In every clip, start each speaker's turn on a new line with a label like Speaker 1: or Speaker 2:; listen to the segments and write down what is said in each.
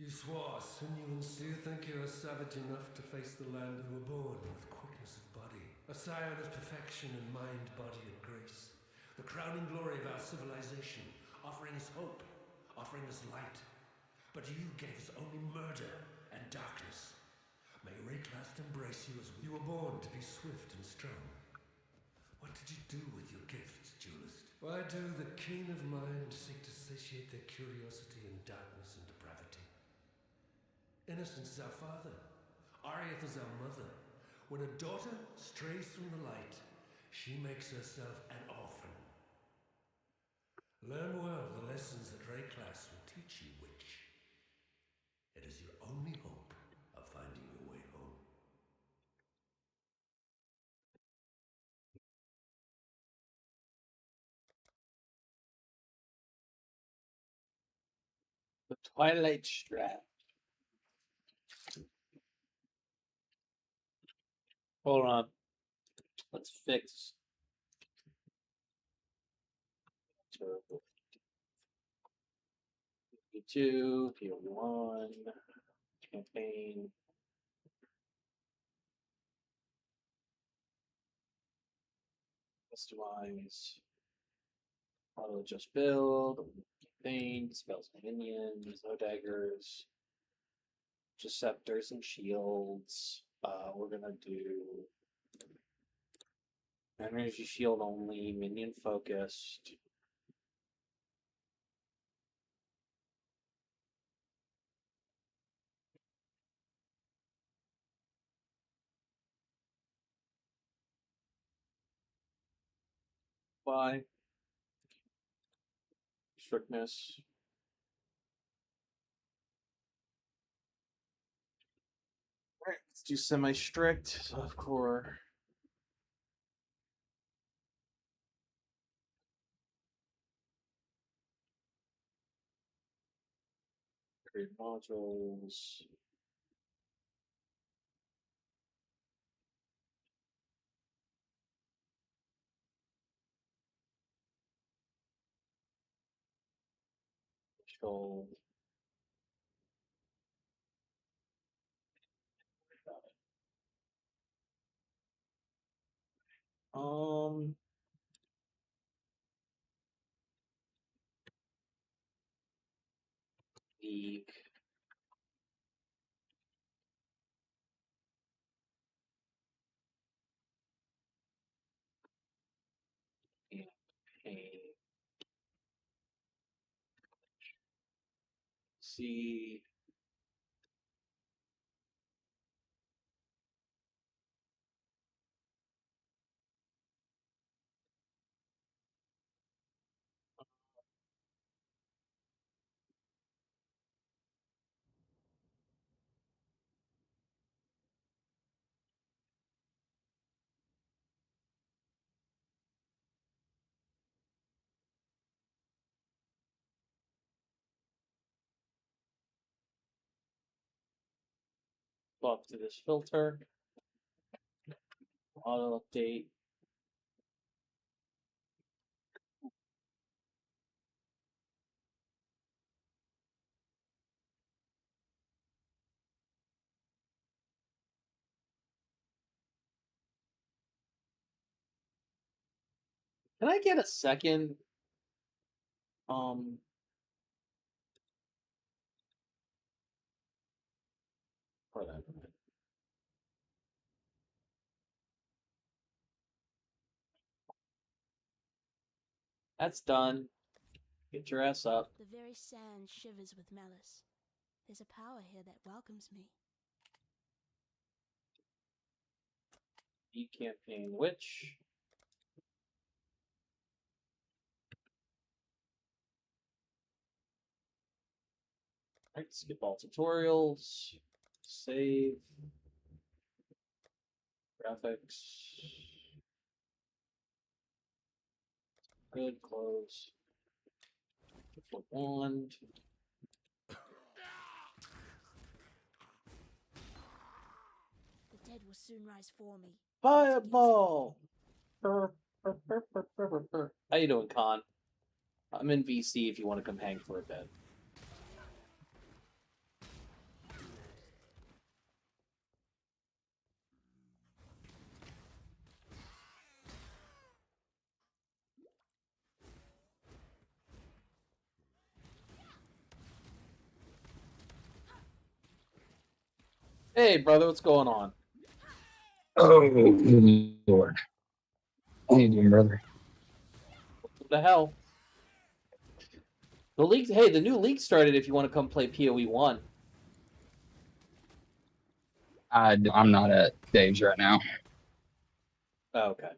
Speaker 1: You swore, sinuous. Do you think you are savage enough to face the land? You were born with quickness of body, a scion of perfection in mind, body, and grace. The crowning glory of our civilization, offering us hope, offering us light. But you gave us only murder and darkness. May Rayclast embrace you as you were born to be swift and strong. What did you do with your gifts, duelist? Why do the keen of mind seek to satiate their curiosity in darkness and depravity? Innocence is our father. Ariath is our mother. When a daughter strays from the light, she makes herself an orphan. Learn well the lessons that Rayclast will teach you, witch. It is your only hope of finding your way home.
Speaker 2: The Twilight Strap. Hold on. Let's fix. P2, P1, campaign. Customize. Auto adjust build. Campaign. Spells and minions. No daggers. Just scepters and shields. We're gonna do energy shield only, minion focused. By strictness. Alright, let's do semi-strict, softcore. Create modules. Control. League. Campaign. See. Go up to this filter. Auto update. Can I get a second? For that. That's done. Get your ass up.
Speaker 3: The very sand shivers with malice. There's a power here that welcomes me.
Speaker 2: E campaign witch. Alright, skip all tutorials. Save. Graphics. Good, close. Flip wand.
Speaker 3: The dead will soon rise for me.
Speaker 2: Fireball! How you doing, Con? I'm in VC if you want to come hang for a bit. Hey, brother, what's going on?
Speaker 4: Oh, Lord. How you doing, brother?
Speaker 2: What the hell? The league. Hey, the new league started. If you want to come play PoE 1.
Speaker 4: I'm not at Dave's right now.
Speaker 2: Oh, okay.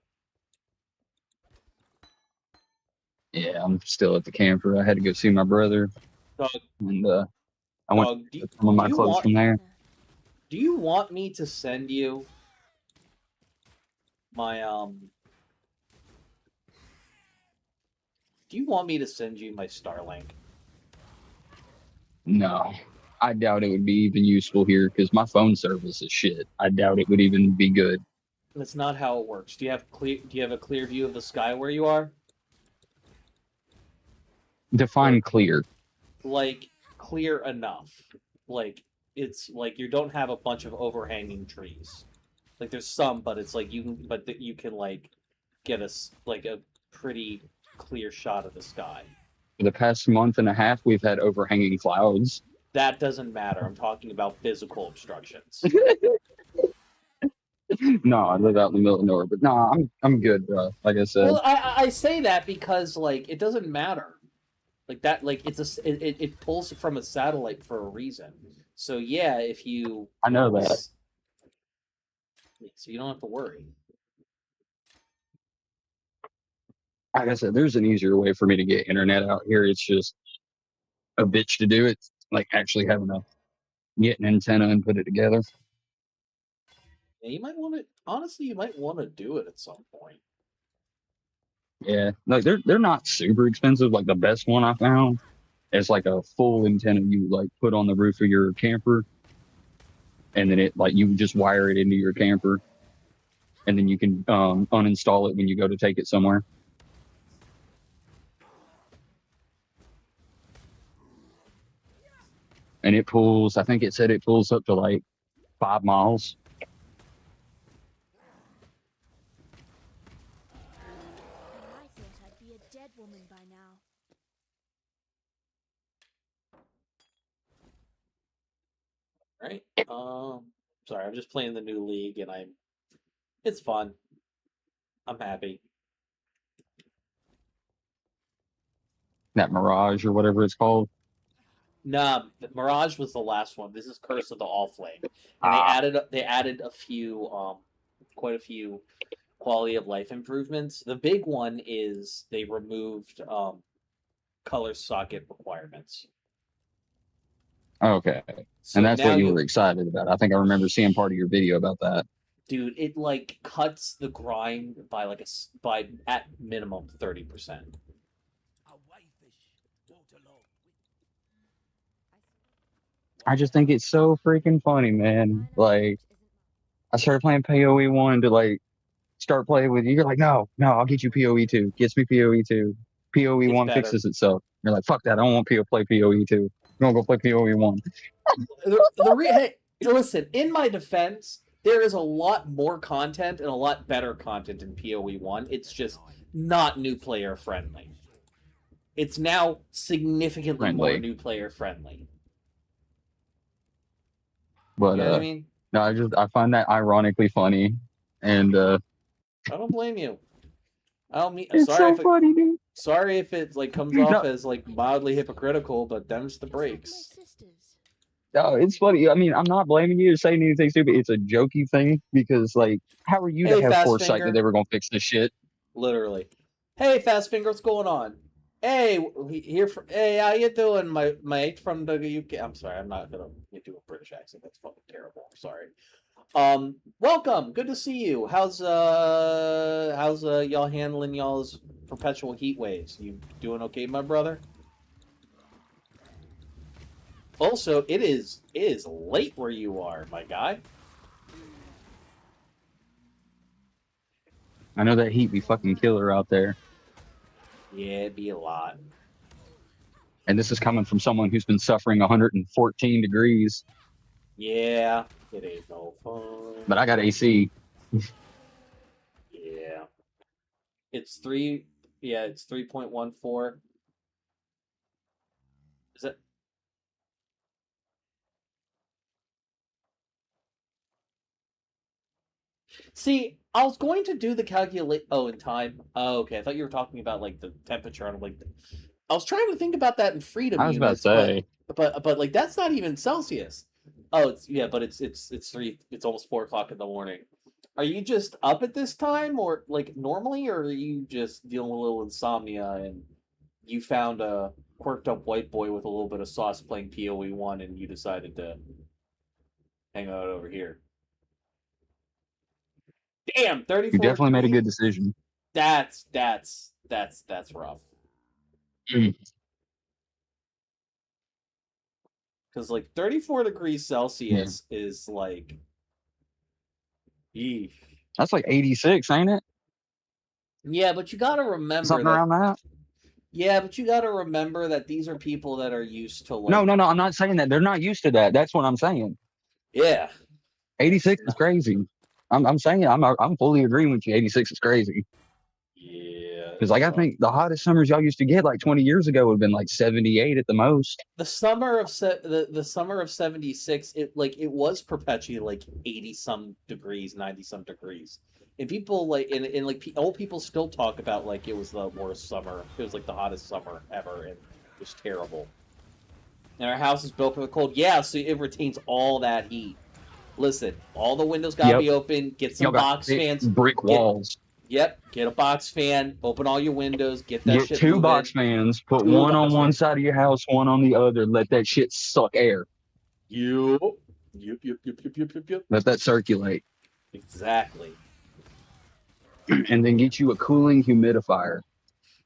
Speaker 4: Yeah, I'm still at the camper. I had to go see my brother,
Speaker 2: Dog,
Speaker 4: and I went
Speaker 2: dog,
Speaker 4: to get some of my clothes from there.
Speaker 2: do you want me to send you my Do you want me to send you my Starlink?
Speaker 4: No, I doubt it would be even useful here because my phone service is shit. I doubt it would even be good.
Speaker 2: That's not how it works. Do you have a clear view of the sky where you are?
Speaker 4: Define clear.
Speaker 2: Like clear enough. Like it's like you don't have a bunch of overhanging trees. Like there's some, but it's like you can like get a pretty clear shot of the sky.
Speaker 4: For the past month and a half, we've had overhanging clouds.
Speaker 2: That doesn't matter. I'm talking about physical obstructions.
Speaker 4: No, I live out in the middle of nowhere, but no, I'm good, bro. Like I said.
Speaker 2: Well, I say that because like it doesn't matter. Like that, like it pulls from a satellite for a reason. So yeah, if you
Speaker 4: I know that.
Speaker 2: So you don't have to worry.
Speaker 4: Like I said, there's an easier way for me to get internet out here. It's just a bitch to do it. Like actually having to get an antenna and put it together.
Speaker 2: Yeah, you might want to. Honestly, you might want to do it at some point.
Speaker 4: Yeah, like they're not super expensive. Like the best one I found is like a full antenna you like put on the roof of your camper, and then it like you just wire it into your camper, and then you can uninstall it when you go to take it somewhere. And it pulls. I think it said it pulls up to like 5 miles.
Speaker 3: And I thought I'd be a dead woman by now.
Speaker 2: Right? Sorry, I'm just playing the new league, and it's fun. I'm happy.
Speaker 4: That Mirage or whatever it's called.
Speaker 2: Nah, Mirage was the last one. This is Curse of the Allflame, and they added a few, quite a few quality of life improvements. The big one is they removed color socket requirements.
Speaker 4: Okay,
Speaker 2: So
Speaker 4: and that's
Speaker 2: now
Speaker 4: what you were excited about. I think I remember seeing part of your video about that.
Speaker 2: Dude, it like cuts the grind by by at minimum 30%.
Speaker 4: I just think it's so freaking funny, man. Like, I started playing PoE 1 to like start playing with you. You're like, no, I'll get you PoE 2. Gets me PoE 2. PoE 1 fixes itself. You're like, fuck that. I don't want to play PoE 2. I'm gonna go play PoE 1.
Speaker 2: Hey, listen, in my defense, there is a lot more content and a lot better content in PoE 1. It's just not new player friendly. It's now significantly more new player friendly.
Speaker 4: But
Speaker 2: you know what I mean?
Speaker 4: No, I find that ironically funny, and
Speaker 2: I don't blame you. I don't mean.
Speaker 4: It's so funny, dude.
Speaker 2: Sorry if it like comes off as like mildly hypocritical, but them's the breaks.
Speaker 4: No, it's funny. I mean, I'm not blaming you or saying anything stupid. It's a jokey thing because, like, how are you to have foresight that they were gonna fix this shit?
Speaker 2: Literally. Hey, Fastfinger, what's going on? Hey, hey, how you doing, my mate from the UK? I'm sorry, I'm not gonna do a British accent. That's fucking terrible. I'm sorry. Welcome. Good to see you. How's y'all handling y'all's perpetual heat waves? You doing okay, my brother? Also, it is late where you are, my guy.
Speaker 4: I know that heat be fucking killer out there.
Speaker 2: Yeah, it'd be a lot.
Speaker 4: And this is coming from someone who's been suffering 114 degrees.
Speaker 2: Yeah, it ain't no fun.
Speaker 4: But I got AC.
Speaker 2: Yeah. It's 3.14. Is it? See, I was going to do the calculate. Oh, in time. Oh, okay. I thought you were talking about like the temperature. And like, I was trying to think about that in freedom
Speaker 4: I was about to
Speaker 2: units,
Speaker 4: say.
Speaker 2: but like that's not even Celsius. Oh, it's yeah, but it's three. It's almost 4 o'clock in the morning. Are you just up at this time, or like normally, or are you just dealing with a little insomnia and you found a quirked up white boy with a little bit of sauce playing PoE 1, and you decided to hang out over here? Damn,
Speaker 4: You
Speaker 2: 34
Speaker 4: definitely made a good
Speaker 2: degrees.
Speaker 4: decision.
Speaker 2: That's rough.
Speaker 4: Mm.
Speaker 2: Because like 34 degrees Celsius is like, eesh.
Speaker 4: That's like 86, ain't it?
Speaker 2: Yeah, but you got to remember
Speaker 4: Something
Speaker 2: that.
Speaker 4: around that.
Speaker 2: Yeah, but you got to remember that these are people that are used to like.
Speaker 4: No. I'm not saying that. They're not used to that. That's what I'm saying.
Speaker 2: Yeah.
Speaker 4: 86 is crazy. I'm saying I'm fully agreeing with you. 86 is crazy.
Speaker 2: Yeah.
Speaker 4: Because like I think the hottest summers y'all used to get like 20 years ago would have been like 78 at the most.
Speaker 2: The summer of the summer of 76, it was perpetually like 80 some degrees, 90 some degrees. And people like and like old people still talk about like it was the worst summer. It was like the hottest summer ever, and it was terrible. And our house is built for the cold. Yeah, so it retains all that heat. Listen, all the windows gotta be open. Get some
Speaker 4: Y'all got
Speaker 2: box fans.
Speaker 4: brick walls.
Speaker 2: Get a box fan. Open all your windows. Get that
Speaker 4: Get
Speaker 2: shit
Speaker 4: two
Speaker 2: moving.
Speaker 4: box fans. Put
Speaker 2: Two
Speaker 4: one on
Speaker 2: box
Speaker 4: one
Speaker 2: fans.
Speaker 4: side of your house, one on the other. Let that shit suck air.
Speaker 2: Yup.
Speaker 4: Let that circulate.
Speaker 2: Exactly.
Speaker 4: And then get you a cooling humidifier.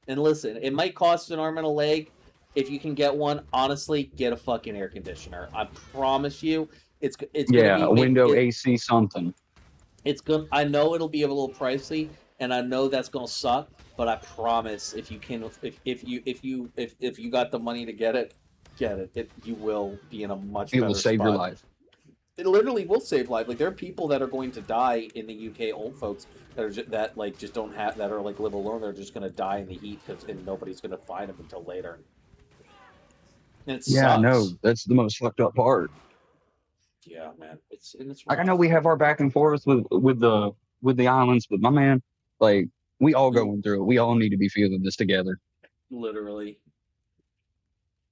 Speaker 2: And listen, it might cost an arm and a leg. If you can get one, honestly, get a fucking air conditioner. I promise you, it's
Speaker 4: Yeah,
Speaker 2: gonna
Speaker 4: a
Speaker 2: be
Speaker 4: window AC something.
Speaker 2: It's gonna. I know it'll be a little pricey, and I know that's gonna suck. But I promise, if you can, if you got the money to get it, you will be in a much better
Speaker 4: It will save
Speaker 2: spot.
Speaker 4: your life.
Speaker 2: It literally will save life. Like there are people that are going to die in the UK, old folks that are just don't have that are like live alone. They're just going to die in the heat and nobody's going to find them until later. And it
Speaker 4: Yeah,
Speaker 2: sucks.
Speaker 4: no, that's the most fucked up part.
Speaker 2: Yeah, man. It's
Speaker 4: like I know we have our back and forth with the islands, but my man, like we all going through it. We all need to be feeling this together.
Speaker 2: Literally.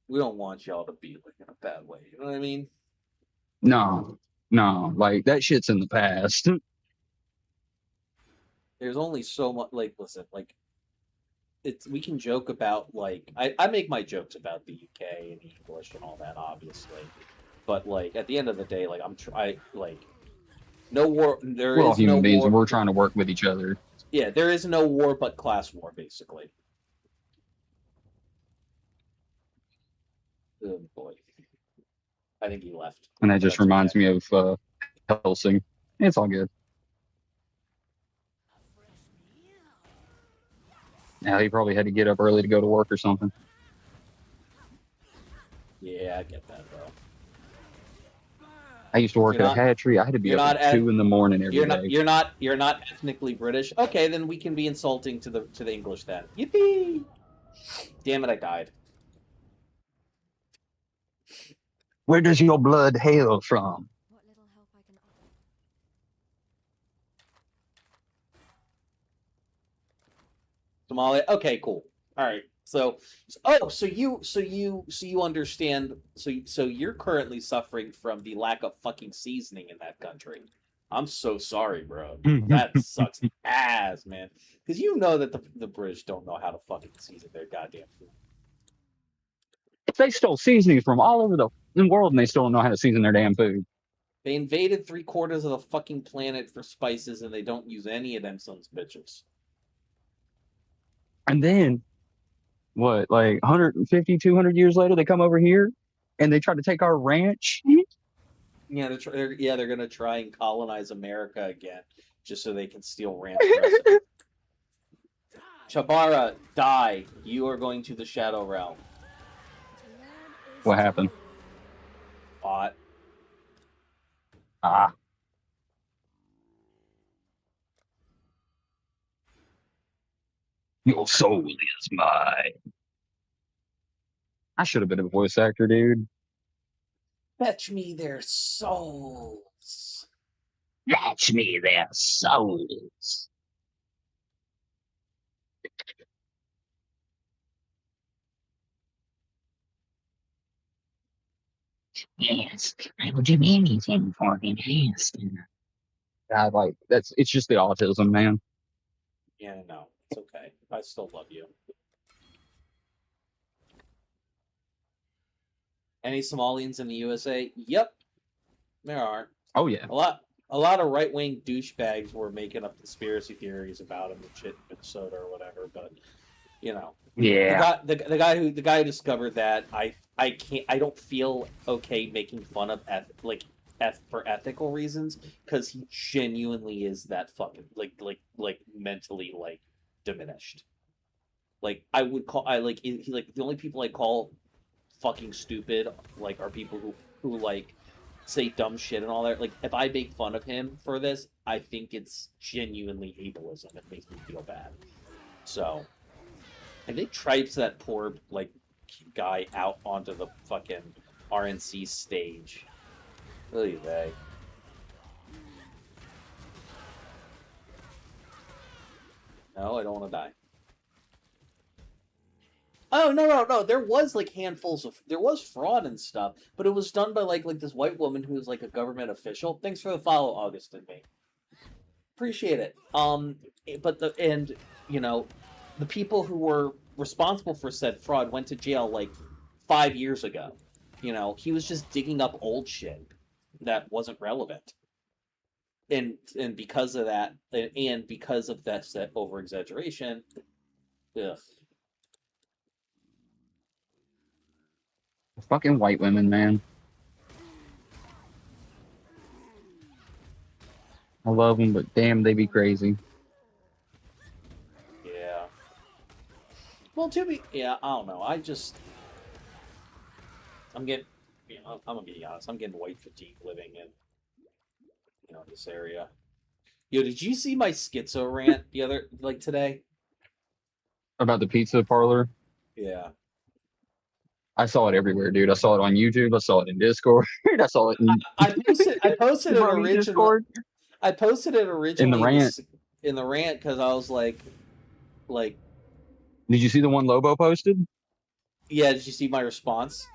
Speaker 2: We don't want y'all to be like in a bad way. You know what I mean?
Speaker 4: No, like that shit's in the past.
Speaker 2: There's only so much. Like, listen, like, we can joke about like I make my jokes about the UK and English and all that, obviously, but like at the end of the day, like no war.
Speaker 4: We're all human beings, and we're trying to work with each other.
Speaker 2: Yeah, there is no war but class war, basically. Oh boy. I think he left.
Speaker 4: And that just reminds me of Helsing. It's all good. Yeah, he probably had to get up early to go to work or something.
Speaker 2: Yeah, I get that, bro.
Speaker 4: I used to work at a hatchery. I had to be up at 2 in the morning every day.
Speaker 2: You're not ethnically British. Okay, then we can be insulting to the English then. Yippee! Damn it, I died.
Speaker 4: Where does your blood hail from?
Speaker 3: What little help I can offer.
Speaker 2: Somalia. Okay, cool. All right. So you understand. So you're currently suffering from the lack of fucking seasoning in that country. I'm so sorry, bro. That sucks ass, man. Because you know that the British don't know how to fucking season their goddamn food.
Speaker 4: They stole seasoning from all over the world, and they still don't know how to season their damn food.
Speaker 2: They invaded 3/4 of the fucking planet for spices, and they don't use any of them sons bitches.
Speaker 4: And then, what, like 150, 200 years later, they come over here, and they try to take our ranch?
Speaker 2: Yeah, they're gonna try and colonize America again, just so they can steal ranch. Chabara, die. You are going to the Shadow Realm.
Speaker 4: What happened?
Speaker 2: Bot.
Speaker 4: Ah. Your soul is mine. I should have been a voice actor, dude.
Speaker 2: Fetch me their souls.
Speaker 4: Fetch me their souls. Yes, I will do anything for the master. God, like it's just the autism, man.
Speaker 2: Yeah, no, it's okay. I still love you. Any Somalians in the USA? Yep, there are.
Speaker 4: Oh yeah.
Speaker 2: A lot of right wing douchebags were making up conspiracy theories about him and shit in Minnesota or whatever. But you know,
Speaker 4: Yeah.
Speaker 2: the guy who discovered that I don't feel okay making fun of for ethical reasons because he genuinely is that fucking like mentally like diminished. Like I would call he like the only people I call fucking stupid like are people who like say dumb shit and all that. Like if I make fun of him for this, I think it's genuinely ableism. It makes me feel bad. So and they tripes that poor like guy out onto the fucking RNC stage. Really, they. No, I don't want to die. Oh no! There was like there was fraud and stuff, but it was done by like this white woman who was like a government official. Thanks for the follow, August and me. Appreciate it. But you know, the people who were responsible for said fraud went to jail like 5 years ago. You know, he was just digging up old shit that wasn't relevant. And because of that, and because of that over exaggeration, ugh.
Speaker 4: Fucking white women, man. I love them, but damn, they be crazy.
Speaker 2: Yeah. Well, I don't know. I'm getting, I'm gonna be honest. I'm getting white fatigue living in, this area. Yo, did you see my schizo rant today?
Speaker 4: About the pizza parlor?
Speaker 2: Yeah.
Speaker 4: I saw it everywhere, dude. I saw it on YouTube. I saw it in Discord. I saw it in...
Speaker 2: I posted it originally.
Speaker 4: Discord?
Speaker 2: I posted it originally
Speaker 4: in the rant.
Speaker 2: In the rant because I was like.
Speaker 4: Did you see the one Lobo posted?
Speaker 2: Yeah. Did you see my response?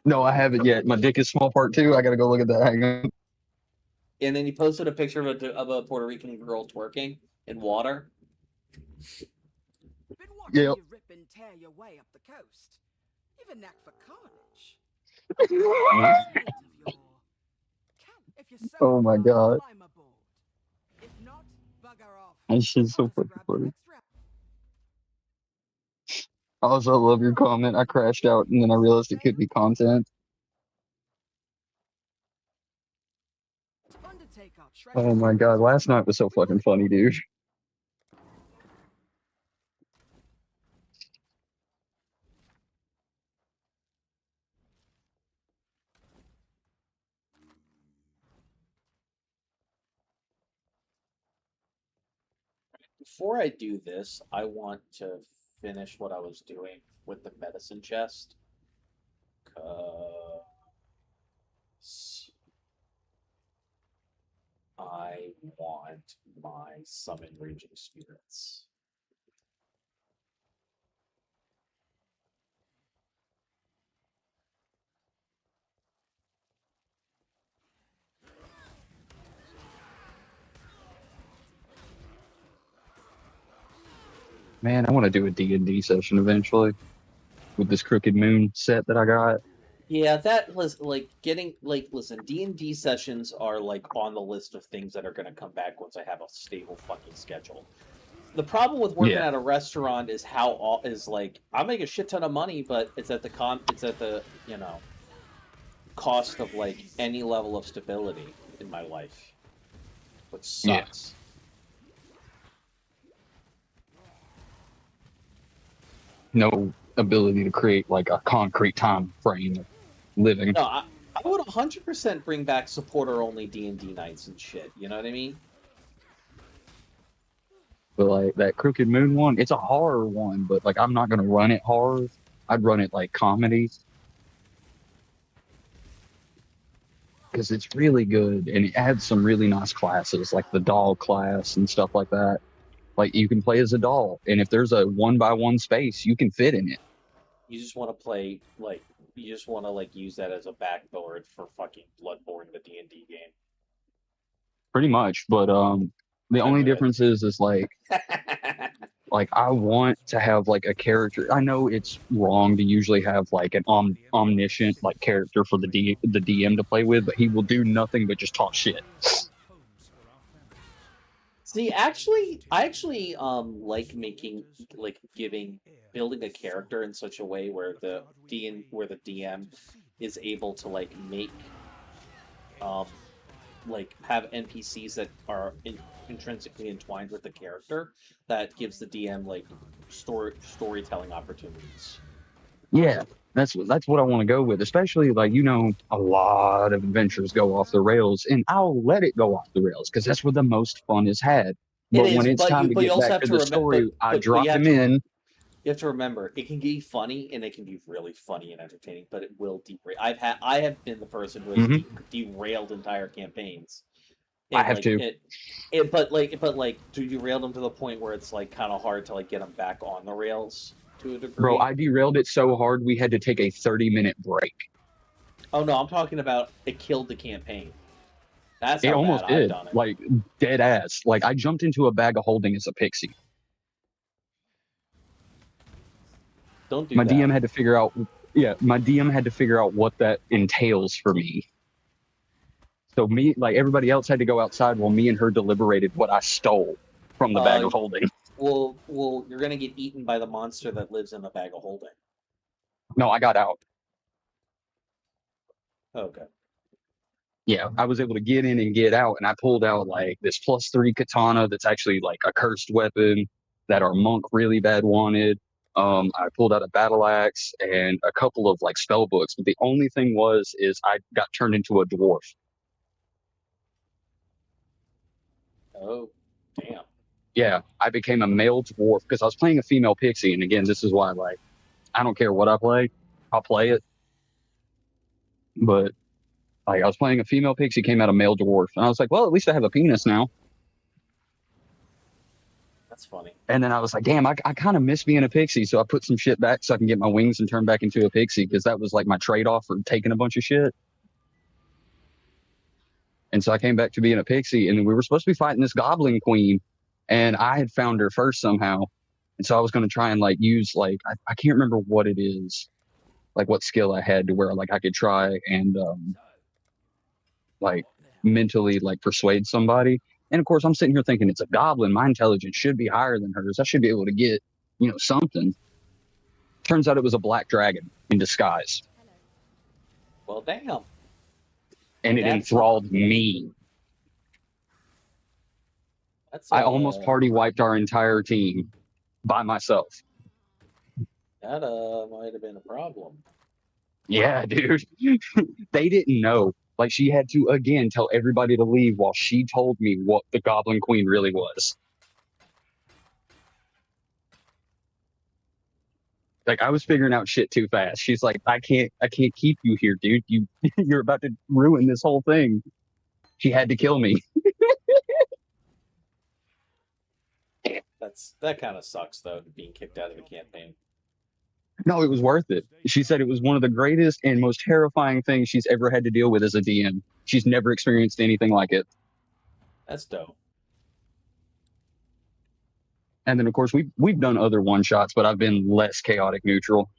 Speaker 4: No, I haven't yet. My dick is small part 2. I gotta go look at that. Hang on.
Speaker 2: And then he posted a picture of a Puerto Rican girl twerking in water.
Speaker 5: Been watching you rip and tear your way up the coast. You've a knack for carnage.
Speaker 4: Oh my god. That shit's so fucking funny. I also love your comment. I crashed out and then I realized it could be content. Oh my god, last night was so fucking funny, dude.
Speaker 2: Before I do this, I want to finish what I was doing with the medicine chest. I want my summon raging spirits.
Speaker 4: Man, I want to do a D&D session eventually with this Crooked Moon set that I got.
Speaker 2: Yeah, that was listen, D&D sessions are like on the list of things that are going to come back once I have a stable fucking schedule. The problem with working at a restaurant is I make a shit ton of money, but it's at the cost of like any level of stability in my life, which sucks.
Speaker 4: No ability to create like a concrete time frame of living.
Speaker 2: No, I would 100% bring back supporter only D&D nights and shit. You know what I mean?
Speaker 4: But like that Crooked Moon one, it's a horror one, but like I'm not gonna run it horror. I'd run it like comedy. because it's really good and it adds some really nice classes like the doll class and stuff like that. Like you can play as a doll, and if there's a 1x1 space, you can fit in it.
Speaker 2: You just want to play like you just want to like use that as a backboard for fucking Bloodborne, the D&D game.
Speaker 4: Pretty much, but the only difference is like I want to have like a character. I know it's wrong to usually have like an omniscient like character for the DM to play with, but he will do nothing but just talk shit.
Speaker 2: See, I actually like building a character in such a way where the DM is able to like make like have NPCs that are intrinsically entwined with the character that gives the DM like storytelling opportunities. Yeah,
Speaker 4: that's what I want to go with, especially like a lot of adventures go off the rails, and I'll let it go off the rails because that's where the most fun is had. But when it's time to get back to the story, I drop them in.
Speaker 2: You have to remember, it can be funny and it can be really funny and entertaining, but it will derail. I have been the person who has derailed entire campaigns. And
Speaker 4: I have to.
Speaker 2: But do you derail them to the point where it's like kind of hard to like get them back on the rails to a degree?
Speaker 4: Bro, I derailed it so hard we had to take a 30-minute break.
Speaker 2: Oh no, I'm talking about it killed the campaign. That's
Speaker 4: it
Speaker 2: how
Speaker 4: almost
Speaker 2: bad I've
Speaker 4: did.
Speaker 2: done it.
Speaker 4: Like dead ass. Like I jumped into a bag of holding as a pixie.
Speaker 2: Don't do
Speaker 4: my
Speaker 2: that.
Speaker 4: DM had to figure out. Yeah, my DM had to figure out what that entails for me. So me, like everybody else, had to go outside while me and her deliberated what I stole from the bag of holding.
Speaker 2: Well, you're gonna get eaten by the monster that lives in the bag of holding.
Speaker 4: No, I got out.
Speaker 2: Okay.
Speaker 4: Yeah, I was able to get in and get out, and I pulled out like this +3 katana that's actually like a cursed weapon that our monk really bad wanted. I pulled out a battle axe and a couple of like spell books, but the only thing is I got turned into a dwarf.
Speaker 2: Oh, damn.
Speaker 4: Yeah, I became a male dwarf because I was playing a female pixie, and again, this is why like I don't care what I play, I'll play it. But like I was playing a female pixie, came out a male dwarf, and I was like, well, at least I have a penis now.
Speaker 2: That's funny.
Speaker 4: And then I was like, damn, I kind of miss being a pixie, so I put some shit back so I can get my wings and turn back into a pixie because that was like my trade-off for taking a bunch of shit. And so I came back to being a pixie, and we were supposed to be fighting this goblin queen, and I had found her first somehow. And so I was going to try and like use like I can't remember what it is, like what skill I had to where like I could try and like mentally like persuade somebody. And of course I'm sitting here thinking it's a goblin. My intelligence should be higher than hers. I should be able to get, something. Turns out it was a black dragon in disguise.
Speaker 2: Well, damn.
Speaker 4: And it enthralled me. I almost party wiped our entire team by myself.
Speaker 2: That might have been a problem.
Speaker 4: Yeah, dude. They didn't know. Like she had to again tell everybody to leave while she told me what the Goblin Queen really was. Like I was figuring out shit too fast. She's like, I can't keep you here, dude. You're about to ruin this whole thing. She had to kill me.
Speaker 2: That kind of sucks though, being kicked out of the campaign.
Speaker 4: No, it was worth it. She said it was one of the greatest and most terrifying things she's ever had to deal with as a DM. She's never experienced anything like it.
Speaker 2: That's dope.
Speaker 4: And then, of course, we've done other one-shots, but I've been less chaotic neutral.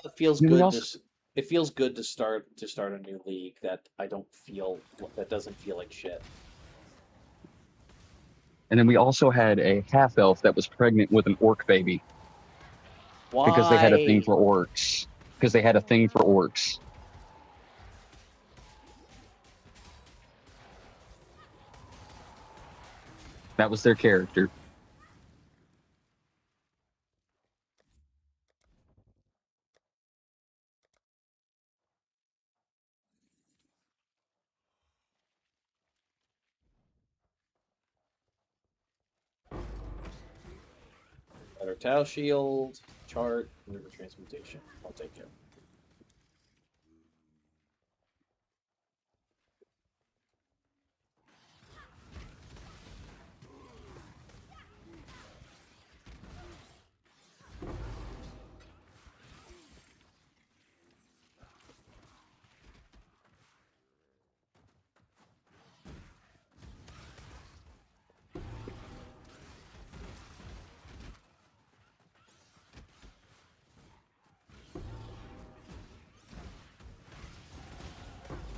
Speaker 2: It feels good. It feels good to start a new league that doesn't feel like shit.
Speaker 4: And then we also had a half-elf that was pregnant with an orc baby.
Speaker 2: Why?
Speaker 4: Because they had a thing for orcs. Because they had a thing for orcs. That was their character.
Speaker 2: Better Tau Shield, Chart, River Transmutation. I'll take care.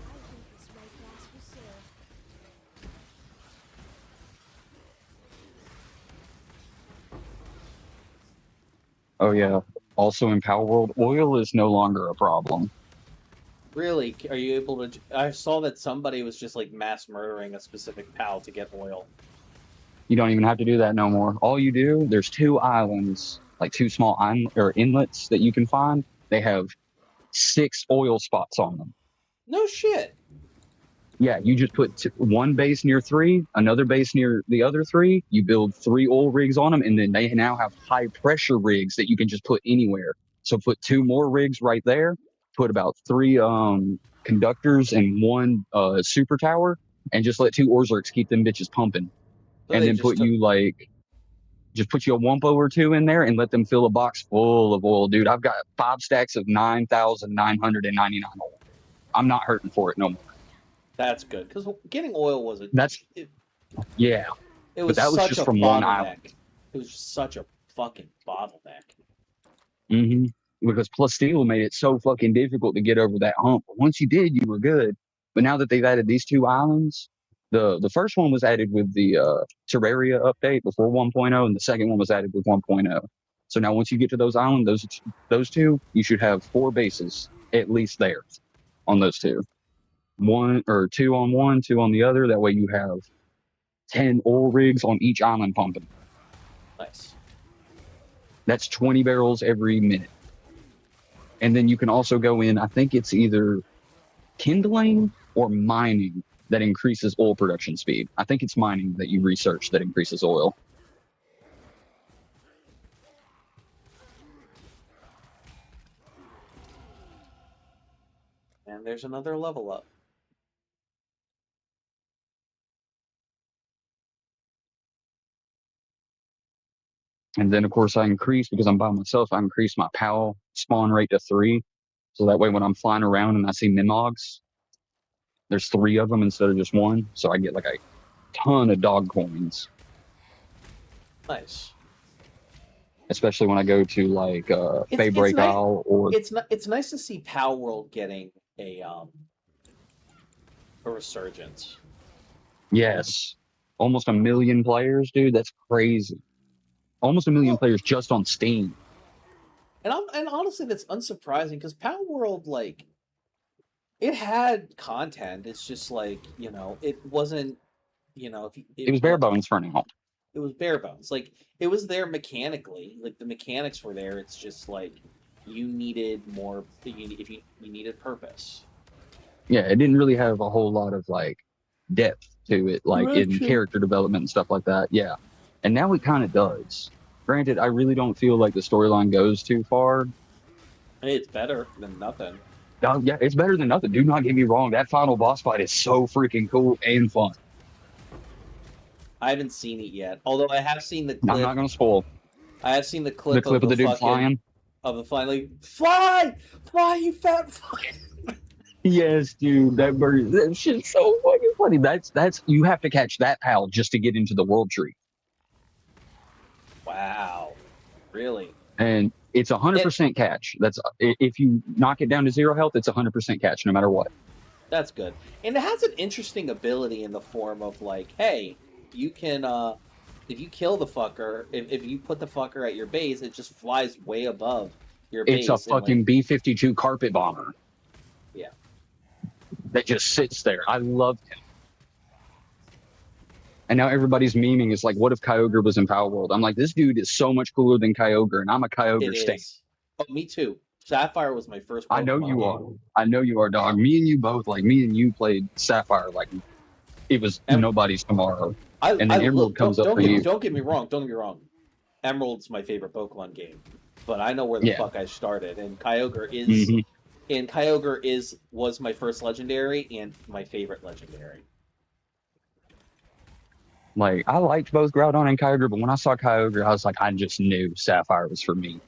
Speaker 3: I think this red glass will serve.
Speaker 4: Oh yeah. Also in Power World, oil is no longer a problem.
Speaker 2: Really? Are you able to... I saw that somebody was just, like, mass murdering a specific PAL to get oil.
Speaker 4: You don't even have to do that no more. All you do, there's 2 islands, like 2 small inlets that you can find. They have 6 oil spots on them.
Speaker 2: No shit.
Speaker 4: Yeah, you just put one base near 3, another base near the other 3. You build 3 oil rigs on them, and then they now have high pressure rigs that you can just put anywhere. So put 2 more rigs right there. Put about 3 conductors and 1 super tower, and just let 2 Orzerks keep them bitches pumping.
Speaker 2: So
Speaker 4: And
Speaker 2: they
Speaker 4: then
Speaker 2: just
Speaker 4: just put you a Wumpo or 2 in there and let them fill a box full of oil, dude. I've got 5 stacks of 9,999 oil. I'm not hurting for it no more.
Speaker 2: That's good, because getting oil was
Speaker 4: Yeah.
Speaker 2: it was
Speaker 4: that was
Speaker 2: such
Speaker 4: just
Speaker 2: a
Speaker 4: from one island.
Speaker 2: bottleneck. It was just such a fucking bottleneck.
Speaker 4: Mm-hmm. Because Plasteel made it so fucking difficult to get over that hump. Once you did, you were good. But now that they've added these 2 islands, the first one was added with the Terraria update before 1.0, and the second one was added with 1.0. So now once you get to those islands, those 2, you should have 4 bases at least there on those 2. 1 or 2 on one, 2 on the other. That way you have 10 oil rigs on each island pumping.
Speaker 2: Nice.
Speaker 4: That's 20 barrels every minute. And then you can also go in, I think it's either kindling or mining that increases oil production speed. I think it's mining that you research that increases oil.
Speaker 2: And there's another level up.
Speaker 4: And then, of course, because I'm by myself, I increase my PAL spawn rate to 3. So that way when I'm flying around and I see Mimogs, there's 3 of them instead of just 1. So I get like a ton of dog coins.
Speaker 2: Nice.
Speaker 4: Especially when I go to like Faybreak Isle or...
Speaker 2: It's nice to see Power World getting a resurgence.
Speaker 4: Yes. Almost 1 million players, dude. That's crazy. Almost 1 million players just on Steam.
Speaker 2: And honestly, that's unsurprising because Power World, like, it had content. It's just like, you know, it wasn't, you know,
Speaker 4: it was bare bones for now.
Speaker 2: It was bare bones. Like, it was there mechanically. Like, the mechanics were there. It's just like you needed more. If you needed purpose.
Speaker 4: Yeah, it didn't really have a whole lot of like depth to it, like in character development and stuff like that. Yeah, and now it kind of does. Granted, I really don't feel like the storyline goes too far.
Speaker 2: Hey, it's better than nothing.
Speaker 4: Yeah, it's better than nothing. Do not get me wrong. That final boss fight is so freaking cool and fun.
Speaker 2: I haven't seen it yet, although I have seen the clip.
Speaker 4: I'm not going to spoil.
Speaker 2: I have seen the clip
Speaker 4: of the dude flying.
Speaker 2: Of the flying, like, fly, you fat fuck.
Speaker 4: Yes, dude, that shit's so fucking funny. That's you have to catch that PAL just to get into the world tree.
Speaker 2: Wow, really?
Speaker 4: And it's 100% catch. That's if you knock it down to 0 health, it's 100% catch no matter what.
Speaker 2: That's good, and it has an interesting ability in the form of like, hey, you can if you kill the fucker, if you put the fucker at your base, it just flies way above your base.
Speaker 4: It's a fucking
Speaker 2: like,
Speaker 4: B-52 carpet bomber.
Speaker 2: Yeah.
Speaker 4: That just sits there. I loved him. And now everybody's memeing is like, what if Kyogre was in Power World? I'm like, this dude is so much cooler than Kyogre, and I'm a Kyogre stan.
Speaker 2: Oh, me too. Sapphire was my first Pokemon
Speaker 4: I know you
Speaker 2: game.
Speaker 4: are. I know you are, dog. Me and you both, like, me and you played Sapphire like it was nobody's tomorrow. And then Emerald comes up for you.
Speaker 2: Don't get me wrong. Emerald's my favorite Pokemon game, but I know where the fuck I started, and Kyogre is, was my first legendary and my favorite legendary.
Speaker 4: Like, I liked both Groudon and Kyogre, but when I saw Kyogre, I was like, I just knew Sapphire was for me.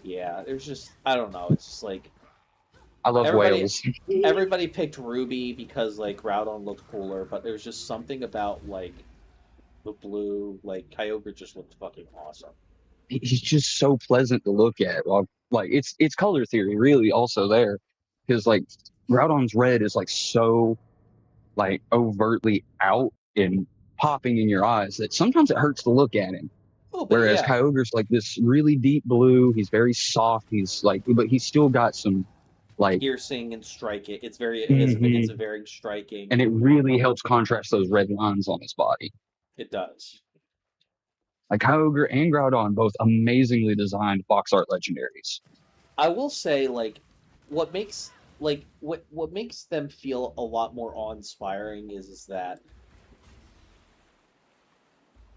Speaker 2: Yeah, there's just, I don't know, it's just like...
Speaker 4: I love whales.
Speaker 2: Everybody picked Ruby because, like, Groudon looked cooler, but there's just something about, like, the blue, like, Kyogre just looked fucking awesome.
Speaker 4: He's just so pleasant to look at. Like, it's color theory, really, also there. Because, like, Groudon's red is, like, so, like, overtly out and popping in your eyes that sometimes it hurts to look at him. Whereas Kyogre's like this really deep blue. He's very soft. He's like, but he's still got some like
Speaker 2: piercing and striking. It's very, it's a very striking,
Speaker 4: and it really helps contrast those red lines on his body.
Speaker 2: It does.
Speaker 4: Like Kyogre and Groudon, both amazingly designed box art legendaries.
Speaker 2: I will say, like, what makes them feel a lot more awe-inspiring is that,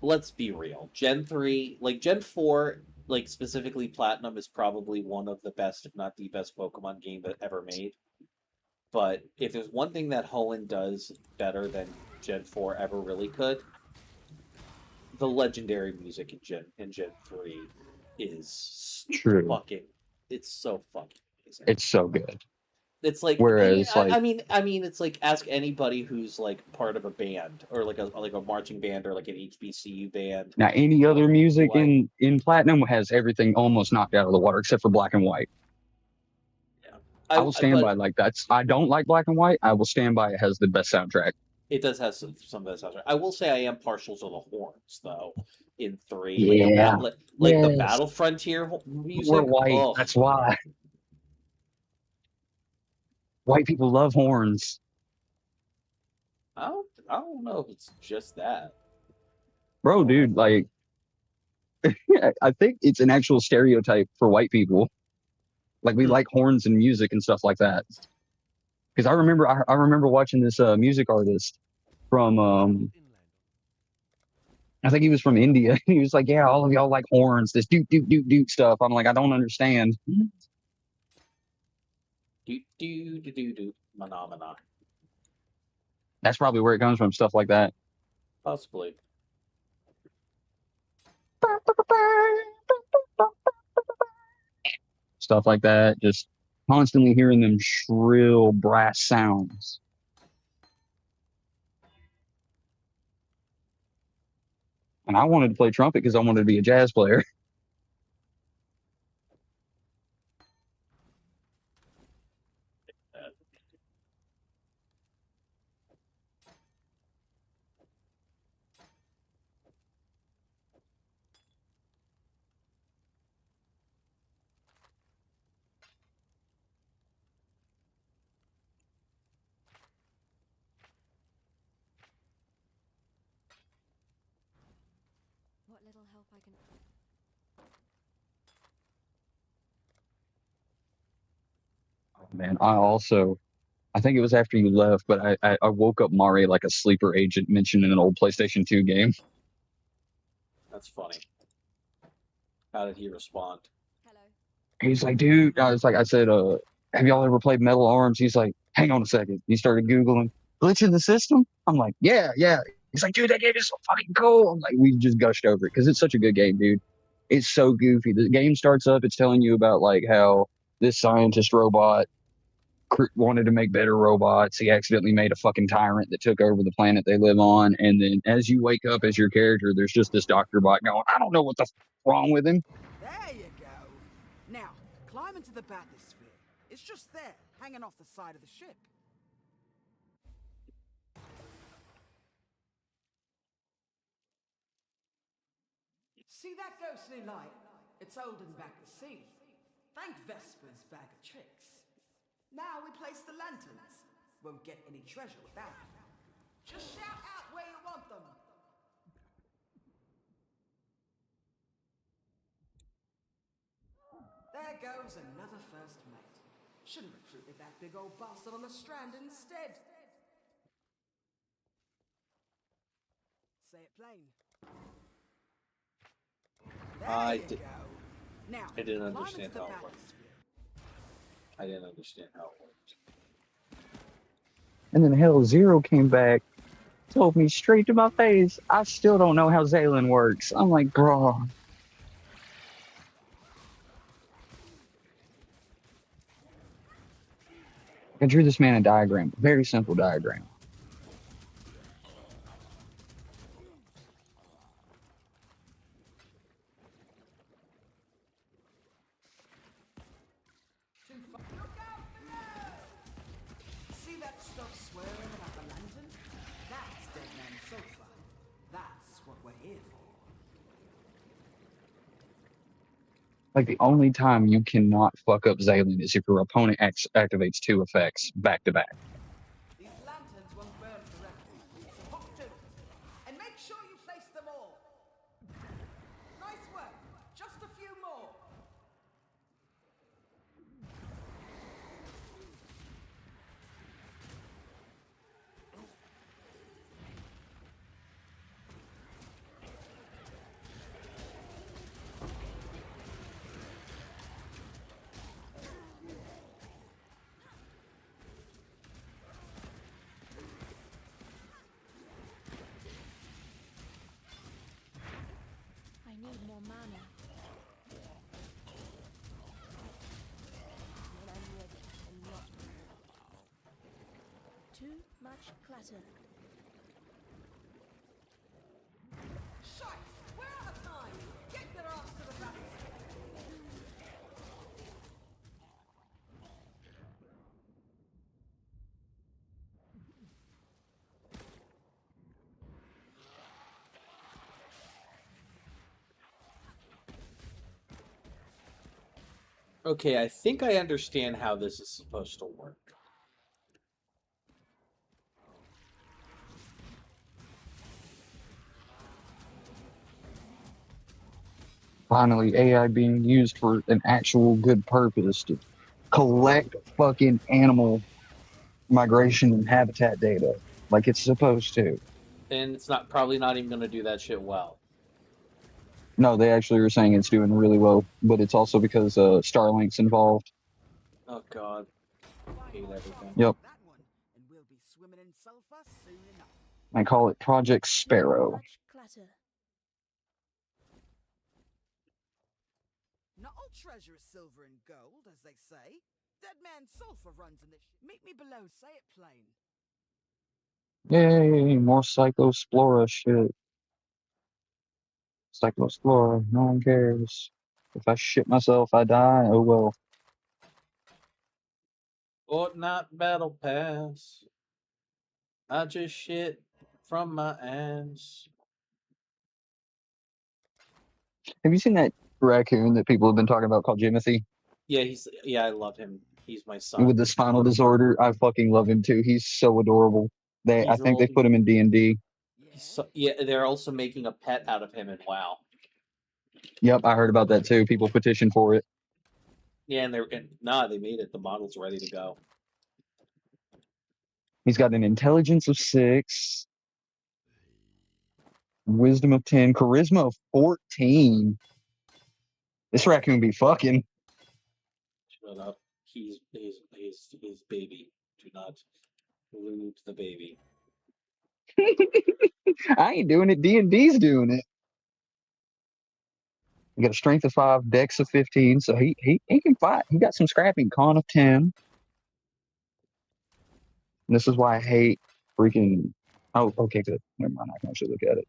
Speaker 2: let's be real, Gen 3, like, Gen 4, like, specifically Platinum, is probably one of the best, if not the best, Pokemon game that ever made. But if there's one thing that Hoenn does better than Gen 4 ever really could, the legendary music in Gen 3 is
Speaker 4: true.
Speaker 2: It's so fucking amazing.
Speaker 4: It's so good.
Speaker 2: It's like,
Speaker 4: whereas,
Speaker 2: I mean, it's like, ask anybody who's like part of a band or like a marching band or like an HBCU band.
Speaker 4: Now, any other music in Platinum has everything almost knocked out of the water except for Black and White.
Speaker 2: Yeah,
Speaker 4: I will stand by like that's. I don't like Black and White. I will stand by it has the best soundtrack.
Speaker 2: It does have some best soundtrack. I will say I am partial to the horns though. In 3,
Speaker 4: yeah,
Speaker 2: the Battle Frontier music.
Speaker 4: We're white. That's why. White people love horns.
Speaker 2: I don't know if it's just that.
Speaker 4: Bro, dude, like, I think it's an actual stereotype for white people. Like, we like horns and music and stuff like that. Because I remember watching this music artist from, I think he was from India. He was like, yeah, all of y'all like horns, this doot, doot, doot, doot stuff. I'm like, I don't understand.
Speaker 2: Doot, doot, doot, doot, doot, phenomena.
Speaker 4: That's probably where it comes from, stuff like that.
Speaker 2: Possibly.
Speaker 4: Stuff like that. Just constantly hearing them shrill brass sounds. And I wanted to play trumpet because I wanted to be a jazz player.
Speaker 3: What little help I can...
Speaker 4: Man, I think it was after you left, but I woke up Mari like a sleeper agent mentioned in an old PlayStation 2 game.
Speaker 2: That's funny. How did he respond?
Speaker 3: Hello.
Speaker 4: He's like, dude, I said, have y'all ever played Metal Arms? He's like, hang on a second. He started Googling, glitch in the system? I'm like, yeah. He's like, dude, that game is so fucking cool. I'm like, we just gushed over it because it's such a good game, dude. It's so goofy. The game starts up, it's telling you about like how this scientist robot wanted to make better robots. He accidentally made a fucking tyrant that took over the planet they live on. And then as you wake up as your character, there's just this doctor bot going, I don't know what the wrong with him.
Speaker 5: There you go. Now, climb into the bathysphere. It's just there, hanging off the side of the ship. See that ghostly light? It's holding back the sea. Thank Vesper's bag of tricks. Now we place the lanterns. Won't get any treasure without them. Just shout out where you want them. There goes another first mate. Should've recruited that big old bastard on the strand instead. Say it plain. There
Speaker 2: I
Speaker 5: you
Speaker 2: did-
Speaker 5: go. Now,
Speaker 2: I didn't
Speaker 5: climb
Speaker 2: understand
Speaker 5: into the
Speaker 2: how it
Speaker 5: battle
Speaker 2: worked.
Speaker 5: sphere.
Speaker 2: I didn't understand how it worked.
Speaker 4: And then hell, Zero came back, told me straight to my face, I still don't know how Zalen works. I'm like, bro. I drew this man a diagram, very simple diagram.
Speaker 5: Too far. Look out below! See that stuff swirling about the lantern? That's Dead Man Sulfur. That's what we're here for.
Speaker 4: Like, the only time you cannot fuck up Zalen is if your opponent activates 2 effects back to back.
Speaker 5: These lanterns won't burn forever, so hook to them. And make sure you place them all. Nice work. Just a few more.
Speaker 3: I need more mana. When I'm ready, and not before. Too much clutter.
Speaker 5: Shite! We're out of time! Get your ass to the battle.
Speaker 2: Okay, I think I understand how this is supposed to work.
Speaker 4: Finally, AI being used for an actual good purpose to collect fucking animal migration and habitat data like it's supposed to.
Speaker 2: And it's not probably not even going to do that shit well.
Speaker 4: No, they actually are saying it's doing really well, but it's also because Starlink's involved.
Speaker 2: Oh god. Hate everything.
Speaker 4: Yep.
Speaker 5: That one, and we'll be swimming in sulfur soon enough.
Speaker 4: I call it Project
Speaker 3: Too
Speaker 4: Sparrow.
Speaker 3: much clutter.
Speaker 5: Not all treasure is silver and gold, as they say. Dead Man Sulfur runs in this. Meet me below, say it plain.
Speaker 4: Yay, more Psychospora shit. Psychospora, no one cares. If I shit myself, I die. Oh well.
Speaker 2: Fortnite Battle Pass. I just shit from my ass.
Speaker 4: Have you seen that raccoon that people have been talking about called Jimothy?
Speaker 2: Yeah, I love him. He's my son.
Speaker 4: With the spinal disorder, I fucking love him too. He's so adorable. I
Speaker 2: He's
Speaker 4: think they
Speaker 2: old.
Speaker 4: put him in D&D.
Speaker 2: Yeah, they're also making a pet out of him in WoW.
Speaker 4: Yep, I heard about that too. People petitioned for it.
Speaker 2: Yeah, they made it. The model's ready to go.
Speaker 4: He's got an intelligence of 6, wisdom of 10, charisma of 14. This raccoon be fucking.
Speaker 2: Shut up. He's baby. Do not lewd the baby.
Speaker 4: I ain't doing it. D&D's doing it. He got a strength of 5, dex of 15, so he can fight. He got some scrapping, con of 10. And this is why I hate freaking. Oh, okay, good. Never mind. I can actually look at it.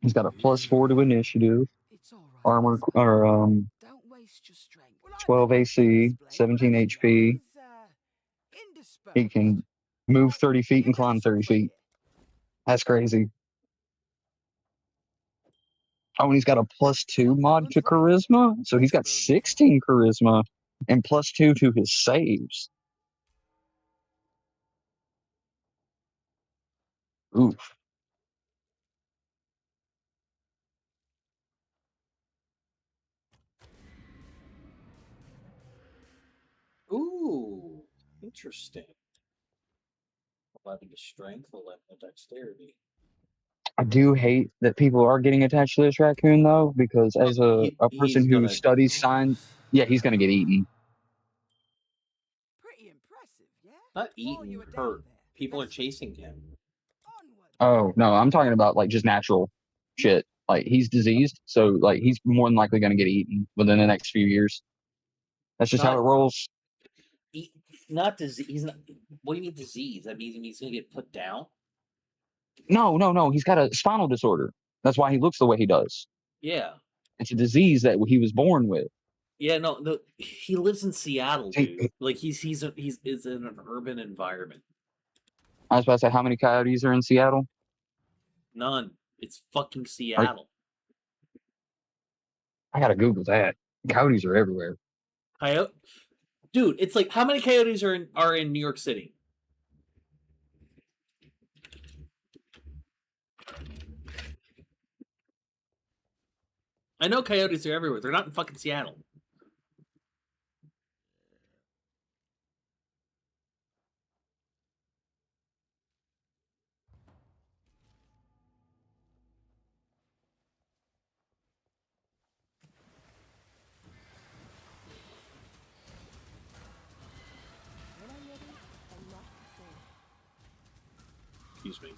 Speaker 4: He's got a +4 to initiative,
Speaker 5: It's all right.
Speaker 4: armor, or
Speaker 5: Don't waste your strength. Well, I
Speaker 4: 12
Speaker 5: think
Speaker 4: AC,
Speaker 5: explain,
Speaker 4: 17
Speaker 5: but
Speaker 4: HP.
Speaker 5: he's,
Speaker 4: He
Speaker 5: indisposed.
Speaker 4: can move
Speaker 5: Right,
Speaker 4: 30 feet
Speaker 5: you
Speaker 4: and
Speaker 5: got
Speaker 4: climb 30
Speaker 5: sulfur
Speaker 4: feet.
Speaker 5: here.
Speaker 4: That's crazy. Oh, and he's got a +2 mod to charisma, so he's got 16 charisma and +2 to his saves. Oof.
Speaker 2: Ooh, interesting. 11 to strength, 11 to dexterity.
Speaker 4: I do hate that people are getting attached to this raccoon though, because as a
Speaker 2: He's
Speaker 4: person who
Speaker 2: gonna
Speaker 4: studies science, yeah, he's gonna get eaten.
Speaker 5: Pretty impressive, yeah?
Speaker 2: not
Speaker 5: While you
Speaker 2: eaten,
Speaker 5: were down
Speaker 2: hurt.
Speaker 5: there,
Speaker 2: People are
Speaker 5: Vesper's
Speaker 2: chasing him.
Speaker 5: onward.
Speaker 4: Oh no, I'm talking about like just natural shit. Like he's diseased, so like he's more than likely gonna get eaten within the next few years. That's just how
Speaker 2: Not
Speaker 4: it rolls.
Speaker 2: he, not disease. He's not. What do you mean disease? That means he's gonna get put down.
Speaker 4: No. He's got a spinal disorder. That's why he looks the way he does.
Speaker 2: Yeah.
Speaker 4: It's a disease that he was born with.
Speaker 2: Yeah, no, he lives in Seattle,
Speaker 4: Hey,
Speaker 2: dude. Like he's is in an urban environment.
Speaker 4: I was about to say, how many coyotes are in Seattle?
Speaker 2: None. It's fucking
Speaker 4: Are,
Speaker 2: Seattle.
Speaker 4: I gotta Google that. Coyotes are everywhere.
Speaker 2: Coyote, dude. It's like how many coyotes are in New York City? I know coyotes are everywhere. They're not in fucking Seattle.
Speaker 3: When I'm ready, and not before.
Speaker 2: Excuse me.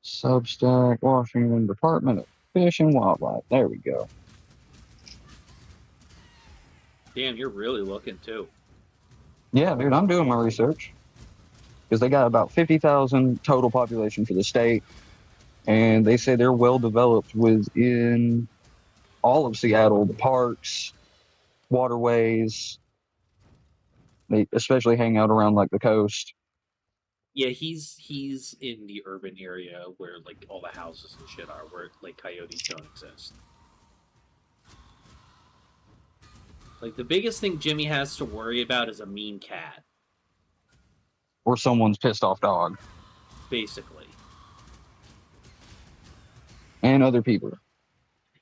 Speaker 4: Substack, Washington Department of Fish and Wildlife. There we go.
Speaker 2: Damn, you're really looking too.
Speaker 4: Yeah, dude, I'm doing my research because they got about 50,000 total population for the state, and they say they're well developed within all of Seattle, the parks, waterways. They especially hang out around like the coast.
Speaker 2: Yeah, he's in the urban area where like all the houses and shit are, where like coyotes don't exist. Like the biggest thing Jimmy has to worry about is a mean cat,
Speaker 4: Or someone's pissed off dog,
Speaker 2: basically.
Speaker 4: and other people.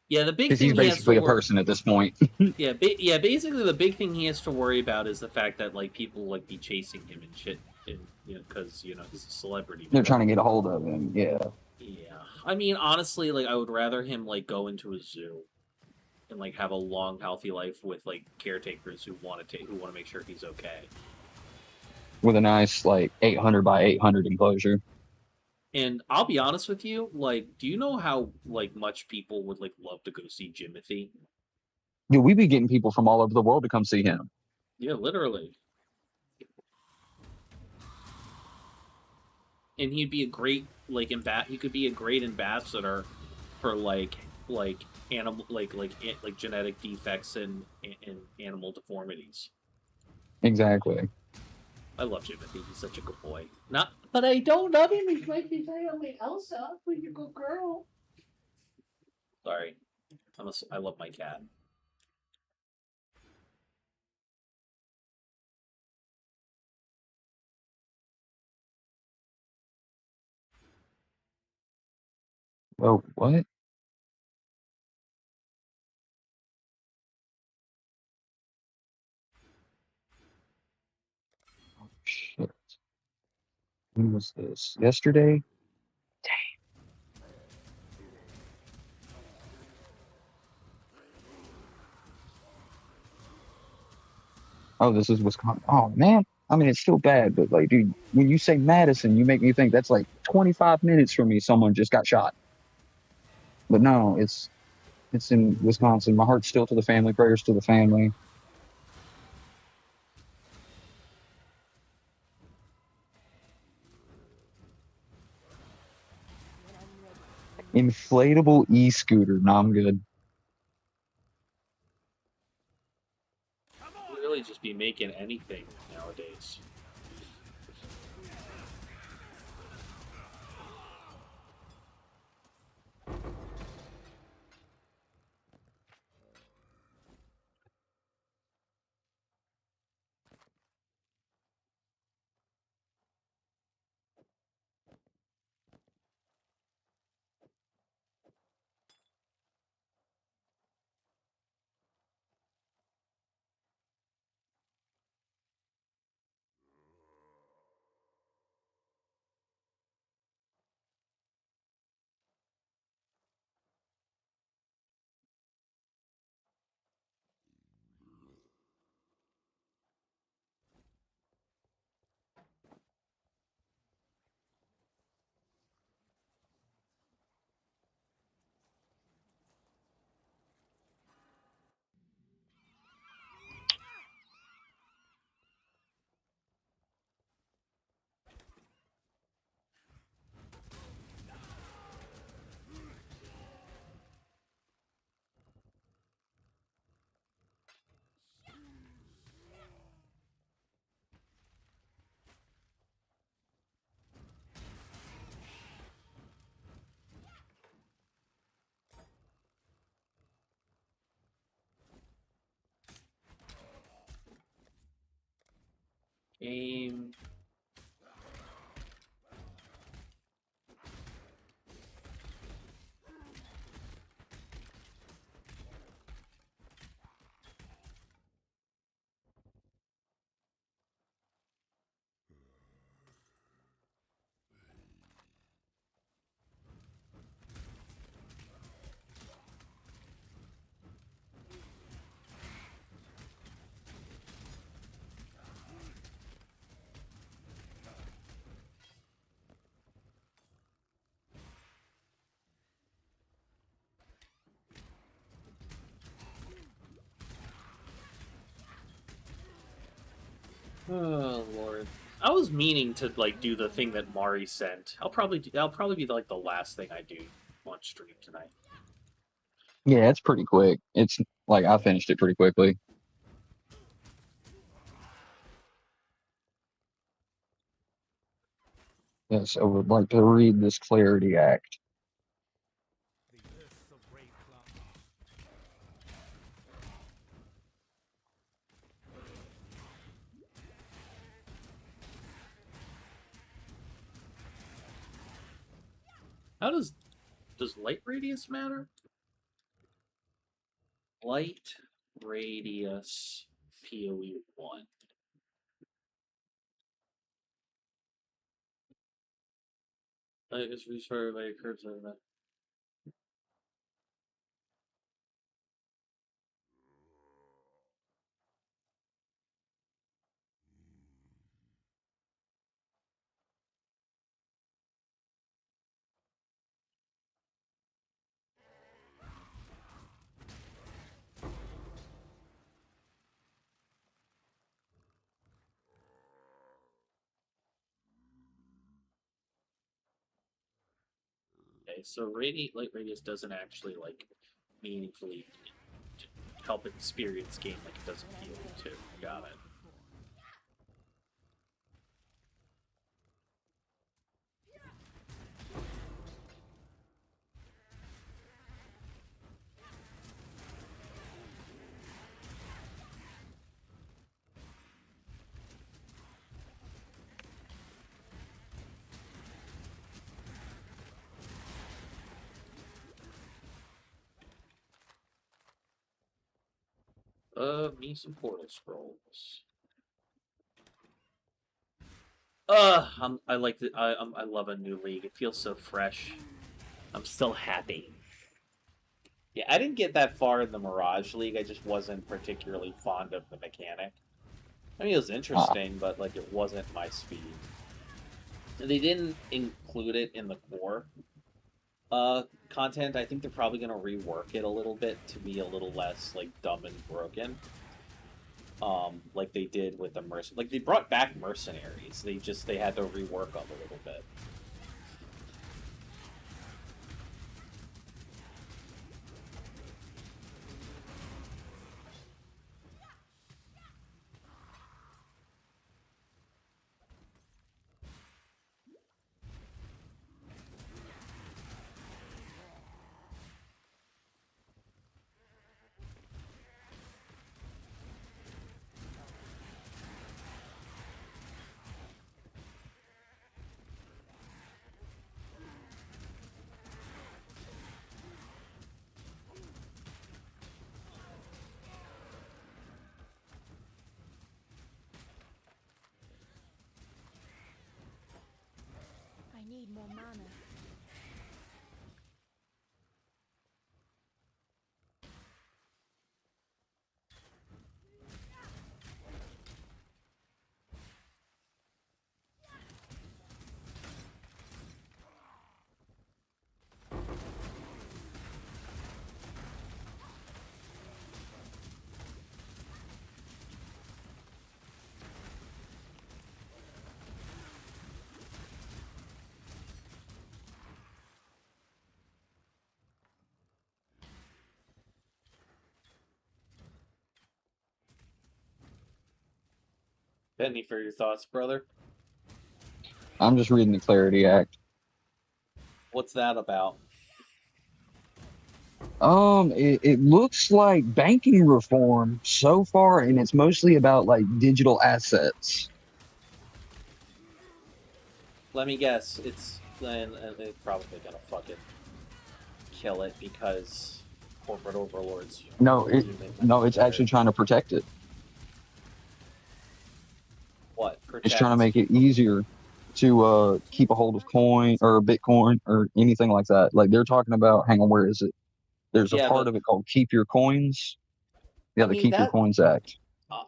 Speaker 2: Yeah, the big
Speaker 4: Because he's
Speaker 2: thing he has to
Speaker 4: basically a
Speaker 2: worry.
Speaker 4: person at this point.
Speaker 2: Yeah, basically the big thing he has to worry about is the fact that like people like be chasing him and shit, and because he's a celebrity.
Speaker 4: They're trying to get a hold of him. Yeah.
Speaker 2: Yeah, I mean honestly, like I would rather him like go into a zoo and like have a long, healthy life with like caretakers who want to make sure he's okay.
Speaker 4: With a nice like 800 by 800 enclosure.
Speaker 2: And I'll be honest with you, like, do you know how like much people would like love to go see Jimothy?
Speaker 4: Dude, we be getting people from all over the world to come see him.
Speaker 2: Yeah, literally. And he'd be a great like he could be a great ambassador for like animal like genetic defects and animal deformities.
Speaker 4: Exactly.
Speaker 2: I love Jimothy. He's such a good boy. Not, but I don't love him. He's like only Elsa. He's a good girl. Sorry, I love my cat.
Speaker 4: Oh, what? Oh, shit. When was this? Yesterday? Oh, this is Wisconsin. Oh, man. I mean, it's still bad, but like, dude, when you say Madison, you make me think that's like 25 minutes from me. Someone just got shot. But no, it's in Wisconsin. My heart's still to the family. Prayers to the family.
Speaker 3: When I'm ready.
Speaker 4: Inflatable e-scooter. No, I'm good.
Speaker 2: Really, just be making anything nowadays. Aim. Oh Lord. I was meaning to like do the thing that Mari sent. That'll probably be like the last thing I do on stream tonight.
Speaker 4: Yeah, it's pretty quick. It's like I finished it pretty quickly. Yes, I would like to read this Clarity Act.
Speaker 2: How does light radius matter? Light radius PoE 1. Light is restarted by a curve event. Okay, so light radius doesn't actually like meaningfully help experience game like it does in PoE 2. Got it. Me some portal scrolls. I like the I love a new league. It feels so fresh. I'm still happy. Yeah, I didn't get that far in the Mirage League. I just wasn't particularly fond of the mechanic. I mean, it was interesting, but like it wasn't my speed. They didn't include it in the core content. I think they're probably going to rework it a little bit to be a little less like dumb and broken. Like they did with the like they brought back mercenaries. They had to rework them a little bit.
Speaker 3: I need more mana.
Speaker 2: Any further thoughts, brother?
Speaker 4: I'm just reading the Clarity Act.
Speaker 2: What's that about?
Speaker 4: It looks like banking reform so far, and it's mostly about like digital assets.
Speaker 2: let me guess. It's and they're probably gonna fucking kill it because corporate overlords.
Speaker 4: No, it's
Speaker 2: There.
Speaker 4: actually trying to protect it.
Speaker 2: What? Protect?
Speaker 4: It's trying to make it easier to keep a hold of coin or Bitcoin or anything like that. Like they're talking about, hang on, where is it? There's a part of it called Keep Your Coins. Yeah, the Keep Your Coins Act.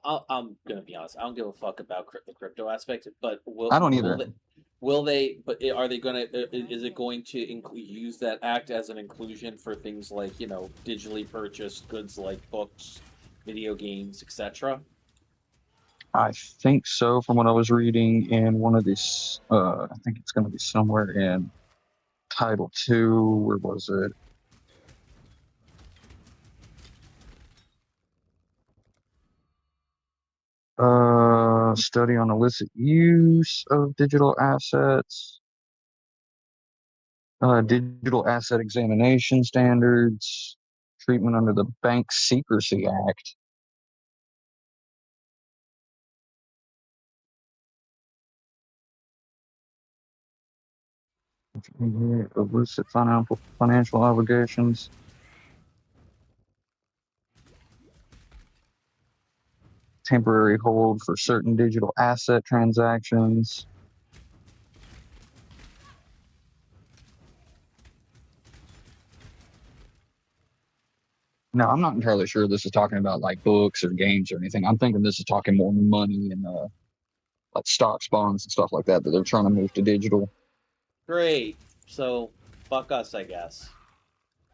Speaker 2: I'm gonna be honest. I don't give a fuck about the crypto aspect, but
Speaker 4: I don't either.
Speaker 2: Will they? But are they gonna? Is it going to use that act as an inclusion for things like digitally purchased goods like books, video games, etc.?
Speaker 4: I think so. From what I was reading in one of these, I think it's going to be somewhere in Title 2. Where was it? Study on illicit use of digital assets. Digital asset examination standards. Treatment under the Bank Secrecy Act. Illicit financial obligations. Temporary hold for certain digital asset transactions. No, I'm not entirely sure this is talking about like books or games or anything. I'm thinking this is talking more money and like stocks, bonds, and stuff like that they're trying to move to digital.
Speaker 2: Great. So fuck us, I guess.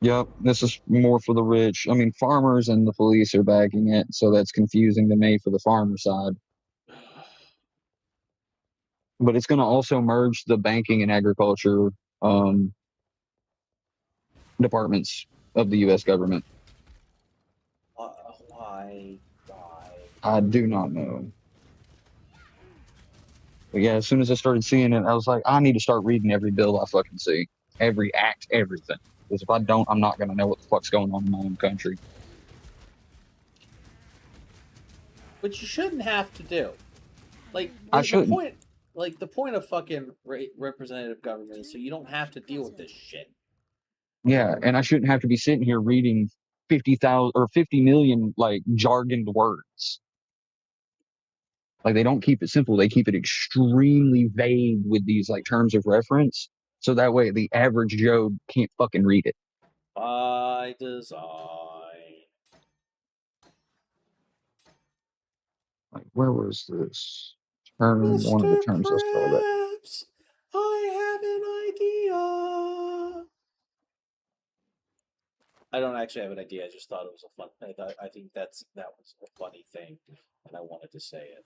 Speaker 4: Yep, this is more for the rich. I mean, farmers and the police are backing it, so that's confusing to me for the farmer side. But it's going to also merge the banking and agriculture departments of the U.S. government.
Speaker 2: Why?
Speaker 4: I do not know. But yeah, as soon as I started seeing it, I was like, I need to start reading every bill I fucking see. Every act, everything. Because if I don't, I'm not going to know what the fuck's going on in my own country.
Speaker 2: Which you shouldn't have to do. Like,
Speaker 4: I shouldn't.
Speaker 2: The point of fucking representative government is so you don't have to deal with this shit.
Speaker 4: Yeah, and I shouldn't have to be sitting here reading 50,000 or 50 million like jargoned words. Like they don't keep it simple; they keep it extremely vague with these like terms of reference, so that way the average Joe can't fucking read it.
Speaker 2: By design.
Speaker 4: Like, where was this term? One of the terms I saw that.
Speaker 2: I have an idea. I don't actually have an idea. I just thought it was a fun. I think that was a funny thing, and I wanted to say it.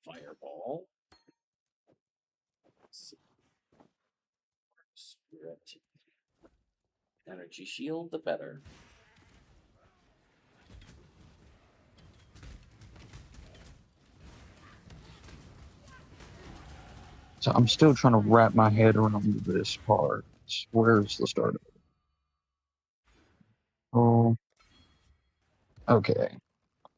Speaker 2: Fireball. Spirit. Energy shield, the better.
Speaker 4: So I'm still trying to wrap my head around this part. Where's the start of it? Oh, okay.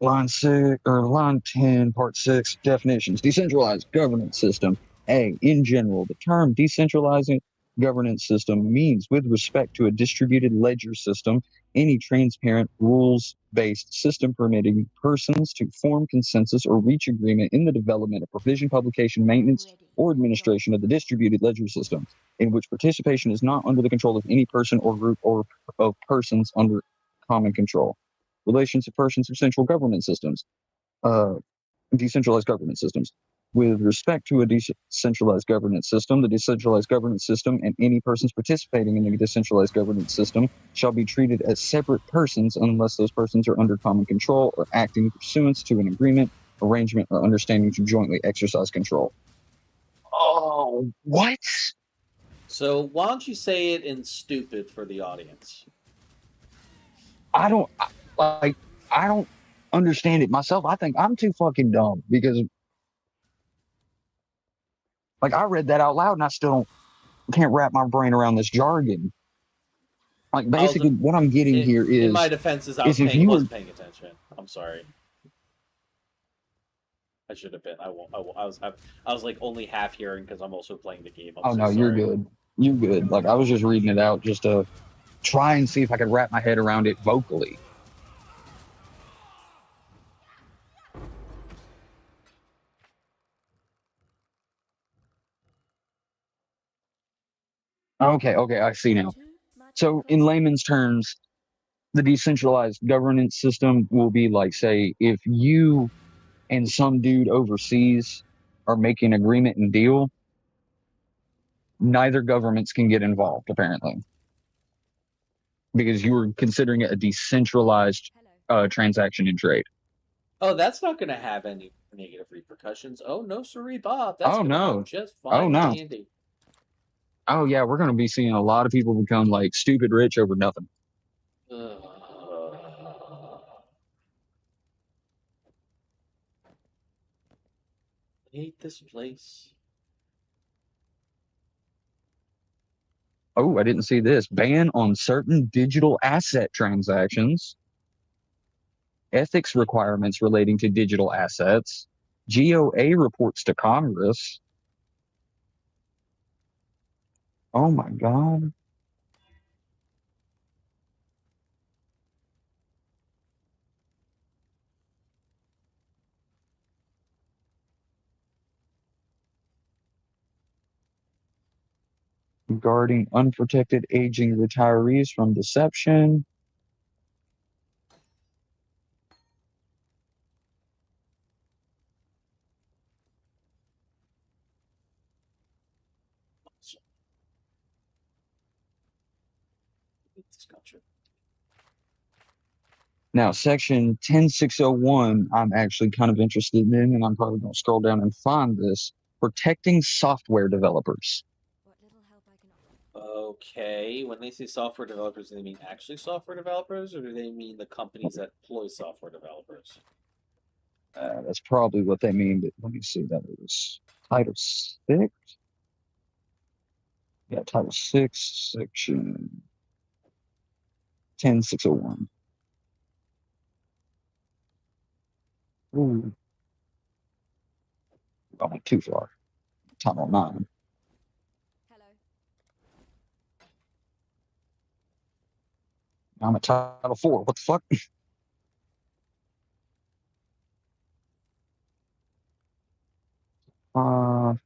Speaker 4: Line 10, part 6, definitions. Decentralized governance system. A, in general, the term decentralizing governance system means with respect to a distributed ledger system, any transparent, rules-based system permitting persons to form consensus or reach agreement in the development of provision, publication, maintenance, or administration of the distributed ledger system, in which participation is not under the control of any person or group or of persons under common control. Relations to persons of central government systems, decentralized government systems. With respect to a decentralized governance system, the decentralized governance system and any persons participating in the decentralized governance system shall be treated as separate persons unless those persons are under common control or acting pursuant to an agreement, arrangement, or understanding to jointly exercise control. Oh, what?
Speaker 2: So why don't you say it in stupid for the audience?
Speaker 4: I don't understand it myself. I think I'm too fucking dumb because like I read that out loud and I still can't wrap my brain around this jargon. Like basically what I'm getting here is
Speaker 2: in my defense is I wasn't paying attention. I'm sorry. I should have been. I won't. I was like only half hearing because I'm also playing the game.
Speaker 4: Oh, no, you're good. You're good. Like, I was just reading it out just to try and see if I could wrap my head around it vocally. Okay, I see now. So, in layman's terms, the decentralized governance system will be like, say, if you and some dude overseas are making an agreement and deal, neither governments can get involved, apparently, because you were considering it a decentralized transaction and trade.
Speaker 2: Oh, that's not going to have any negative repercussions. Oh, no, sorry, Bob. That's
Speaker 4: Oh,
Speaker 2: gonna
Speaker 4: no.
Speaker 2: Go just fine.
Speaker 4: Oh, no.
Speaker 2: Andy.
Speaker 4: Oh, yeah, we're going to be seeing a lot of people become, like, stupid rich over nothing.
Speaker 2: I hate this place.
Speaker 4: Oh, I didn't see this. Ban on certain digital asset transactions. Ethics requirements relating to digital assets. GOA reports to Congress. Oh, my God. Guarding unprotected aging retirees from deception. Now, section 10601, I'm actually kind of interested in, and I'm probably going to scroll down and find this. Protecting software developers.
Speaker 2: Okay, when they say software developers, do they mean actually software developers, or do they mean the companies that employ software developers?
Speaker 4: That's probably what they mean, but let me see. That was Title 6. Yeah, Title 6, Section 10601. Ooh. I went too far. Title 9. I'm at Title 4. What the fuck? Oh.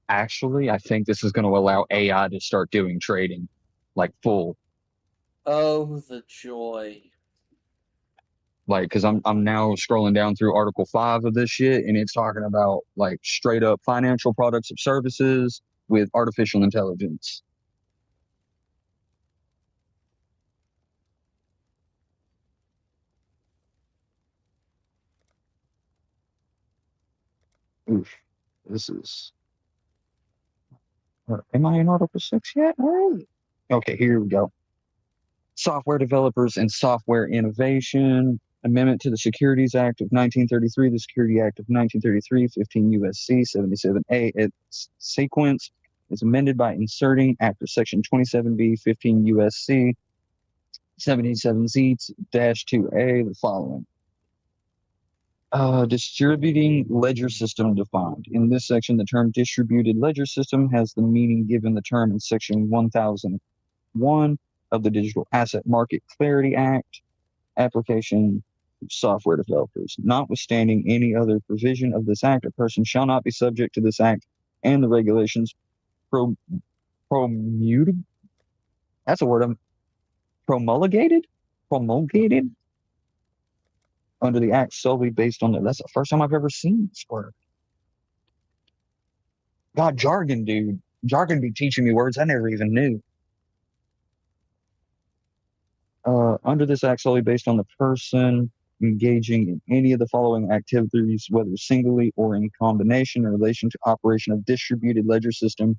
Speaker 4: Actually, I think this is going to allow AI to start doing trading, like full.
Speaker 2: Oh, the joy.
Speaker 4: Like, because I'm now scrolling down through Article 5 of this shit, and it's talking about like straight up financial products or services with artificial intelligence. Oof, this is. Am I in Article 6 yet? Right. Okay, here we go. Software developers and software innovation. Amendment to the Securities Act of 1933, the Security Act of 1933, 15 U.S.C. 77A. Its sequence is amended by inserting after Section 27B, 15 U.S.C. 77Z-2A the following. Distributing ledger system defined. In this section, the term distributed ledger system has the meaning given the term in Section 1001 of the Digital Asset Market Clarity Act, application software developers. Notwithstanding any other provision of this act, a person shall not be subject to this act and the regulations promulgated. That's a word. Promulgated under the act solely based on that's the first time I've ever seen this word. God, jargon, dude. Jargon be teaching me words I never even knew. Under this act solely based on the person engaging in any of the following activities, whether singly or in combination in relation to operation of distributed ledger system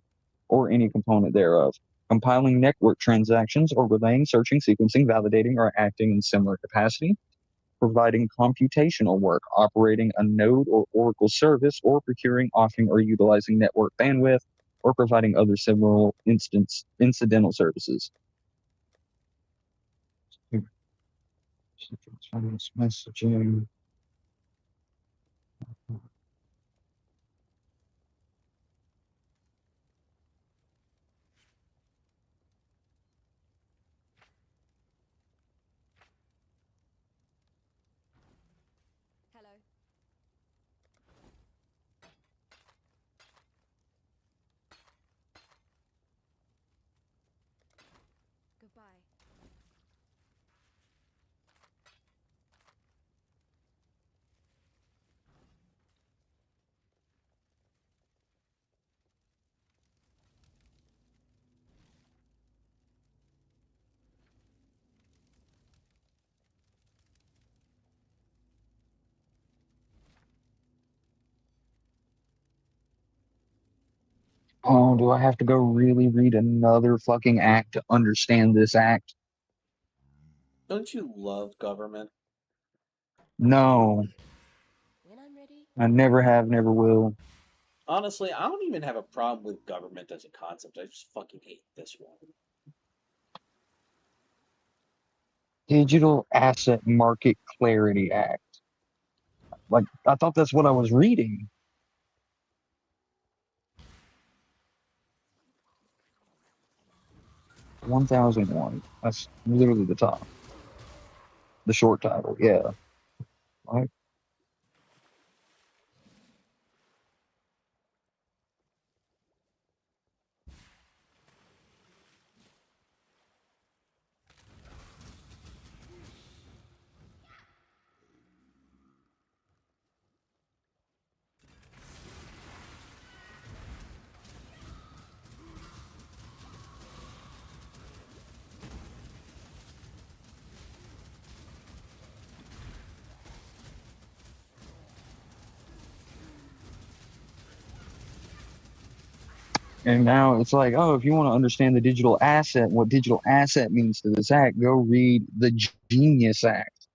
Speaker 4: or any component thereof. Compiling network transactions or relaying, searching, sequencing, validating, or acting in similar capacity. Providing computational work, operating a node or Oracle service, or procuring, offering, or utilizing network bandwidth, or providing other similar incidental services. Messaging.
Speaker 3: Hello. Goodbye.
Speaker 4: Oh, do I have to go really read another fucking act to understand this act?
Speaker 2: Don't you love government?
Speaker 4: No,
Speaker 3: When I'm ready.
Speaker 4: I never have, never will.
Speaker 2: Honestly, I don't even have a problem with government as a concept. I just fucking hate this one.
Speaker 4: Digital Asset Market Clarity Act. Like, I thought that's what I was reading. 1001. That's literally the top. The short title, yeah. Right. And now it's like, oh, if you want to understand the digital asset, what digital asset means to this act, go read the Genius Act.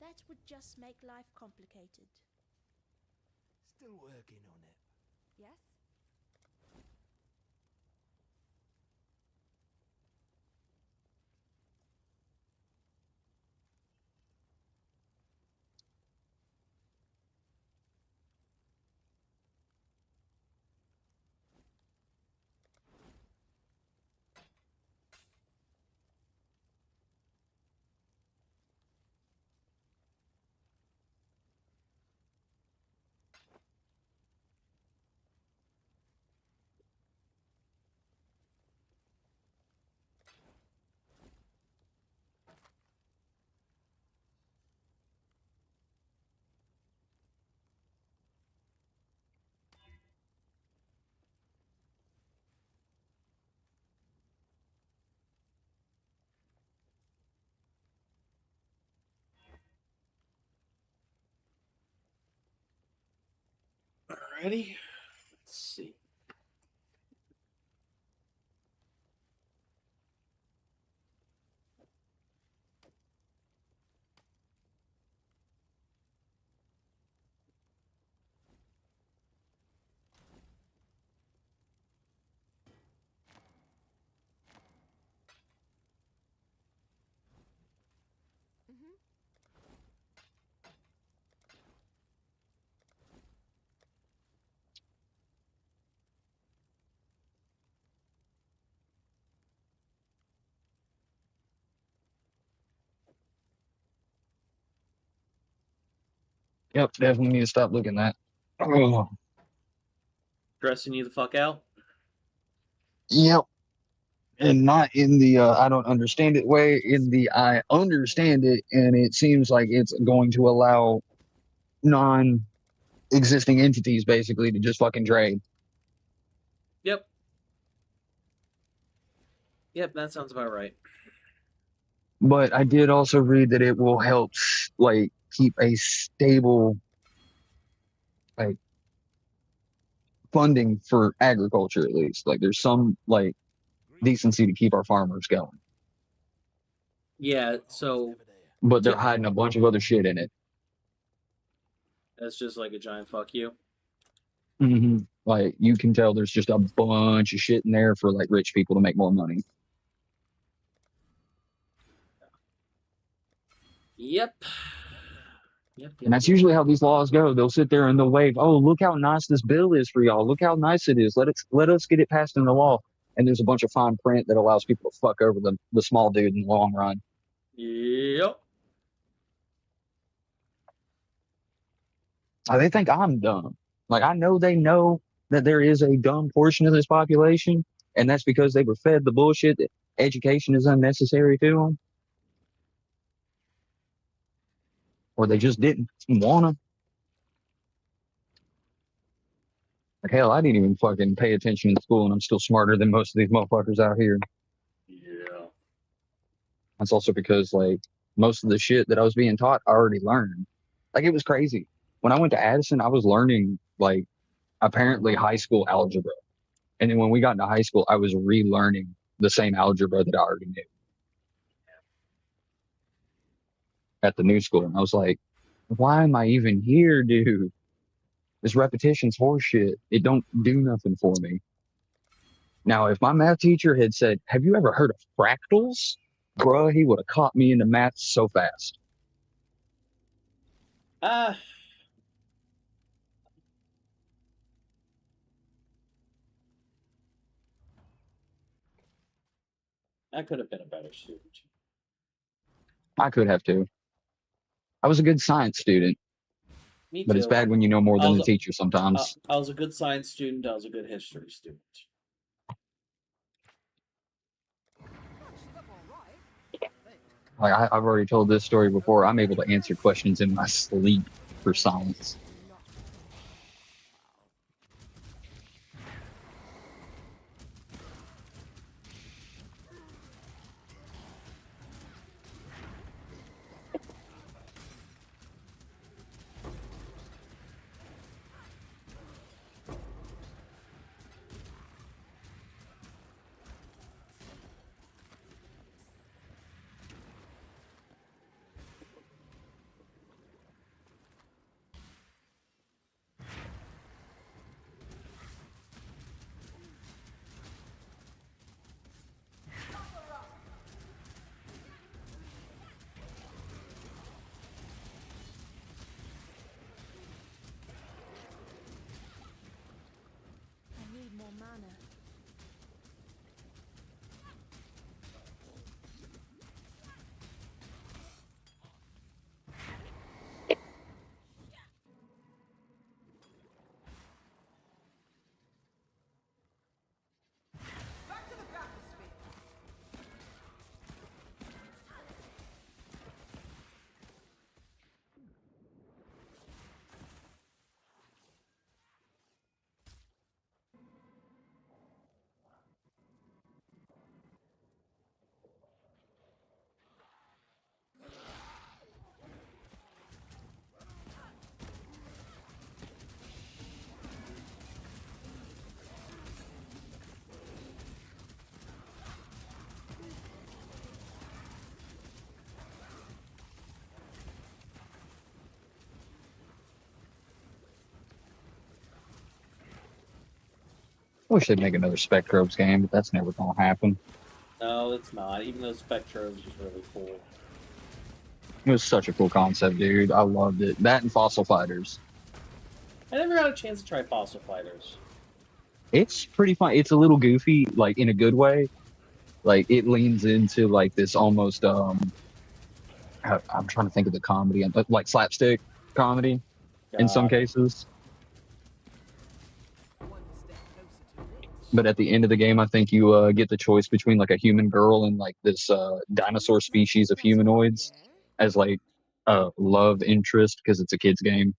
Speaker 3: That would just make life complicated.
Speaker 1: Still working on it.
Speaker 3: Yes?
Speaker 2: Alrighty. Let's see.
Speaker 4: Yep, definitely need to stop looking at. Oh,
Speaker 2: Stressing you the fuck out?
Speaker 4: yep. And not in the I don't understand it way, in the I understand it, and it seems like it's going to allow non-existing entities basically to just fucking trade.
Speaker 2: Yep. Yep, that sounds about right.
Speaker 4: But I did also read that it will help like keep a stable like funding for agriculture, at least. Like there's some like decency to keep our farmers going.
Speaker 2: Yeah, so
Speaker 4: But they're hiding a bunch of other shit in it.
Speaker 2: that's just like a giant fuck you.
Speaker 4: Mm-hmm. Like you can tell there's just a bunch of shit in there for like rich people to make more money.
Speaker 2: Yep. Yep.
Speaker 4: And that's usually how these laws go. They'll sit there and they'll wave, "Oh, look how nice this bill is for y'all. Look how nice it is. Let us get it passed in the law." And there's a bunch of fine print that allows people to fuck over the small dude in the long run.
Speaker 2: Yep.
Speaker 4: They think I'm dumb. Like I know they know that there is a dumb portion of this population, and that's because they were fed the bullshit that education is unnecessary to them, or they just didn't wanna. Like hell, I didn't even fucking pay attention in school, and I'm still smarter than most of these motherfuckers out here.
Speaker 2: Yeah.
Speaker 4: That's also because like most of the shit that I was being taught, I already learned. Like it was crazy. When I went to Addison, I was learning like apparently high school algebra. And then when we got into high school, I was relearning the same algebra that I already knew at the new school. And I was like, why am I even here, dude? This repetition's horseshit. It don't do nothing for me. Now, if my math teacher had said, have you ever heard of fractals? Bruh, he would have caught me into math so fast.
Speaker 2: Ah. I could have been a better student.
Speaker 4: I could have too. I was a good science student,
Speaker 2: Me
Speaker 4: but it's
Speaker 2: too.
Speaker 4: bad when you know more
Speaker 2: I
Speaker 4: than
Speaker 2: was
Speaker 4: the
Speaker 2: a-
Speaker 4: teacher sometimes.
Speaker 2: I was a good science student. I was a good history student.
Speaker 4: Like I've already told this story before. I'm able to answer questions in my sleep for science. wish they'd make another Spectrobes game, but that's never gonna happen.
Speaker 2: No, it's not. Even though Spectrobes is really cool.
Speaker 4: It was such a cool concept, dude. I loved it. That and Fossil Fighters.
Speaker 2: I never got a chance to try Fossil Fighters.
Speaker 4: It's pretty fun. It's a little goofy, like in a good way. Like it leans into like this almost I'm trying to think of the comedy, but like slapstick comedy in some cases. But at the end of the game, I think you get the choice between like a human girl and like this dinosaur species of humanoids as like a love interest because it's a kid's game.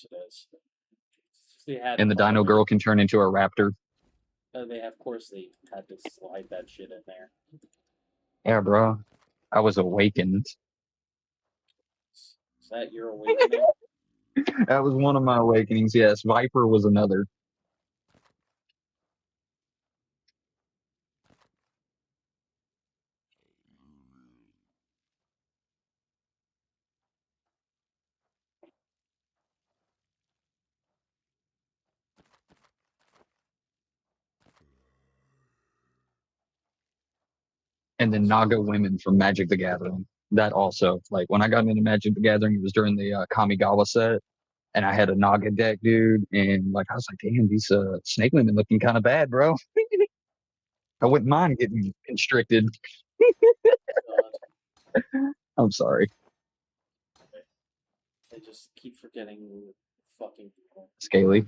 Speaker 2: It is. They had
Speaker 4: And the dino girl can turn into a raptor.
Speaker 2: Of course, they had to slide that shit in there.
Speaker 4: Yeah, bro. I was awakened.
Speaker 2: Is that your awakening?
Speaker 4: That was one of my awakenings, yes. Viper was another. And then Naga women from Magic the Gathering. That also, like when I got into Magic the Gathering, it was during the Kamigawa set, and I had a Naga deck, dude, and like I was like, damn, these snake women looking kind of bad, bro. I wouldn't mind getting constricted. I'm sorry.
Speaker 2: I just keep forgetting fucking people.
Speaker 4: Scaly.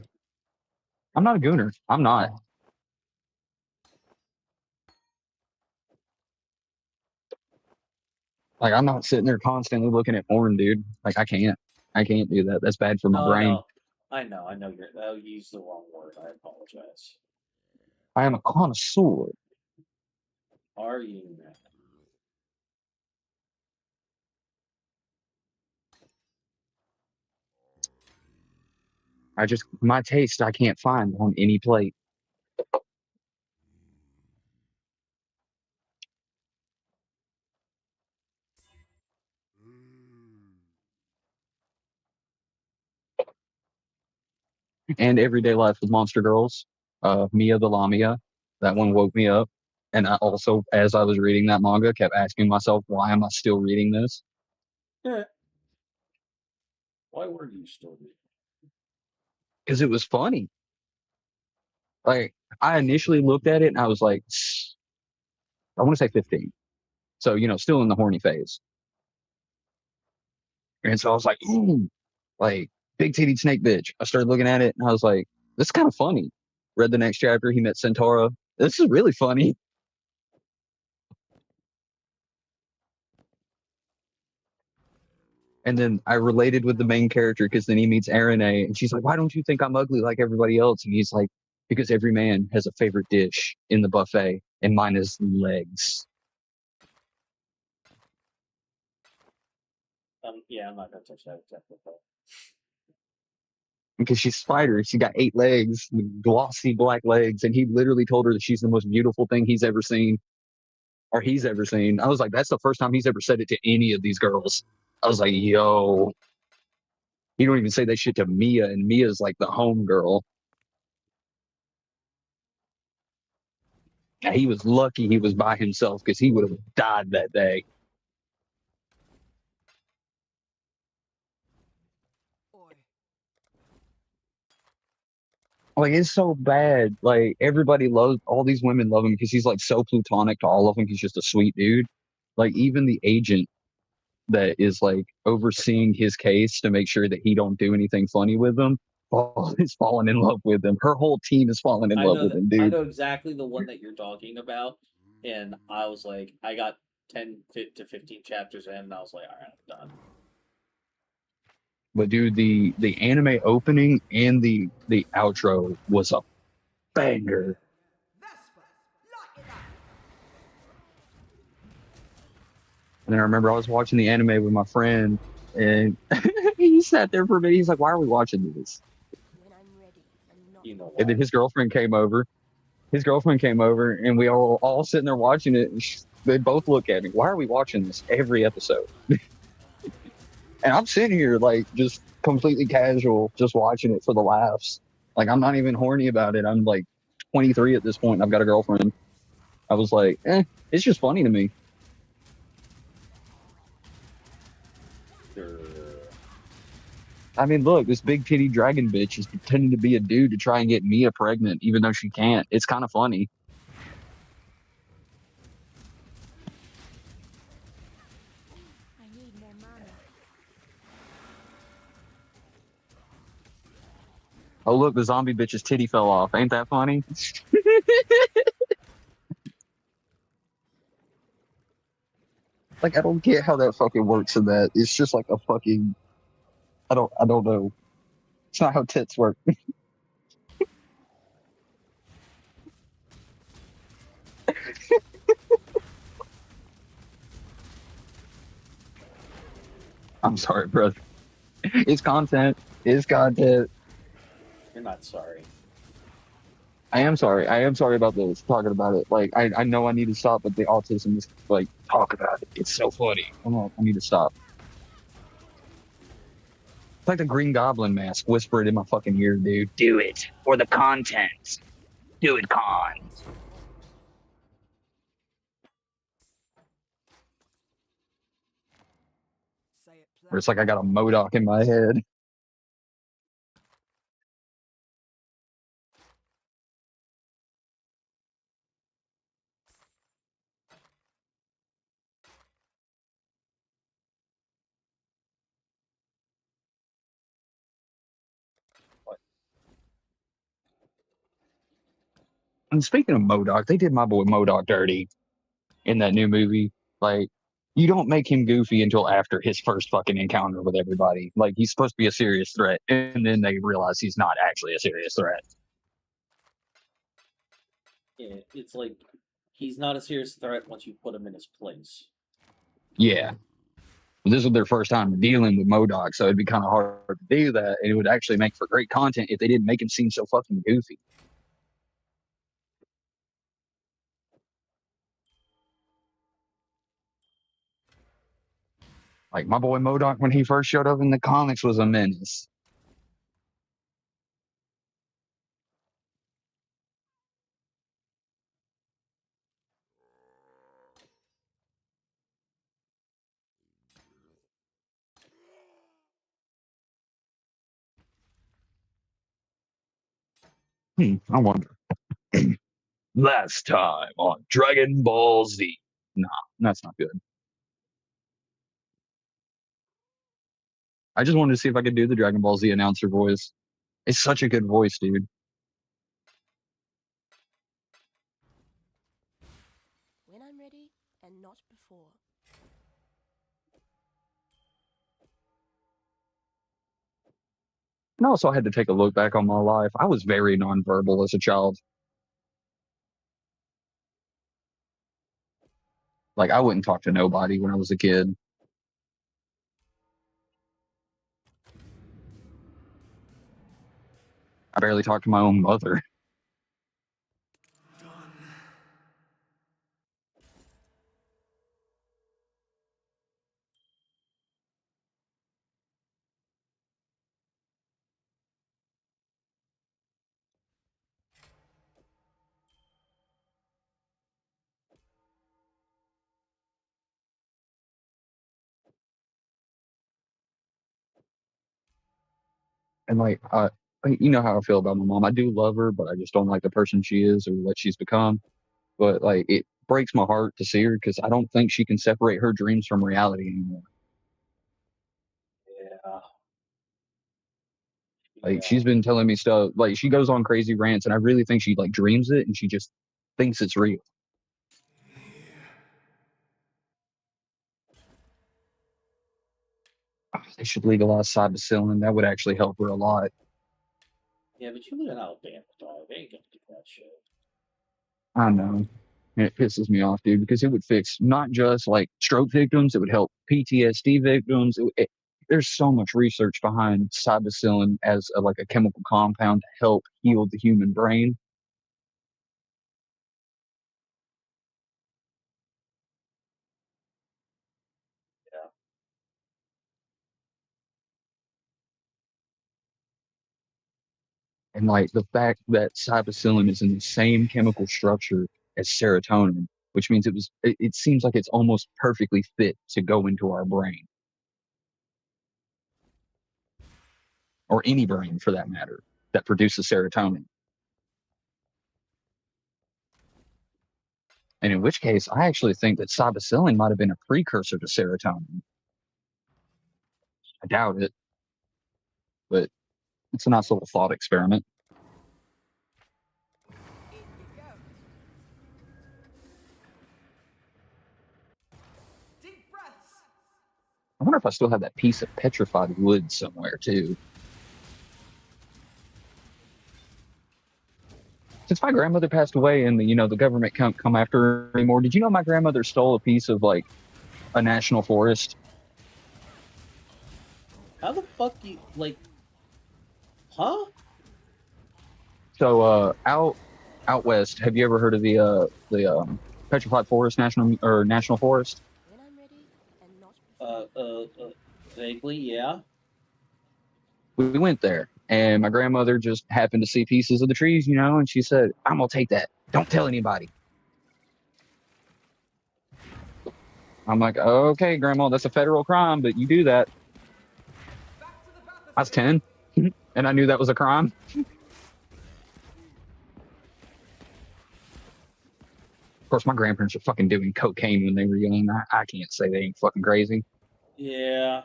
Speaker 4: I'm not a gooner. I'm not. Like I'm not sitting there constantly looking at porn, dude. Like I can't do that. That's bad for my brain.
Speaker 2: I know. I used the wrong word. I apologize.
Speaker 4: I am a connoisseur.
Speaker 2: Are you, man?
Speaker 4: My taste I can't find on any plate. And Everyday Life with Monster Girls, Mia the Lamia. That one woke me up. And I also, as I was reading that manga, kept asking myself, why am I still reading this?
Speaker 2: Yeah. Why were you still reading?
Speaker 4: Because it was funny. Like, I initially looked at it and I was like, I want to say 15. So, still in the horny phase. And so I was like, ooh, like, big titty snake bitch. I started looking at it and I was like, this is kind of funny. Read the next chapter. He met Centaura. This is really funny. And then I related with the main character because then he meets Arane and she's like, why don't you think I'm ugly like everybody else? And he's like, because every man has a favorite dish in the buffet and mine is legs.
Speaker 2: Yeah, I'm not going to touch that exactly.
Speaker 4: Because she's spider. She got 8 legs, glossy black legs. And he literally told her that she's the most beautiful thing he's ever seen. Or he's ever seen. I was like, that's the first time he's ever said it to any of these girls. I was like, yo. He don't even say that shit to Mia, and Mia's like the home girl. Yeah, he was lucky he was by himself because he would have died that day. Like, it's so bad. Like, everybody loves, all these women love him because he's like so plutonic to all of them. He's just a sweet dude. Like, even the agent that is like overseeing his case to make sure that he don't do anything funny with him is falling in love with him. Her whole team is falling in love with him, dude.
Speaker 2: I know exactly the one that you're talking about. And I was like, I got 10 to 15 chapters in, and I was like, all right, I'm done.
Speaker 4: But dude, the anime opening and the outro was a banger. And then I remember I was watching the anime with my friend, and he sat there for a minute. He's like, "Why are we watching this?" And then his girlfriend came over. And we all sitting there watching it. And they both look at me. Why are we watching this every episode? And I'm sitting here like just completely casual, just watching it for the laughs. Like I'm not even horny about it. I'm like 23 at this point, and I've got a girlfriend. I was like, it's just funny to me. I mean, look, this big titty dragon bitch is pretending to be a dude to try and get Mia pregnant, even though she can't. It's kind of funny.
Speaker 3: I need more mana.
Speaker 4: Oh, look, the zombie bitch's titty fell off. Ain't that funny? Like, I don't get how that fucking works in that. It's just like a fucking, I don't know. It's not how tits work. I'm sorry, brother. It's content. It's content.
Speaker 2: You're not sorry.
Speaker 4: I am sorry. I am sorry about this, talking about it. Like, I know I need to stop, but the autism is, like, talk about it. It's so funny. Come on, I need to stop. It's like the Green Goblin mask. Whisper it in my fucking ear, dude. Do it. For the content. Do it, Con.
Speaker 5: Say it
Speaker 4: Or it's like I got a MODOK in my head. And speaking of MODOK, they did my boy MODOK dirty in that new movie. Like, you don't make him goofy until after his first fucking encounter with everybody. Like, he's supposed to be a serious threat, and then they realize he's not actually a serious threat.
Speaker 2: Yeah, it's like he's not a serious threat once you put him in his place.
Speaker 4: Yeah. This was their first time dealing with MODOK, so it'd be kind of hard to do that, and it would actually make for great content if they didn't make him seem so fucking goofy. Like, my boy MODOK, when he first showed up in the comics, was a menace. I wonder. Last time on Dragon Ball Z. Nah, that's not good. I just wanted to see if I could do the Dragon Ball Z announcer voice. It's such a good voice, dude.
Speaker 3: When I'm ready, and not before.
Speaker 4: And also, I had to take a look back on my life. I was very nonverbal as a child. Like, I wouldn't talk to nobody when I was a kid. I barely talked to my own mother. And you know how I feel about my mom. I do love her, but I just don't like the person she is or what she's become. But like, it breaks my heart to see her because I don't think she can separate her dreams from reality anymore.
Speaker 2: Yeah.
Speaker 4: Like, she's been telling me stuff. Like, she goes on crazy rants, and I really think she like dreams it, and she just thinks it's real. They should legalize cybacillin. That would actually help her a lot.
Speaker 2: Yeah, but you live in Alabama, dog. They ain't gonna do that shit.
Speaker 4: I know. And it pisses me off, dude, because it would fix not just like stroke victims, it would help PTSD victims. There's so much research behind cybacillin as like a chemical compound to help heal the human brain.
Speaker 2: Yeah.
Speaker 4: And like the fact that cybacillin is in the same chemical structure as serotonin, which means it seems like it's almost perfectly fit to go into our brain. Or any brain for that matter, that produces serotonin. And in which case, I actually think that cybacillin might have been a precursor to serotonin. I doubt it, but it's a nice little thought experiment.
Speaker 5: In you go. Deep breaths.
Speaker 4: I wonder if I still have that piece of petrified wood somewhere, too. Since my grandmother passed away and the government can't come after her anymore, did you know my grandmother stole a piece of like a national forest?
Speaker 2: How the fuck you like? Huh?
Speaker 4: So out west, have you ever heard of the Petrified Forest National Forest?
Speaker 3: When I'm ready and not
Speaker 2: Vaguely, yeah.
Speaker 4: We went there, and my grandmother just happened to see pieces of the trees, and she said, "I'm gonna take that. Don't tell anybody." I'm like, "Okay, Grandma, that's a federal crime, but you do that."
Speaker 5: Back to the battlefield.
Speaker 4: I was 10, and I knew that was a crime. Of course, my grandparents are fucking doing cocaine when they were young. I can't say they ain't fucking crazy.
Speaker 2: Yeah.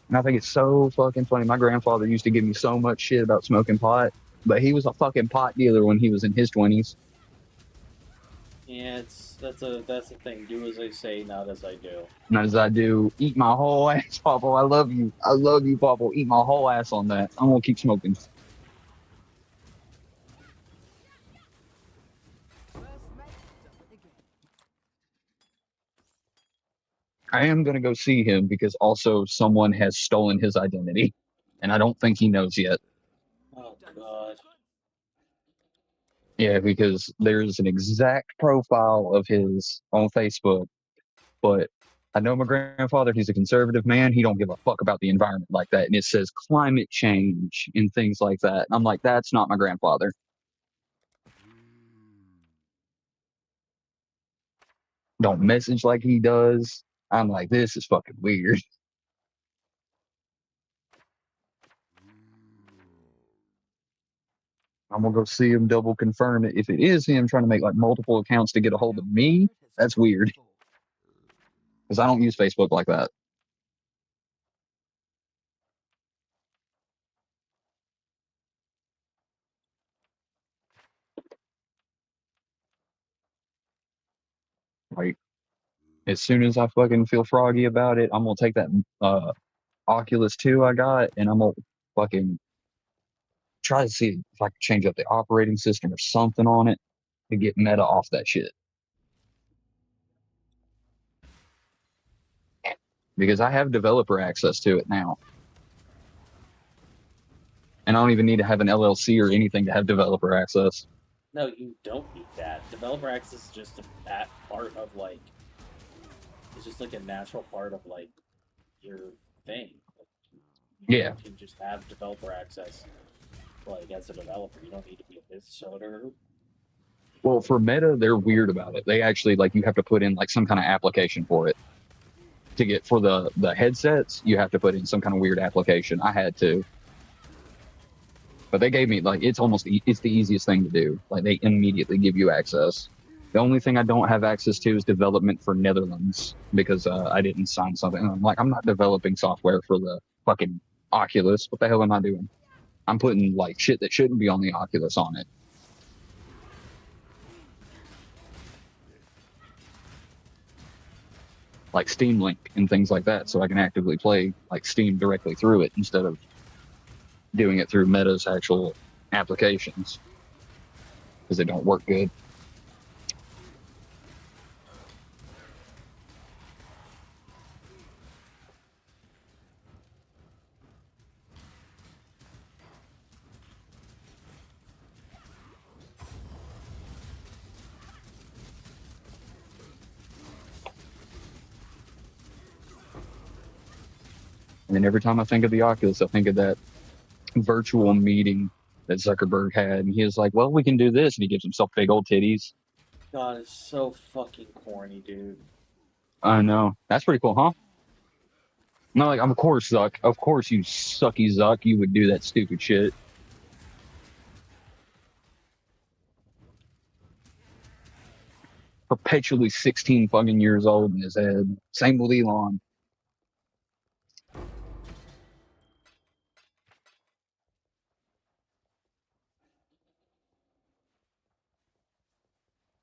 Speaker 4: And I think it's so fucking funny. My grandfather used to give me so much shit about smoking pot, but he was a fucking pot dealer when he was in his 20s.
Speaker 2: Yeah, that's the thing. Do as I say, not as I do.
Speaker 4: Not as I do. Eat my whole ass, Papa. I love you. I love you, Papa. Eat my whole ass on that. I'm gonna keep smoking.
Speaker 5: First mate, done it again.
Speaker 4: I am gonna go see him because also someone has stolen his identity, and I don't think he knows yet.
Speaker 2: Oh god.
Speaker 4: Yeah, because there's an exact profile of his on Facebook, but I know my grandfather, he's a conservative man. He don't give a fuck about the environment like that. And it says climate change and things like that. And I'm like, that's not my grandfather. Don't message like he does. I'm like, this is fucking weird. I'm gonna go see him, double confirm it. If it is him trying to make like multiple accounts to get a hold of me, that's weird. Because I don't use Facebook like that. Like, as soon as I fucking feel froggy about it, I'm gonna take that Oculus 2 I got, and I'm gonna fucking try to see if I can change up the operating system or something on it to get Meta off that shit. Because I have developer access to it now. And I don't even need to have an LLC or anything to have developer access.
Speaker 2: No, you don't need that. Developer access is just that part of like. It's just like a natural part of like your thing.
Speaker 4: Yeah.
Speaker 2: You can just have developer access. Like as a developer, you don't need to be a business owner.
Speaker 4: Well, for Meta, they're weird about it. They actually like you have to put in like some kind of application for it. To get for the headsets, you have to put in some kind of weird application. I had to. But they gave me like it's the easiest thing to do. Like they immediately give you access. The only thing I don't have access to is development for Netherlands because I didn't sign something. And I'm like, I'm not developing software for the fucking Oculus. What the hell am I doing? I'm putting like shit that shouldn't be on the Oculus on it. Like Steam Link and things like that, so I can actively play like Steam directly through it instead of doing it through Meta's actual applications because they don't work good. And then every time I think of the Oculus, I think of that virtual meeting that Zuckerberg had, and he was like, "Well, we can do this," and he gives himself big old titties.
Speaker 2: God, it's so fucking corny, dude.
Speaker 4: I know. That's pretty cool, huh? No, like, of course, Zuck. Of course, you sucky Zuck. You would do that stupid shit. Perpetually 16 fucking years old in his head. Same with Elon.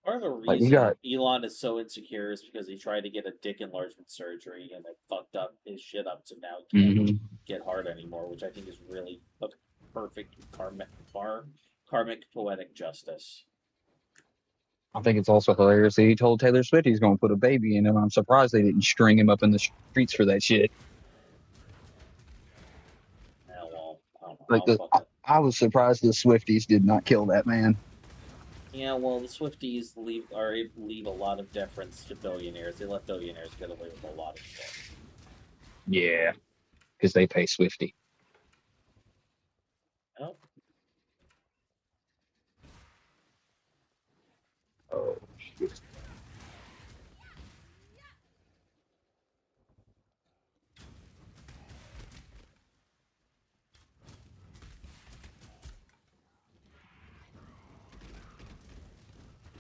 Speaker 2: Part of the
Speaker 4: Like, we
Speaker 2: reason
Speaker 4: got
Speaker 2: Elon is so insecure is because he tried to get a dick enlargement surgery and it fucked up his shit up, so now he can't get hard anymore, which I think is really a perfect karmic poetic justice.
Speaker 4: I think it's also hilarious that he told Taylor Swift he's going to put a baby in him. I'm surprised they didn't string him up in the streets for that shit.
Speaker 2: Yeah, well, I don't know.
Speaker 4: Like, I was surprised the Swifties did not kill that man.
Speaker 2: Yeah, well, the Swifties leave a lot of deference to billionaires. They let billionaires get away with a lot of shit.
Speaker 4: Yeah, because they pay Swifty.
Speaker 2: Oh.
Speaker 4: Oh, shit.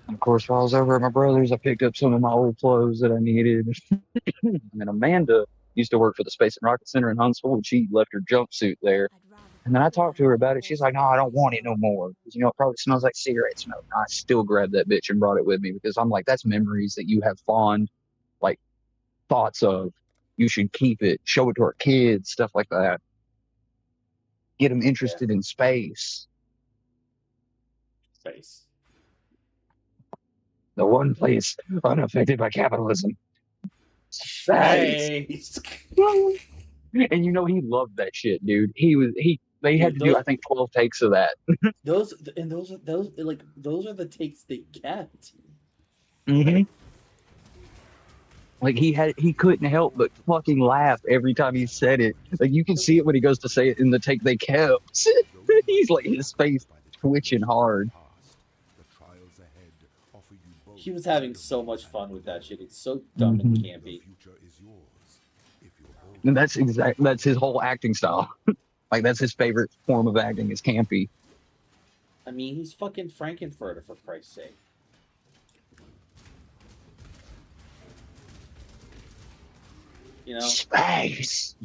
Speaker 4: Of course, while I was over at my brother's, I picked up some of my old clothes that I needed. And then Amanda used to work for the Space and Rocket Center in Huntsville, and she left her jumpsuit there. And then I talked to her about it. She's like, "No, I don't want it no more. You know, it probably smells like cigarette smoke." And I still grabbed that bitch and brought it with me because I'm like, that's memories that you have fond, like, thoughts of. You should keep it, show it to our kids, stuff like that. Get them interested in space.
Speaker 2: Space.
Speaker 4: The one place unaffected by capitalism. Space. And you know, he loved that shit, dude. They had to do, I think, 12 takes of that.
Speaker 2: Those are the takes they kept.
Speaker 4: Mm-hmm. Like, he couldn't help but fucking laugh every time he said it. Like, you can see it when he goes to say it in the take they kept. He's like, his face twitching hard.
Speaker 2: He was having so much fun with that shit. It's so dumb and campy.
Speaker 4: And that's his whole acting style. Like, that's his favorite form of acting, is campy.
Speaker 2: I mean, he's fucking Frankenfurter, for Christ's sake. You know?
Speaker 4: Space!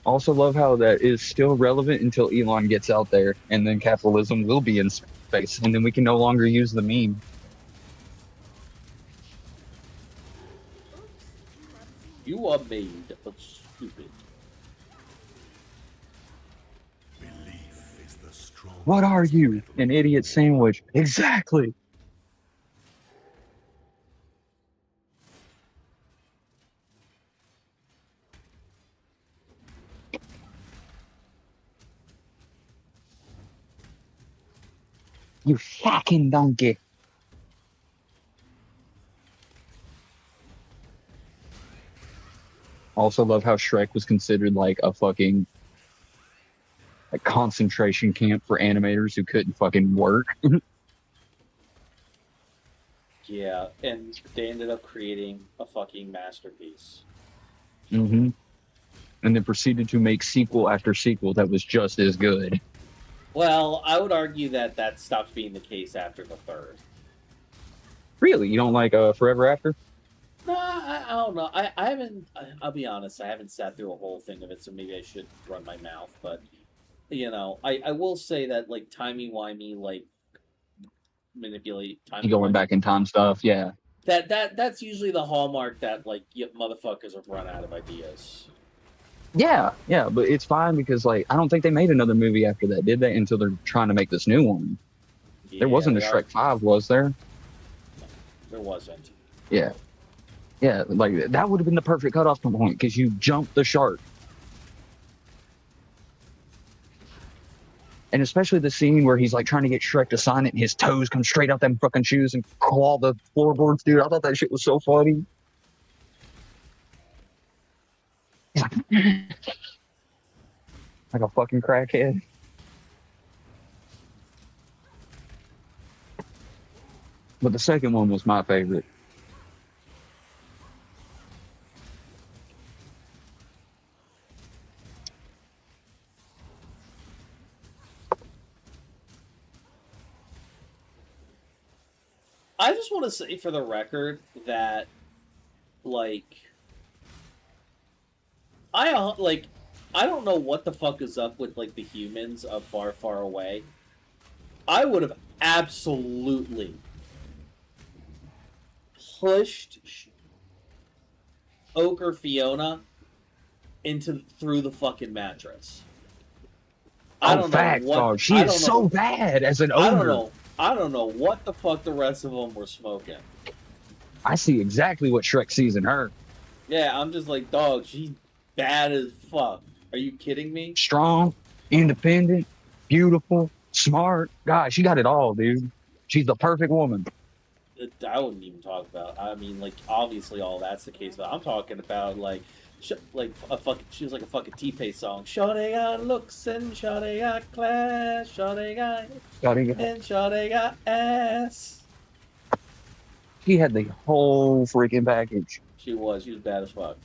Speaker 4: Also love how that is still relevant until Elon gets out there, and then capitalism will be in space, and then we can no longer use the meme.
Speaker 2: You are made of stupid.
Speaker 4: What are you? An idiot sandwich. Exactly. You fucking donkey. Also love how Shrek was considered like a fucking concentration camp for animators who couldn't fucking work.
Speaker 2: Yeah, and they ended up creating a fucking masterpiece.
Speaker 4: Mm-hmm. And then proceeded to make sequel after sequel that was just as good.
Speaker 2: Well, I would argue that stopped being the case after the third.
Speaker 4: Really? You don't like Forever After?
Speaker 2: No, I don't know. I haven't. I'll be honest. I haven't sat through a whole thing of it, so maybe I should run my mouth. But you know, I will say that like timey-wimey, like manipulate time.
Speaker 4: Going back in time stuff, yeah.
Speaker 2: That's usually the hallmark that like motherfuckers have run out of ideas.
Speaker 4: Yeah, but it's fine because like I don't think they made another movie after that, did they? Until they're trying to make this new one. Yeah, there wasn't a Shrek 5, was there?
Speaker 2: No, there wasn't.
Speaker 4: Yeah, like that would have been the perfect cutoff point because you jumped the shark. And especially the scene where he's like trying to get Shrek to sign it and his toes come straight out them fucking shoes and claw the floorboards, dude. I thought that shit was so funny. He's like, like a fucking crackhead. But the second one was my favorite.
Speaker 2: I just want to say for the record that, like, I don't know what the fuck is up with, like, the humans of Far, Far Away. I would have absolutely pushed Ochre Fiona through the fucking mattress. I don't
Speaker 4: facts,
Speaker 2: know what,
Speaker 4: dog. She is so bad as an ogre.
Speaker 2: I don't know what the fuck the rest of them were smoking.
Speaker 4: I see exactly what Shrek sees in her.
Speaker 2: Yeah, I'm just like, dog, she's bad as fuck. Are you kidding me?
Speaker 4: Strong, independent, beautiful, smart. God, she got it all, dude. She's the perfect woman.
Speaker 2: I wouldn't even talk about. I mean, like, obviously all that's the case, but I'm talking about like a fucking. She was like a fucking T-Pace song. Shawty got looks and shawty got class. Shawty got and shawty got ass.
Speaker 4: She had the whole freaking package.
Speaker 2: She was bad as fuck.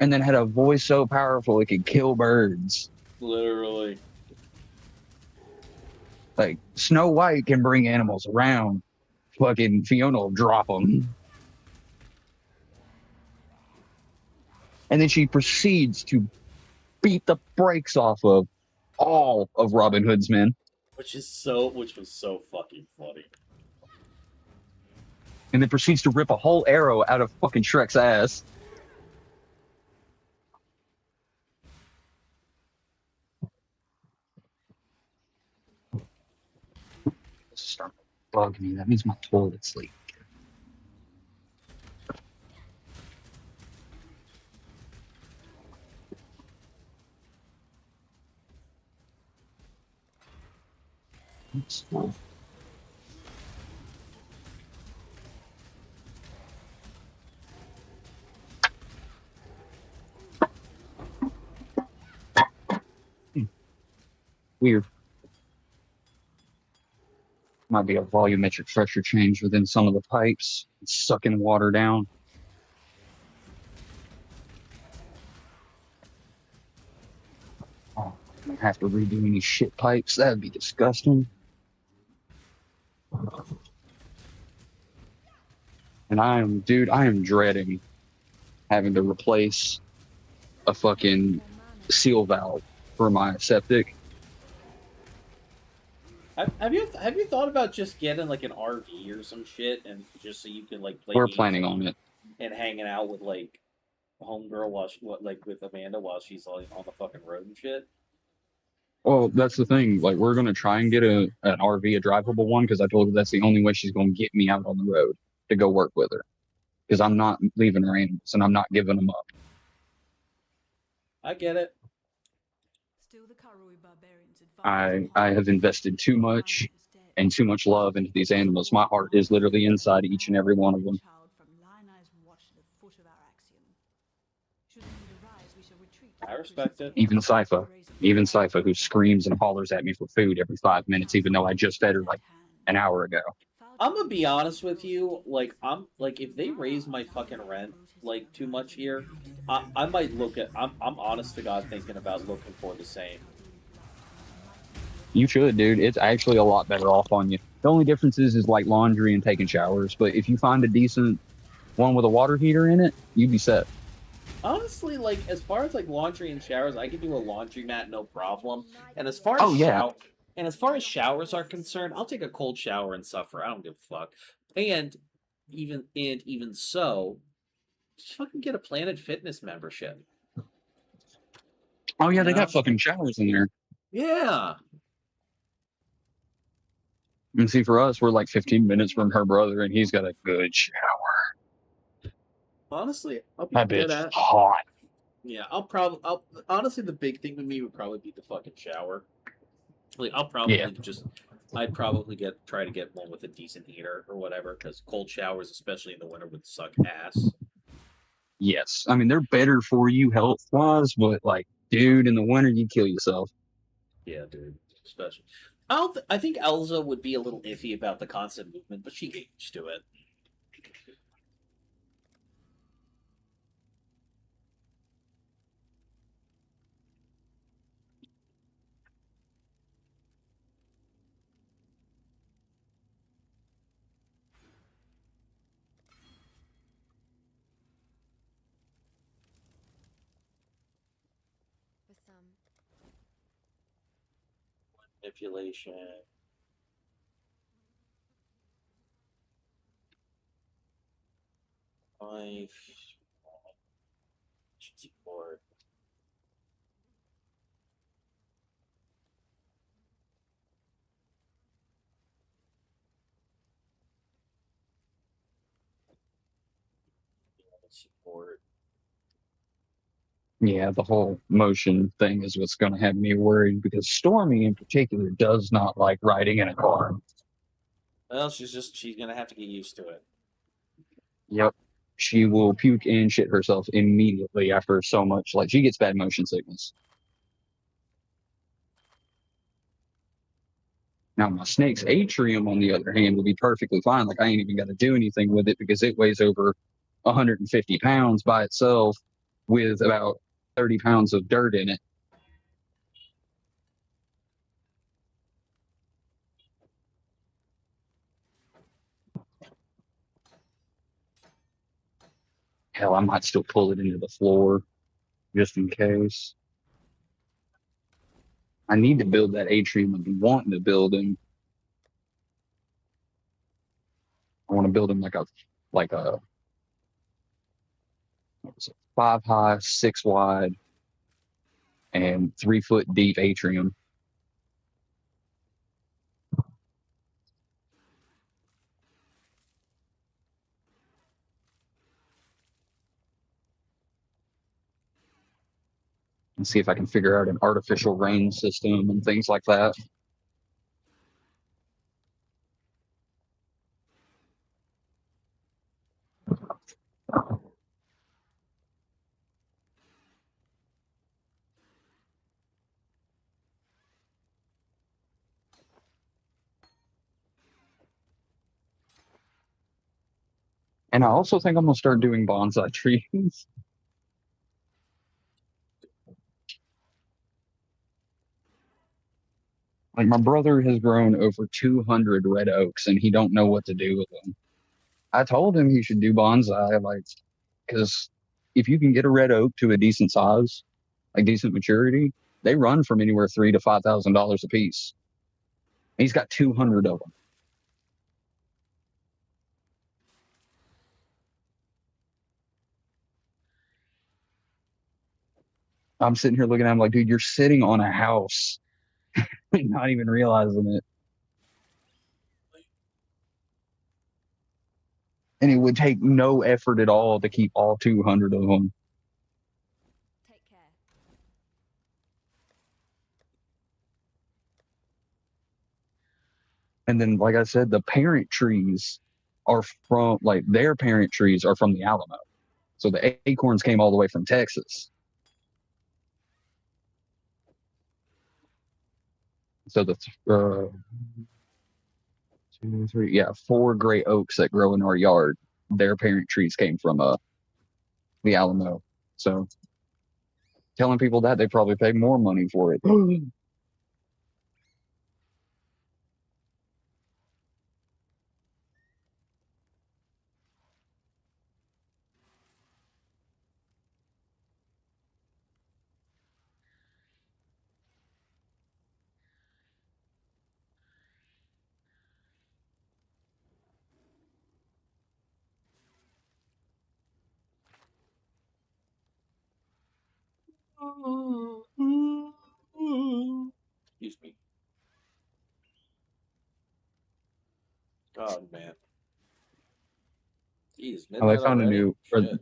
Speaker 4: And then had a voice so powerful it could kill birds.
Speaker 2: Literally.
Speaker 4: Like, Snow White can bring animals around. Fucking Fiona will drop them. And then she proceeds to beat the brakes off of all of Robin Hood's men.
Speaker 2: Which was so fucking funny.
Speaker 4: And then proceeds to rip a whole arrow out of fucking Shrek's ass. This is starting to bug me. That means my toilet's leaking. That's cool. Weird. Might be a volumetric pressure change within some of the pipes. It's sucking water down. Oh, I'm gonna have to redo any shit pipes. That'd be disgusting. And I am dreading having to replace a fucking seal valve for my septic.
Speaker 2: Have you thought about just getting like an RV or some shit and just so you can like play?
Speaker 4: We're planning on it.
Speaker 2: And hanging out with like homegirl with Amanda while she's like on the fucking road and shit.
Speaker 4: Well, that's the thing. Like, we're gonna try and get an RV, a drivable one, because I told her that's the only way she's gonna get me out on the road to go work with her. Because I'm not leaving her animals and I'm not giving them up.
Speaker 2: I get it.
Speaker 4: I have invested too much and too much love into these animals. My heart is literally inside each and every one of them.
Speaker 2: I respect it.
Speaker 4: Even Sypha, who screams and hollers at me for food every 5 minutes, even though I just fed her like an hour ago.
Speaker 2: I'm gonna be honest with you. Like, if they raise my fucking rent like too much here, I might look at. I'm honest to God thinking about looking for the same.
Speaker 4: You should, dude. It's actually a lot better off on you. The only difference is like laundry and taking showers. But if you find a decent one with a water heater in it, you'd be set.
Speaker 2: Honestly, like, as far as like laundry and showers, I can do a laundromat no problem. And as far as as showers are concerned, I'll take a cold shower and suffer. I don't give a fuck. And even so, just fucking get a Planet Fitness membership.
Speaker 4: Oh yeah, they got fucking showers in there.
Speaker 2: Yeah.
Speaker 4: And see, for us, we're like 15 minutes from her brother, and he's got a good shower.
Speaker 2: Honestly, I'll be
Speaker 4: that
Speaker 2: good
Speaker 4: bitch
Speaker 2: at.
Speaker 4: is hot.
Speaker 2: Yeah, honestly, the big thing with me would probably be the fucking shower. Like, I'd probably try to get one with a decent heater or whatever, because cold showers, especially in the winter, would suck ass.
Speaker 4: Yes, I mean they're better for you health wise, but like, dude, in the winter you kill yourself.
Speaker 2: Yeah, dude, especially. I think Elza would be a little iffy about the constant movement, but she gets used to it.
Speaker 6: For some,
Speaker 2: Manipulation. Life. Support. Support.
Speaker 4: Yeah, the whole motion thing is what's going to have me worried because Stormy in particular does not like riding in a car.
Speaker 2: Well, she's gonna have to get used to it.
Speaker 4: Yep. She will puke and shit herself immediately after so much. Like, she gets bad motion sickness. Now, my snake's atrium, on the other hand, will be perfectly fine. Like, I ain't even got to do anything with it because it weighs over 150 pounds by itself with about 30 pounds of dirt in it. Hell, I might still pull it into the floor just in case. I need to build that atrium. I've been wanting to build him. I want to build him like a what was it, 5 high, 6 wide, and 3 foot deep atrium. And see if I can figure out an artificial rain system and things like that. And I also think I'm going to start doing bonsai trees. Like, my brother has grown over 200 red oaks, and he don't know what to do with them. I told him he should do bonsai, like, because if you can get a red oak to a decent size, like decent maturity, they run from anywhere $3,000 to $5,000 a piece. And he's got 200 of them. I'm sitting here looking at him like, dude, you're sitting on a house, not even realizing it. And it would take no effort at all to keep all 200 of them.
Speaker 6: take care.
Speaker 4: And then, like I said, the parent trees are from, like, their parent trees are from the Alamo. So the acorns came all the way from Texas. So the 2, 3, yeah, 4 great oaks that grow in our yard, their parent trees came from the Alamo. So telling people that, they probably pay more money for it.
Speaker 2: Excuse me. God, man. Jeez,
Speaker 4: Oh,
Speaker 2: midnight already? Shit.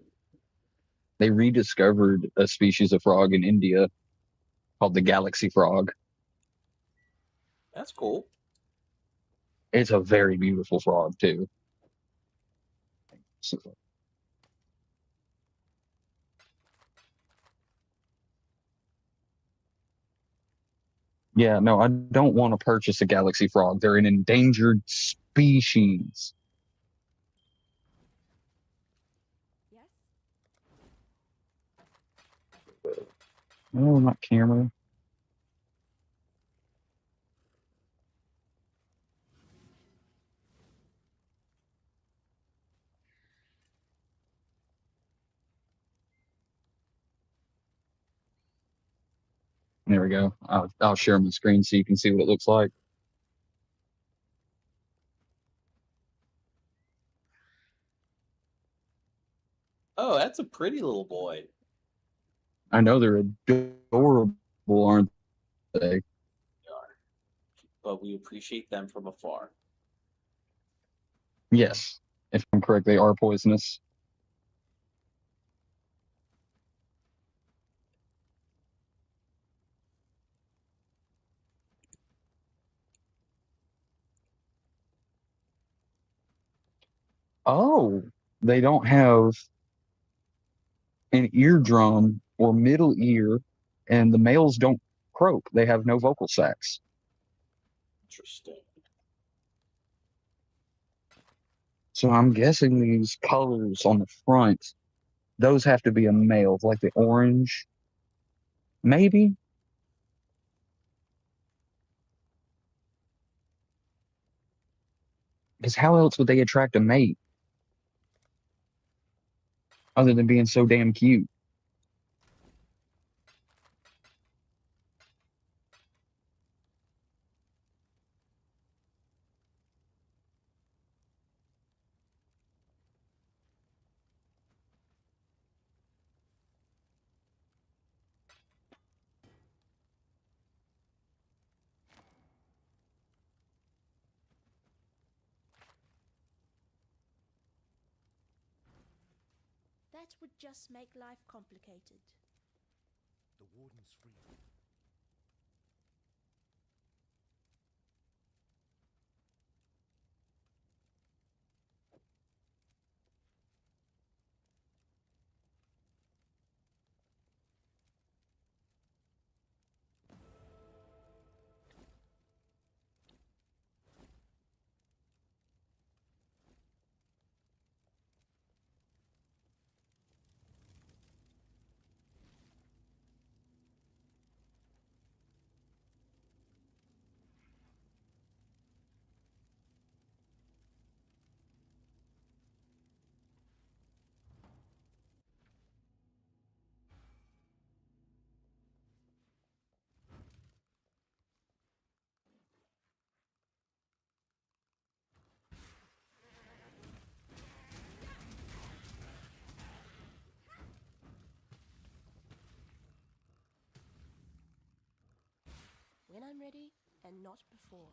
Speaker 4: They rediscovered a species of frog in India called the galaxy frog.
Speaker 2: That's cool.
Speaker 4: It's a very beautiful frog too. So, yeah, no, I don't want to purchase a galaxy frog. They're an endangered species.
Speaker 6: Yes?
Speaker 4: Oh, not camera. There we go. I'll share my screen so you can see what it looks like.
Speaker 2: Oh, that's a pretty little boy.
Speaker 4: I know they're adorable, aren't they?
Speaker 2: They are. But we appreciate them from afar.
Speaker 4: Yes, if I'm correct, they are poisonous. Oh, they don't have an eardrum or middle ear, and the males don't croak. They have no vocal sacs.
Speaker 2: Interesting.
Speaker 4: So I'm guessing these colors on the front, those have to be a male, like the orange. Maybe? Because how else would they attract a mate? Other than being so damn cute.
Speaker 3: That would just make life complicated.
Speaker 1: The warden's free.
Speaker 3: When I'm ready, and not before.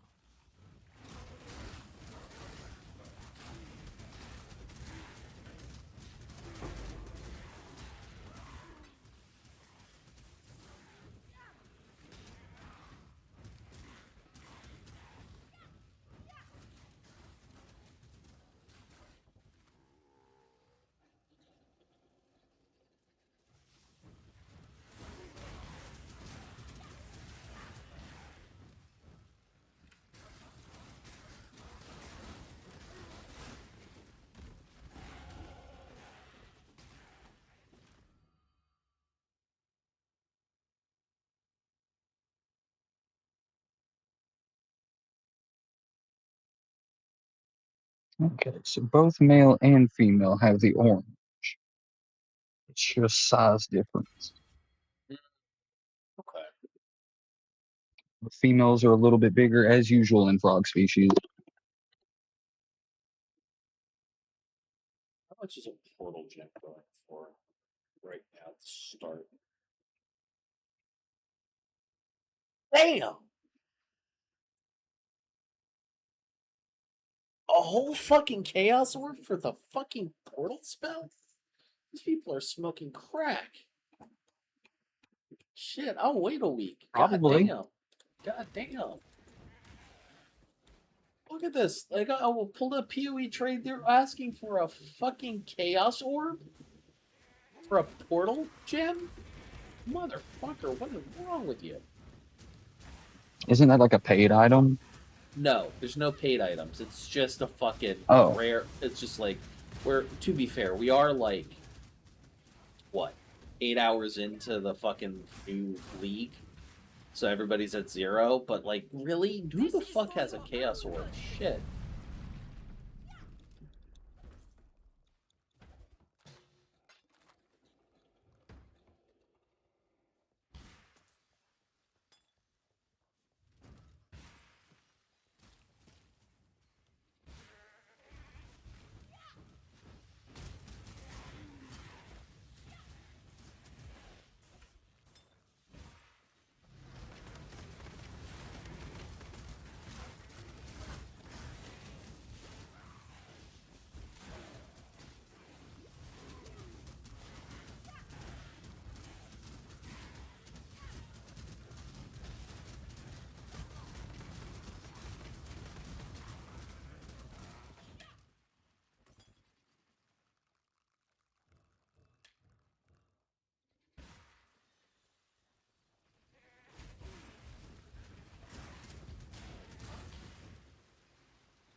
Speaker 4: Okay, so both male and female have the orange. It's just size difference.
Speaker 2: Okay.
Speaker 4: The females are a little bit bigger, as usual in frog species.
Speaker 2: How much is a portal gem going for right now to start? Damn! A whole fucking chaos orb for the fucking portal spell? These people are smoking crack. Shit, I'll wait a week.
Speaker 4: Probably.
Speaker 2: God damn. God damn. Look at this. Like, I will pull the PoE trade. They're asking for a fucking Chaos Orb? For a portal gem? Motherfucker, what is wrong with you?
Speaker 4: Isn't that like a paid item?
Speaker 2: No, there's no paid items. It's just a fucking
Speaker 4: Oh.
Speaker 2: rare. It's just like, to be fair, we are like, what, 8 hours into the fucking new league? So everybody's at 0, but like, really? Who the fuck has a Chaos Orb? Shit.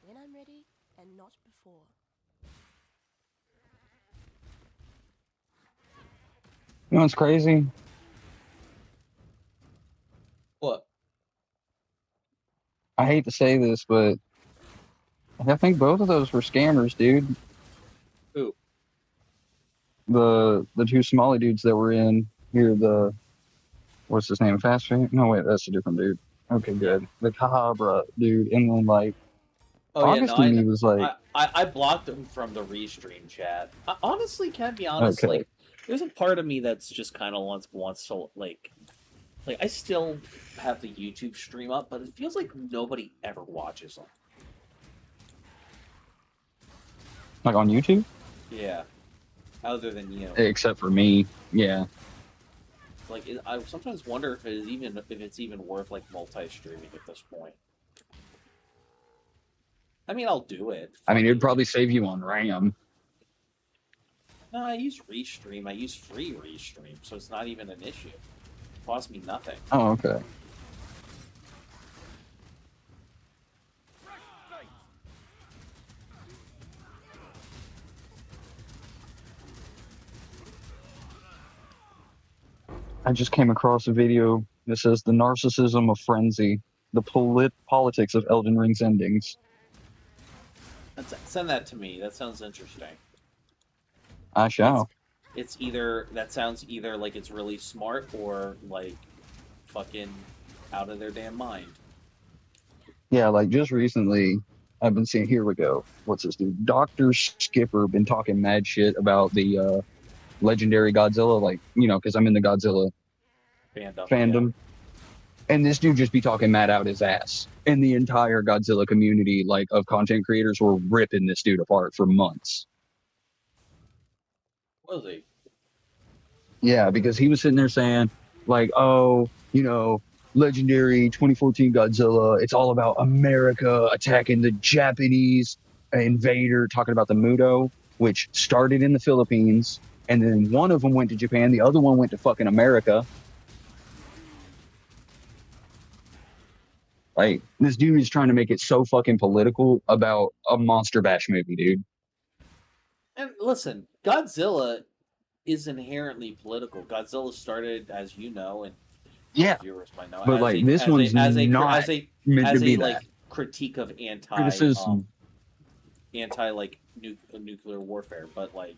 Speaker 3: When I'm ready, and not before.
Speaker 4: You know what's crazy?
Speaker 2: What?
Speaker 4: I hate to say this, but I think both of those were scammers, dude.
Speaker 2: Who?
Speaker 4: The two Somali dudes that were in here, what's his name? Fast Food? No, wait, that's a different dude. Okay, good. The Cabra dude, and then like August to me was like,
Speaker 2: I blocked him from the restream chat. I honestly can't be honest.
Speaker 4: Okay.
Speaker 2: Like, there's a part of me that's just kind of wants to like I still have the YouTube stream up, but it feels like nobody ever watches them.
Speaker 4: like on YouTube,
Speaker 2: Yeah, other than you.
Speaker 4: except for me. Yeah.
Speaker 2: Like, I sometimes wonder if it's even worth like multi-streaming at this point. I mean, I'll do it.
Speaker 4: I mean, it'd probably save you on RAM.
Speaker 2: No, I use Restream. I use free Restream, so it's not even an issue. It costs me nothing.
Speaker 4: Oh, okay. I just came across a video that says the narcissism of frenzy, the politics of Elden Ring's endings.
Speaker 2: Send that to me. That sounds interesting.
Speaker 4: I shall.
Speaker 2: It's either that sounds either like it's really smart or like fucking out of their damn mind.
Speaker 4: Yeah, like just recently, I've been seeing. Here we go. What's this dude? Dr. Skipper been talking mad shit about the legendary Godzilla, like, you know, because I'm in the Godzilla fandom. Yeah. And this dude just be talking mad out his ass. And the entire Godzilla community, like, of content creators were ripping this dude apart for months.
Speaker 2: Was he?
Speaker 4: Yeah, because he was sitting there saying, like, oh, you know, legendary 2014 Godzilla, it's all about America attacking the Japanese invader, talking about the Muto, which started in the Philippines, and then one of them went to Japan, the other one went to fucking America. Like, this dude is trying to make it so fucking political about a Monster Bash movie, dude.
Speaker 2: And listen, Godzilla is inherently political. Godzilla started, as you know, and
Speaker 4: yeah,
Speaker 2: viewers might know,
Speaker 4: but like this one's not meant to be
Speaker 2: like
Speaker 4: that
Speaker 2: critique of anti like nuclear warfare, but like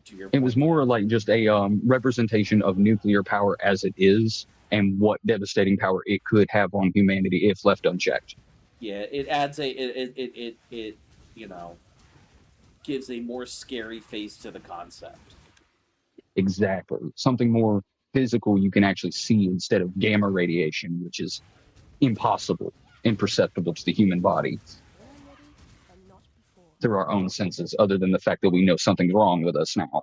Speaker 2: to your point,
Speaker 4: it was more like just a representation of nuclear power as it is and what devastating power it could have on humanity if left unchecked.
Speaker 2: Yeah, it adds it you know, gives a more scary face to the concept.
Speaker 4: Exactly. Something more physical you can actually see instead of gamma radiation, which is impossible, imperceptible to the human body through our own senses, other than the fact that we know something's wrong with us now.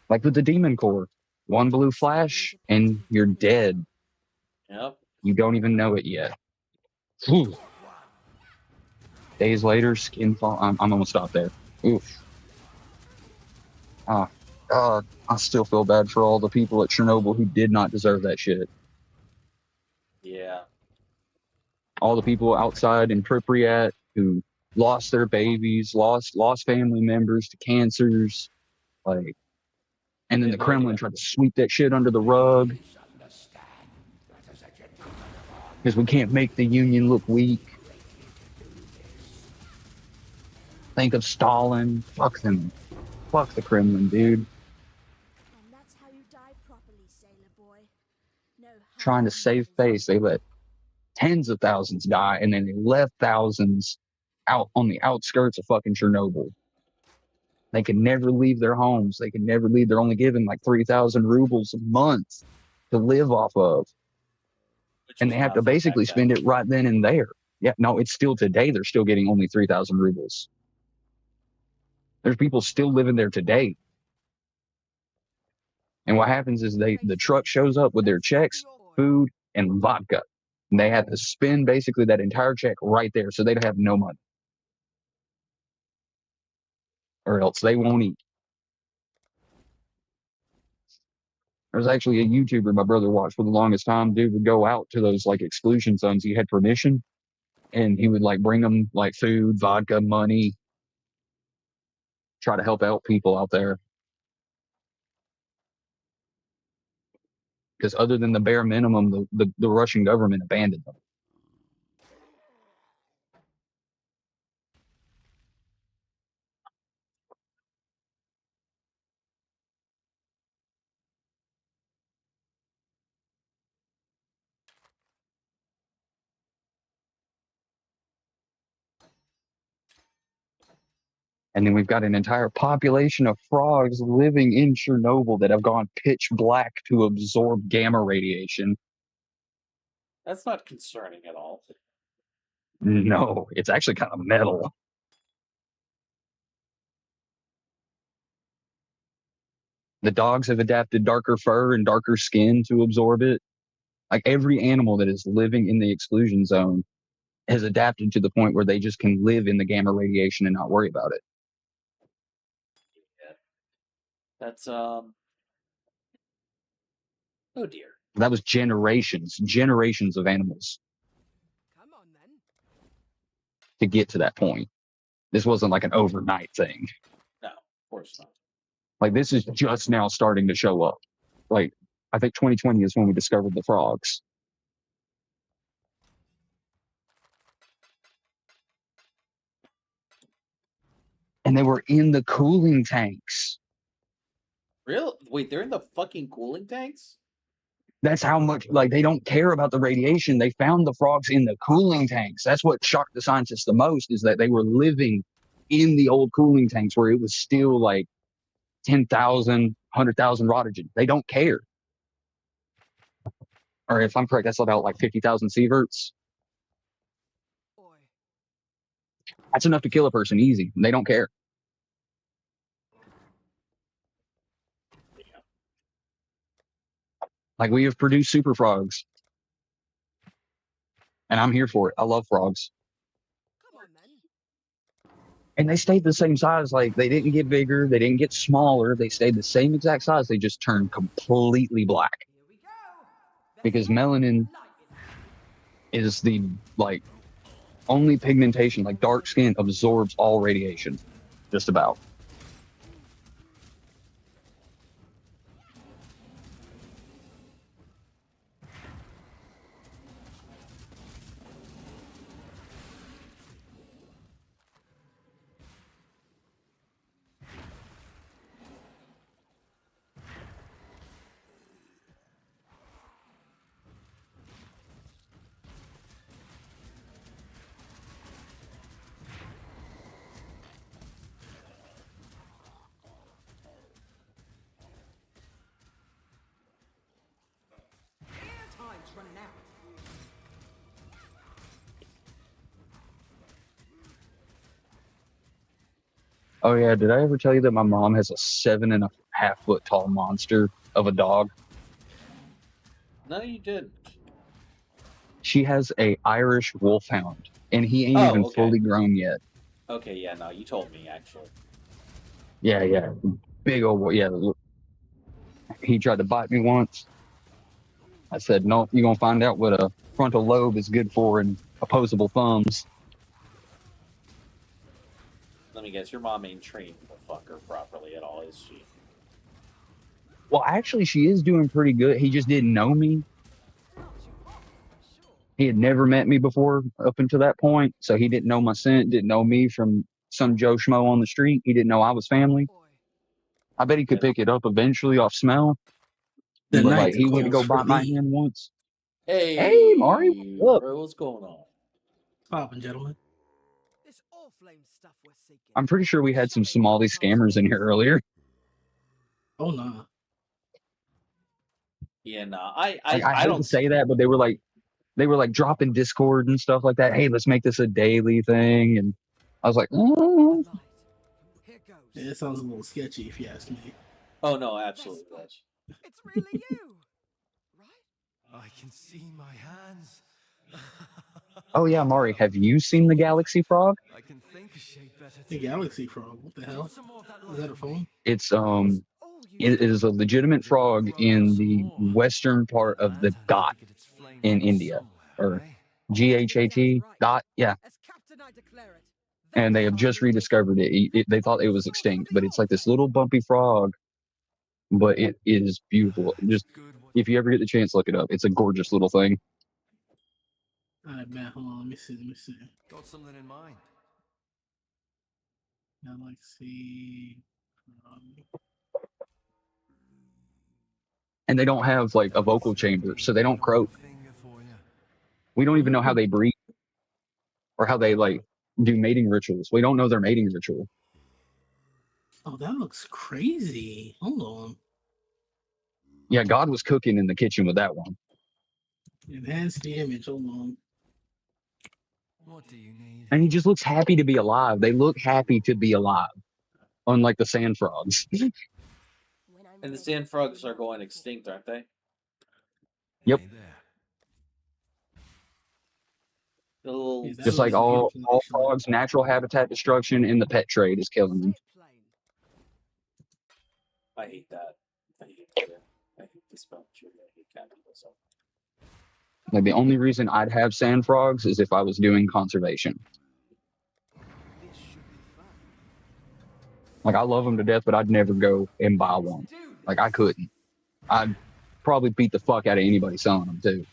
Speaker 4: Like with the Demon Core, one blue flash and you're dead.
Speaker 2: Yep.
Speaker 4: You don't even know it yet. Whew. Days later, skin fall. I'm almost stop there. Oof. Ah, God, I still feel bad for all the people at Chernobyl who did not deserve that shit.
Speaker 2: Yeah.
Speaker 4: All the people outside in Pripyat who lost their babies, lost family members to cancers, like, and then the Kremlin tried to sweep that shit under the rug because we can't make the Union look weak. Think of Stalin. Fuck them. Fuck the Kremlin, dude.
Speaker 3: And that's how you die properly, sailor boy. No
Speaker 4: Trying to save face, they let tens of thousands die, and then they left thousands out on the outskirts of fucking Chernobyl. They can never leave their homes. They can never leave. They're only given like 3,000 rubles a month to live off of. And they have to basically spend it right then and there. Yeah, no, it's still today. They're still getting only 3,000 rubles. There's people still living there today. And what happens is the truck shows up with their checks, food, and vodka. And they have to spend basically that entire check right there, so they don't have no money. Or else they won't eat. There's actually a YouTuber my brother watched for the longest time. Dude would go out to those like exclusion zones. He had permission, and he would like bring them like food, vodka, money, try to help out people out there. Because other than the bare minimum, the Russian government abandoned them. And then we've got an entire population of frogs living in Chernobyl that have gone pitch black to absorb gamma radiation.
Speaker 2: That's not concerning at all.
Speaker 4: No, it's actually kind of metal. The dogs have adapted darker fur and darker skin to absorb it. Like every animal that is living in the exclusion zone has adapted to the point where they just can live in the gamma radiation and not worry about it.
Speaker 2: Yeah. That's oh dear.
Speaker 4: That was generations of animals
Speaker 5: Come on then.
Speaker 4: to get to that point. This wasn't like an overnight thing.
Speaker 2: No, of course not.
Speaker 4: Like this is just now starting to show up. Like I think 2020 is when we discovered the frogs. And they were in the cooling tanks.
Speaker 2: Real? Wait, they're in the fucking cooling tanks?
Speaker 4: That's how much, like, they don't care about the radiation. They found the frogs in the cooling tanks. That's what shocked the scientists the most, is that they were living in the old cooling tanks where it was still like 10,000, 100,000 rotogen. They don't care. Or if I'm correct, that's about like 50,000 sieverts. That's enough to kill a person easy. They don't care. Like, we have produced super frogs. And I'm here for it. I love frogs.
Speaker 5: Come on then.
Speaker 4: And they stayed the same size. Like, they didn't get bigger. They didn't get smaller. They stayed the same exact size. They just turned completely black.
Speaker 5: Here we go.
Speaker 4: Because melanin is the, like, only pigmentation. Like, dark skin absorbs all radiation. Just about.
Speaker 5: Time's running out.
Speaker 4: Oh, yeah. Did I ever tell you that my mom has a 7.5 foot tall monster of a dog?
Speaker 2: No, you didn't.
Speaker 4: She has a Irish wolfhound, and he ain't even
Speaker 2: okay.
Speaker 4: fully grown yet.
Speaker 2: Okay, yeah, no, you told me actually.
Speaker 4: Yeah, big old yeah. He tried to bite me once. I said, "No, you're gonna find out what a frontal lobe is good for and opposable thumbs."
Speaker 2: Let me guess, your mom ain't trained the fucker properly at all, is she?
Speaker 4: Well, actually, she is doing pretty good. He just didn't know me. He had never met me before up until that point, so he didn't know my scent, didn't know me from some Joe Schmo on the street. He didn't know I was family. I bet he could pick it up eventually off smell.
Speaker 7: The
Speaker 4: But
Speaker 7: night
Speaker 4: like, he went to go
Speaker 7: calls for
Speaker 4: bite my
Speaker 7: thee.
Speaker 4: hand once.
Speaker 2: Hey,
Speaker 4: Mari, what's up?
Speaker 2: bro, what's going on?
Speaker 7: Poppin', gentlemen.
Speaker 5: This all flame stuff we're seeking.
Speaker 4: I'm pretty sure we had some Somali scammers in here earlier.
Speaker 7: Oh, nah.
Speaker 2: Yeah, no,
Speaker 4: I
Speaker 2: I
Speaker 4: hate
Speaker 2: don't
Speaker 4: to say that, but they were like dropping Discord and stuff like that. Hey, let's make this a daily thing. And I was like, oh.
Speaker 5: Here goes.
Speaker 7: Yeah, it sounds a little sketchy if you ask me.
Speaker 2: Oh no, absolutely. Rich.
Speaker 5: It's really you, right?
Speaker 1: I can see my hands.
Speaker 4: Oh yeah, Mari, have you seen the Galaxy Frog?
Speaker 1: I can think a shade better.
Speaker 7: The Galaxy Frog. What the hell? Is that a phone?
Speaker 4: It is a legitimate frog in the western part of the Ghat in India, or Ghat Ghat, yeah.
Speaker 5: As captain, I declare it.
Speaker 4: And they have just rediscovered it. They thought it was extinct, but it's like this little bumpy frog. But it is beautiful. Just if you ever get the chance, look it up. It's a gorgeous little thing.
Speaker 7: Alright, man, hold on. Let me see.
Speaker 1: Got something in mind.
Speaker 7: Galaxy.
Speaker 4: And they don't have like a vocal chamber, so they don't croak. We don't even know how they breathe or how they like do mating rituals. We don't know their mating ritual.
Speaker 7: Oh, that looks crazy. Hold on.
Speaker 4: Yeah, God was cooking in the kitchen with that one.
Speaker 7: Enhance the image. Hold on.
Speaker 1: What do you need?
Speaker 4: And he just looks happy to be alive. They look happy to be alive, unlike the sand frogs.
Speaker 2: And the sand frogs are going extinct, aren't they?
Speaker 4: Yep.
Speaker 2: The little...
Speaker 7: Yeah, that
Speaker 4: Just like
Speaker 7: looks
Speaker 4: all
Speaker 7: beautiful, actually.
Speaker 4: frogs, natural habitat destruction in the pet trade is killing them.
Speaker 2: I hate that. I hate that. I hate the spell. I hate cat people so.
Speaker 4: Like the only reason I'd have sand frogs is if I was doing conservation. Like I love them to death, but I'd never go and buy one. Like I couldn't. I'd probably beat the fuck out of anybody selling them too.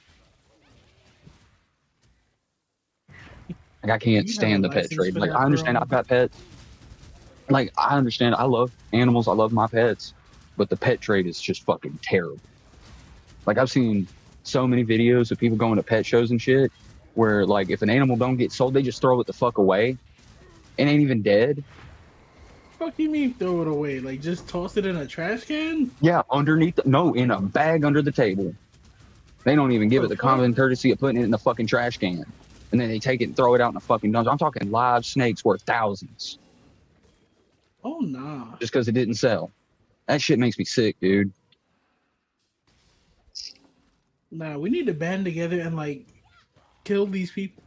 Speaker 4: Like I can't stand the pet trade. Like I understand I've got pets. Like I understand I love animals. I love my pets, but the pet trade is just fucking terrible. Like I've seen so many videos of people going to pet shows and shit where like if an animal don't get sold, they just throw it the fuck away. It ain't even dead.
Speaker 7: Fuck you mean throw it away? Like just toss it in a trash can?
Speaker 4: Yeah, underneath no, in a bag under the table. They don't even give it the common courtesy of putting it in the fucking trash can. And then they take it and throw it out in the fucking dumpster. I'm talking live snakes worth thousands.
Speaker 7: Oh nah.
Speaker 4: Just because it didn't sell. That shit makes me sick, dude.
Speaker 7: Nah, we need to band together and like kill these people.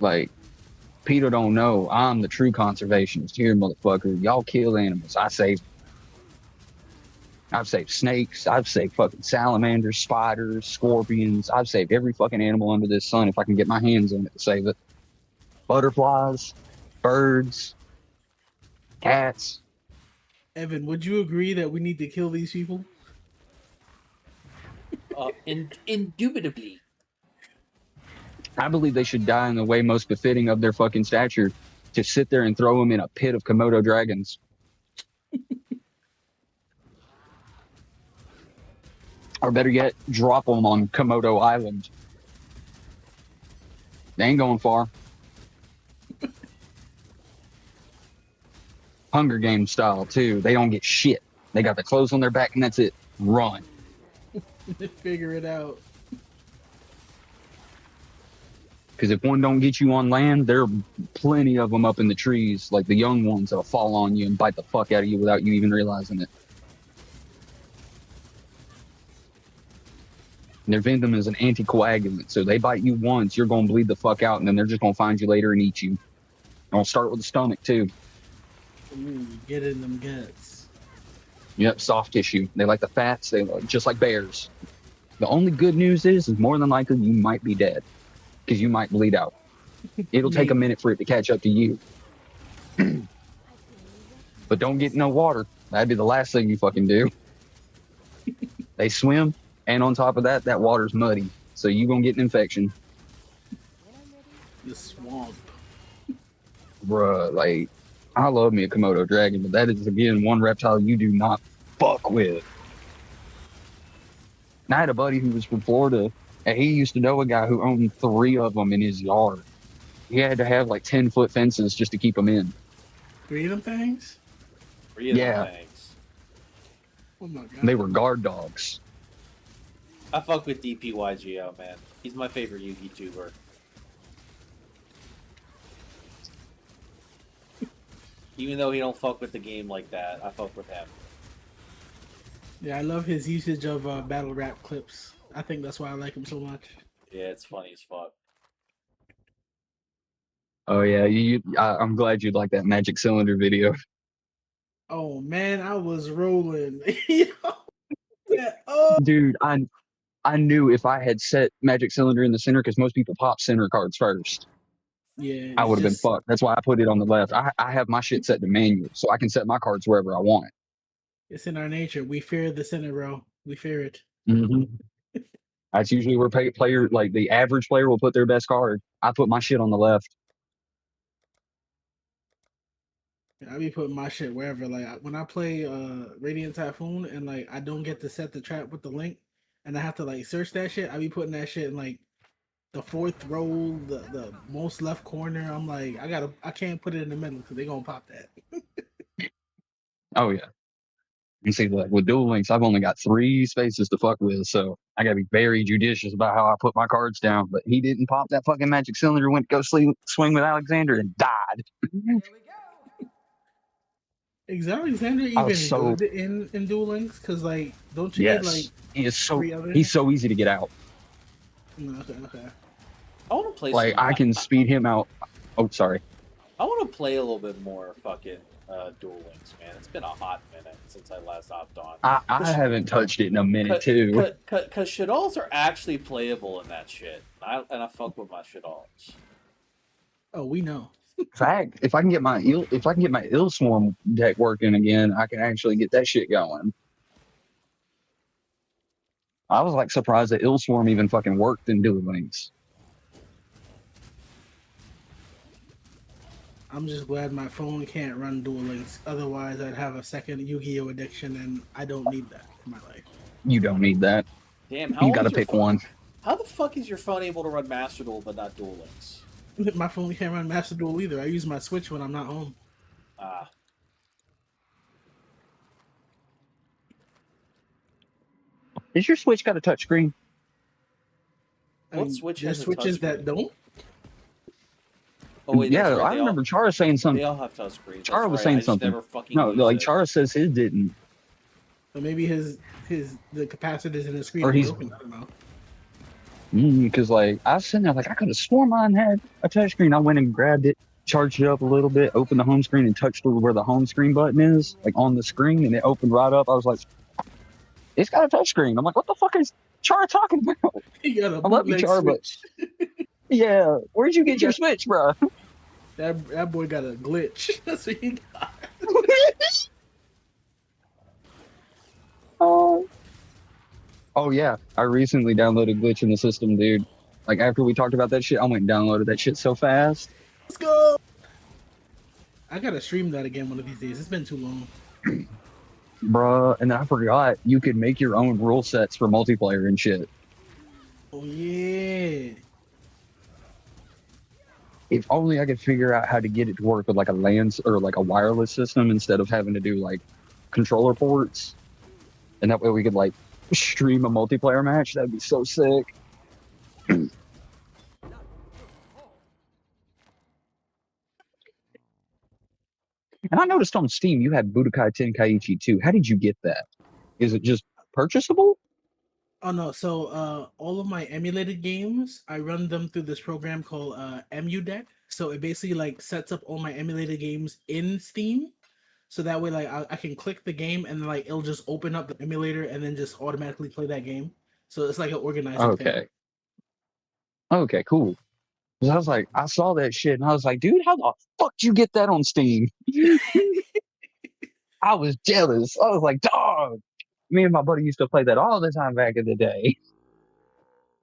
Speaker 4: Like, Peter don't know I'm the true conservationist here, motherfucker. Y'all kill animals. I've saved snakes. I've saved fucking salamanders, spiders, scorpions. I've saved every fucking animal under this sun if I can get my hands on it to save it. Butterflies, birds, cats.
Speaker 7: Evan, would you agree that we need to kill these people?
Speaker 2: Indubitably.
Speaker 4: I believe they should die in the way most befitting of their fucking stature, to sit there and throw them in a pit of Komodo dragons. Or better yet, drop them on Komodo Island. They ain't going far. Hunger Games style, too. They don't get shit. They got the clothes on their back and that's it. Run.
Speaker 7: Figure it out.
Speaker 4: Because if one don't get you on land, there are plenty of them up in the trees, like the young ones that'll fall on you and bite the fuck out of you without you even realizing it. And their venom is an anticoagulant, so they bite you once, you're gonna bleed the fuck out, and then they're just gonna find you later and eat you. I'll start with the stomach too.
Speaker 7: Ooh, get in them guts.
Speaker 4: Yep, soft tissue. They like the fats. They just like bears. The only good news is more than likely you might be dead because you might bleed out. It'll take a minute for it to catch up to you. But don't get in no water. That'd be the last thing you fucking do. They swim, and on top of that, that water's muddy, so you gonna get an infection.
Speaker 7: The swamp.
Speaker 4: Bruh, like, I love me a Komodo dragon, but that is, again, one reptile you do not fuck with. And I had a buddy who was from Florida, and he used to know a guy who owned 3 of them in his yard. He had to have like 10-foot fences just to keep them in.
Speaker 7: 3 of them things?
Speaker 2: 3 of
Speaker 4: Yeah.
Speaker 2: them things.
Speaker 7: Oh my god.
Speaker 4: They were guard dogs.
Speaker 2: I fuck with DPYGO, man. He's my favorite Yugi tuber. Even though he don't fuck with the game like that, I fuck with him.
Speaker 7: Yeah, I love his usage of battle rap clips. I think that's why I like him so much.
Speaker 2: Yeah, it's funny as fuck.
Speaker 4: Oh yeah, I'm glad you'd like that magic cylinder video.
Speaker 7: Oh man, I was rolling. Yeah. Oh.
Speaker 4: Dude, I knew if I had set magic cylinder in the center, because most people pop center cards first,
Speaker 7: Yeah,
Speaker 4: I would have been fucked. That's why I put it on the left. I have my shit set to manual, so I can set my cards wherever I want.
Speaker 7: It's in our nature. We fear the center row. We fear it.
Speaker 4: Mm-hmm. That's usually where player, like the average player, will put their best card. I put my shit on the left.
Speaker 7: I be putting my shit wherever. Like when I play Radiant Typhoon and like I don't get to set the trap with the link, and I have to like search that shit. I be putting that shit in like the 4th row, the most left corner. I'm like, I can't put it in the middle because they gonna pop that.
Speaker 4: Oh yeah. You see, like with Duel Links, I've only got 3 spaces to fuck with, so I gotta be very judicious about how I put my cards down. But he didn't pop that fucking magic cylinder, went to go swing with Alexander and died.
Speaker 5: Here we go.
Speaker 7: Is Alexander
Speaker 4: I was
Speaker 7: even
Speaker 4: so-
Speaker 7: good in Duel Links? Because like, don't you
Speaker 4: Yes,
Speaker 7: get like
Speaker 4: he is so
Speaker 7: 3 others?
Speaker 4: he's so easy to get out.
Speaker 7: No, okay.
Speaker 2: I want to play.
Speaker 4: Like
Speaker 2: some,
Speaker 4: I can speed him out. Oh, sorry.
Speaker 2: I want to play a little bit more fucking Duel Links, man. It's been a hot minute since I last hopped on.
Speaker 4: I haven't touched it in a minute too.
Speaker 2: Because shitals are actually playable in that shit. And I fuck with my shitals.
Speaker 7: Oh, we know.
Speaker 4: In fact, if I can get my Ill Swarm deck working again, I can actually get that shit going. I was like surprised that Ill Swarm even fucking worked in Duel Links.
Speaker 7: I'm just glad my phone can't run Duel Links. Otherwise, I'd have a second Yu-Gi-Oh addiction, and I don't need that in my life.
Speaker 4: You don't need that.
Speaker 2: Damn, how
Speaker 4: You gotta
Speaker 2: is your
Speaker 4: pick
Speaker 2: phone-
Speaker 4: one.
Speaker 2: How the fuck is your phone able to run Master Duel but not Duel Links?
Speaker 7: My phone can't run Master Duel either. I use my Switch when I'm not home.
Speaker 2: Ah.
Speaker 4: Is your Switch got a touchscreen?
Speaker 2: What Switch
Speaker 7: There's
Speaker 2: has a
Speaker 7: Switches
Speaker 2: touchscreen?
Speaker 7: that don't?
Speaker 2: Oh wait,
Speaker 4: Yeah,
Speaker 2: that's right.
Speaker 4: I remember Chara saying something.
Speaker 2: They all have touchscreens.
Speaker 4: Chara
Speaker 2: That's
Speaker 4: was
Speaker 2: right,
Speaker 4: saying
Speaker 2: I just
Speaker 4: something.
Speaker 2: Never fucking
Speaker 4: No,
Speaker 2: use
Speaker 4: like
Speaker 2: it.
Speaker 4: Chara says his didn't.
Speaker 7: So maybe the capacitors in the screen
Speaker 4: Or
Speaker 7: are
Speaker 4: he's-
Speaker 7: broken. I don't know.
Speaker 4: Because like I was sitting there like I could have sworn mine had a touchscreen. I went and grabbed it, charged it up a little bit, opened the home screen, and touched where the home screen button is, like on the screen, and it opened right up. I was like, "It's got a touchscreen." I'm like, "What the fuck is Chara talking about?"
Speaker 7: You got a
Speaker 4: I love you,
Speaker 7: bootleg
Speaker 4: Chara, but
Speaker 7: Switch.
Speaker 4: yeah, where'd you get your Switch, bro?
Speaker 7: That boy got a glitch. That's what he got.
Speaker 4: Oh yeah, I recently downloaded Glitch in the System, dude. Like after we talked about that shit, I went and downloaded that shit so fast.
Speaker 7: Let's go. I gotta stream that again one of these days. It's been too long.
Speaker 4: Bruh, and then I forgot you could make your own rule sets for multiplayer and shit.
Speaker 7: Oh yeah.
Speaker 4: If only I could figure out how to get it to work with like a LAN or like a wireless system instead of having to do like controller ports. And that way we could like stream a multiplayer match. That'd be so sick. And I noticed on Steam you had Budokai Tenkaichi 2. How did you get that? Is it just purchasable?
Speaker 7: Oh no, so all of my emulated games, I run them through this program called EmuDeck. So it basically like sets up all my emulated games in Steam. So that way like I can click the game and like it'll just open up the emulator and then just automatically play that game. So it's like an organizing thing.
Speaker 4: Okay. Okay, cool. 'Cause I was like, I saw that shit and I was like, dude, how the fuck did you get that on Steam? I was jealous. I was like, dog. Me and my buddy used to play that all the time back in the day.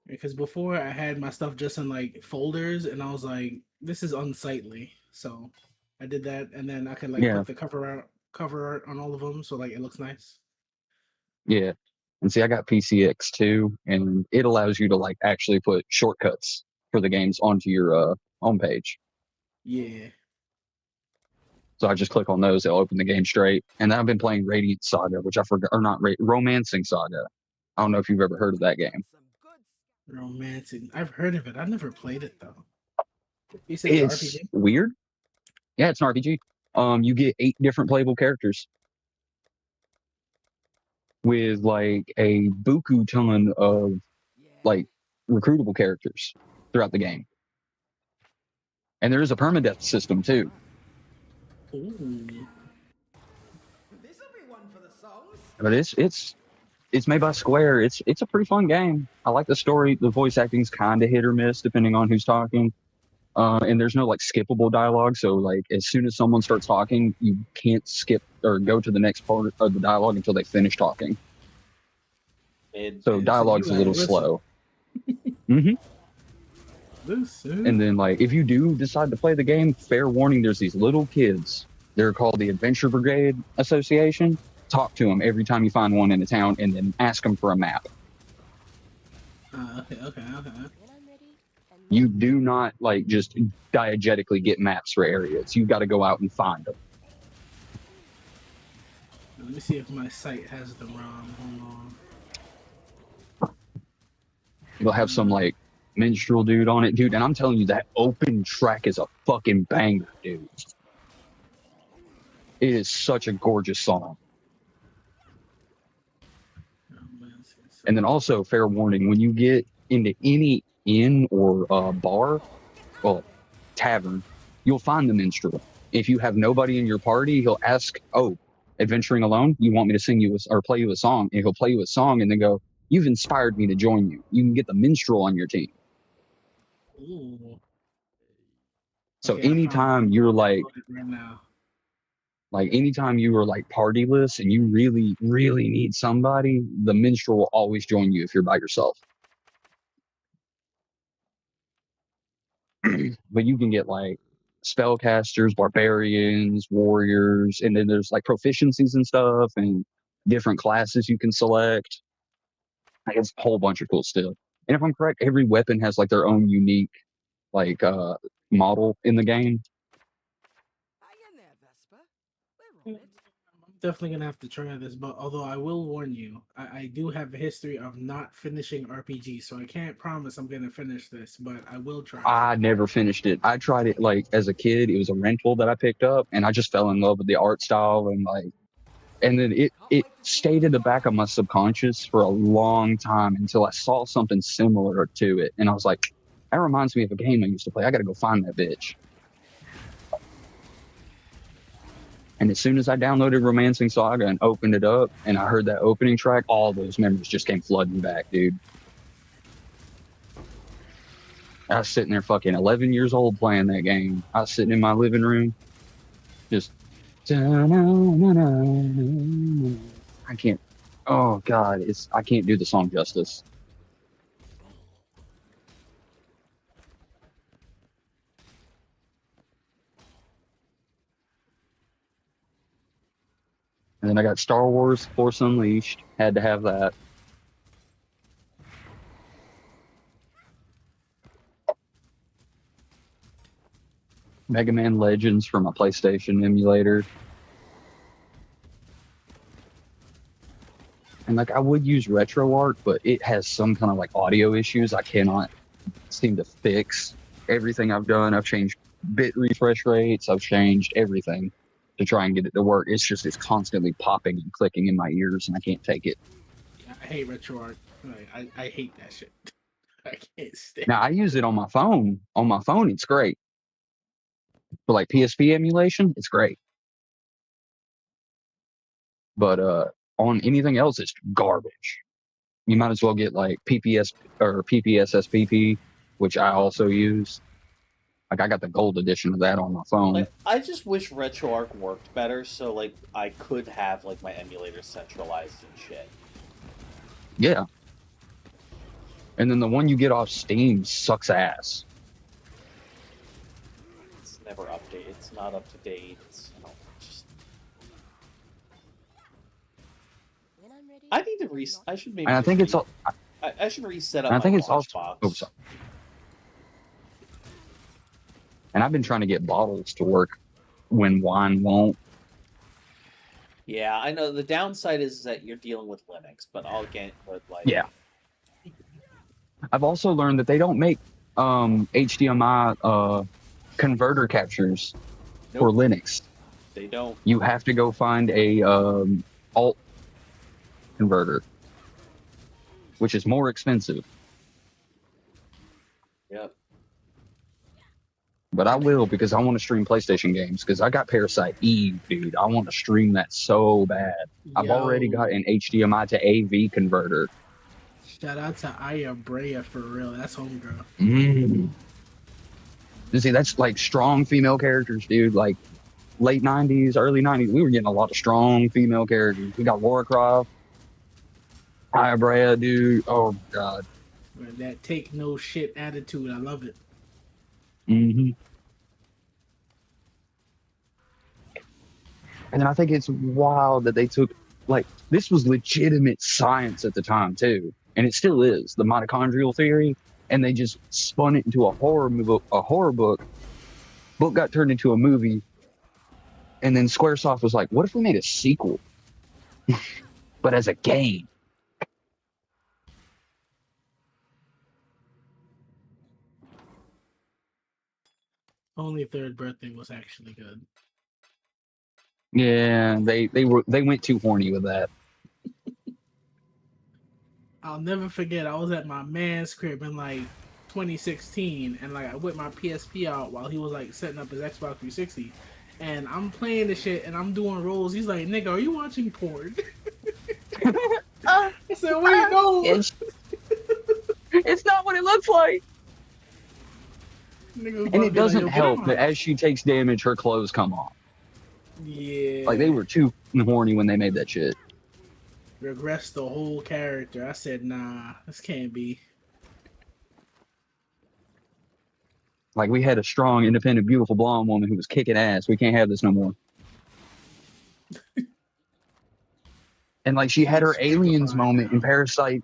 Speaker 7: Because before I had my stuff just in like folders and I was like, this is unsightly. So I did that and then I can like
Speaker 4: Yeah.
Speaker 7: put the cover art on all of them so like it looks nice.
Speaker 4: Yeah. And see, I got PCX too, and it allows you to like actually put shortcuts for the games onto your homepage.
Speaker 7: Yeah.
Speaker 4: So I just click on those, it'll open the game straight. And then I've been playing Radiant Saga, which I forgot, or not, Romancing Saga. I don't know if you've ever heard of that game.
Speaker 7: Romancing. I've heard of it. I've never played it though. You said it's
Speaker 4: It's
Speaker 7: an RPG?
Speaker 4: weird. Yeah, it's an RPG. You get 8 different playable characters with like a buku ton of like recruitable characters throughout the game. And there is a permadeath system too.
Speaker 7: Ooh.
Speaker 5: This'll be one for the songs.
Speaker 4: But it's made by Square. It's a pretty fun game. I like the story. The voice acting's kind of hit or miss depending on who's talking. And there's no like skippable dialogue. So like as soon as someone starts talking, you can't skip or go to the next part of the dialogue until they finish talking. So dialogue's a little slow. Mm-hmm.
Speaker 7: Listen.
Speaker 4: And then like if you do decide to play the game, fair warning, there's these little kids. They're called the Adventure Brigade Association. Talk to them every time you find one in a town, and then ask them for a map.
Speaker 7: Okay.
Speaker 3: When I'm ready, and
Speaker 4: You do not like just diegetically get maps for areas. You've got to go out and find them.
Speaker 7: Let me see if my site has the ROM. Hold on.
Speaker 4: You'll have some like minstrel dude on it, dude. And I'm telling you, that open track is a fucking banger, dude. It is such a gorgeous song. And then also, fair warning, when you get into any inn or bar, well, tavern, you'll find the minstrel. If you have nobody in your party, he'll ask, "Oh, adventuring alone? You want me to sing you or play you a song?" And he'll play you a song, and then go, "You've inspired me to join you. You can get the minstrel on your team."
Speaker 7: Ooh.
Speaker 4: So
Speaker 7: Okay, I found
Speaker 4: anytime
Speaker 7: it.
Speaker 4: you're like,
Speaker 7: Right now.
Speaker 4: anytime you are like partyless and you really, really need somebody, the minstrel will always join you if you're by yourself. But you can get like spellcasters, barbarians, warriors, and then there's like proficiencies and stuff and different classes you can select. Like, it's a whole bunch of cool stuff. And if I'm correct, every weapon has like their own unique like model in the game.
Speaker 5: Hang in there, Vesper. We're on it.
Speaker 7: I'm definitely gonna have to try this, but although I will warn you, I do have a history of not finishing RPGs, so I can't promise I'm gonna finish this, but I will try.
Speaker 4: I never finished it. I tried it like as a kid. It was a rental that I picked up, and I just fell in love with the art style and like, and then it stayed in the back of my subconscious for a long time until I saw something similar to it, and I was like, that reminds me of a game I used to play. I gotta go find that bitch. And as soon as I downloaded Romancing Saga and opened it up, and I heard that opening track, all those memories just came flooding back, dude. I was sitting there fucking 11 years old playing that game. I was sitting in my living room, just. I can't. Oh God, I can't do the song justice. And then I got Star Wars Force Unleashed. Had to have that. Mega Man Legends for my PlayStation emulator. And like I would use RetroArch, but it has some kind of like audio issues I cannot seem to fix. Everything I've done, I've changed bit refresh rates, I've changed everything to try and get it to work. It's constantly popping and clicking in my ears, and I can't take it.
Speaker 7: I hate RetroArch. Like, I hate that shit. I can't stand.
Speaker 4: Now I use it on my phone. On my phone, it's great. For like PSP emulation, it's great. But on anything else, it's garbage. You might as well get like PPS or PPSSPP, which I also use. Like I got the gold edition of that on my phone.
Speaker 2: Like, I just wish RetroArch worked better, so like I could have like my emulator centralized and shit.
Speaker 4: Yeah. And then the one you get off Steam sucks ass.
Speaker 2: It's never updated. It's not up to date. It's, you know, just.
Speaker 3: When I'm ready,
Speaker 2: I need to
Speaker 3: I'm not-
Speaker 2: I should maybe.
Speaker 4: And I think it's all.
Speaker 2: I should reset up.
Speaker 4: And I
Speaker 2: my
Speaker 4: think it's
Speaker 2: launch
Speaker 4: also.
Speaker 2: box.
Speaker 4: Oh, sorry. And I've been trying to get bottles to work when wine won't.
Speaker 2: Yeah, I know. The downside is that you're dealing with Linux, but I'll get with like.
Speaker 4: Yeah. I've also learned that they don't make HDMI converter captures for
Speaker 2: Nope.
Speaker 4: Linux.
Speaker 2: They don't.
Speaker 4: You have to go find a alt converter, which is more expensive.
Speaker 2: Yep.
Speaker 4: But I will because I want to stream PlayStation games because I got Parasite Eve, dude. I want to stream that so bad. I've already got an HDMI to AV converter.
Speaker 7: Shout out to Aya Brea for real. That's homegirl.
Speaker 4: You see, that's like strong female characters, dude. Like late 90s, early 90s, we were getting a lot of strong female characters. We got Laura Croft, Aya Brea, dude. Oh, God.
Speaker 7: That take no shit attitude. I love it.
Speaker 4: And then I think it's wild that they took, like, this was legitimate science at the time, too. And it still is, the mitochondrial theory. And they just spun it into a horror book. Book got turned into a movie. And then Squaresoft was like, what if we made a sequel? But as a game.
Speaker 7: Only Third Birthday was actually good.
Speaker 4: Yeah, they went too horny with that.
Speaker 7: I'll never forget. I was at my man's crib in like 2016, and like I whipped my PSP out while he was like setting up his Xbox 360, and I'm playing the shit and I'm doing rolls. He's like, "Nigga, are you watching porn?" I said, "Wait, no,
Speaker 4: It's not what it looks like."
Speaker 7: Nigga,
Speaker 4: And it doesn't
Speaker 7: "Yo, get
Speaker 4: help
Speaker 7: on."
Speaker 4: that as she takes damage, her clothes come off.
Speaker 7: Yeah,
Speaker 4: Like they were too horny when they made that shit.
Speaker 7: regress the whole character. I said, "Nah, this can't be."
Speaker 4: Like we had a strong, independent, beautiful blonde woman who was kicking ass. We can't have this no more. And like she had her aliens moment in Parasite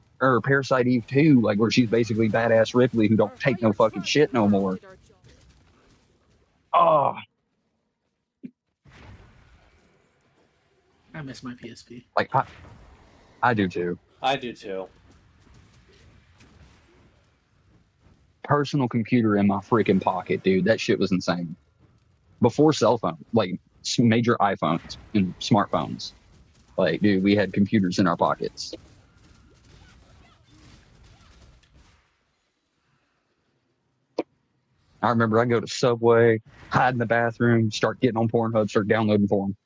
Speaker 4: Eve 2, like where she's basically badass Ripley who don't take no fucking shit no more. Oh,
Speaker 7: I miss my PSP.
Speaker 4: like I do too.
Speaker 2: I do too.
Speaker 4: Personal computer in my freaking pocket, dude. That shit was insane. Before cell phone, like major iPhones and smartphones. Like, dude, we had computers in our pockets. I remember I go to Subway, hide in the bathroom, start getting on Pornhub, start downloading porn.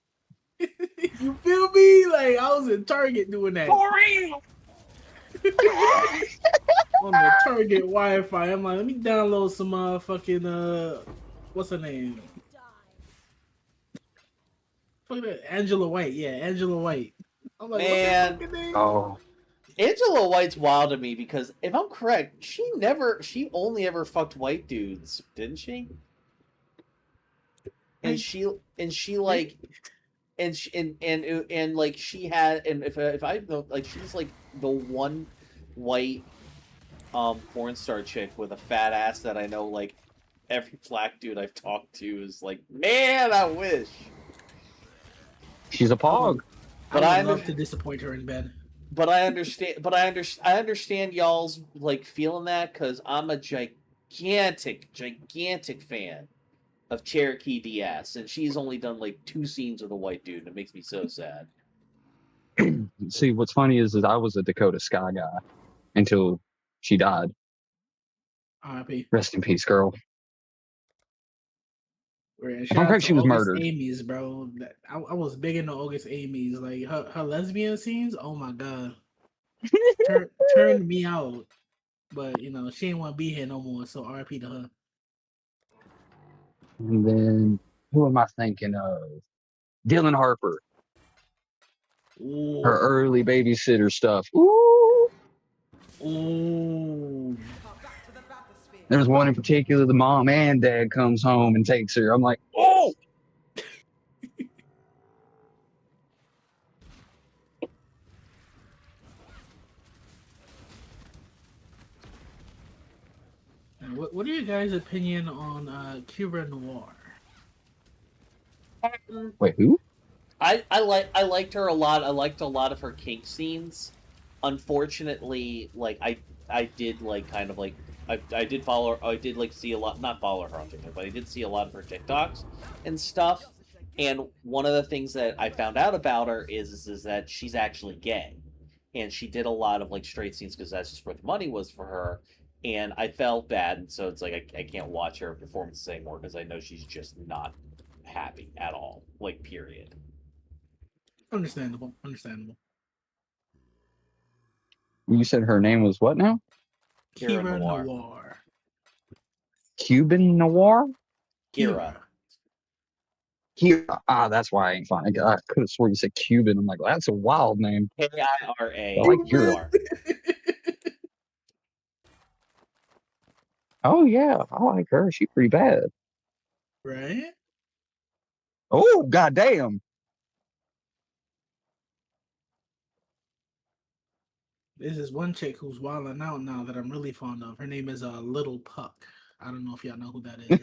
Speaker 7: You feel me? Like I was in Target doing that.
Speaker 4: For real?
Speaker 7: On the Target Wi-Fi. I'm like, let me download some fucking what's her name? Fuck that, Angela White. Yeah, Angela White. I'm like,
Speaker 2: Man.
Speaker 7: what's her fucking name?
Speaker 4: Oh,
Speaker 2: Angela White's wild to me because if I'm correct, she only ever fucked white dudes, didn't she? And she like, and like she had, and if I know, like she's like the one white porn star chick with a fat ass that I know, like every black dude I've talked to is like, man, I wish.
Speaker 4: she's a pog.
Speaker 2: But
Speaker 7: I
Speaker 2: I
Speaker 7: would love to disappoint her in bed.
Speaker 2: But I understand. But I understand y'all's like feeling that because I'm a gigantic fan of Cherokee DS, and she's only done like 2 scenes with a white dude, and it makes me so sad.
Speaker 4: See, what's funny is I was a Dakota Sky guy. until she died.
Speaker 7: R.I.P.
Speaker 4: Rest in peace, girl.
Speaker 7: Shout
Speaker 4: If I'm
Speaker 7: out
Speaker 4: correct,
Speaker 7: to
Speaker 4: she was
Speaker 7: August
Speaker 4: murdered.
Speaker 7: Amy's, bro. I was big into August Amy's. Like her lesbian scenes. Oh my god, turned me out. But you know she ain't want to be here no more. So R.I.P. to her.
Speaker 4: And then who am I thinking of? Dylan Harper.
Speaker 7: Ooh.
Speaker 4: Her early babysitter stuff. Ooh.
Speaker 7: Ooh.
Speaker 4: There's one in particular. The mom and dad comes home and takes her. I'm like, oh.
Speaker 7: What are your guys' opinion on Kira Noir?
Speaker 4: Wait, who?
Speaker 2: I liked her a lot. I liked a lot of her kink scenes. Unfortunately, like I did like kind of like I did follow her. I did like see a lot, not follow her on TikTok, but I did see a lot of her TikToks and stuff. And one of the things that I found out about her is that she's actually gay, and she did a lot of like straight scenes because that's just where the money was for her. And I felt bad, and so it's like I can't watch her performances anymore because I know she's just not happy at all. Like, period.
Speaker 7: Understandable.
Speaker 4: You said her name was what now?
Speaker 2: Kira Noir.
Speaker 7: Noir.
Speaker 4: Cuban Noir?
Speaker 2: Kira.
Speaker 4: Kira. Ah, that's why I ain't fine. I could have swore you said Cuban. I'm like, well, that's a wild name.
Speaker 2: Kira.
Speaker 4: I like Kira. Oh yeah, I like her. She's pretty bad.
Speaker 7: Right?
Speaker 4: Oh, goddamn.
Speaker 7: There's this one chick who's wilding out now that I'm really fond of. Her name is Little Puck. I don't know if y'all know who that is.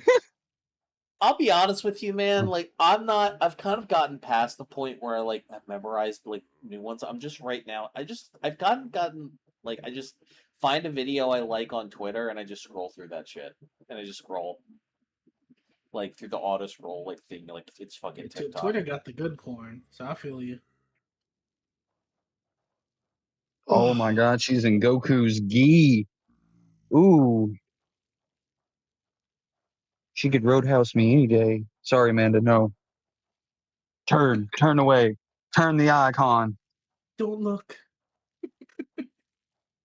Speaker 2: I'll be honest with you, man. Like, I've kind of gotten past the point where like I've memorized like new ones. I'm just right now. I've gotten like I just find a video I like on Twitter and I just scroll through that shit and I just scroll like through the auto scroll like thing like it's fucking TikTok.
Speaker 7: Twitter got the good porn, so I feel you.
Speaker 4: Oh my god, she's in Goku's gi. Ooh. She could roadhouse me any day. Sorry, Amanda, no. Turn away. Turn the icon.
Speaker 7: Don't look.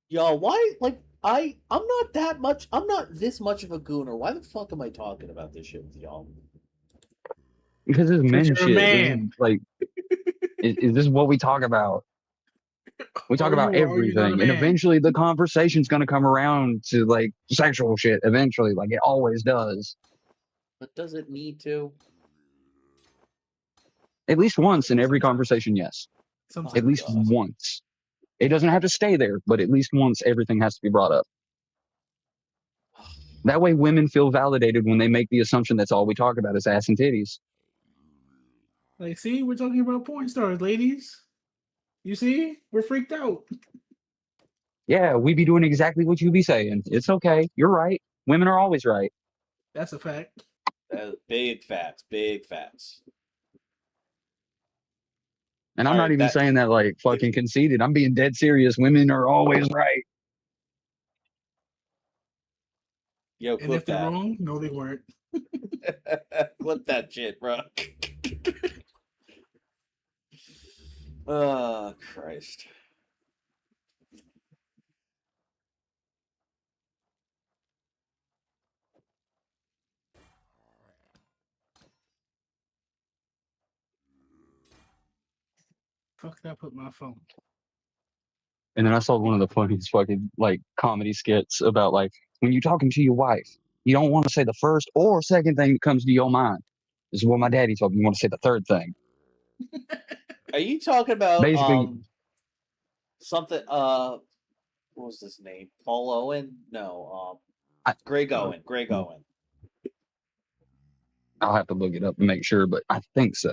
Speaker 2: Yo, why? Like, I'm not this much of a gooner. Why the fuck am I talking about this shit with y'all?
Speaker 4: Because it's men
Speaker 7: you're a
Speaker 4: shit.
Speaker 7: man.
Speaker 4: Like, is this what we talk about? We talk about everything, and eventually the conversation's gonna come around to like sexual shit. Eventually, like it always does.
Speaker 2: But does it need to?
Speaker 4: At least once in every conversation, yes.
Speaker 7: Sometimes.
Speaker 4: At least once. It doesn't have to stay there, but at least once everything has to be brought up. That way, women feel validated when they make the assumption that's all we talk about is ass and titties.
Speaker 7: Like, see, we're talking about porn stars, ladies. You see, we're freaked out.
Speaker 4: Yeah, we be doing exactly what you be saying. It's okay. You're right. Women are always right.
Speaker 7: That's a fact.
Speaker 2: Big facts. Big facts.
Speaker 4: And I'm not even saying that like fucking conceited. I'm being dead serious. Women are always right.
Speaker 2: Yo,
Speaker 7: and if they're wrong, no, they weren't.
Speaker 2: Clip that shit, bro. Oh, Christ.
Speaker 7: Fuck that, put my phone.
Speaker 4: And then I saw one of the funniest fucking like comedy skits about like when you're talking to your wife, you don't want to say the first or second thing that comes to your mind. This is what my daddy told me. You want to say the third thing.
Speaker 2: Are you talking about
Speaker 4: basically
Speaker 2: something what was his name? Paul Owen? No, Greg Owen. Greg Owen.
Speaker 4: I'll have to look it up and make sure, but I think so.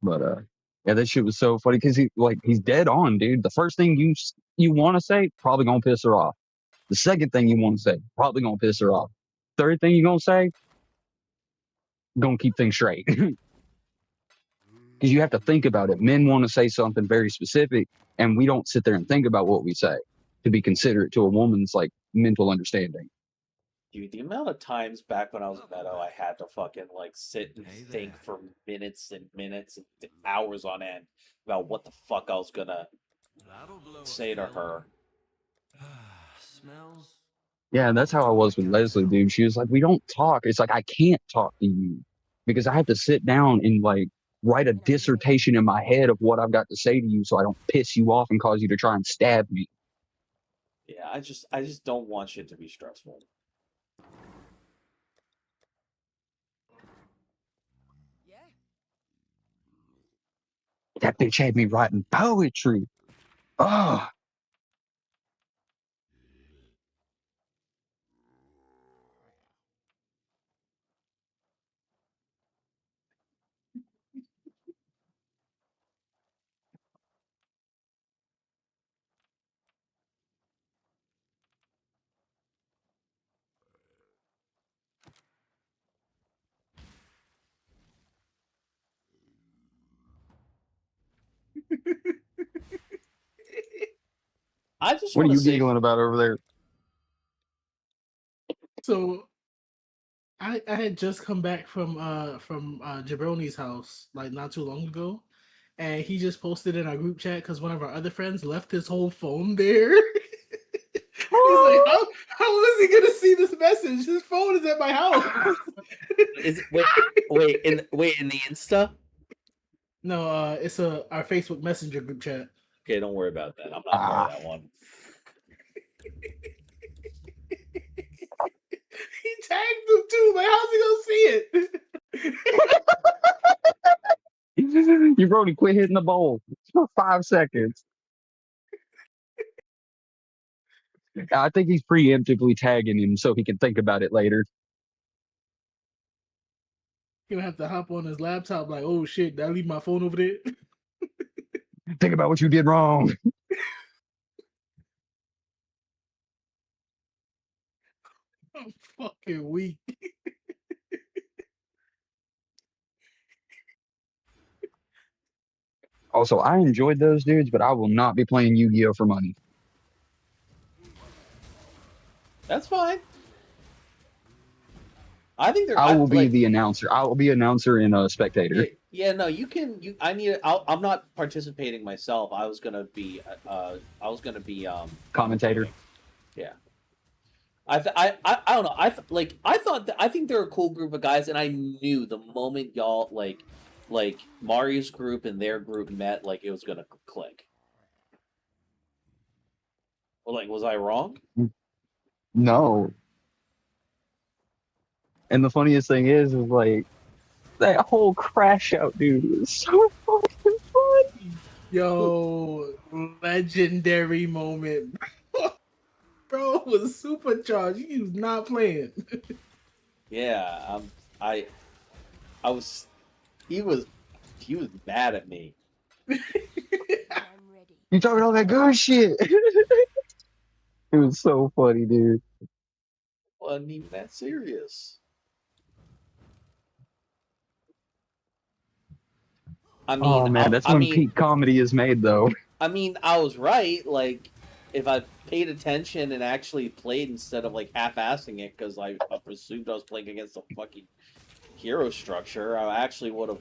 Speaker 4: But yeah, that shit was so funny because he's dead on, dude. The first thing you want to say probably gonna piss her off. The second thing you want to say probably gonna piss her off. Third thing you gonna say gonna keep things straight. because you have to think about it. Men want to say something very specific, and we don't sit there and think about what we say to be considerate to a woman's like mental understanding.
Speaker 2: Dude, the amount of times back when I was in Meadow, I had to fucking like sit and
Speaker 1: Hey
Speaker 2: think
Speaker 1: there.
Speaker 2: for minutes and minutes and hours on end about what the fuck I was gonna
Speaker 1: That'll blow a
Speaker 2: say to
Speaker 1: film.
Speaker 2: her.
Speaker 1: Smells.
Speaker 4: Yeah, that's how I was with Leslie, dude. She was like, "We don't talk." It's like I can't talk to you because I have to sit down and like write a dissertation in my head of what I've got to say to you, so I don't piss you off and cause you to try and stab me.
Speaker 2: Yeah, I just don't want shit to be stressful.
Speaker 6: Yeah.
Speaker 4: That bitch had me writing poetry. Oh,
Speaker 2: I just
Speaker 4: what are
Speaker 2: want to
Speaker 4: you
Speaker 2: say,
Speaker 4: giggling about over there?
Speaker 7: So I had just come back from Jabroni's house like not too long ago, and he just posted in our group chat because one of our other friends left his whole phone there. He's like, how is he gonna see this message? His phone is at my house.
Speaker 2: is wait in the Insta?
Speaker 7: No, it's our Facebook Messenger group chat.
Speaker 2: Okay, don't worry about that. I'm not part of that one.
Speaker 7: He tagged him too. Like, how's he gonna see it?
Speaker 4: You Brody, quit hitting the bowl for 5 seconds. I think he's preemptively tagging him so he can think about it later.
Speaker 7: He'll have to hop on his laptop. Like, oh shit, did I leave my phone over there?
Speaker 4: Think about what you did wrong.
Speaker 7: I'm fucking weak.
Speaker 4: Also, I enjoyed those dudes, but I will not be playing Yu-Gi-Oh for money.
Speaker 2: That's fine. I think they're.
Speaker 4: I will be
Speaker 2: like,
Speaker 4: the announcer. I will be announcer and a spectator.
Speaker 2: Yeah, no, you can. I need. I'm not participating myself. I was gonna be.
Speaker 4: Commentator.
Speaker 2: Yeah. I don't know. I think they're a cool group of guys, and I knew the moment y'all like Mari's group and their group met, like it was gonna click. Well, like, was I wrong?
Speaker 4: No. And the funniest thing is like that whole crash out dude was so fucking fun.
Speaker 7: Yo, legendary moment. Bro was supercharged. He was not playing.
Speaker 2: Yeah, I was. He was mad at me.
Speaker 3: I'm ready.
Speaker 4: You talking all that good shit. It was so funny, dude.
Speaker 2: Wasn't even that serious. I mean,
Speaker 4: Oh man, that's when peak comedy is made, though.
Speaker 2: I mean, I was right. Like, if I paid attention and actually played instead of like half-assing it because I presumed I was playing against a fucking hero structure, I actually would have.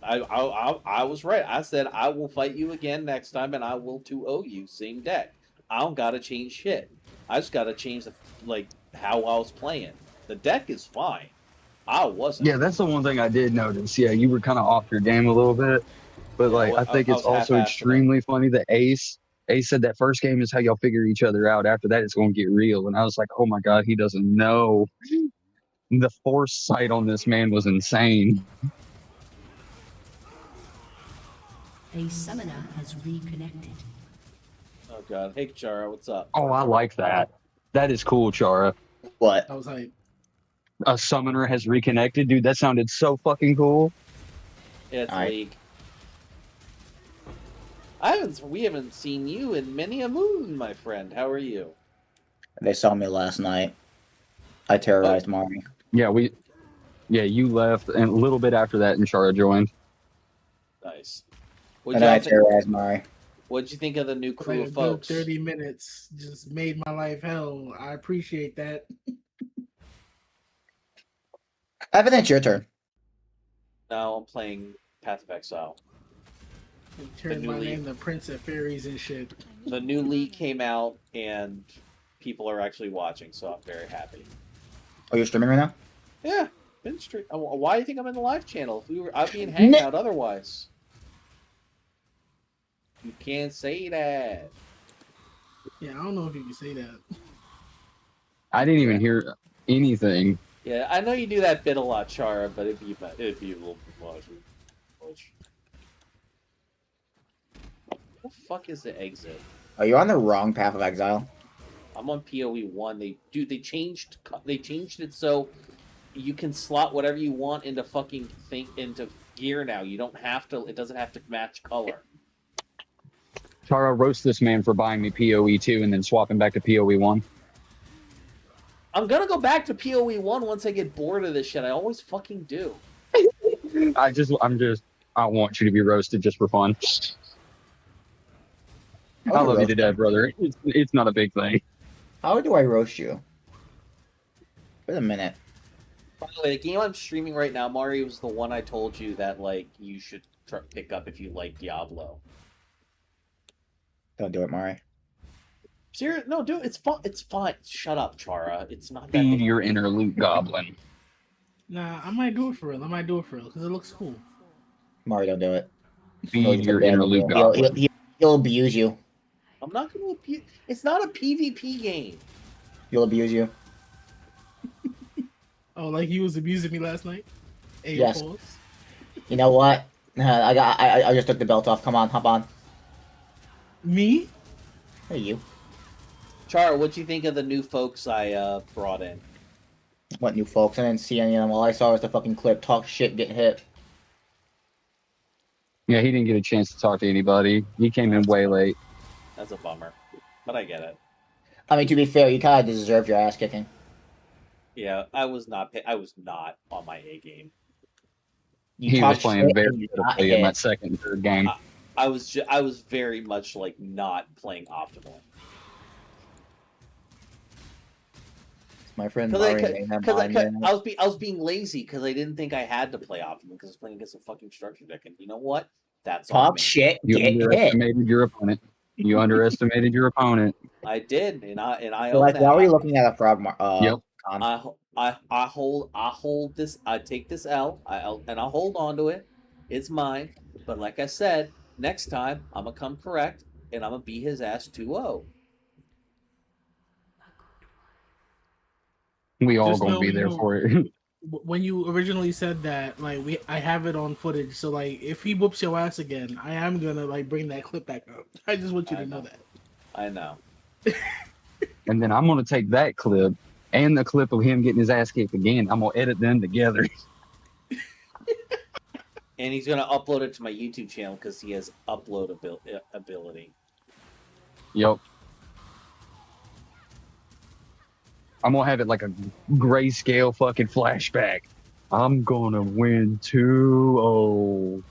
Speaker 2: I was right. I said I will fight you again next time, and I will 2-0 you. Same deck. I don't gotta change shit. I just gotta change how I was playing. The deck is fine. I wasn't.
Speaker 4: Yeah, that's the one thing I did notice. Yeah, you were kind of off your game a little bit, but
Speaker 2: Yeah,
Speaker 4: like I think it's also extremely funny that Ace said that first game is how y'all figure each other out. After that, it's going to get real. And I was like, oh my god, he doesn't know. The foresight on this man was insane.
Speaker 8: A summoner has reconnected.
Speaker 2: Oh god, hey Chara, what's up?
Speaker 4: Oh, I like that. That is cool, Chara.
Speaker 2: What?
Speaker 7: I was like,
Speaker 4: A summoner has reconnected, dude. That sounded so fucking cool.
Speaker 2: Yeah, it's
Speaker 9: Alright.
Speaker 2: League. We haven't seen you in many a moon, my friend. How are you?
Speaker 9: They saw me last night. I terrorized Mari.
Speaker 4: Yeah, you left, and a little bit after that, and Chara joined.
Speaker 2: Nice.
Speaker 9: And then I terrorized Mari.
Speaker 2: What'd you think of the new crew
Speaker 7: Like a
Speaker 2: of
Speaker 7: good
Speaker 2: folks?
Speaker 7: 30 minutes just made my life hell. I appreciate that.
Speaker 9: Evan, it's your turn.
Speaker 2: Now I'm playing Path of Exile.
Speaker 7: And turned my
Speaker 2: newly-
Speaker 7: name to Prince of Fairies and shit.
Speaker 2: The new league came out and people are actually watching, so I'm very happy.
Speaker 9: Oh, you're streaming right now?
Speaker 2: Yeah, been stream. Why do you think I'm in the live channel? I'd be in Hangout otherwise. You can't say that.
Speaker 7: Yeah, I don't know if you can say that.
Speaker 4: I didn't even hear anything.
Speaker 2: Yeah, I know you do that bit a lot, Chara, but it'd be a little bit much. What the fuck is the exit?
Speaker 9: Oh, you're on the wrong Path of Exile.
Speaker 2: I'm on PoE 1. They changed it so you can slot whatever you want into into gear now. You don't have to. It doesn't have to match color.
Speaker 4: Chara, roast this man for buying me PoE 2 and then swapping back to PoE 1.
Speaker 2: I'm gonna go back to PoE 1 once I get bored of this shit. I always fucking do.
Speaker 4: I want you to be roasted just for fun. I love you to death, brother. It's not a big thing.
Speaker 9: How do I roast you? Wait a minute.
Speaker 2: By the way, the game I'm streaming right now, Mario, was the one I told you that like you should pick up if you like Diablo.
Speaker 9: Don't do it, Mari.
Speaker 2: Serious? No, dude, it's fun. It's fine. Shut up, Chara. It's not that.
Speaker 4: Feed your inner loot goblin.
Speaker 7: Nah, I might do it for real. Because it looks cool.
Speaker 9: Mari, don't do it.
Speaker 4: Feed your inner loot goblin.
Speaker 9: He'll abuse you.
Speaker 2: I'm not gonna abuse. It's not a PvP game.
Speaker 9: He'll abuse you.
Speaker 7: Oh, like he was abusing me last night? Hey,
Speaker 9: Yes.
Speaker 7: pause.
Speaker 9: You know what? I just took the belt off. Come on, hop on.
Speaker 7: Me?
Speaker 9: Hey, you.
Speaker 2: Chara, what'd you think of the new folks I brought in?
Speaker 9: What new folks? I didn't see any of them. All I saw was the fucking clip. Talk shit, get hit.
Speaker 4: Yeah, he didn't get a chance to talk to anybody. He came in way late.
Speaker 2: That's a bummer, but I get it.
Speaker 9: I mean, to be fair, you kind of deserved your ass kicking.
Speaker 2: Yeah, I was not on my A game.
Speaker 4: He was playing very pitifully in that second and third game.
Speaker 2: I was very much like not playing optimally.
Speaker 9: My friend
Speaker 2: I was being lazy because I didn't think I had to play optimally because I was playing against a fucking structure deck, and you know what? That's
Speaker 9: talk shit.
Speaker 4: You underestimated your opponent. You underestimated your opponent.
Speaker 2: I did, and I.
Speaker 9: So like, why were you looking at a frog?
Speaker 4: Yep.
Speaker 2: I hold this. I take this L. And I'll hold on to it. It's mine. But like I said, next time I'm gonna come correct, and I'm gonna beat his ass 2-0.
Speaker 4: We all
Speaker 7: Just
Speaker 4: gonna
Speaker 7: know,
Speaker 4: be there for it.
Speaker 7: When you originally said that, like I have it on footage, so like if he whoops your ass again, I am gonna like bring that clip back up. I just want you to know that.
Speaker 2: I know.
Speaker 4: And then I'm gonna take that clip and the clip of him getting his ass kicked again. I'm gonna edit them together.
Speaker 2: And he's gonna upload it to my YouTube channel because he has upload ability.
Speaker 4: Yep. I'm gonna have it like a grayscale fucking flashback. I'm gonna win 2-0.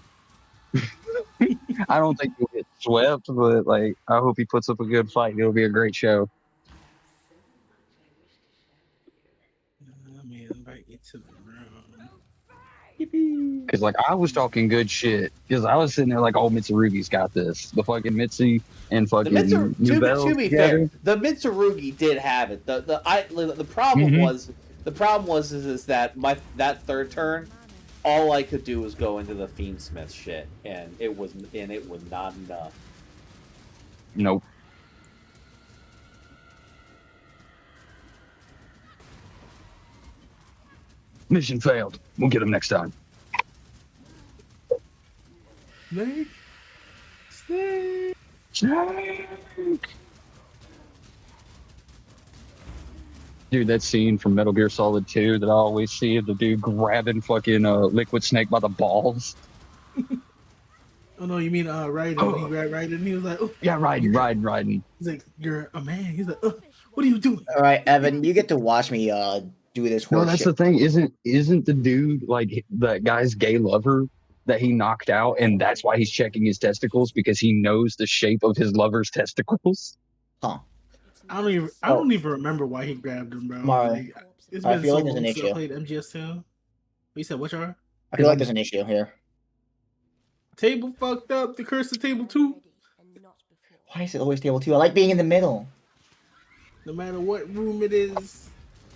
Speaker 4: I don't think he'll get swept, but like I hope he puts up a good fight. It'll be a great show.
Speaker 7: Let me invite you to the room.
Speaker 4: Cause like I was talking good shit. Cause I was sitting there like, oh, Mitsurugi's got this. The fucking Mitzi and fucking
Speaker 2: To be fair, the Mitsurugi did have it. The problem was that that third turn, all I could do was go into the Fiendsmith shit, and it was not enough.
Speaker 4: Nope. Mission failed. We'll get him next time.
Speaker 7: Snake.
Speaker 4: Dude, that scene from Metal Gear Solid 2 that I always see of the dude grabbing fucking Liquid Snake by the balls.
Speaker 7: Oh no, you mean Raiden?
Speaker 4: Oh.
Speaker 7: He grabbed Raiden and he was like, oh.
Speaker 4: Yeah, Raiden.
Speaker 7: He's like, you're a man. He's like, what are you doing?
Speaker 9: All right, Evan, you get to watch me do this.
Speaker 4: No, that's the thing. Isn't the dude like that guy's gay lover that he knocked out, and that's why he's checking his testicles because he knows the shape of his lover's testicles.
Speaker 9: Huh.
Speaker 7: I don't even remember why he grabbed him, bro.
Speaker 9: Mari,
Speaker 7: Like, it's
Speaker 9: I
Speaker 7: been
Speaker 9: feel
Speaker 7: so
Speaker 9: like there's an
Speaker 7: long since I
Speaker 9: issue.
Speaker 7: played MGS2. You said what, Char?
Speaker 9: I feel like there's an issue here.
Speaker 7: Table fucked up. The curse of table 2.
Speaker 9: Why is it always table 2? I like being in the middle.
Speaker 7: No matter what room it is,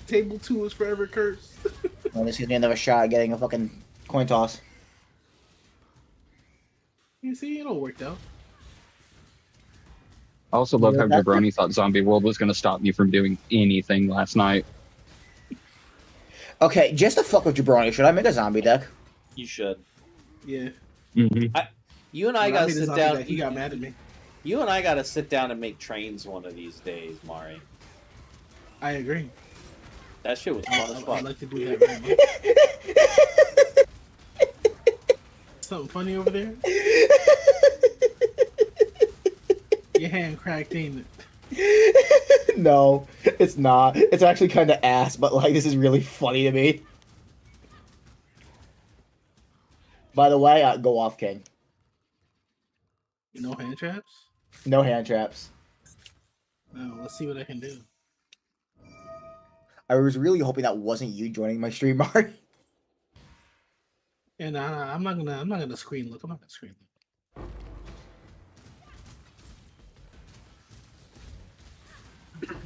Speaker 7: table 2 is forever cursed.
Speaker 9: Well, this gives me another shot at getting a fucking coin toss.
Speaker 7: You see, it all worked out.
Speaker 4: I also love how
Speaker 9: Yeah,
Speaker 4: Jabroni thought Zombie World was going to stop me from doing anything last night.
Speaker 9: Okay, just to fuck with Jabroni, should I make a zombie deck?
Speaker 2: You should.
Speaker 7: Yeah.
Speaker 4: Mm-hmm.
Speaker 2: You and I
Speaker 7: When
Speaker 2: gotta
Speaker 7: made the
Speaker 2: sit
Speaker 7: zombie
Speaker 2: down.
Speaker 7: deck, he got mad at me.
Speaker 2: You and I gotta sit down and make trains one of these days, Mari.
Speaker 7: I agree.
Speaker 2: That shit was fun as
Speaker 7: I'd
Speaker 2: fuck.
Speaker 7: like to do that right now. Something funny over there? Your hand cracked, ain't it?
Speaker 9: No, it's not. It's actually kind of ass, but like this is really funny to me. By the way, go off, King.
Speaker 7: No hand traps?
Speaker 9: No hand traps.
Speaker 7: No, let's see what I can do.
Speaker 9: I was really hoping that wasn't you joining my stream, Mark.
Speaker 7: Yeah, nah, I'm not gonna screen look. I'm not gonna screen look.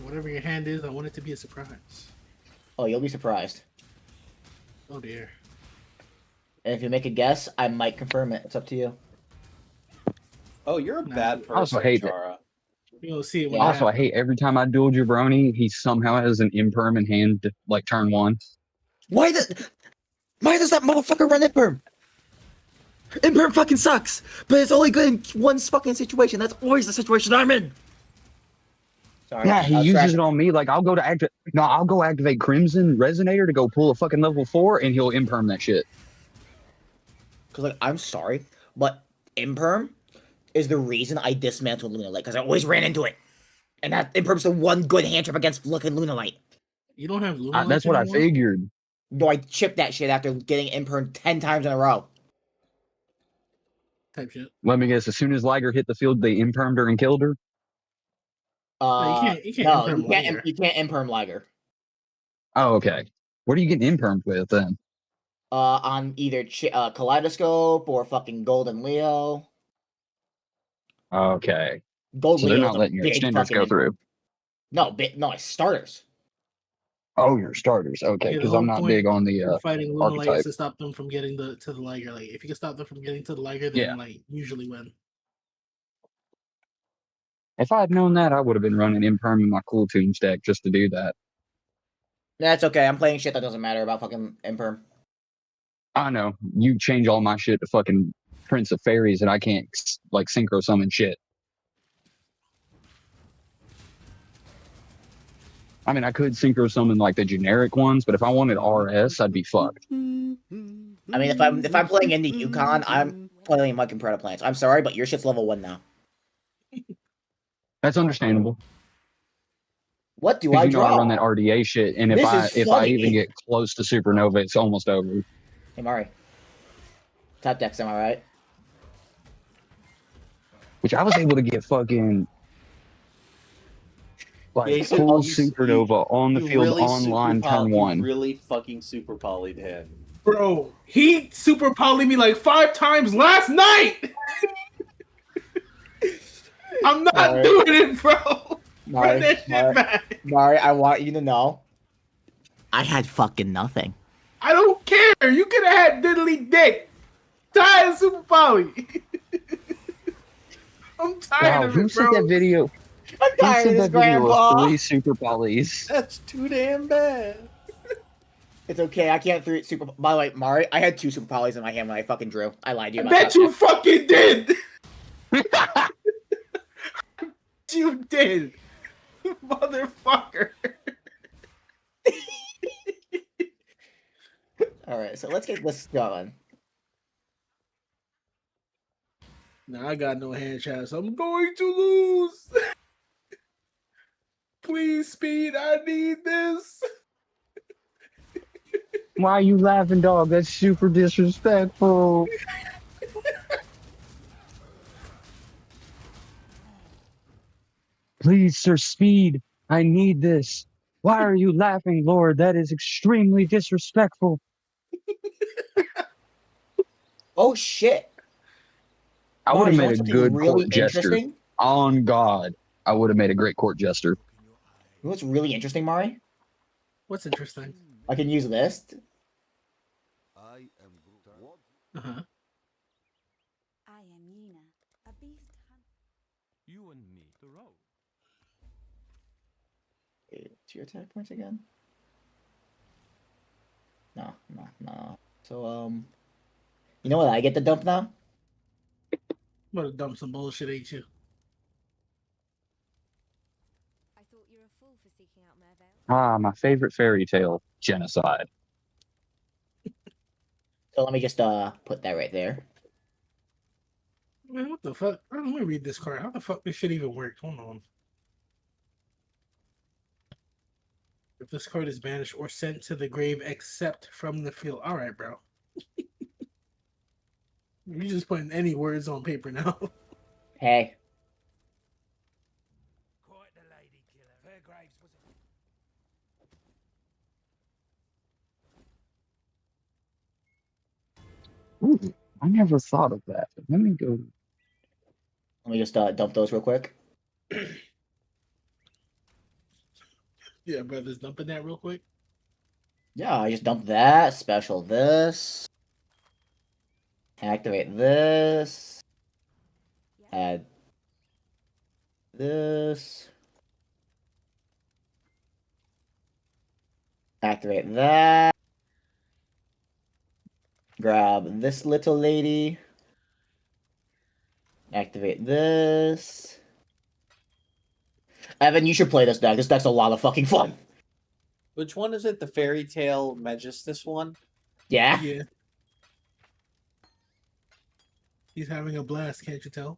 Speaker 7: Whatever your hand is, I want it to be a surprise.
Speaker 9: Oh, you'll be surprised.
Speaker 7: Oh dear.
Speaker 9: And if you make a guess, I might confirm it. It's up to you.
Speaker 2: Oh, you're a
Speaker 7: Nah,
Speaker 2: bad
Speaker 7: I
Speaker 2: person,
Speaker 4: also hate that.
Speaker 2: Chara.
Speaker 7: You'll see it when
Speaker 4: Also, I
Speaker 7: I
Speaker 4: hate every time I duel Jabroni, he somehow has an imperm in hand, like turn 1.
Speaker 9: Why does that motherfucker run Imperm? Imperm fucking sucks, but it's only good in one fucking situation. That's always the situation I'm in. Sorry,
Speaker 4: Yeah, he
Speaker 9: I was
Speaker 4: uses
Speaker 9: crashing.
Speaker 4: it on me. Like, I'll go activate Crimson Resonator to go pull a fucking level 4, and he'll imperm that shit.
Speaker 9: Cause like I'm sorry, but Imperm is the reason I dismantled Lunalight because I always ran into it, and that Imperm's the one good hand trap against looking Lunalight.
Speaker 7: you don't have Luna
Speaker 4: That's what I figured.
Speaker 9: No, I chipped that shit after getting Imperm 10 times in a row.
Speaker 7: type shit.
Speaker 4: Let me guess, as soon as Liger hit the field, they impermed her and killed her?
Speaker 7: You can't
Speaker 9: No,
Speaker 7: Imperm Liger.
Speaker 9: you can't Imperm Liger.
Speaker 4: Oh, okay. What are you getting impermed with then?
Speaker 9: On either Kaleidoscope or fucking Golden Leo.
Speaker 4: Okay.
Speaker 9: Golden
Speaker 4: So they're
Speaker 9: Leo
Speaker 4: not
Speaker 9: is a
Speaker 4: letting your
Speaker 9: big
Speaker 4: extenders
Speaker 9: fucking
Speaker 4: go
Speaker 9: Imperm.
Speaker 4: through.
Speaker 9: No, it's starters.
Speaker 4: Oh, your starters. Okay,
Speaker 7: Yeah, the
Speaker 4: because
Speaker 7: whole
Speaker 4: I'm not
Speaker 7: point
Speaker 4: big on the
Speaker 7: of fighting Luna Light is
Speaker 4: archetype.
Speaker 7: to stop them from getting to the Liger. Like, if you can stop them from getting to the Liger, then
Speaker 4: Yeah.
Speaker 7: like usually win.
Speaker 4: If I had known that, I would have been running imperm in my cool tunes deck just to do that.
Speaker 9: That's okay. I'm playing shit that doesn't matter about fucking Imperm.
Speaker 4: I know. You change all my shit to fucking Prince of Fairies and I can't, like, synchro summon shit. I mean, I could synchro summon, like, the generic ones, but if I wanted RS, I'd be fucked.
Speaker 9: I mean, if I'm playing into Yukon, I'm playing Mike and Predator Plants. I'm sorry, but your shit's level 1 now.
Speaker 4: That's understandable.
Speaker 9: What do
Speaker 4: Because
Speaker 9: I
Speaker 4: you know
Speaker 9: draw?
Speaker 4: I run that RDA shit, and
Speaker 9: This is
Speaker 4: if I
Speaker 9: funny.
Speaker 4: even get close to Supernova, it's almost over.
Speaker 9: Hey, Mari. Top decks, am I right?
Speaker 4: Which I was able to get fucking like
Speaker 2: Yeah,
Speaker 4: full
Speaker 2: you-
Speaker 4: Supernova on the
Speaker 2: You
Speaker 4: field
Speaker 2: really
Speaker 4: online turn 1.
Speaker 2: You really fucking super polyed him.
Speaker 7: Bro, he super poly me like 5 times last night. I'm not
Speaker 9: Alright.
Speaker 7: doing it, bro. Run that shit
Speaker 9: Mari,
Speaker 7: back.
Speaker 9: Mari, I want you to know. I had fucking nothing.
Speaker 7: I don't care. You could have had diddly dick. Tired of super poly. I'm tired
Speaker 4: Wow,
Speaker 7: of
Speaker 4: who
Speaker 7: it,
Speaker 4: sent
Speaker 7: bro.
Speaker 4: that video?
Speaker 9: I'm
Speaker 4: Who
Speaker 9: tired
Speaker 4: sent
Speaker 9: of this,
Speaker 4: that video
Speaker 9: Grandpa.
Speaker 4: of 3 Super Polys?
Speaker 2: That's too damn bad.
Speaker 9: It's okay. I can't throw super. By the way, Mari, I had 2 super polys in my hand when I fucking drew. I lied to you
Speaker 7: I
Speaker 9: about
Speaker 7: bet
Speaker 9: that.
Speaker 7: you fucking did. You did. Motherfucker.
Speaker 9: Alright, so let's get this going.
Speaker 7: Now I got no hand traps. I'm going to lose. Please, Speed. I need this.
Speaker 4: Why are you laughing, dog? That's super disrespectful. Please, sir, speed. I need this. Why are you laughing, Lord? That is extremely disrespectful.
Speaker 9: Oh shit!
Speaker 4: I would have
Speaker 9: Mars, you
Speaker 4: made
Speaker 9: want
Speaker 4: a
Speaker 9: something
Speaker 4: good
Speaker 9: really
Speaker 4: court jester.
Speaker 9: interesting?
Speaker 4: On God, I would have made a great court jester.
Speaker 9: You know what's really interesting, Mari?
Speaker 7: What's interesting?
Speaker 9: I can use this.
Speaker 7: Uh-huh.
Speaker 6: I am Yina, a beast hunter.
Speaker 1: You and me, the road.
Speaker 9: Wait, 2 attack points again? No. So, you know what I get to dump now?
Speaker 7: I'm gonna dump some bullshit, ain't you?
Speaker 6: I thought you were a fool for seeking out Mervale.
Speaker 4: Ah, my favorite fairy tale, genocide.
Speaker 9: So let me just put that right there.
Speaker 7: Man, what the fuck? Let me read this card. How the fuck this shit even work? Hold on. If this card is banished or sent to the grave except from the field. Alright, bro. You're just putting any words on paper now.
Speaker 9: Hey.
Speaker 1: Quite the lady killer. Fairgraves was a...
Speaker 4: Ooh, I never thought of that. Let me go.
Speaker 9: Let me just dump those real quick.
Speaker 7: Yeah, brothers, dumping that real quick.
Speaker 9: Yeah, I just dumped that. Special this. Activate this. Add this. Activate that. Grab this little lady. Activate this. Evan, you should play this deck. This deck's a lot of fucking fun.
Speaker 2: Which one is it? The Fairy Tale Magistus one?
Speaker 9: Yeah?
Speaker 7: Yeah. He's having a blast, can't you tell?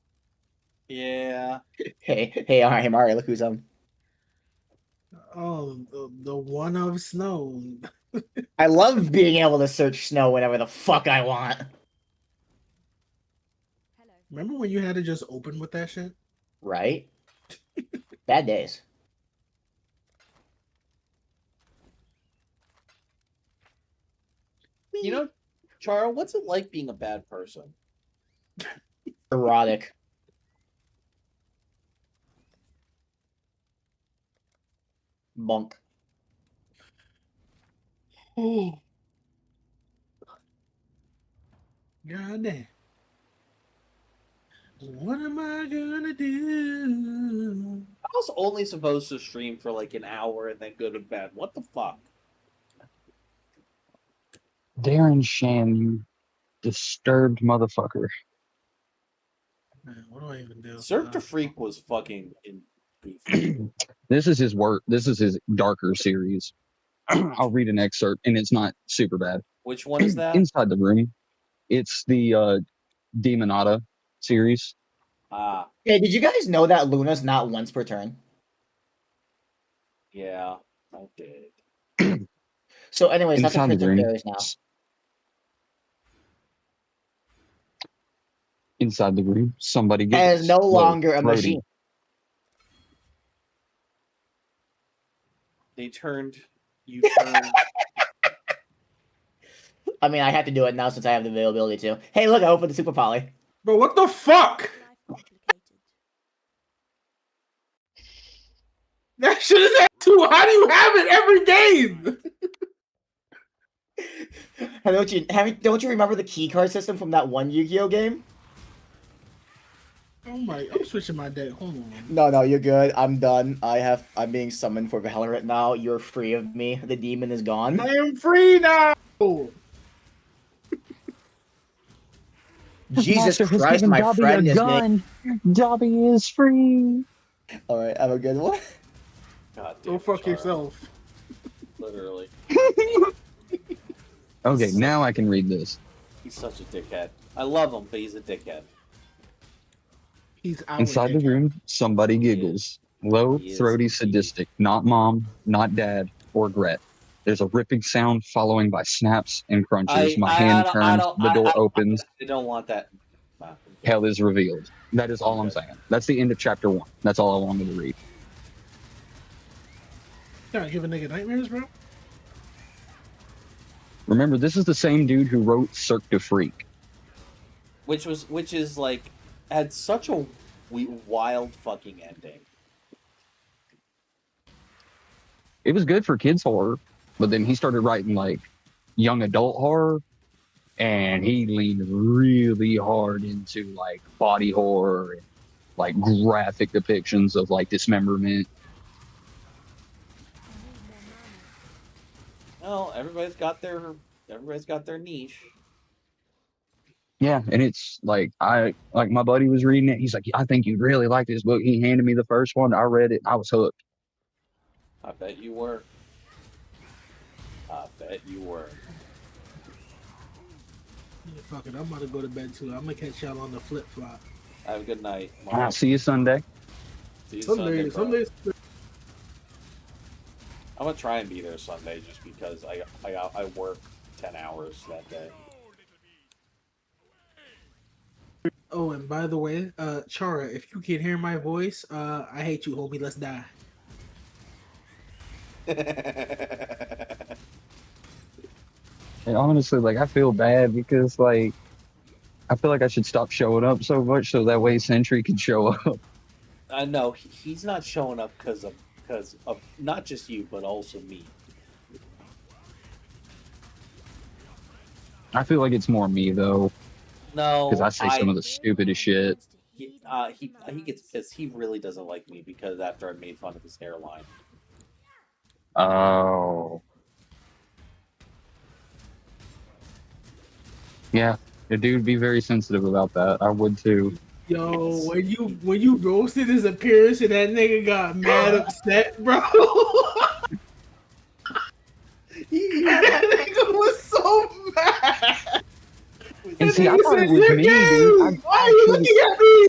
Speaker 2: Yeah.
Speaker 9: Hey, alright, Mario, look who's
Speaker 7: Oh, the one of snow.
Speaker 9: I love being able to search snow whenever the fuck I want.
Speaker 6: Hello.
Speaker 7: Remember when you had to just open with that shit?
Speaker 9: Right? Bad days.
Speaker 2: You know, Charo, what's it like being a bad person?
Speaker 9: Erotic. Bunk.
Speaker 7: Oh. God damn. What am I gonna do?
Speaker 2: I was only supposed to stream for like an hour and then go to bed. What the fuck?
Speaker 4: Darren Shan, you disturbed motherfucker.
Speaker 7: Man, what do I even do?
Speaker 2: Cirque du Freak was fucking goofy.
Speaker 4: This is his work. This is his darker series. I'll read an excerpt, and it's not super bad.
Speaker 2: Which one is that?
Speaker 4: Inside the Room. It's the Demonata series.
Speaker 2: Ah,
Speaker 9: Hey, did you guys know that Luna's not once per turn?
Speaker 2: yeah, I did.
Speaker 9: So anyways, that's a
Speaker 4: Inside the
Speaker 9: Prince of
Speaker 4: Room.
Speaker 9: Fairies now.
Speaker 4: Inside the Room. Somebody
Speaker 9: And
Speaker 4: gets
Speaker 9: is no longer a
Speaker 4: Brody.
Speaker 9: machine.
Speaker 2: They turned. You turned.
Speaker 9: I mean, I have to do it now since I have the availability to. Hey, look, I opened the Super Poly.
Speaker 7: Bro, what the fuck?
Speaker 3: Life complicated.
Speaker 7: That shit is at 2. How do you have it every game?
Speaker 9: Don't you remember the key card system from that one Yu-Gi-Oh game?
Speaker 7: Oh my, I'm switching my deck. Hold on.
Speaker 9: No, you're good. I'm done. I'm being summoned for Valorant now. You're free of me. The demon is gone.
Speaker 7: I am free now.
Speaker 9: Jesus
Speaker 4: Master has
Speaker 9: Christ,
Speaker 4: given
Speaker 9: my
Speaker 4: Dobby
Speaker 9: friend
Speaker 4: a
Speaker 9: is
Speaker 4: gun. Dobby is free.
Speaker 9: Alright, have a good one.
Speaker 2: God damn
Speaker 7: Go
Speaker 2: it,
Speaker 7: fuck
Speaker 2: Charo.
Speaker 7: yourself.
Speaker 2: Literally.
Speaker 4: Okay, now I can read this.
Speaker 2: He's such a dickhead. I love him, but he's a dickhead.
Speaker 7: He's out.
Speaker 4: Inside the room, somebody giggles. Low,
Speaker 2: He is
Speaker 4: throaty,
Speaker 2: indeed.
Speaker 4: sadistic. Not mom, not dad, or Gret. There's a ripping sound following by snaps and crunches. My hand turns, the door opens.
Speaker 2: I don't want that.
Speaker 4: Hell is revealed. That is all I'm saying. That's the end of chapter 1. That's all I wanted to read.
Speaker 7: Gotta give a nigga nightmares, bro.
Speaker 4: Remember, this is the same dude who wrote Cirque du Freak.
Speaker 2: Which is like had such a wild fucking ending.
Speaker 4: It was good for kids horror, but then he started writing like young adult horror, and he leaned really hard into like body horror and like graphic depictions of like dismemberment.
Speaker 2: Well, everybody's got their niche.
Speaker 4: Yeah, and it's like my buddy was reading it. He's like, I think you'd really like this book. He handed me the first one. I read it. I was hooked.
Speaker 2: I bet you were. I bet you were.
Speaker 7: Yeah, fuck it. I'm about to go to bed too. I'm gonna catch y'all on the flip flop.
Speaker 2: Have a good night.
Speaker 4: I'll see you Sunday.
Speaker 2: See you
Speaker 7: Sunday.
Speaker 2: I'm gonna try and be there Sunday just because I work 10 hours that day.
Speaker 7: Oh, and by the way, Chara, if you can hear my voice, I hate you, homie. Let's die.
Speaker 4: And honestly, like, I feel bad because, like, I feel like I should stop showing up so much so that way Sentry can show up.
Speaker 2: I know he's not showing up because of not just you but also me.
Speaker 4: I feel like it's more me though,
Speaker 2: No,
Speaker 4: because I say some of the stupidest shit.
Speaker 2: He gets pissed. He really doesn't like me because after I made fun of his hairline.
Speaker 4: Oh. Yeah, the dude would be very sensitive about that. I would too.
Speaker 7: Yo, when you roasted his appearance and that nigga got mad upset, bro. That nigga was so mad.
Speaker 4: And see, I thought it was me, dude.
Speaker 7: Why are you looking at me?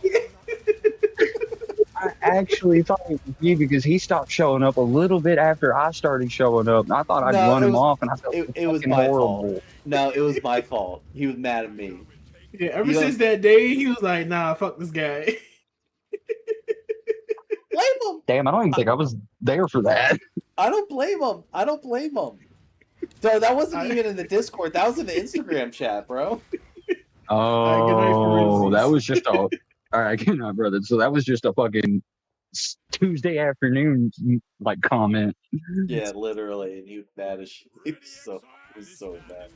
Speaker 4: I actually thought it was me because he stopped showing up a little bit after I started showing up. And I thought I'd run him off, and I felt
Speaker 2: it was my fault. No, it was my fault. He was mad at me.
Speaker 7: Yeah, ever since that day, he was like, "Nah, fuck this guy."
Speaker 2: Blame him.
Speaker 4: Damn, I don't even think I was there for that.
Speaker 2: I don't blame him. So that wasn't even in the Discord. That was in the Instagram chat, bro.
Speaker 4: Oh, that was just a. All right, good night, brother. So that was just a fucking Tuesday afternoon like comment.
Speaker 2: Yeah, literally, and he was mad as shit. He was so bad.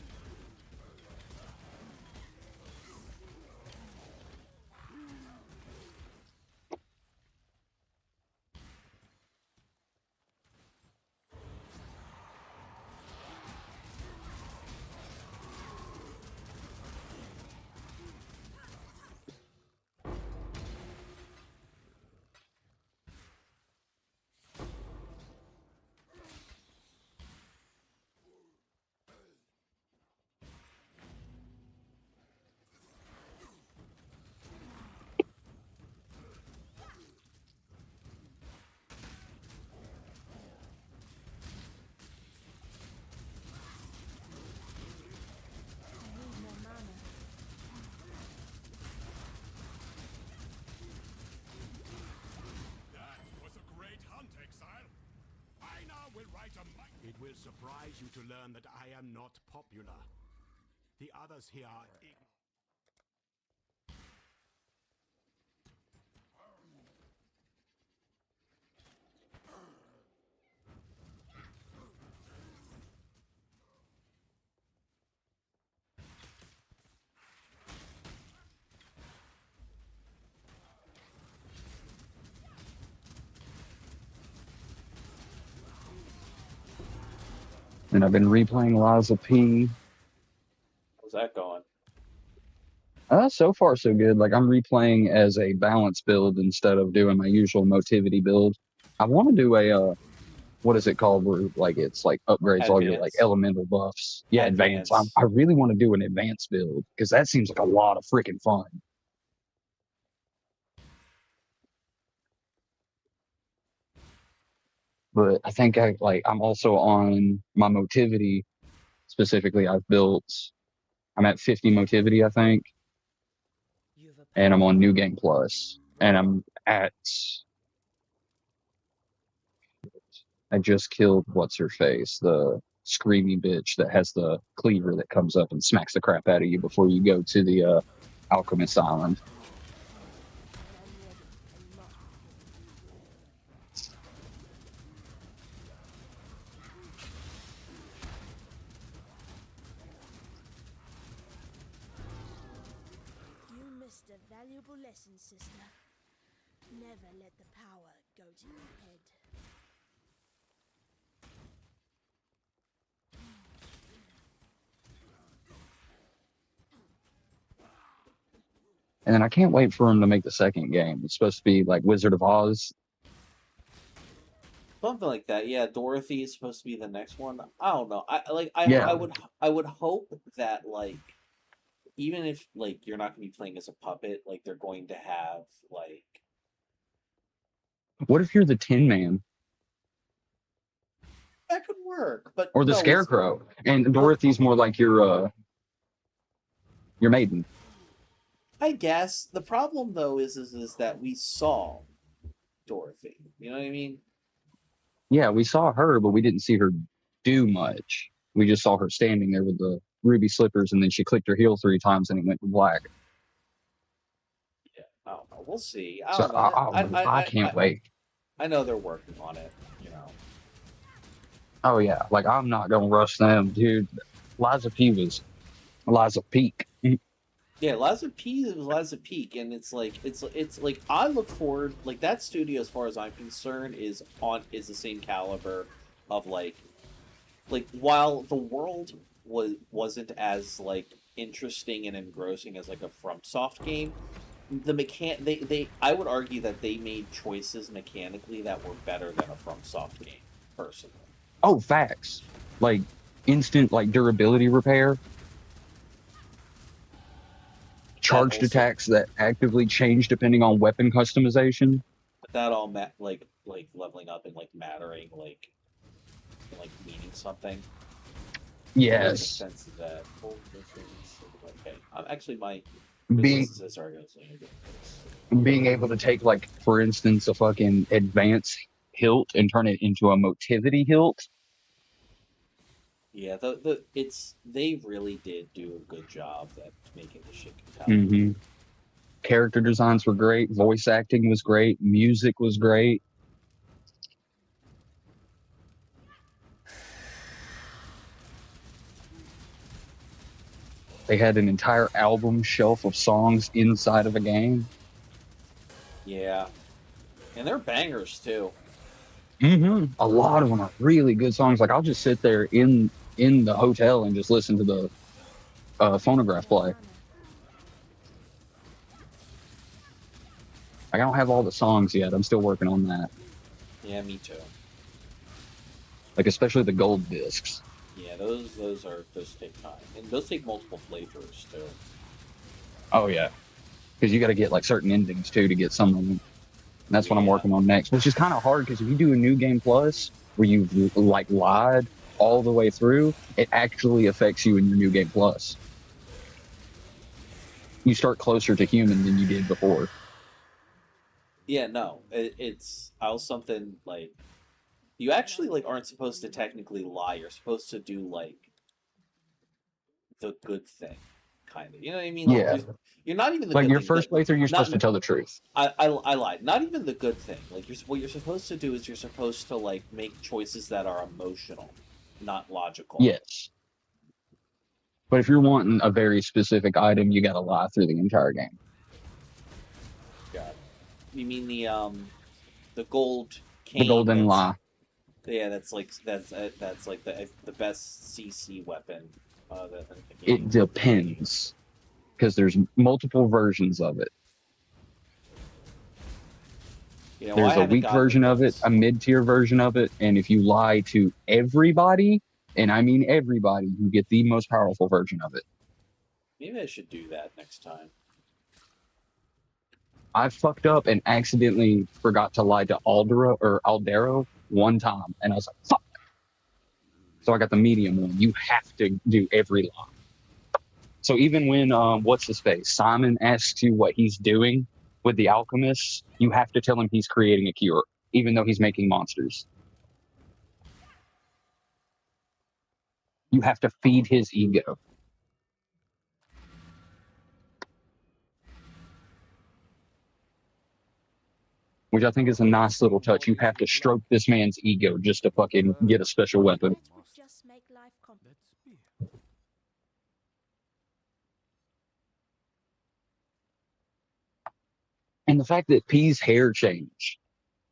Speaker 10: It will surprise you to learn that I am not popular. The others here are ignorant.
Speaker 4: And I've been replaying Liza P.
Speaker 2: How's that going?
Speaker 4: So far so good. Like I'm replaying as a balance build instead of doing my usual motivity build. I want to do a what is it called? Where like it's like upgrades all your like elemental buffs. Yeah, advanced. I really want to do an advanced build because that seems like a lot of freaking fun. But I think I'm also on my motivity specifically. I'm at 50 motivity, I think. And I'm on New Game Plus. And I'm at I just killed what's her face, the screamy bitch that has the cleaver that comes up and smacks the crap out of you before you go to the Alchemist Island.
Speaker 3: You missed a valuable lesson, sister. Never let the power go to your head.
Speaker 4: And then I can't wait for him to make the second game. It's supposed to be like Wizard of Oz.
Speaker 2: Something like that. Yeah, Dorothy is supposed to be the next one. I don't know.
Speaker 4: Yeah.
Speaker 2: I would hope that like even if like you're not going to be playing as a puppet, like they're going to have like
Speaker 4: What if you're the Tin Man
Speaker 2: that could work, but
Speaker 4: or the
Speaker 2: no,
Speaker 4: Scarecrow, and Dorothy's more like your maiden?
Speaker 2: I guess the problem though is that we saw Dorothy. You know what I mean?
Speaker 4: Yeah, we saw her, but we didn't see her do much. We just saw her standing there with the ruby slippers, and then she clicked her heel 3 times, and it went to black.
Speaker 2: Yeah, I don't know. We'll see. I
Speaker 4: So
Speaker 2: don't know.
Speaker 4: I can't wait.
Speaker 2: I know they're working on it. You know.
Speaker 4: Oh yeah, like I'm not gonna rush them, dude. Liza P was Liza Peak.
Speaker 2: Yeah, Liza P is Liza Peak, and it's like I look forward like that studio as far as I'm concerned is the same caliber of like while the world wasn't as like interesting and engrossing as like a FromSoft game, they I would argue that they made choices mechanically that were better than a FromSoft game, personally.
Speaker 4: Oh, facts. Like instant like durability repair. Charged attacks that actively change depending on weapon customization.
Speaker 2: But that all like leveling up and like mattering like meaning something.
Speaker 4: Yes.
Speaker 2: Sense of that. Okay. Actually my
Speaker 4: Being able to take like for instance a fucking advanced hilt and turn it into a motivity hilt.
Speaker 2: Yeah, they really did do a good job at making the shit compelling.
Speaker 4: Mm-hmm. Character designs were great, voice acting was great, music was great. They had an entire album shelf of songs inside of a game.
Speaker 2: Yeah, and they're bangers too.
Speaker 4: Mm-hmm. A lot of them are really good songs. Like I'll just sit there in the hotel and just listen to the phonograph play. I don't have all the songs yet. I'm still working on that.
Speaker 2: Yeah, me too.
Speaker 4: Like especially the gold discs.
Speaker 2: Yeah, those take time, and those take multiple playthroughs too.
Speaker 4: Oh yeah, because you got to get like certain endings too to get some of them. And that's what I'm working on next, which is kind of hard because if you do a new game plus where you've like lied all the way through, it actually affects you in your new game plus. You start closer to human than you did before.
Speaker 2: Yeah, no, it's something like you actually like aren't supposed to technically lie. You're supposed to do like the good thing, kind of. You know what I mean? Like,
Speaker 4: yeah.
Speaker 2: You're not even the
Speaker 4: like
Speaker 2: good
Speaker 4: your
Speaker 2: thing,
Speaker 4: first playthrough. You're supposed to tell the truth.
Speaker 2: I lied. Not even the good thing. Like what you're supposed to do is you're supposed to like make choices that are emotional, not logical.
Speaker 4: Yes. But if you're wanting a very specific item, you got to lie through the entire game.
Speaker 2: Got it. You mean the gold cane?
Speaker 4: The golden lie.
Speaker 2: Yeah, that's like the best CC weapon.
Speaker 4: It depends, because there's multiple versions of it.
Speaker 2: Yeah, well,
Speaker 4: there's a weak version of it, a mid-tier version of it, and if you lie to everybody, and I mean everybody, you get the most powerful version of it.
Speaker 2: Maybe I should do that next time.
Speaker 4: I fucked up and accidentally forgot to lie to Aldero one time, and I was like, fuck. So I got the medium one. You have to do every lie. So even when, what's his face? Simon asks you what he's doing with the alchemists, you have to tell him he's creating a cure, even though he's making monsters. You have to feed his ego. Which I think is a nice little touch. You have to stroke this man's ego just to fucking get a special weapon.
Speaker 3: That would just make life complicated.
Speaker 4: And the fact that P's hair changed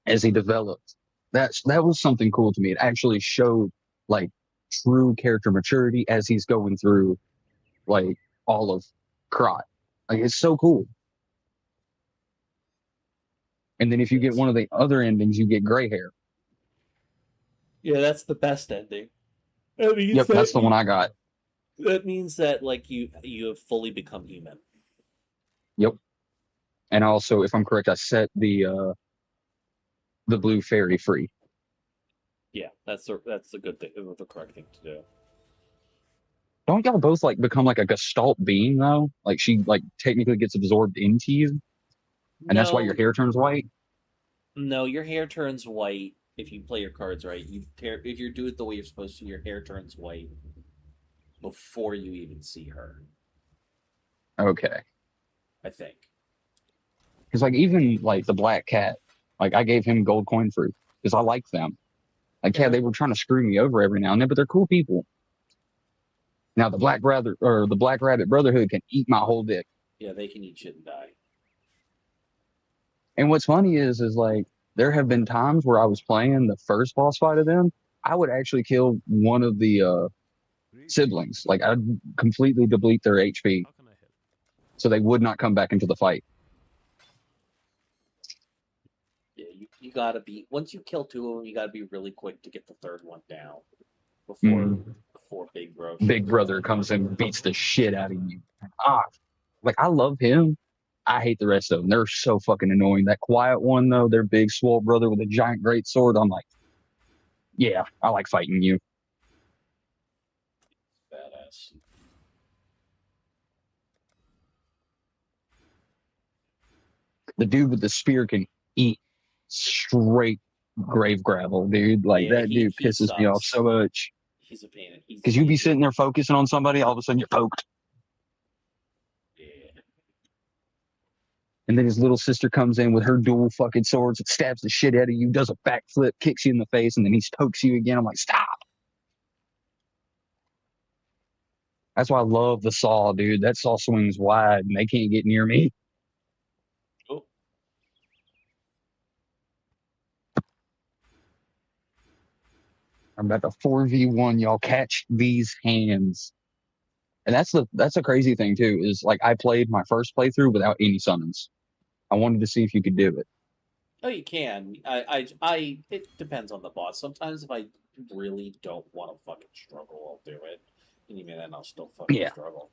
Speaker 4: as he developed, that was something cool to me. It actually showed like true character maturity as he's going through like all of Krot. Like it's so cool. And then if you get one of the other endings, you get gray hair.
Speaker 2: Yeah, that's the best ending. That means
Speaker 4: Yep, that's the one I got.
Speaker 2: That means that like you have fully become human.
Speaker 4: Yep. And also, if I'm correct, I set the blue fairy free.
Speaker 2: Yeah, that's the good thing, the correct thing to do.
Speaker 4: Don't y'all both like become like a gestalt being though? Like she like technically gets absorbed into you, and that's why your hair turns white.
Speaker 2: No, your hair turns white if you play your cards right. If you do it the way you're supposed to, your hair turns white before you even see her.
Speaker 4: Okay.
Speaker 2: I think.
Speaker 4: Because like even like the black cat, like I gave him gold coin fruit because I like them. Like yeah, they were trying to screw me over every now and then, but they're cool people. Now the Black Rabbit Brotherhood can eat my whole dick.
Speaker 2: Yeah, they can eat shit and die.
Speaker 4: And what's funny is like there have been times where I was playing the first boss fight of them, I would actually kill one of the siblings. Like I'd completely deplete their HP, so they would not come back into the fight.
Speaker 2: Yeah, you gotta be once you kill two of them, you gotta be really quick to get the third one down before Big
Speaker 4: Brother comes in and beats the shit out of you. Like I love him. I hate the rest of them. They're so fucking annoying. That quiet one though, their big swole brother with a giant great sword. I'm like, yeah, I like fighting you.
Speaker 2: Badass.
Speaker 4: The dude with the spear can eat straight grave gravel, dude. Like that dude pisses me off so much.
Speaker 2: He's a pain.
Speaker 4: Because you be sitting there focusing on somebody, all of a sudden you're poked.
Speaker 2: Yeah.
Speaker 4: And then his little sister comes in with her dual fucking swords and stabs the shit out of you, does a backflip, kicks you in the face, and then he pokes you again. I'm like, stop. That's why I love the saw, dude. That saw swings wide and they can't get near me.
Speaker 2: Oh.
Speaker 4: I'm about to 4v1 y'all. Catch these hands. And that's a crazy thing too, is like I played my first playthrough without any summons. I wanted to see if you could do it.
Speaker 2: Oh, you can. It depends on the boss. Sometimes if I really don't want to fucking struggle, I'll do it. And even then, I'll still fucking struggle.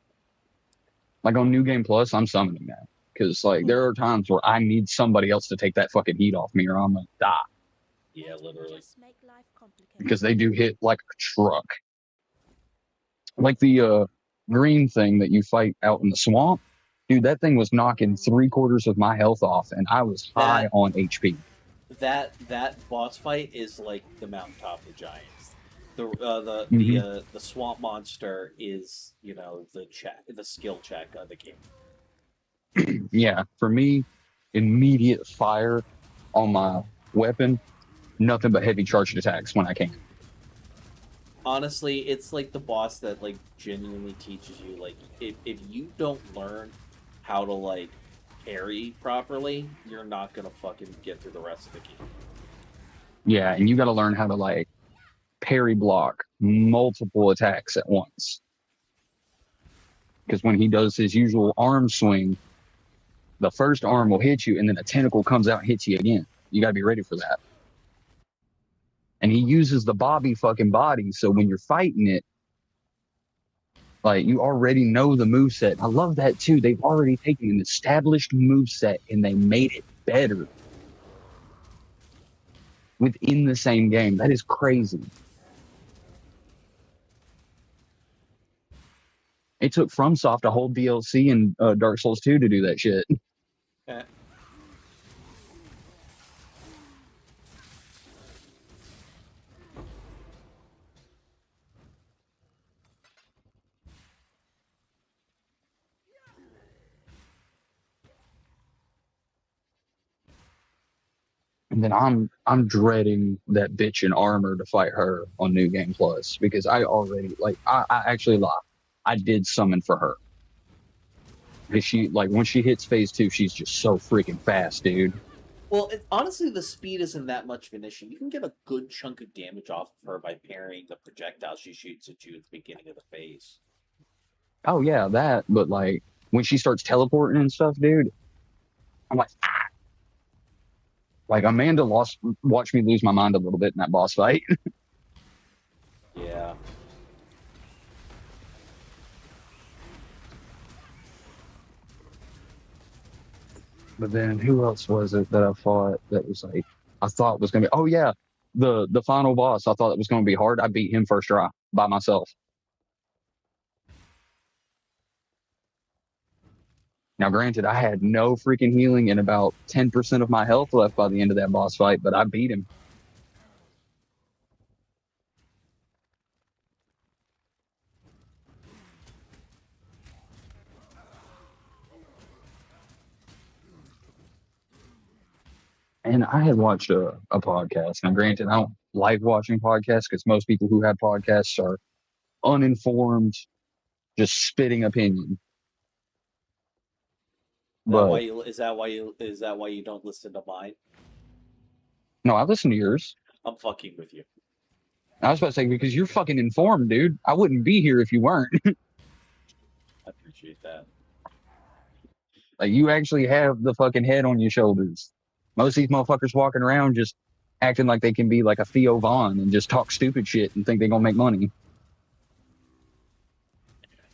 Speaker 4: Like on New Game Plus, I'm summoning that. Because like there are times where I need somebody else to take that fucking heat off me or I'm gonna die.
Speaker 2: Yeah, literally.
Speaker 4: Because they do hit like a truck. Like the green thing that you fight out in the swamp. Dude, that thing was knocking 3/4 of my health off, and I was high on HP.
Speaker 2: That boss fight is like the mountaintop of giants. The swamp monster is the skill check of the game.
Speaker 4: Yeah, for me, immediate fire on my weapon, nothing but heavy charged attacks when I can.
Speaker 2: Honestly, it's like the boss that like genuinely teaches you like if you don't learn how to like parry properly, you're not gonna fucking get through the rest of the game.
Speaker 4: Yeah, and you got to learn how to like parry block multiple attacks at once. Because when he does his usual arm swing, the first arm will hit you, and then a tentacle comes out and hits you again. You got to be ready for that. And he uses the Bobby fucking body, so when you're fighting it, like, you already know the moveset. I love that, too. They've already taken an established moveset, and they made it better within the same game. That is crazy. It took FromSoft a whole DLC in Dark Souls 2 to do that shit.
Speaker 2: Yeah.
Speaker 4: And then I'm dreading that bitch in armor to fight her on New Game Plus because I already I actually lied. I did summon for her. Because she when she hits phase 2, she's just so freaking fast, dude.
Speaker 2: Well, honestly, the speed isn't that much of an issue. You can get a good chunk of damage off of her by parrying the projectile she shoots at you at the beginning of the phase.
Speaker 4: Oh yeah, that. But when she starts teleporting and stuff, dude, I'm like, ah. Like Amanda watched me lose my mind a little bit in that boss fight.
Speaker 2: Yeah.
Speaker 4: But then who else was it that I fought that was I thought was gonna be? Oh yeah, the final boss. I thought it was gonna be hard. I beat him first try by myself. Now, granted, I had no freaking healing and about 10% of my health left by the end of that boss fight, but I beat him. And I had watched a podcast. Now, granted, I don't like watching podcasts because most people who have podcasts are uninformed, just spitting opinion. But
Speaker 2: Is that why you don't listen to mine?
Speaker 4: no, I listen to yours.
Speaker 2: I'm fucking with you.
Speaker 4: I was about to say, because you're fucking informed, dude. I wouldn't be here if you weren't.
Speaker 2: I appreciate that.
Speaker 4: You actually have the fucking head on your shoulders. Most of these motherfuckers walking around just acting like they can be like a Theo Vaughn and just talk stupid shit and think they're gonna make money.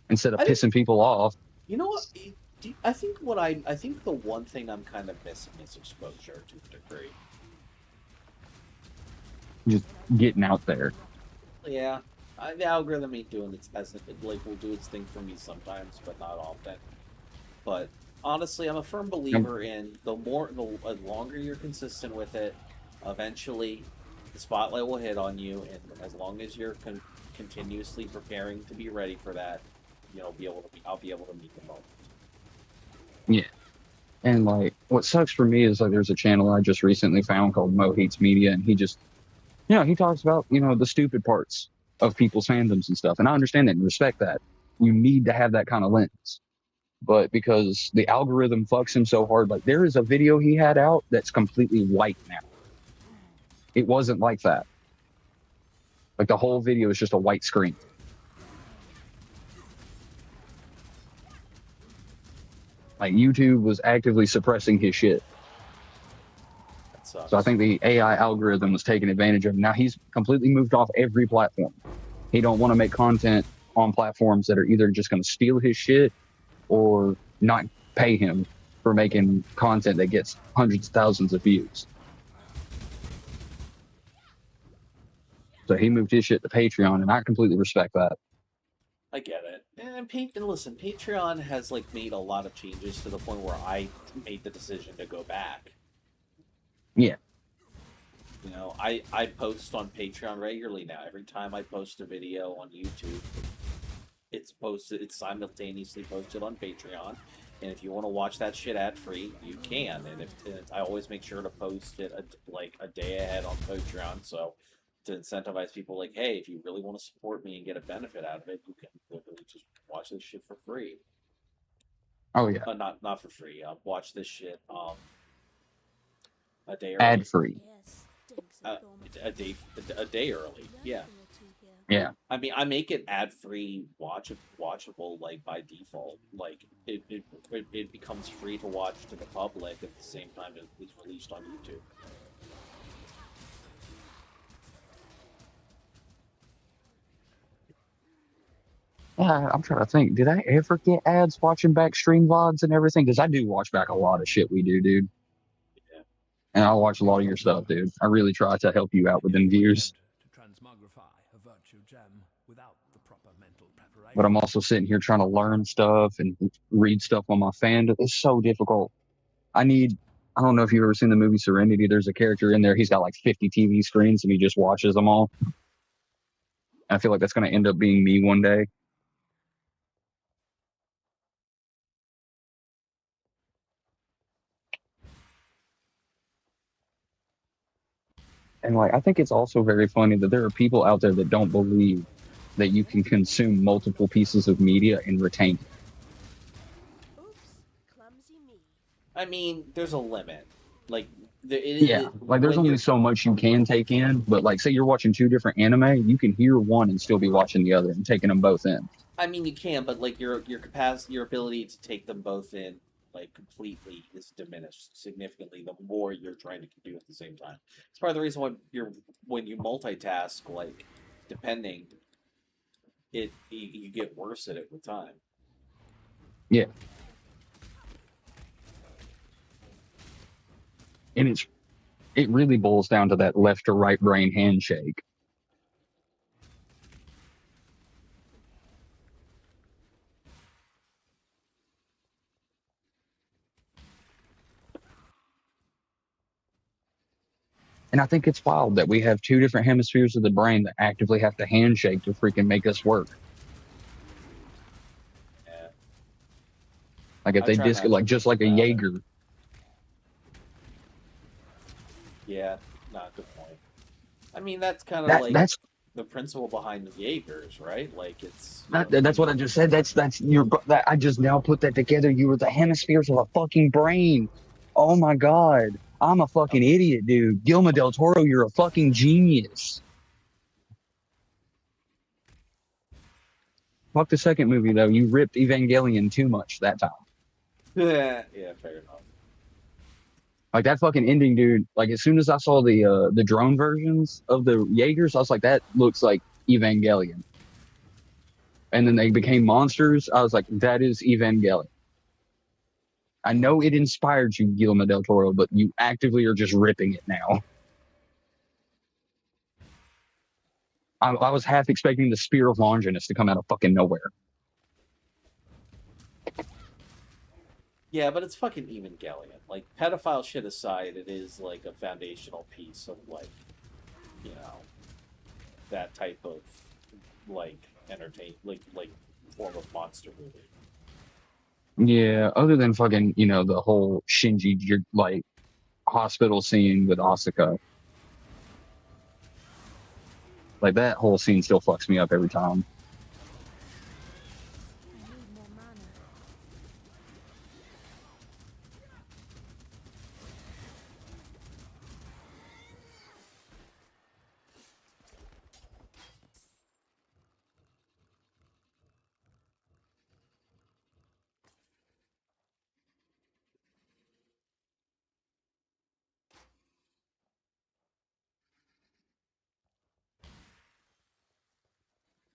Speaker 4: Instead of pissing people off.
Speaker 2: You know what? I think the one thing I'm kind of missing is exposure to a degree.
Speaker 4: Just getting out there.
Speaker 2: Yeah, the algorithm ain't doing its will do its thing for me sometimes, but not often. But honestly, I'm a firm believer in the longer you're consistent with it, eventually the spotlight will hit on you, and as long as you're continuously preparing to be ready for that, I'll be able to meet the moment.
Speaker 4: Yeah. And what sucks for me is there's a channel I just recently found called Mo Hates Media, and he just he talks about, the stupid parts of people's fandoms and stuff. And I understand that and respect that. You need to have that kind of lens. But because the algorithm fucks him so hard, there is a video he had out that's completely white now. It wasn't like that. The whole video is just a white screen. YouTube was actively suppressing his shit. So I think the AI algorithm was taking advantage of him. Now he's completely moved off every platform. He don't want to make content on platforms that are either just going to steal his shit or not pay him for making content that gets hundreds of thousands of views. So he moved his shit to Patreon, and I completely respect that.
Speaker 2: I get it. And listen, Patreon has made a lot of changes to the point where I made the decision to go back.
Speaker 4: Yeah.
Speaker 2: I post on Patreon regularly now. Every time I post a video on YouTube, it's simultaneously posted on Patreon. And if you want to watch that shit ad-free, you can. And I always make sure to post it a day ahead on Patreon, so to incentivize people hey, if you really want to support me and get a benefit out of it, you can literally just watch this shit for free.
Speaker 4: Oh yeah.
Speaker 2: Not for free. Watch this shit a day early.
Speaker 4: Ad free.
Speaker 2: A day early. Yeah.
Speaker 4: Yeah.
Speaker 2: I mean, I make it ad free, watchable by default. It becomes free to watch to the public at the same time it was released on YouTube.
Speaker 4: Yeah, I'm trying to think. Did I ever get ads watching back stream VODs and everything? Because I do watch back a lot of shit we do, dude.
Speaker 2: Yeah.
Speaker 4: And I watch a lot of your stuff, dude. I really try to help you out with them views. But I'm also sitting here trying to learn stuff and read stuff on my fandom. It's so difficult. I don't know if you've ever seen the movie Serenity. There's a character in there. He's got 50 TV screens and he just watches them all. I feel like that's going to end up being me one day. And like, I think it's also very funny that there are people out there that don't believe that you can consume multiple pieces of media and retain it.
Speaker 3: Oops, clumsy me.
Speaker 2: I mean, there's a limit. Like,
Speaker 4: Yeah, like there's only so much you can take in, but like say you're watching two different anime, you can hear one and still be watching the other and taking them both in.
Speaker 2: I mean, you can, but like your capacity, your ability to take them both in like completely is diminished significantly the more you're trying to do at the same time. It's part of the reason why when you multitask, like depending, you get worse at it with time.
Speaker 4: Yeah. And it really boils down to that left to right brain handshake. And I think it's wild that we have two different hemispheres of the brain that actively have to handshake to freaking make us work.
Speaker 2: Yeah.
Speaker 4: Like if they like just like a Jaeger.
Speaker 2: Yeah, not a good point. I mean, that's kind of that's the principle behind the Jaegers, right? Like it's
Speaker 4: that's what I just said. That's I just now put that together. You were the hemispheres of a fucking brain. Oh my god, I'm a fucking idiot, dude. Guillermo del Toro, you're a fucking genius. Fuck the second movie though. You ripped Evangelion too much that time.
Speaker 2: Yeah, fair enough.
Speaker 4: Like that fucking ending, dude. Like as soon as I saw the drone versions of the Jaegers, I was like, that looks like Evangelion. And then they became monsters. I was like, that is Evangelion. I know it inspired you, Guillermo del Toro, but you actively are just ripping it now. I was half expecting the Spear of Longinus to come out of fucking nowhere.
Speaker 2: Yeah, but it's fucking Evangelion. Like, pedophile shit aside, it is, like, a foundational piece of, like, you know, that type of, like, like form of monster movie.
Speaker 4: Yeah, other than fucking, you know, the whole Shinji, like, hospital scene with Asuka. Like, that whole scene still fucks me up every time.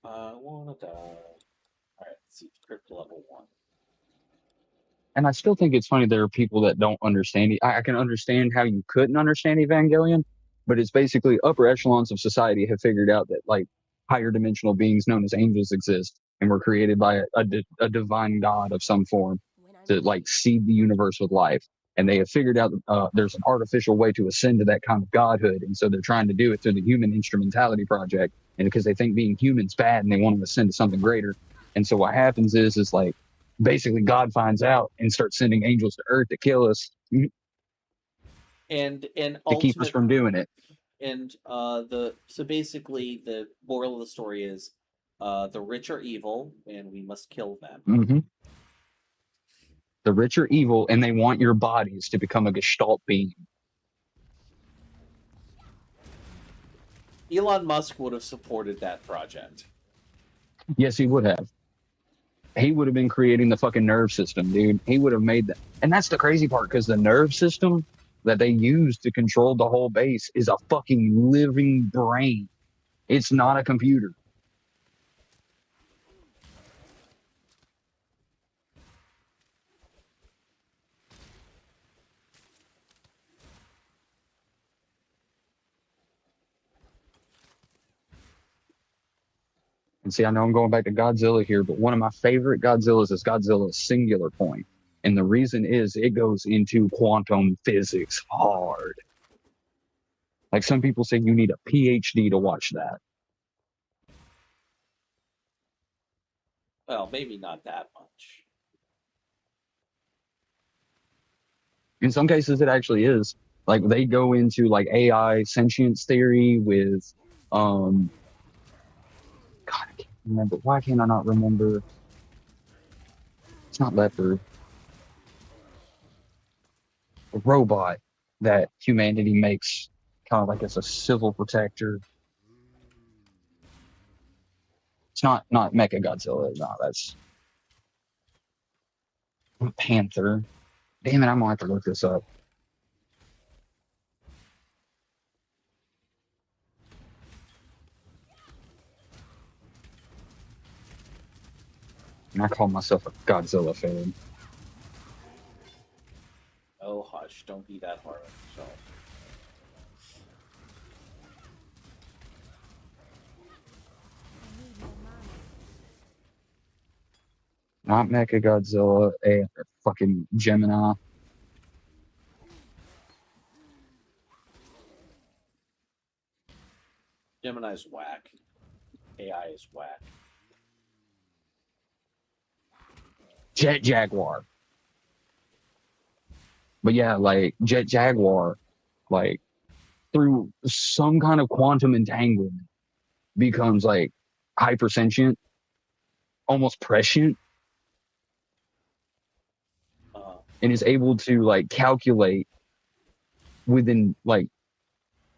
Speaker 2: I wanna die. Alright, let's see. Crypt level 1.
Speaker 4: And I still think it's funny there are people that don't understand it. I can understand how you couldn't understand Evangelion, but it's basically upper echelons of society have figured out that like higher dimensional beings known as angels exist and were created by a divine god of some form to like seed the universe with life. And they have figured out there's an artificial way to ascend to that kind of godhood. And so they're trying to do it through the Human Instrumentality Project. And because they think being human's bad and they want to ascend to something greater. And so what happens is like, basically God finds out and starts sending angels to Earth to kill us
Speaker 2: and
Speaker 4: to keep us from doing it.
Speaker 2: And so basically the moral of the story is the rich are evil and we must kill them.
Speaker 4: Mm-hmm. The rich are evil and they want your bodies to become a Gestalt being.
Speaker 2: Elon Musk would have supported that project.
Speaker 4: Yes, he would have. He would have been creating the fucking nerve system, dude. He would have made that. And that's the crazy part, because the nerve system that they use to control the whole base is a fucking living brain. It's not a computer. And see, I know I'm going back to Godzilla here, but one of my favorite Godzillas is Godzilla's Singular Point. And the reason is it goes into quantum physics hard. Like some people say you need a PhD to watch that.
Speaker 2: Well, maybe not that much.
Speaker 4: In some cases, it actually is. Like they go into like AI sentience theory with, God, I can't remember. Why can't I not remember? It's not Leopard. A robot that humanity makes kind of like as a civil protector. It's not Mechagodzilla. No, that's Panther. Damn it, I'm gonna have to look this up. And I call myself a Godzilla fan.
Speaker 2: Oh, hush. Don't be that hard on yourself.
Speaker 4: Not Mechagodzilla, a fucking Gemini.
Speaker 2: Gemini's whack. AI is whack.
Speaker 4: Jet Jaguar. But yeah, like Jet Jaguar, like through some kind of quantum entanglement, becomes like hypersentient, almost prescient, and is able to like calculate within like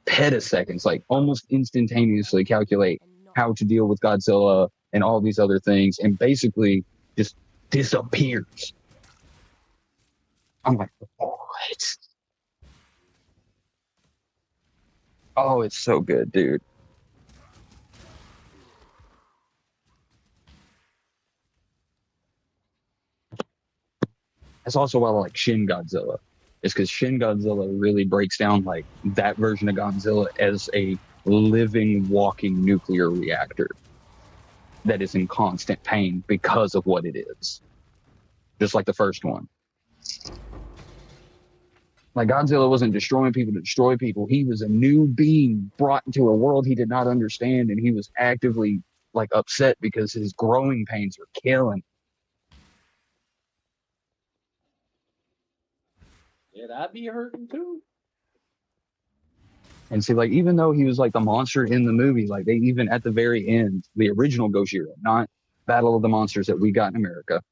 Speaker 4: petaseconds, like almost instantaneously calculate how to deal with Godzilla and all these other things, and basically just disappears. I'm like, what? Oh, it's so good, dude. That's also why I like Shin Godzilla. It's because Shin Godzilla really breaks down like that version of Godzilla as a living, walking nuclear reactor that is in constant pain because of what it is. Just like the first one. Like Godzilla wasn't destroying people to destroy people. He was a new being brought into a world he did not understand, and he was actively like upset because his growing pains were killing.
Speaker 2: Yeah, that'd be hurting too.
Speaker 4: And see, like, even though he was like the monster in the movie, like they even at the very end, the original Gojira, not Battle of the Monsters that we got in America,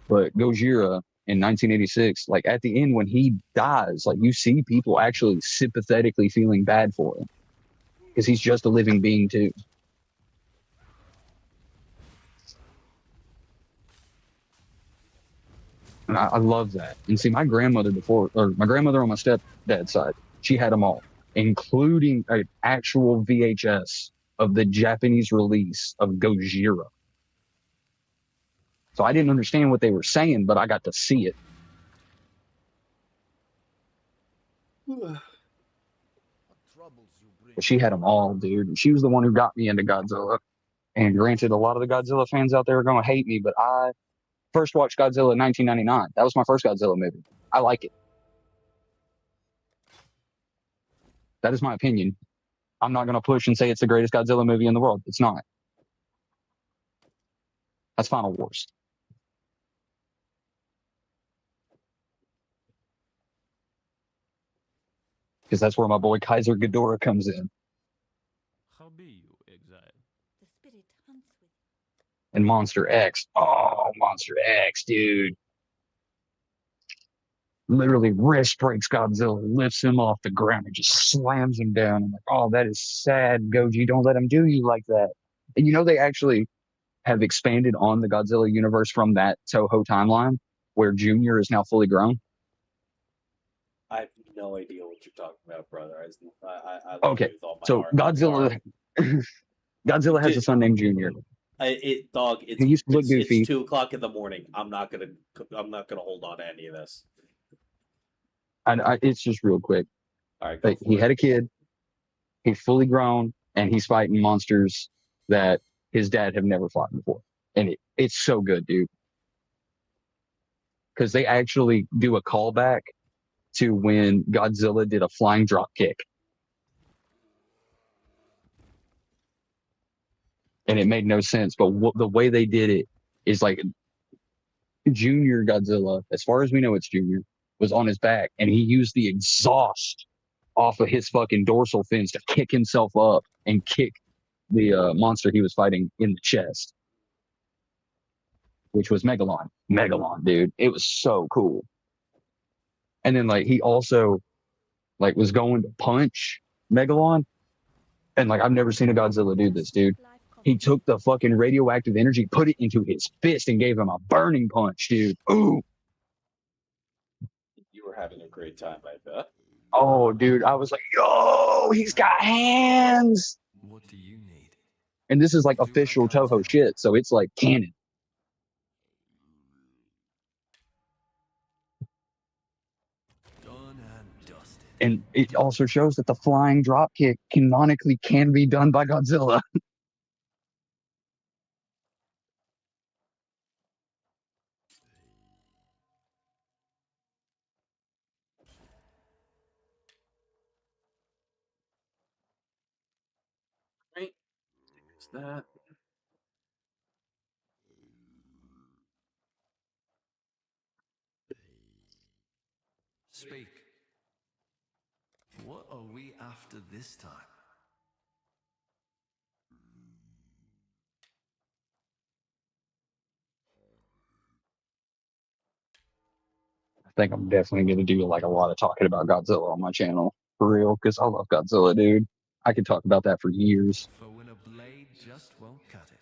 Speaker 4: but Gojira in 1986, like at the end when he dies, like you see people actually sympathetically feeling bad for him because he's just a living being too. And I love that. And see, my grandmother on my stepdad's side, she had them all, including an actual VHS of the Japanese release of Gojira. So I didn't understand what they were saying, but I got to see it. But she had them all, dude. And she was the one who got me into Godzilla. And granted, a lot of the Godzilla fans out there are going to hate me, but I first watched Godzilla in 1999. That was my first Godzilla movie. I like it. That is my opinion. I'm not going to push and say it's the greatest Godzilla movie in the world. It's not. That's Final Wars. Because that's where my boy Kaiser Ghidorah comes in.
Speaker 11: How be you, exile?
Speaker 6: The spirit hunts with
Speaker 4: And Monster X. Oh, Monster X, dude. Literally wrist breaks Godzilla, lifts him off the ground, and just slams him down. I'm like, oh, that is sad, Goji. Don't let him do you like that. And you know, they actually have expanded on the Godzilla universe from that Toho timeline where Junior is now fully grown.
Speaker 2: I have no idea what you're talking about, brother. I love
Speaker 4: Okay,
Speaker 2: you with all my
Speaker 4: so
Speaker 2: heart. I'm
Speaker 4: Godzilla, Godzilla has a son named Junior.
Speaker 2: It's,
Speaker 4: He used to look
Speaker 2: it's
Speaker 4: goofy.
Speaker 2: 2 o'clock in the morning. I'm not gonna hold on to any of this.
Speaker 4: It's just real quick.
Speaker 2: All right,
Speaker 4: But he had a kid. He's fully grown, and he's fighting monsters that his dad have never fought before. And it's so good, dude. Because they actually do a callback to when Godzilla did a flying drop kick. And it made no sense, but the way they did it is like Junior Godzilla, as far as we know, it's Junior. was on his back, and he used the exhaust off of his fucking dorsal fins to kick himself up and kick the monster he was fighting in the chest, which was Megalon. Megalon, dude. It was so cool. And then like he also like was going to punch Megalon, and like I've never seen a Godzilla do this, dude. He took the fucking radioactive energy, put it into his fist, and gave him a burning punch, dude. Ooh.
Speaker 2: You were having a great time, I bet.
Speaker 4: Oh, dude, I was like, yo, he's got hands.
Speaker 1: What do you need?
Speaker 4: And this is like official Toho shit, so it's like canon.
Speaker 1: Done and dusted.
Speaker 4: And it also shows that the flying dropkick canonically can be done by Godzilla.
Speaker 2: Right. Is that?
Speaker 1: Speak. What are we after this time?
Speaker 4: I think I'm definitely going to do like a lot of talking about Godzilla on my channel. For real, because I love Godzilla, dude. I could talk about that for years.
Speaker 1: For when a blade just won't cut it.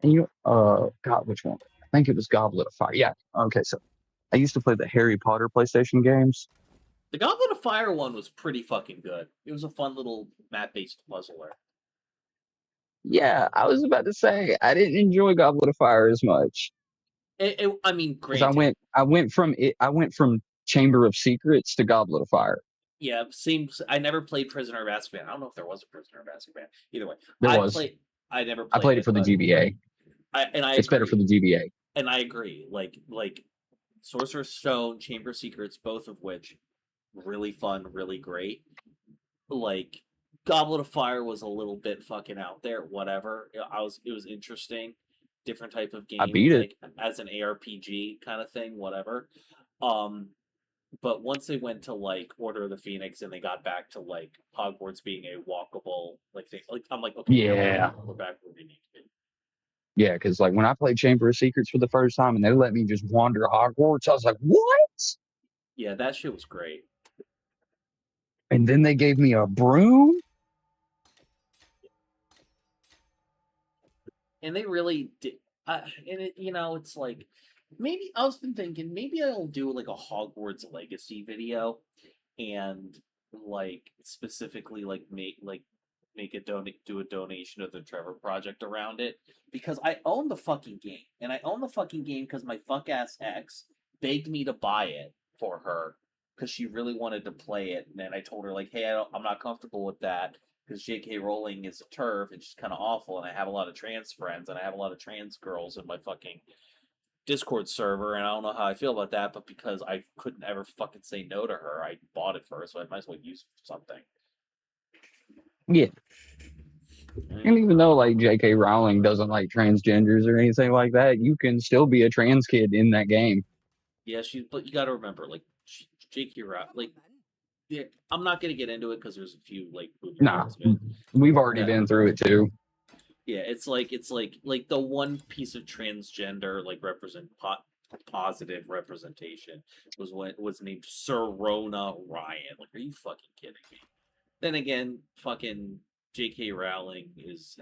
Speaker 4: And God, which one? I think it was Goblet of Fire. Yeah. Okay, so I used to play the Harry Potter PlayStation games.
Speaker 2: The Goblet of Fire one was pretty fucking good. It was a fun little map-based puzzler.
Speaker 4: Yeah, I was about to say I didn't enjoy Goblet of Fire as much.
Speaker 2: I mean, great.
Speaker 4: I went from Chamber of Secrets to Goblet of Fire.
Speaker 2: Yeah, seems. I never played Prisoner of Azkaban. I don't know if there was a Prisoner of Azkaban. Either way, I never played.
Speaker 4: I played it for the GBA. It's better for the GBA.
Speaker 2: And I agree. Like Sorcerer's Stone, Chamber of Secrets, both of which really fun, really great. Like Goblet of Fire was a little bit fucking out there. Whatever. It was interesting. Different type of game.
Speaker 4: I beat it
Speaker 2: as an ARPG kind of thing. Whatever. But once they went to like Order of the Phoenix and they got back to like Hogwarts being a walkable like thing, like I'm like, okay,
Speaker 4: yeah,
Speaker 2: we're back where we need to be.
Speaker 4: Yeah, because like when I played Chamber of Secrets for the first time and they let me just wander Hogwarts, I was like, what?
Speaker 2: Yeah, that shit was great.
Speaker 4: And then they gave me a broom.
Speaker 2: And they really did. And it, it's like. Maybe I was been thinking maybe I'll do like a Hogwarts Legacy video, and like specifically like make a do a donation to the Trevor Project around it, because I own the fucking game, and I own the fucking game because my fuck ass ex begged me to buy it for her because she really wanted to play it, and then I told her like, hey, I'm not comfortable with that because J.K. Rowling is a turf and she's kind of awful, and I have a lot of trans friends and I have a lot of trans girls in my fucking Discord server, and I don't know how I feel about that, but because I couldn't ever fucking say no to her, I bought it for her, so I might as well use it for something.
Speaker 4: Yeah. And even though like J.K. Rowling doesn't like transgenders or anything like that, you can still be a trans kid in that game.
Speaker 2: Yeah, but you got to remember, like J.K. Rowling, like, yeah, I'm not gonna get into it because there's a few like.
Speaker 4: Nah, we've already been through it too.
Speaker 2: Yeah, it's like the one piece of transgender like positive representation was named Sir Rona Ryan. Like, are you fucking kidding me? Then again, fucking J.K. Rowling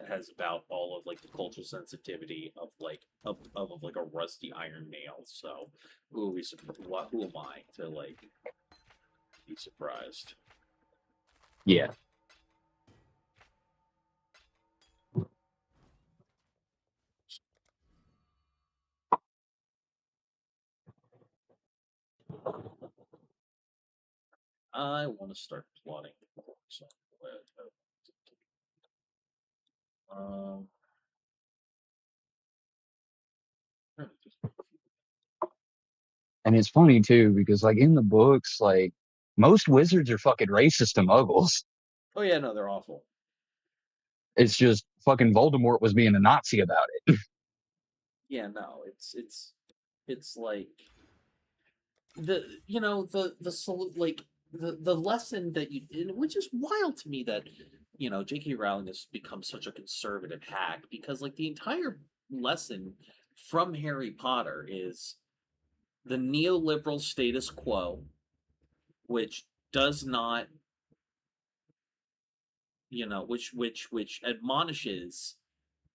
Speaker 2: has about all of like the cultural sensitivity of like of like a rusty iron nail. So who am I to like be surprised?
Speaker 4: Yeah.
Speaker 2: I want to start plotting. So,
Speaker 4: And it's funny too, because like in the books, like most wizards are fucking racist to muggles.
Speaker 2: Oh yeah, no, they're awful.
Speaker 4: It's just fucking Voldemort was being a Nazi about it.
Speaker 2: Yeah, no, it's like the lesson that which is wild to me that J.K. Rowling has become such a conservative hack, because like the entire lesson from Harry Potter is the neoliberal status quo, which does not which admonishes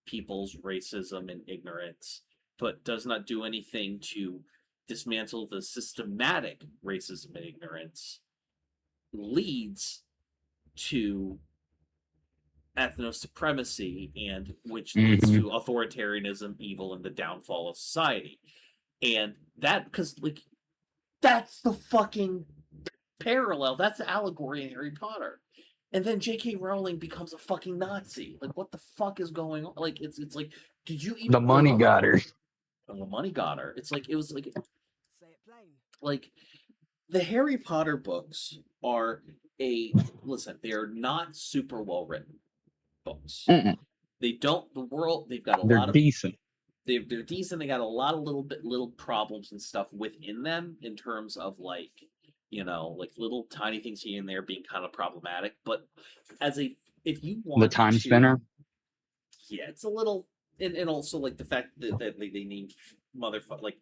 Speaker 2: people's racism and ignorance, but does not do anything to dismantle the systematic racism and ignorance, leads to ethno-supremacy, and which leads to authoritarianism, evil, and the downfall of society. And that, because like that's the fucking parallel, that's the allegory in Harry Potter. And then J.K. Rowling becomes a fucking Nazi. Like, what the fuck is going on? Like, it's like, did you even...
Speaker 4: The money got her.
Speaker 2: The money got her. It's like, it was like... Like, the Harry Potter books are listen, they are not super well written books. They don't... they've got a lot of...
Speaker 4: They're decent.
Speaker 2: They're decent. They got a lot of little problems and stuff within them in terms of, like... like little tiny things here and there being kind of problematic, but if you want
Speaker 4: the time spinner,
Speaker 2: yeah, it's a little, and also like the fact that they named motherfucker like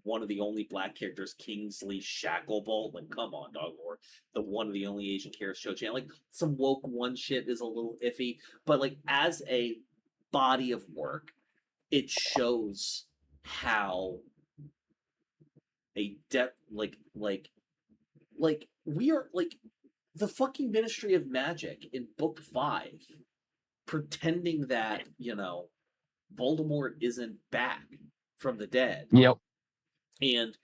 Speaker 2: one of the only black characters Kingsley Shacklebolt. Like, come on, dog. Or the one of the only Asian characters Cho-Chan. Like, some woke one shit is a little iffy, but like as a body of work, it shows how a depth like we are like the fucking Ministry of Magic in book 5 pretending that Voldemort isn't back from the dead.
Speaker 4: Yep.
Speaker 2: And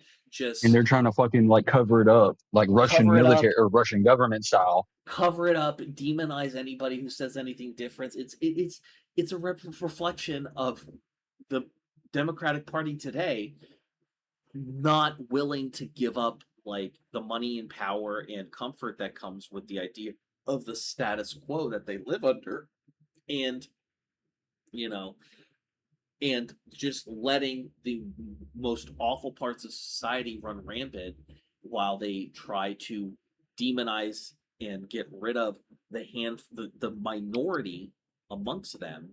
Speaker 4: they're trying to fucking like cover it up, like Russian military or Russian government style.
Speaker 2: Cover it up, demonize anybody who says anything different. It's a reflection of the Democratic Party today not willing to give up like the money and power and comfort that comes with the idea of the status quo that they live under, and and just letting the most awful parts of society run rampant while they try to demonize and get rid of the minority amongst them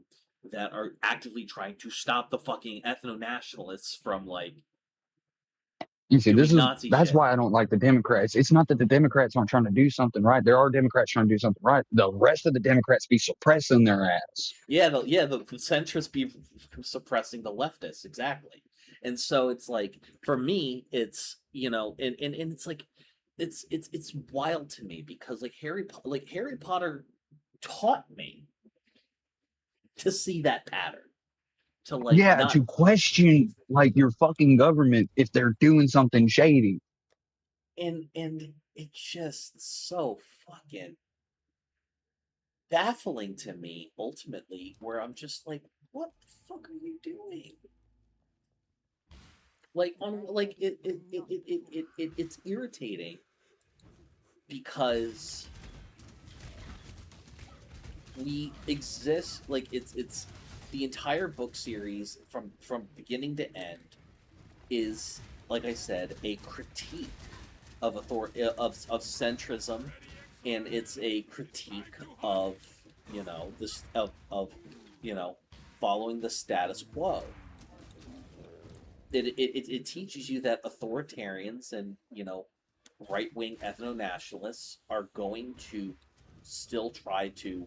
Speaker 2: that are actively trying to stop the fucking ethno-nationalists from like...
Speaker 4: You see, that's why I don't like the Democrats. It's not that the Democrats aren't trying to do something right. There are Democrats trying to do something right. The rest of the Democrats be suppressing their ass.
Speaker 2: Yeah, the centrists be suppressing the leftists, exactly. And so it's like, for me, it's and it's like it's wild to me, because like Harry Potter taught me to see that pattern. To
Speaker 4: question like your fucking government if they're doing something shady.
Speaker 2: And it's just so fucking baffling to me ultimately, where I'm just like, what the fuck are you doing? Like it's irritating, because we exist, like it's the entire book series from beginning to end is, like I said, a critique of centrism, and it's a critique of following the status quo. It teaches you that authoritarians and right-wing ethno-nationalists are going to still try to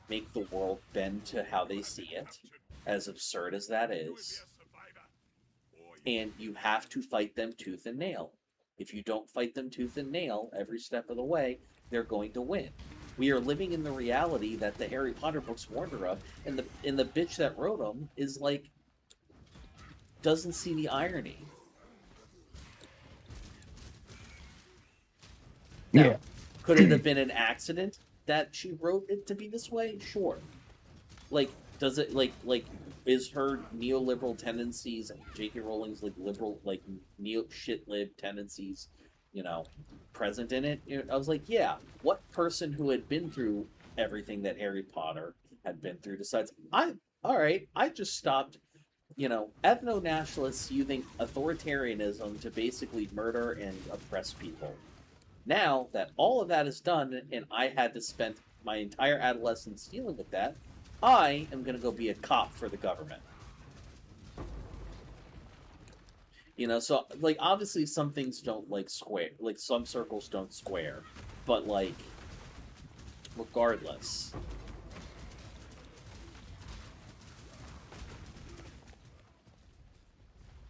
Speaker 2: make the world bend to how they see it, as absurd as that is. And you have to fight them tooth and nail. If you don't fight them tooth and nail every step of the way, they're going to win. We are living in the reality that the Harry Potter books warned her of, and the bitch that wrote them is like, doesn't see the irony. Now,
Speaker 4: yeah.
Speaker 2: Could it have been an accident that she wrote it to be this way? Sure. Like, does it like is her neoliberal tendencies and J.K. Rowling's like liberal like neo shit lib tendencies, you know, present in it? I was like, yeah. What person who had been through everything that Harry Potter had been through decides all right, I just stopped, you know, ethno-nationalists using authoritarianism to basically murder and oppress people. Now that all of that is done and I had to spend my entire adolescence dealing with that, I am going to go be a cop for the government. You know, so, like, obviously some things don't, like, square. Like, some circles don't square. But, like, regardless.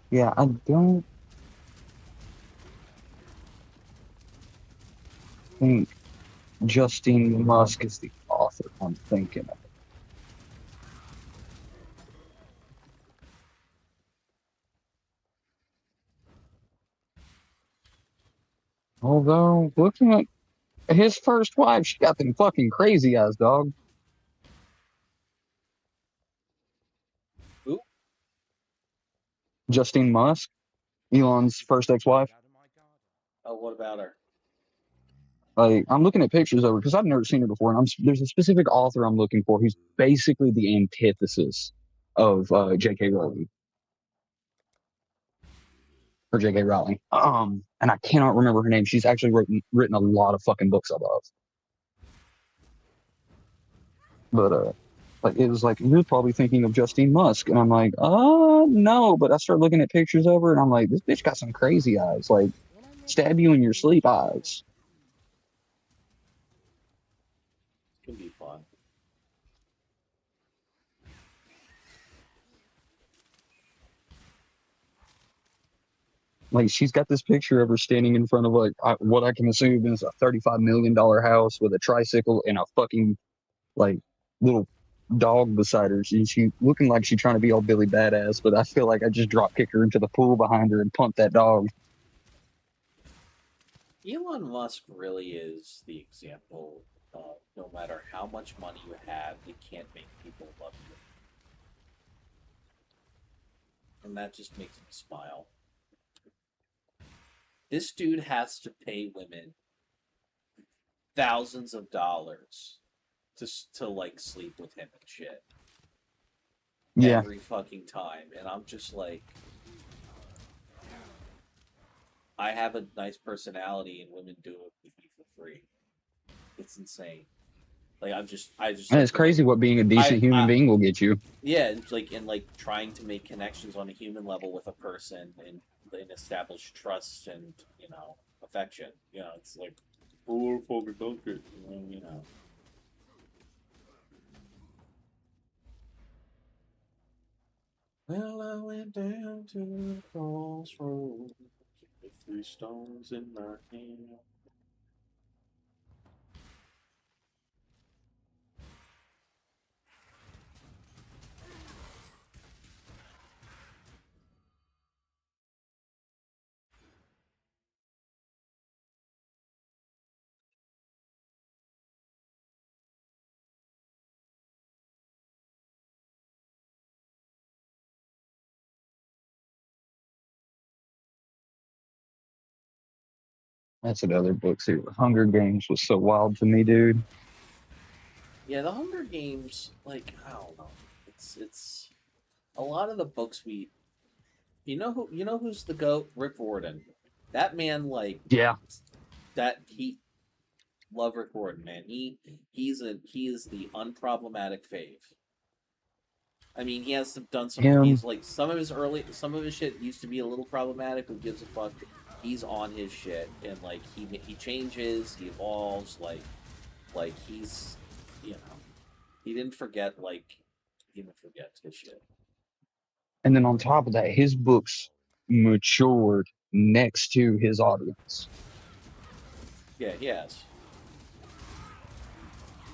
Speaker 4: Yeah, I don't think Justine Musk is the author I'm thinking of. Although, looking at his first wife, she got them fucking crazy eyes, dog.
Speaker 2: Who?
Speaker 4: Justine Musk, Elon's first ex-wife.
Speaker 2: Oh, what about her?
Speaker 4: Like, I'm looking at pictures of her because I've never seen her before, and there's a specific author I'm looking for who's basically the antithesis of J.K. Rowling. Or J.K. Rowling. And I cannot remember her name. She's actually written a lot of fucking books I love. But like it was like, you're probably thinking of Justine Musk, and I'm like, no. But I start looking at pictures of her, and I'm like, this bitch got some crazy eyes, like stab you in your sleep eyes.
Speaker 2: It can be fun.
Speaker 4: Like, she's got this picture of her standing in front of like what I can assume is a $35 million house with a tricycle and a fucking like little dog beside her. She looking like she's trying to be all Billy Badass, but I feel like I just drop kick her into the pool behind her and pump that dog.
Speaker 2: Elon Musk really is the example of no matter how much money you have, you can't make people love you. And that just makes me smile. This dude has to pay women thousands of dollars to like sleep with him and shit.
Speaker 4: Yeah.
Speaker 2: Every fucking time. And I'm just like, I have a nice personality and women do it with me for free. It's insane. Like I just
Speaker 4: And it's crazy what being a decent human being will get you.
Speaker 2: Yeah, it's like trying to make connections on a human level with a person and establish trust and, you know, affection. You know, it's like, oh, fucking don't get, you know. Well, I went down to the crossroads with 3 stones in my hand.
Speaker 4: That's another book series. Hunger Games was so wild to me, dude.
Speaker 2: Yeah, the Hunger Games, like, I don't know. It's a lot of the books you know who's the GOAT? Rick Warden. That man, like,
Speaker 4: yeah,
Speaker 2: he love Rick Warden, man. He is the unproblematic fave. I mean, he has done some. He's like some of his shit used to be a little problematic. Who gives a fuck? He's on his shit, and like he changes, he evolves. Like he's, you know, he didn't forget his shit.
Speaker 4: And then on top of that, his books matured next to his audience.
Speaker 2: Yeah, he has.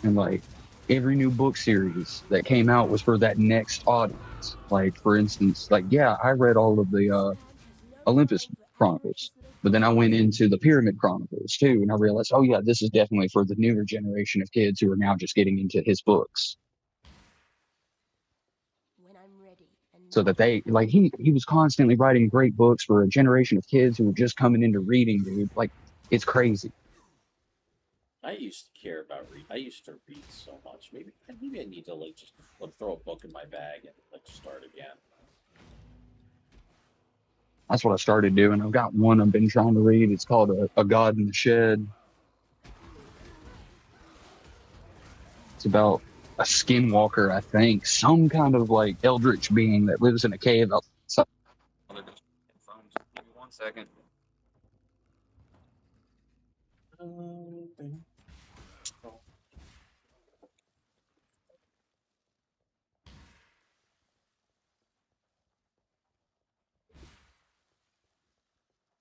Speaker 4: And like every new book series that came out was for that next audience. Like, for instance, like, yeah, I read all of the Olympus Chronicles, but then I went into the Pyramid Chronicles too, and I realized, oh yeah, this is definitely for the newer generation of kids who are now just getting into his books. so that they like he was constantly writing great books for a generation of kids who were just coming into reading, dude. Like, it's crazy.
Speaker 2: I used to care about read. I used to read so much. Maybe I need to like just throw a book in my bag and like start again.
Speaker 4: That's what I started doing. I've got one I've been trying to read. It's called A God in the Shed. It's about a skinwalker, I think. Some kind of like eldritch being that lives in a cave outside. Give me 1 second.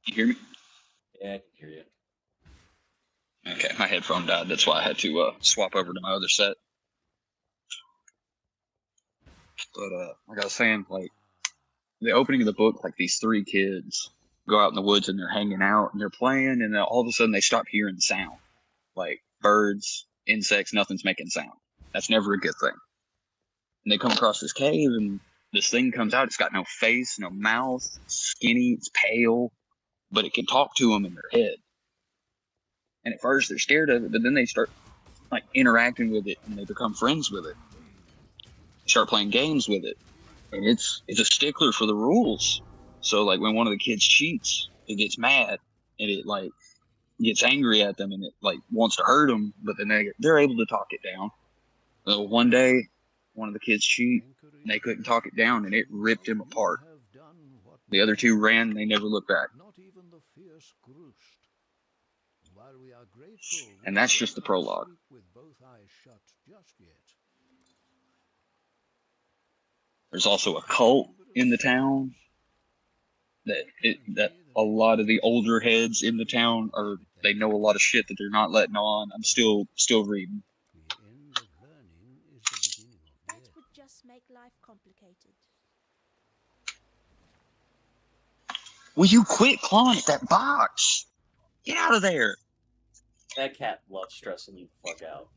Speaker 4: You hear me?
Speaker 2: Yeah, I can hear you.
Speaker 4: Okay, my headphone died. That's why I had to swap over to my other set. But like I was saying, like the opening of the book, like these 3 kids go out in the woods and they're hanging out and they're playing, and then all of a sudden they stop hearing sound, like birds, insects, nothing's making sound. That's never a good thing. And they come across this cave, and this thing comes out. It's got no face, no mouth, skinny, it's pale, but it can talk to them in their head. And at first they're scared of it, but then they start like interacting with it, and they become friends with it. They start playing games with it, and it's a stickler for the rules. So like when one of the kids cheats, it gets mad, and it like gets angry at them, and it like wants to hurt them, but then they're able to talk it down. So one day, one of the kids cheat, and they couldn't talk it down, and it ripped him apart. The other 2 ran, and they never looked back. And that's just the prologue. There's also a cult in the town that a lot of the older heads in the town they know a lot of shit that they're not letting on. I'm still reading.
Speaker 3: That would just make life complicated.
Speaker 4: Will you quit clawing at that box? Get out of there.
Speaker 2: That cat loves stressing you the fuck out.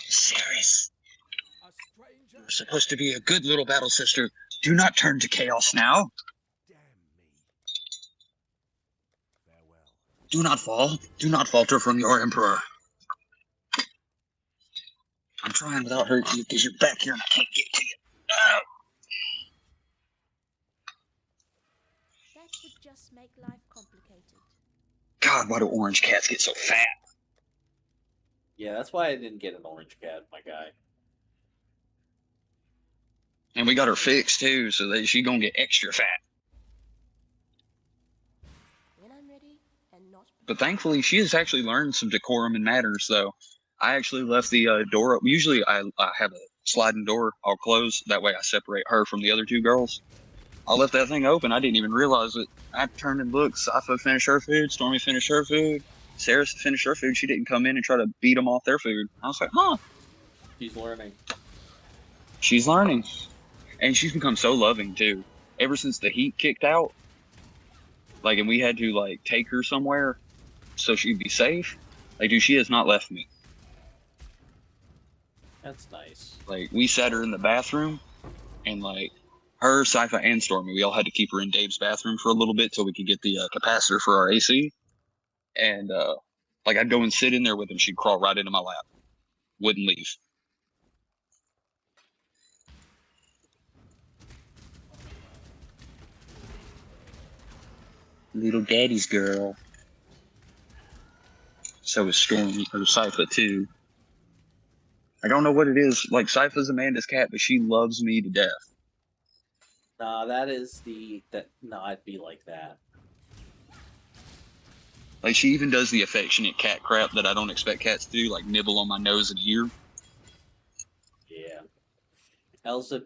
Speaker 4: Serious. You're supposed to be a good little battle sister. Do not turn to chaos now. Do not fall. Do not falter from your emperor. I'm trying without hurting you because you're back here and I can't get to you. Ah!
Speaker 3: That would just make life complicated.
Speaker 4: God, why do orange cats get so fat?
Speaker 2: Yeah, that's why I didn't get an orange cat, my guy.
Speaker 4: And we got her fixed too, so that she gonna get extra fat.
Speaker 3: When I'm ready and not.
Speaker 4: But thankfully, she has actually learned some decorum and manners, though. I actually left the door up. Usually, I have a sliding door I'll close. That way, I separate her from the other 2 girls. I left that thing open. I didn't even realize it. I turned and looked. Safa finished her food. Stormy finished her food. Sarah finished her food. She didn't come in and try to beat them off their food. I was like, huh.
Speaker 2: She's learning.
Speaker 4: She's learning. And she's become so loving, too. Ever since the heat kicked out, like, and we had to, like, take her somewhere so she'd be safe, like, dude, she has not left me.
Speaker 2: That's nice.
Speaker 4: Like, we sat her in the bathroom, and, like, her, Sypha, and Stormy, we all had to keep her in Dave's bathroom for a little bit so we could get the capacitor for our AC. And, like, I'd go and sit in there with him. She'd crawl right into my lap. Wouldn't leave. Little daddy's girl. So is Stormy, or Sypha, too. I don't know what it is. Like, Sypha's Amanda's cat, but she loves me to death.
Speaker 2: Nah, that is no, I'd be like that.
Speaker 4: Like, she even does the affectionate cat crap that I don't expect cats to do, like nibble on my nose and ear.
Speaker 2: Yeah. Elsa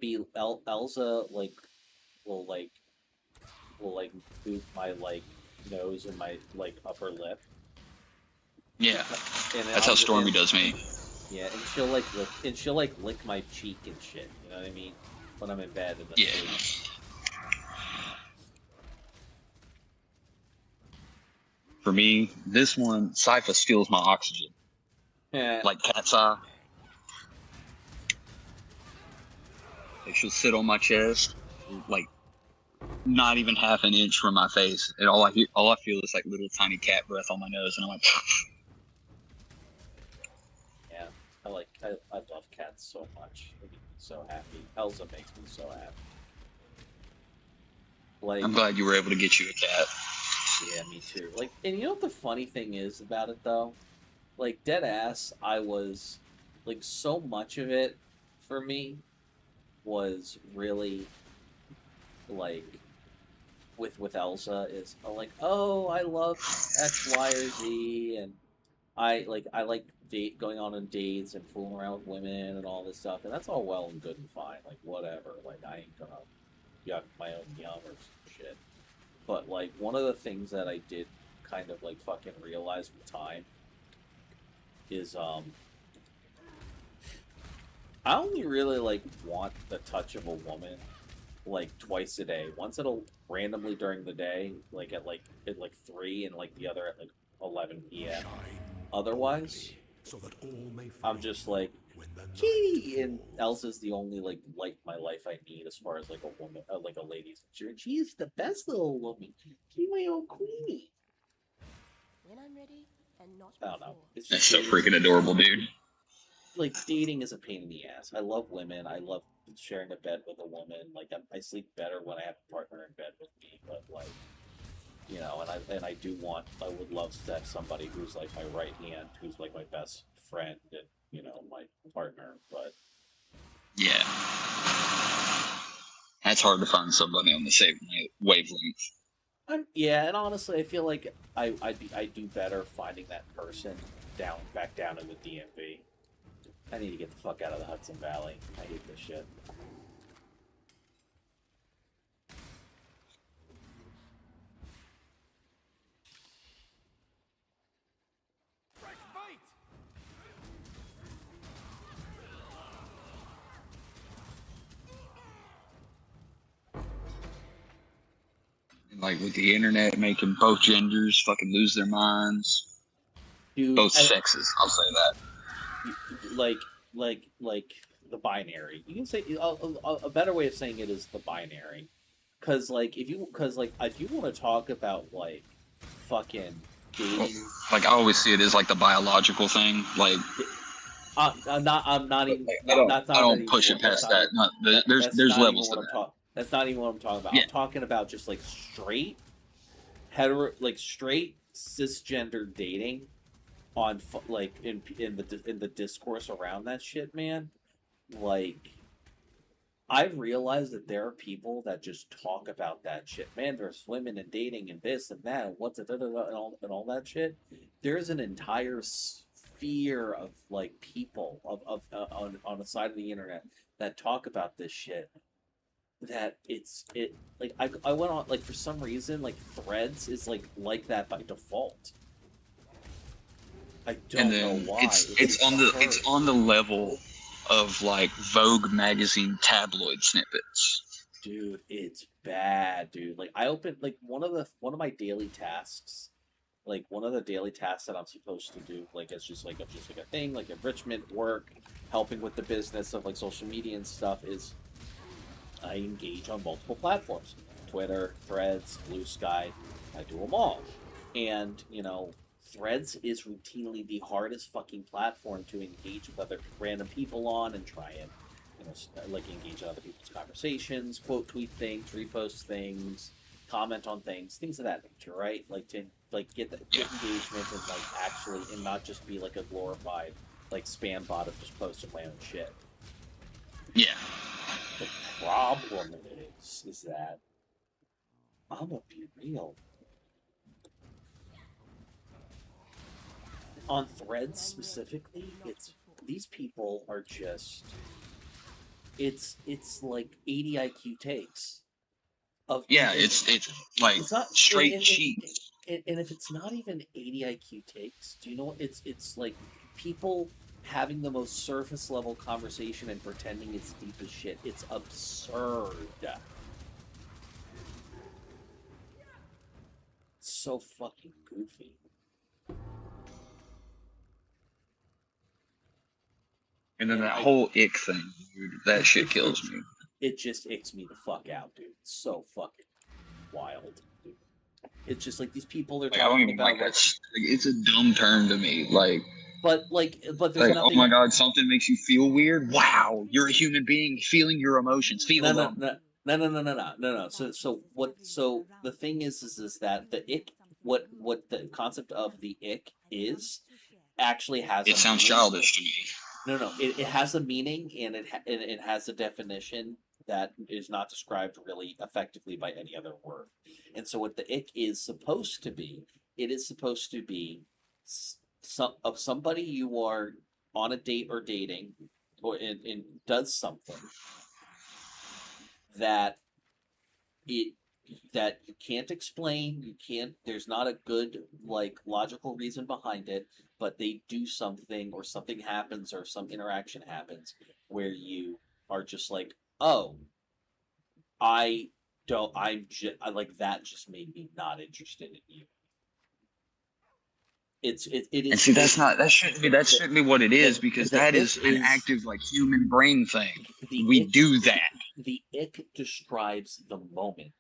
Speaker 2: like will boot my like nose and my like upper lip.
Speaker 4: Yeah.
Speaker 2: And
Speaker 4: That's how Stormy does me.
Speaker 2: Yeah, and she'll lick my cheek and shit. You know what I mean? When I'm in bed and
Speaker 4: sleep. For me, this one, Sypha steals my oxygen.
Speaker 2: Yeah.
Speaker 4: Like cat's eye. Like she'll sit on my chest, like not even half an inch from my face, and all I feel is like little tiny cat breath on my nose, and I'm like,
Speaker 2: Yeah, I love cats so much. They make me so happy. Elsa makes me so happy. Like,
Speaker 4: I'm glad you were able to get you a cat.
Speaker 2: Yeah, me too. Like, and you know what the funny thing is about it though? Like, dead ass, I was like, so much of it for me was really like with Elsa is like, oh, I love X, Y, or Z, and I like going on dates and fooling around with women and all this stuff, and that's all well and good and fine. Like, whatever. Like, I ain't gonna yuck my own yum or some shit. But like, one of the things that I did kind of like fucking realize with time is I only really like want the touch of a woman like twice a day. Once it'll randomly during the day, like at 3, and like the other at like 11 p.m. Otherwise, I'm just like, Kitty, and Elsa's the only like my life I need as far as like a woman, like a lady's concerned. She's the best little woman. She's my old queenie.
Speaker 3: When I'm ready and not
Speaker 2: I don't know. It's
Speaker 4: That's
Speaker 2: just
Speaker 4: so freaking adorable, dude.
Speaker 2: like, dating is a pain in the ass. I love women. I love sharing a bed with a woman. Like, I sleep better when I have a partner in bed with me. But like, you know, and I would love to have somebody who's like my right hand, who's like my best friend, and you know, my partner. But
Speaker 4: yeah, that's hard to find somebody on the same wavelength.
Speaker 2: Yeah, and honestly, I feel like I do better finding that person back down in the DMV. I need to get the fuck out of the Hudson Valley. I hate this shit.
Speaker 4: Like with the internet making both genders fucking lose their minds.
Speaker 2: Dude,
Speaker 4: both sexes, I'll say that.
Speaker 2: Like the binary. You can say a better way of saying it is the binary, because if you want to talk about like fucking dating,
Speaker 4: well, like I always see it as like the biological thing. Like
Speaker 2: I'm not even.
Speaker 4: I don't push it past that. No, there's levels to that.
Speaker 2: That's not even what I'm talking about.
Speaker 4: Yeah.
Speaker 2: I'm talking about just like straight cisgender dating on like in the discourse around that shit, man. Like, I've realized that there are people that just talk about that shit. Man, there's women and dating and this and that and what's it and all that shit. There's an entire sphere of like people on the side of the internet that talk about this shit. That I went on, like, for some reason, like Threads is like that by default. I don't know why.
Speaker 4: It's on the level of like Vogue magazine tabloid snippets.
Speaker 2: Dude, it's bad, dude. Like, I opened like one of my daily tasks, like one of the daily tasks that I'm supposed to do, like it's just like a thing, like enrichment work, helping with the business of like social media and stuff, is I engage on multiple platforms. Twitter, Threads, Blue Sky, I do them all. And, you know, Threads is routinely the hardest fucking platform to engage with other random people on and try and, you know, like engage in other people's conversations, quote tweet things, repost things, comment on things of that nature, right? Like to like get engagement and like actually, and not just be like a glorified like spam bot of just posting my own shit.
Speaker 4: Yeah.
Speaker 2: The problem is that I'm gonna be real. On Threads specifically, these people are just it's like 80 IQ takes of
Speaker 4: it's like
Speaker 2: it's not
Speaker 4: straight cheats.
Speaker 2: And if it's not even 80 IQ takes, do you know what it's like? People having the most surface level conversation and pretending it's deep as shit. It's absurd. It's so fucking goofy.
Speaker 4: And then that whole ick thing, dude, that shit kills me.
Speaker 2: it just icks me the fuck out, dude. It's so fucking wild, dude. It's just like these people are
Speaker 4: Like, I don't
Speaker 2: talking
Speaker 4: even
Speaker 2: about
Speaker 4: like that. Like, it's a dumb term to me. Like,
Speaker 2: but there's
Speaker 4: like,
Speaker 2: nothing.
Speaker 4: oh my god, something makes you feel weird. Wow, you're a human being feeling your emotions. Feel
Speaker 2: No,
Speaker 4: them.
Speaker 2: no. So the thing is that the ick, what the concept of the ick is, actually has.
Speaker 4: It sounds childish to me.
Speaker 2: No. It has a meaning, and it has a definition that is not described really effectively by any other word. And so, what the ick is supposed to be, it is supposed to be of somebody you are on a date or dating, or and does something that that you can't explain, there's not a good like logical reason behind it, but they do something, or something happens, or some interaction happens where you are just like, oh, I like that just made me not interested in you. It is.
Speaker 4: And see, that shouldn't be what it is, because that is an active like human brain thing. We do that.
Speaker 2: The ick describes the moment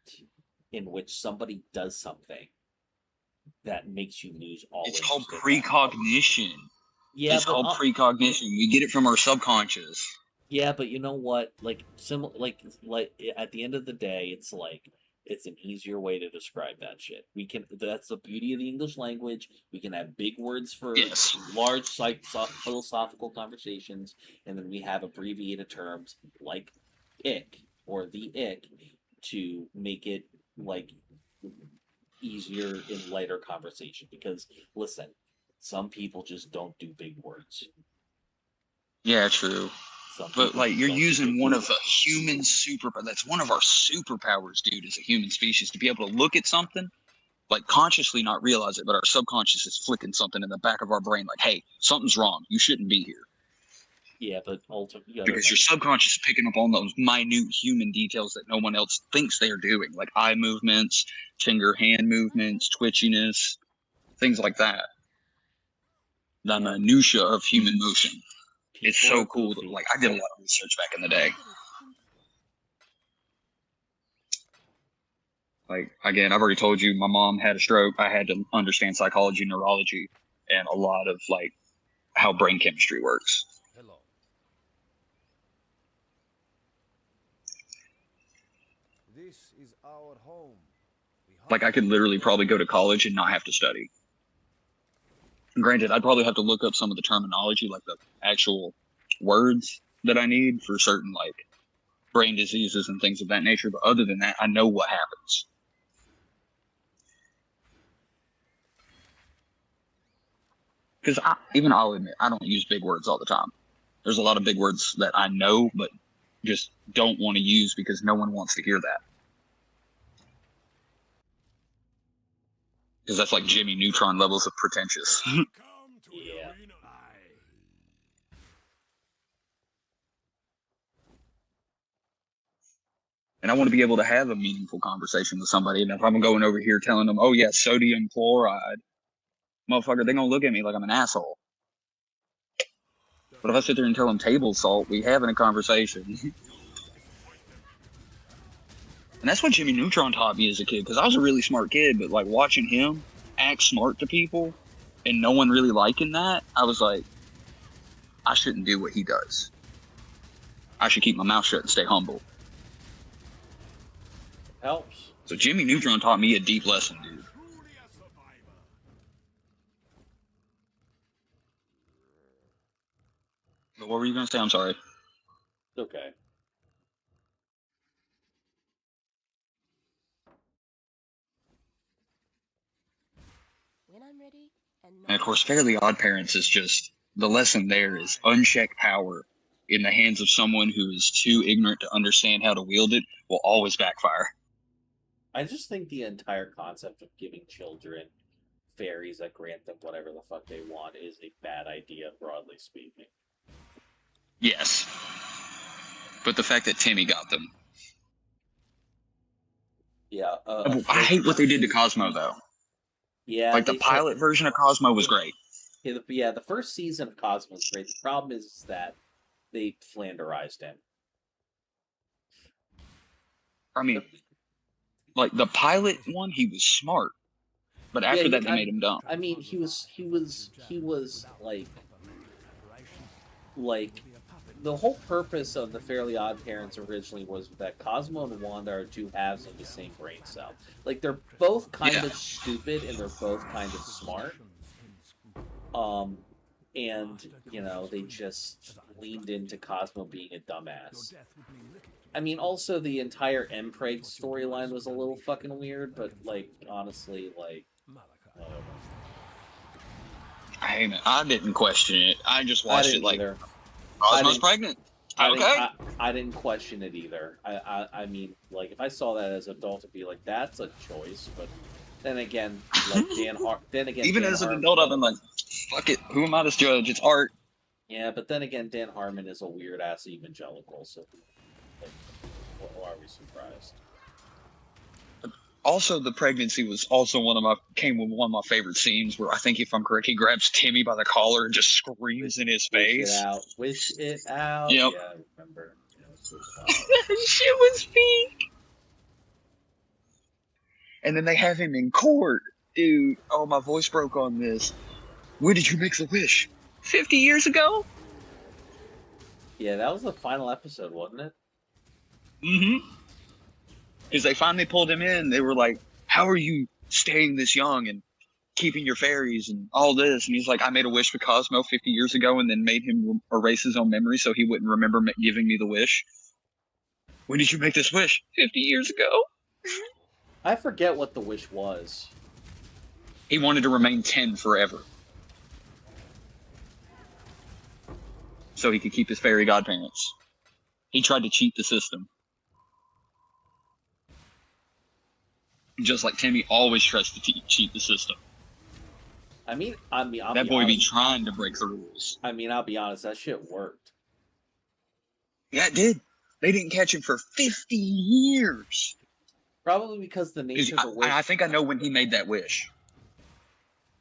Speaker 2: in which somebody does something that makes you lose all.
Speaker 4: It's called precognition.
Speaker 2: Yeah,
Speaker 4: it's called precognition. We get it from our subconscious.
Speaker 2: Yeah, but you know what? Like at the end of the day, it's like it's an easier way to describe that shit. That's the beauty of the English language. We can have big words for large philosophical conversations, and then we have abbreviated terms like ick or the ick to make it like easier in lighter conversation. Because listen, some people just don't do big words.
Speaker 4: Yeah, true. But like, you're using one of a human that's one of our superpowers, dude, as a human species, to be able to look at something, like consciously not realize it, but our subconscious is flicking something in the back of our brain, like, hey, something's wrong. You shouldn't be here.
Speaker 2: Yeah, but ultimately,
Speaker 4: because your subconscious is picking up on those minute human details that no one else thinks they're doing, like eye movements, hand movements, twitchiness, things like that. The minutia of human motion. It's so cool. Like, I did a lot of research back in the day. Like, again, I've already told you, my mom had a stroke. I had to understand psychology, neurology, and a lot of like how brain chemistry works.
Speaker 1: Hello. This is our home.
Speaker 4: Like, I could literally probably go to college and not have to study. Granted, I'd probably have to look up some of the terminology, like the actual words that I need for certain like brain diseases and things of that nature. But other than that, I know what happens. Because I'll admit, I don't use big words all the time. There's a lot of big words that I know, but just don't want to use because no one wants to hear that. Because that's like Jimmy Neutron levels of pretentious.
Speaker 2: Yeah.
Speaker 4: And I want to be able to have a meaningful conversation with somebody. And if I'm going over here telling them, oh yeah, sodium chloride, motherfucker, they're going to look at me like I'm an asshole. But if I sit there and tell them table salt, we having a conversation. And that's what Jimmy Neutron taught me as a kid, because I was a really smart kid, but like watching him act smart to people and no one really liking that, I was like, I shouldn't do what he does. I should keep my mouth shut and stay humble.
Speaker 2: Helps.
Speaker 4: So Jimmy Neutron taught me a deep lesson, dude. But what were you going to say? I'm sorry.
Speaker 2: It's okay.
Speaker 3: When I'm ready,
Speaker 4: And of course, Fairly Odd Parents is just, the lesson there is unchecked power in the hands of someone who is too ignorant to understand how to wield it will always backfire.
Speaker 2: I just think the entire concept of giving children fairies that grant them whatever the fuck they want is a bad idea, broadly speaking.
Speaker 4: Yes. But the fact that Timmy got them.
Speaker 2: Yeah.
Speaker 4: I hate what they did to Cosmo, though.
Speaker 2: Yeah.
Speaker 4: Like, the pilot version of Cosmo was great.
Speaker 2: Yeah, the first season of Cosmo was great. The problem is that they flanderized him.
Speaker 4: I mean, like the pilot one, he was smart, but after that they made him dumb.
Speaker 2: I mean, he was like the whole purpose of the Fairly Odd Parents originally was that Cosmo and Wanda are two halves of the same brain cell. Like they're both kind of stupid and they're both kind of smart. And you know, they just leaned into Cosmo being a dumbass. I mean, also the entire Mpreg storyline was a little fucking weird, but like honestly, like
Speaker 4: I didn't question it. I just watched it like
Speaker 2: either.
Speaker 4: Cosmo's pregnant.
Speaker 2: I didn't question it either. I mean, like if I saw that as an adult, I'd be like, that's a choice. But then again, like
Speaker 4: even as an adult, I've been like, fuck it. Who am I to judge? It's art.
Speaker 2: Yeah, but then again, Dan Harmon is a weird ass evangelical, so like, why are we surprised?
Speaker 4: Also, the pregnancy was also came with one of my favorite scenes where I think, if I'm correct, he grabs Timmy by the collar and just screams in his face.
Speaker 2: Wish it out.
Speaker 4: Yep.
Speaker 2: Yeah, I remember.
Speaker 4: Shit was peak. And then they have him in court. Dude, oh, my voice broke on this. When did you make the wish? 50 years ago?
Speaker 2: Yeah, that was the final episode, wasn't it?
Speaker 4: Mm-hmm. Because they finally pulled him in. They were like, how are you staying this young and keeping your fairies and all this? And he's like, I made a wish for Cosmo 50 years ago and then made him erase his own memory so he wouldn't remember giving me the wish. When did you make this wish? 50 years ago?
Speaker 2: I forget what the wish was.
Speaker 4: He wanted to remain 10 forever. So he could keep his fairy godparents. He tried to cheat the system. Just like Timmy always tries to cheat the system.
Speaker 2: I mean,
Speaker 4: that boy be trying to break the rules.
Speaker 2: I mean, I'll be honest, that shit worked.
Speaker 4: Yeah, it did. They didn't catch him for 50 years.
Speaker 2: Probably because the nature of the wish.
Speaker 4: I think I know when he made that wish.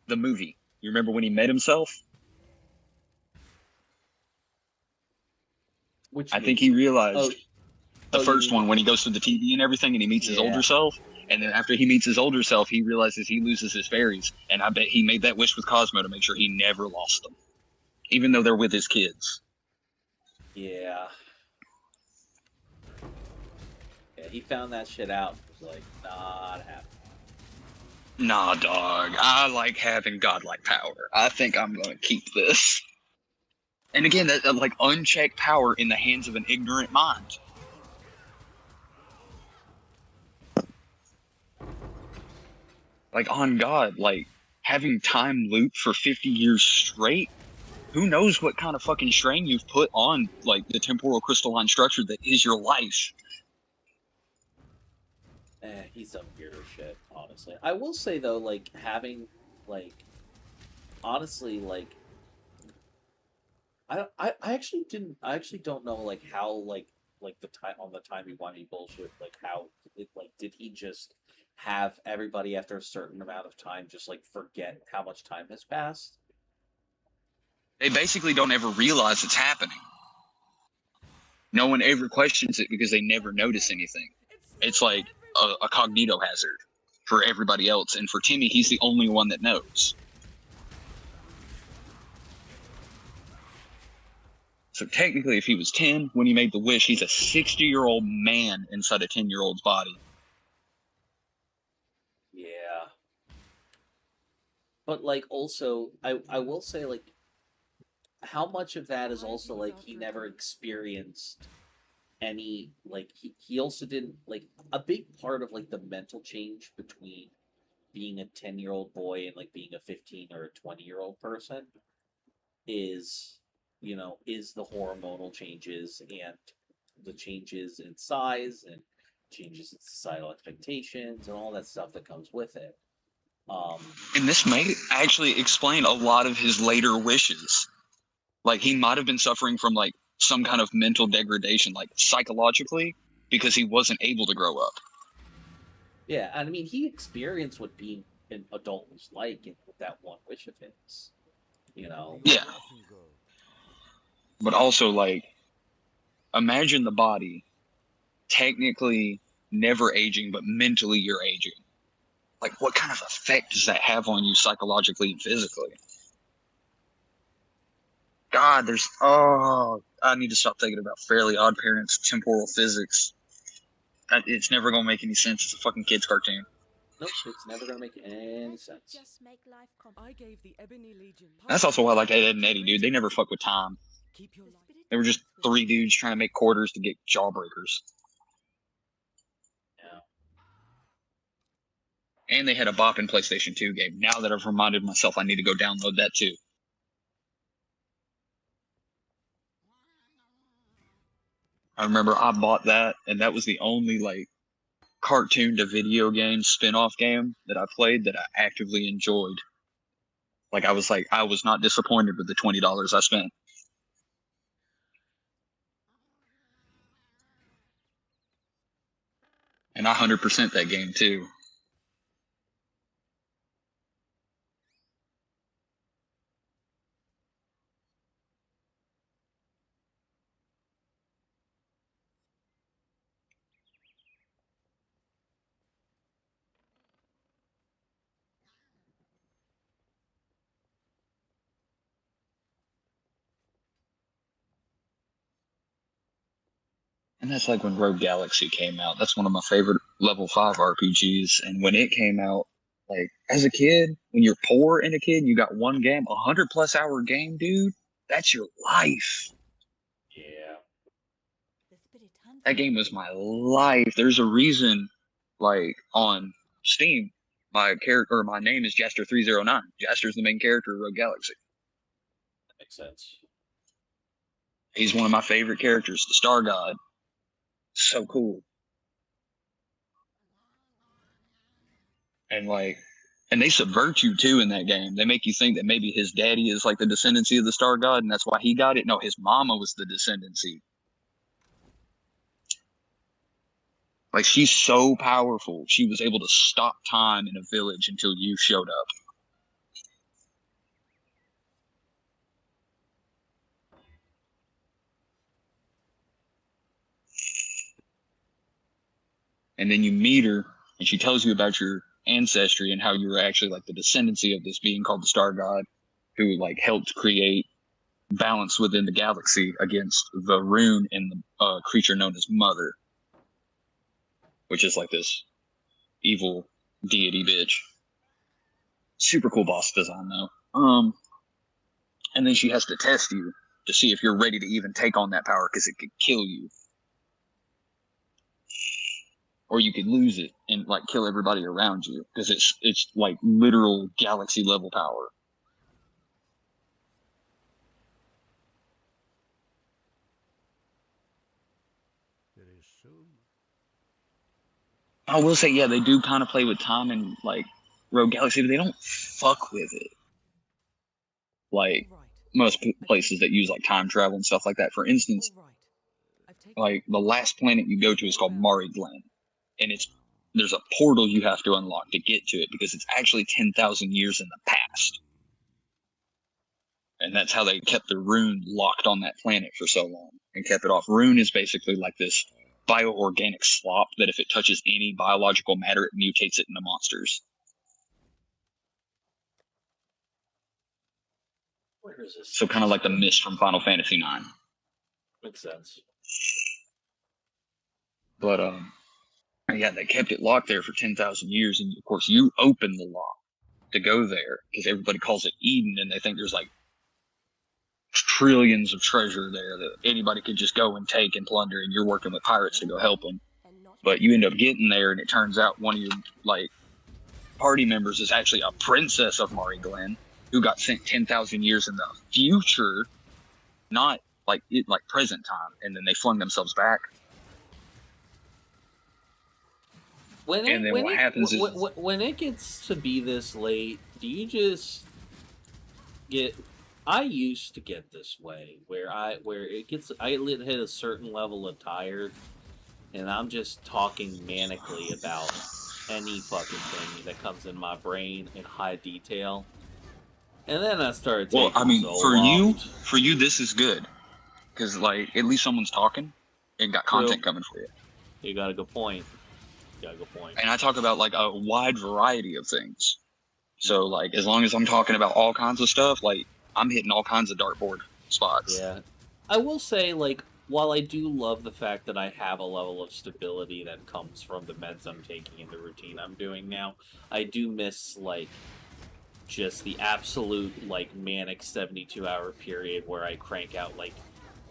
Speaker 4: The movie. You remember when he met himself? I think he realized the first one when he goes to the TV and everything and he meets his older self. And then after he meets his older self, he realizes he loses his fairies. And I bet he made that wish with Cosmo to make sure he never lost them. Even though they're with his kids.
Speaker 2: Yeah. Yeah, he found that shit out. It was like, not happening.
Speaker 4: Nah, dog. I like having godlike power. I think I'm going to keep this. And again, that like unchecked power in the hands of an ignorant mind. Like, on God, like, having time loop for 50 years straight, who knows what kind of fucking strain you've put on, like, the temporal crystalline structure that is your life.
Speaker 2: He's some weirder shit, honestly. I will say, though, like, having, like, honestly, like, I actually don't know, like, how, like the time on the timey-wimey bullshit, like, how, did he just have everybody after a certain amount of time just like forget how much time has passed?
Speaker 4: They basically don't ever realize it's happening. No one ever questions it because they never notice anything. It's like a cognito hazard for everybody else, and for Timmy, he's the only one that knows. So technically, if he was 10 when he made the wish, he's a 60-year-old man inside a 10-year-old's body.
Speaker 2: Yeah. But, like, also, I will say, like, how much of that is also, like, he never experienced any, like, he also didn't, like, a big part of, like, the mental change between being a 10-year-old boy and, like, being a 15 or a 20-year-old person is, you know, is the hormonal changes and the changes in size and changes in societal expectations and all that stuff that comes with it.
Speaker 4: And this may actually explain a lot of his later wishes. Like, he might have been suffering from, like, some kind of mental degradation, like, psychologically, because he wasn't able to grow up.
Speaker 2: Yeah, and I mean, he experienced what being an adult was like with that one wish of his, you know?
Speaker 4: Yeah. But also, like, imagine the body technically never aging, but mentally you're aging. Like, what kind of effect does that have on you psychologically and physically? God, I need to stop thinking about Fairly Odd Parents, temporal physics. It's never gonna make any sense. It's a fucking kid's cartoon.
Speaker 2: Nope, it's never gonna make any sense.
Speaker 3: Just make life
Speaker 5: I gave the Ebony Legion.
Speaker 4: That's also why I like Ed and Eddie, dude. They never fuck with time.
Speaker 5: Keep your light.
Speaker 4: They were just three dudes trying to make quarters to get jawbreakers.
Speaker 2: Yeah.
Speaker 4: And they had a bopping PlayStation 2 game. Now that I've reminded myself, I need to go download that too. I remember I bought that, and that was the only like cartoon to video game spin-off game that I played that I actively enjoyed. Like I was not disappointed with the $20 I spent. And I 100% that game too. And that's like when Rogue Galaxy came out. That's one of my favorite level 5 RPGs. And when it came out, like as a kid, when you're poor and a kid, you got one game, 100+ hour game, dude. That's your life.
Speaker 2: Yeah.
Speaker 4: That game was my life. There's a reason, like on Steam, my name is Jaster309. Jaster's the main character of Rogue Galaxy.
Speaker 2: That makes sense.
Speaker 4: He's one of my favorite characters, the Star God. So cool. And they subvert you too in that game. They make you think that maybe his daddy is like the descendancy of the Star God, and that's why he got it. No, his mama was the descendancy. Like, she's so powerful, she was able to stop time in a village until you showed up. And then you meet her, and she tells you about your ancestry and how you were actually like the descendancy of this being called the Star God, who like helped create balance within the galaxy against the rune and the creature known as Mother, which is like this evil deity bitch. Super cool boss design though. And then she has to test you to see if you're ready to even take on that power, because it could kill you. Or you could lose it and like kill everybody around you, because it's like literal galaxy level power. I will say, yeah, they do kind of play with time in like Rogue Galaxy, but they don't fuck with it like most places that use like time travel and stuff like that. For instance, like the last planet you go to is called Mari Glen, and there's a portal you have to unlock to get to it, because it's actually 10,000 years in the past. And that's how they kept the rune locked on that planet for so long and kept it off. Rune is basically like this bioorganic slop that if it touches any biological matter, it mutates it into monsters.
Speaker 2: Where is this?
Speaker 4: So kind of like the mist from Final Fantasy IX.
Speaker 2: Makes sense.
Speaker 4: But yeah, they kept it locked there for 10,000 years, and of course you open the lock to go there because everybody calls it Eden, and they think there's like trillions of treasure there that anybody could just go and take and plunder, and you're working with pirates to go help them. But you end up getting there, and it turns out one of your like party members is actually a princess of Mari Glen who got sent 10,000 years in the future, not like present time, and then they flung themselves back.
Speaker 2: When it gets to be this late, do you just get? I used to get this way where I hit a certain level of tired, and I'm just talking manically about any fucking thing that comes in my brain in high detail, and then I started.
Speaker 4: Well, I mean, for you, this is good because like at least someone's talking and got content coming for you.
Speaker 2: You got a good point. Yeah, good point.
Speaker 4: And I talk about like a wide variety of things. So like as long as I'm talking about all kinds of stuff, like I'm hitting all kinds of dartboard spots.
Speaker 2: Yeah. I will say, like, while I do love the fact that I have a level of stability that comes from the meds I'm taking and the routine I'm doing now, I do miss, like, just the absolute, like, manic 72-hour period where I crank out, like,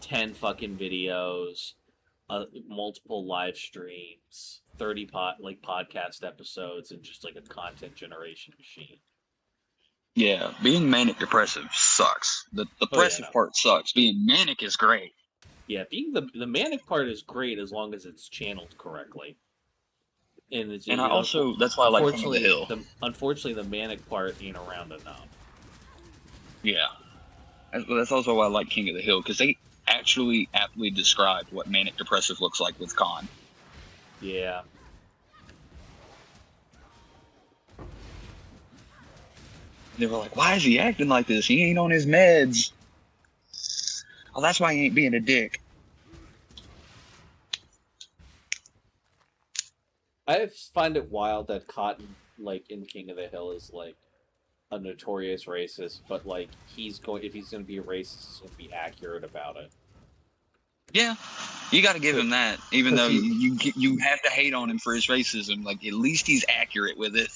Speaker 2: 10 fucking videos, multiple live streams, 30 podcast episodes, and just, like, a content generation machine.
Speaker 4: Yeah, being manic depressive sucks. The depressive part sucks. Being manic is great.
Speaker 2: Yeah, being the manic part is great as long as it's channeled correctly. And
Speaker 4: I also, that's why I like King of the Hill.
Speaker 2: Unfortunately, the manic part ain't around enough.
Speaker 4: Yeah. That's also why I like King of the Hill, because they actually aptly described what manic depressive looks like with Khan.
Speaker 2: Yeah.
Speaker 4: They were like, why is he acting like this? He ain't on his meds. Oh, that's why he ain't being a dick.
Speaker 2: I find it wild that Cotton, like, in King of the Hill is, like, a notorious racist, but, like, if he's going to be a racist, he's going to be accurate about it.
Speaker 4: Yeah, you got to give him that. Even though you have to hate on him for his racism, like, at least he's accurate with it.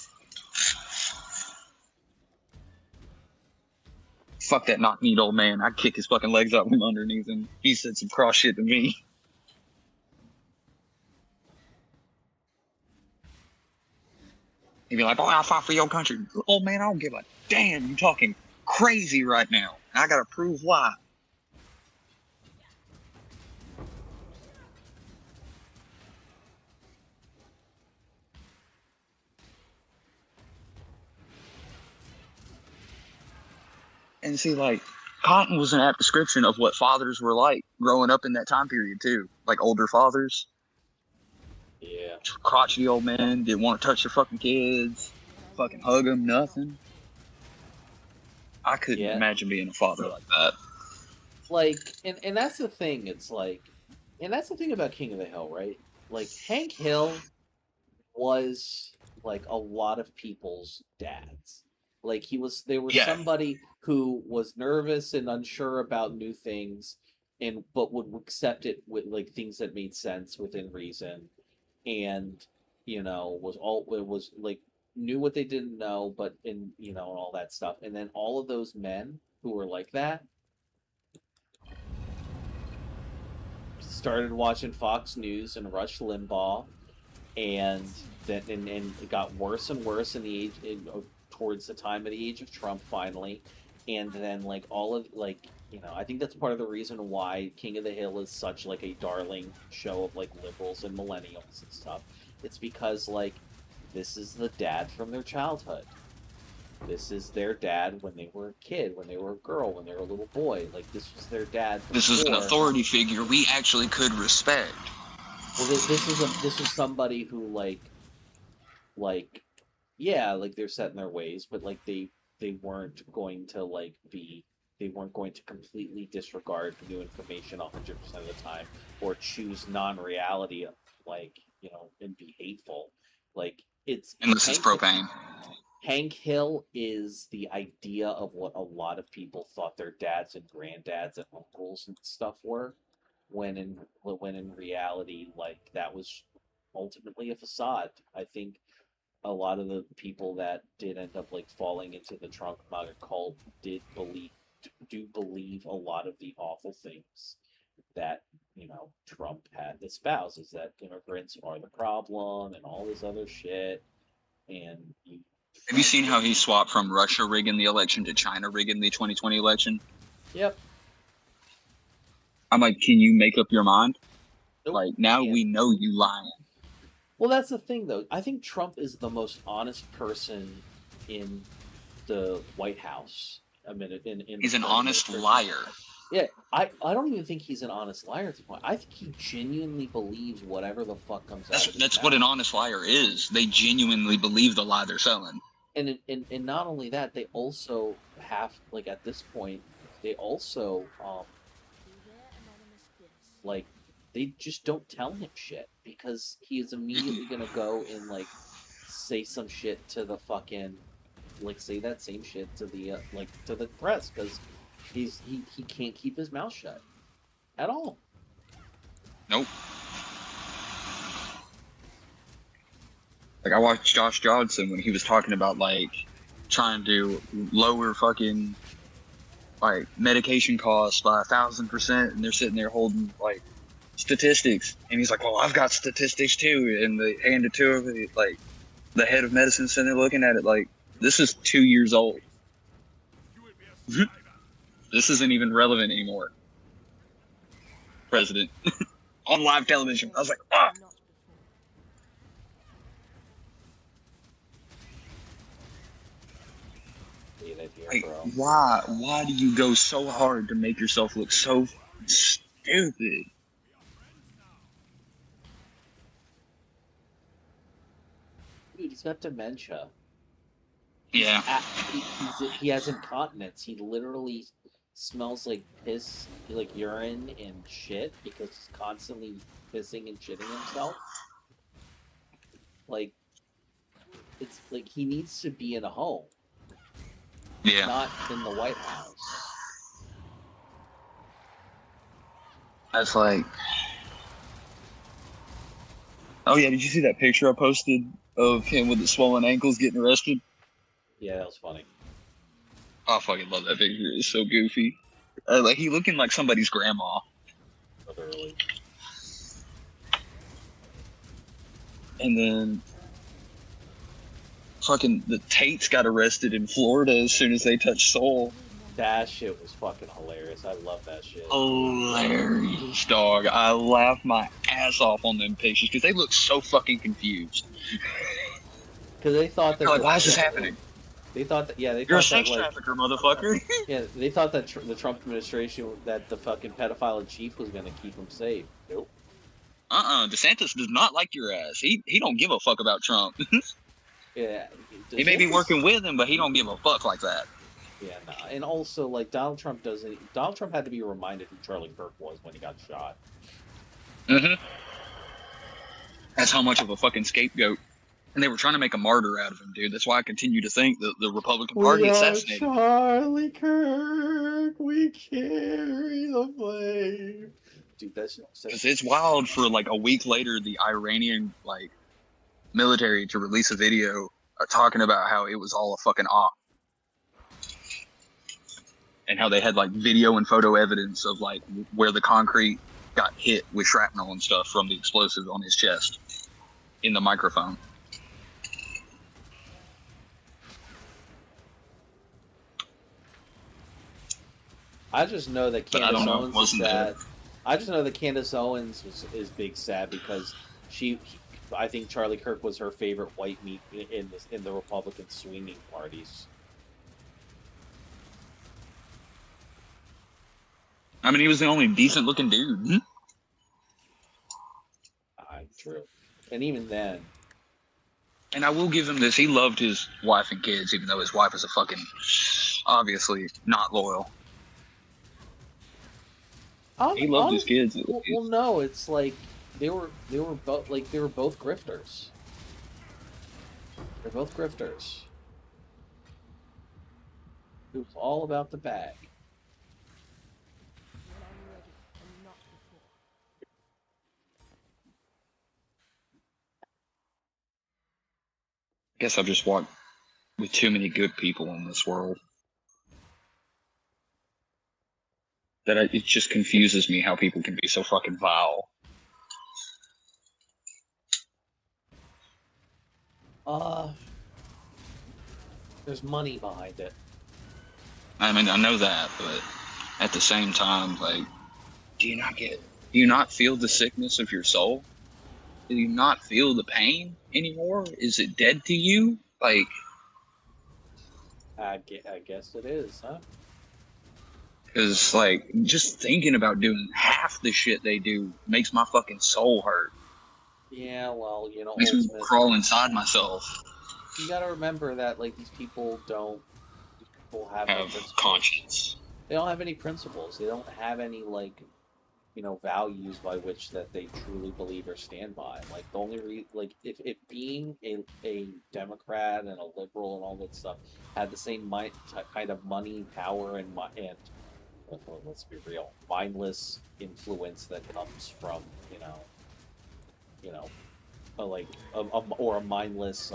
Speaker 4: Fuck that knock-kneed old man. I'd kick his fucking legs out from underneath him. He said some cross shit to me. He'd be like, boy, I fought for your country. Old man, I don't give a damn. You talking crazy right now. I gotta prove why. And see, like, Cotton was an apt description of what fathers were like growing up in that time period, too. Like, older fathers.
Speaker 2: Yeah.
Speaker 4: Crotchety old men, didn't want to touch their fucking kids, fucking hug them, nothing. I couldn't imagine being a father like that.
Speaker 2: Like, and that's the thing, it's like, and that's the thing about King of the Hill, right? Like, Hank Hill was, like, a lot of people's dads. Like, they were somebody who was nervous and unsure about new things, but would accept it with, like, things that made sense within reason. And, you know, was like, knew what they didn't know, but and all that stuff. And then all of those men who were like that started watching Fox News and Rush Limbaugh, and it got worse and worse towards the time of the age of Trump finally. And then, like, all of, like, I think that's part of the reason why King of the Hill is such, like, a darling show of, like, liberals and millennials and stuff. It's because, like, this is the dad from their childhood. This is their dad when they were a kid, when they were a girl, when they were a little boy. Like, this was their dad before.
Speaker 4: This was an authority figure we actually could respect.
Speaker 2: Well, this is somebody who, yeah, like, they're set in their ways, but, like, they weren't going to, like, they weren't going to completely disregard new information 100% of the time, or choose non-reality, like, and be hateful. Like, it's...
Speaker 4: And this is propane.
Speaker 2: Hank Hill is the idea of what a lot of people thought their dads and granddads and uncles and stuff were, when in reality, like, that was ultimately a facade. I think a lot of the people that did end up, like, falling into the Trump MAGA cult do believe a lot of the awful things that Trump had espoused, is that immigrants are the problem and all this other shit. And
Speaker 4: have you seen how he swapped from Russia rigging the election to China rigging the 2020 election?
Speaker 2: Yep.
Speaker 4: I'm like, can you make up your mind?
Speaker 2: Nope.
Speaker 4: Like, now we know you lying.
Speaker 2: Well, that's the thing, though. I think Trump is the most honest person in the White House. I mean,
Speaker 4: he's an honest liar.
Speaker 2: Yeah, I don't even think he's an honest liar at this point. I think he genuinely believes whatever the fuck comes out of his
Speaker 4: That's
Speaker 2: mouth.
Speaker 4: what an honest liar is. They genuinely believe the lie they're selling.
Speaker 2: And not only that, they also have, like, at this point, they also like, they just don't tell him shit. because he is immediately gonna go and like say some shit to the fucking like say that same shit to the like to the press because he can't keep his mouth shut at all.
Speaker 4: Nope. Like I watched Josh Johnson when he was talking about like trying to lower fucking like medication costs by 1,000%, and they're sitting there holding like statistics, and he's like, "Well, I've got statistics too," and they hand it to him, and like the head of medicine sitting there looking at it like, "This is 2 years old. This isn't even relevant anymore." President on live television. I was like, "Ah." Like, why do you go so hard to make yourself look so stupid?
Speaker 2: Dude, he's got dementia.
Speaker 4: Yeah.
Speaker 2: He has incontinence. He literally smells like piss, like urine and shit because he's constantly pissing and shitting himself. Like, it's like he needs to be in a home.
Speaker 4: Yeah.
Speaker 2: Not in the White House.
Speaker 4: That's like... Oh yeah, did you see that picture I posted of him with the swollen ankles getting arrested?
Speaker 2: Yeah, that was funny.
Speaker 4: I fucking love that picture. It's so goofy. Like he looking like somebody's grandma.
Speaker 2: Literally.
Speaker 4: And then fucking the Tates got arrested in Florida as soon as they touched Seoul.
Speaker 2: That shit was fucking hilarious. I love that shit.
Speaker 4: Hilarious, dog. I laughed my ass off on them pictures because they look so fucking confused.
Speaker 2: Because they thought that...
Speaker 4: Like, why is this happening?
Speaker 2: They thought that... Yeah, they
Speaker 4: You're a
Speaker 2: thought
Speaker 4: sex
Speaker 2: that, like,
Speaker 4: trafficker, motherfucker.
Speaker 2: yeah, they thought that the Trump administration, that the fucking pedophile in chief was going to keep them safe. Nope.
Speaker 4: DeSantis does not like your ass. He don't give a fuck about Trump.
Speaker 2: Yeah.
Speaker 4: He may be working with him, but he don't give a fuck like that.
Speaker 2: Yeah, nah. And also, like, Donald Trump had to be reminded who Charlie Kirk was when he got shot.
Speaker 4: Mm-hmm. That's how much of a fucking scapegoat. And they were trying to make a martyr out of him, dude. That's why I continue to think that the Republican Party assassinated him.
Speaker 2: Charlie Kirk, we carry the flame. Dude, that's...
Speaker 4: Because it's wild for, like, a week later, the Iranian, like, military to release a video talking about how it was all a fucking op. And how they had, like, video and photo evidence of, like, where the concrete got hit with shrapnel and stuff from the explosive on his chest in the microphone.
Speaker 2: I just know that Candace Owens is sad. I just know that Candace Owens is big sad because I think Charlie Kirk was her favorite white meat in the Republican swinging parties.
Speaker 4: I mean, he was the only decent-looking dude.
Speaker 2: True. And even then...
Speaker 4: And I will give him this. He loved his wife and kids, even though his wife was a fucking... obviously not loyal. He loved his kids.
Speaker 2: Well, no, it's like they were both grifters. They're both grifters. It was all about the bag.
Speaker 4: I guess I've just walked with too many good people in this world. It just confuses me how people can be so fucking vile.
Speaker 2: There's money behind it.
Speaker 4: I mean, I know that, but at the same time, like, do you not feel the sickness of your soul? Do you not feel the pain anymore? Is it dead to you? Like,
Speaker 2: I guess it is, huh?
Speaker 4: Because, like, just thinking about doing half the shit they do makes my fucking soul hurt.
Speaker 2: Yeah, well, you know,
Speaker 4: Makes me crawl inside myself.
Speaker 2: You gotta remember that, like, these people have no
Speaker 4: conscience.
Speaker 2: They don't have any principles. They don't have any, like, values by which that they truly believe or stand by. Like the only if being a Democrat and a liberal and all that stuff had the same kind of money, power, and let's be real, mindless influence that comes from or a mindless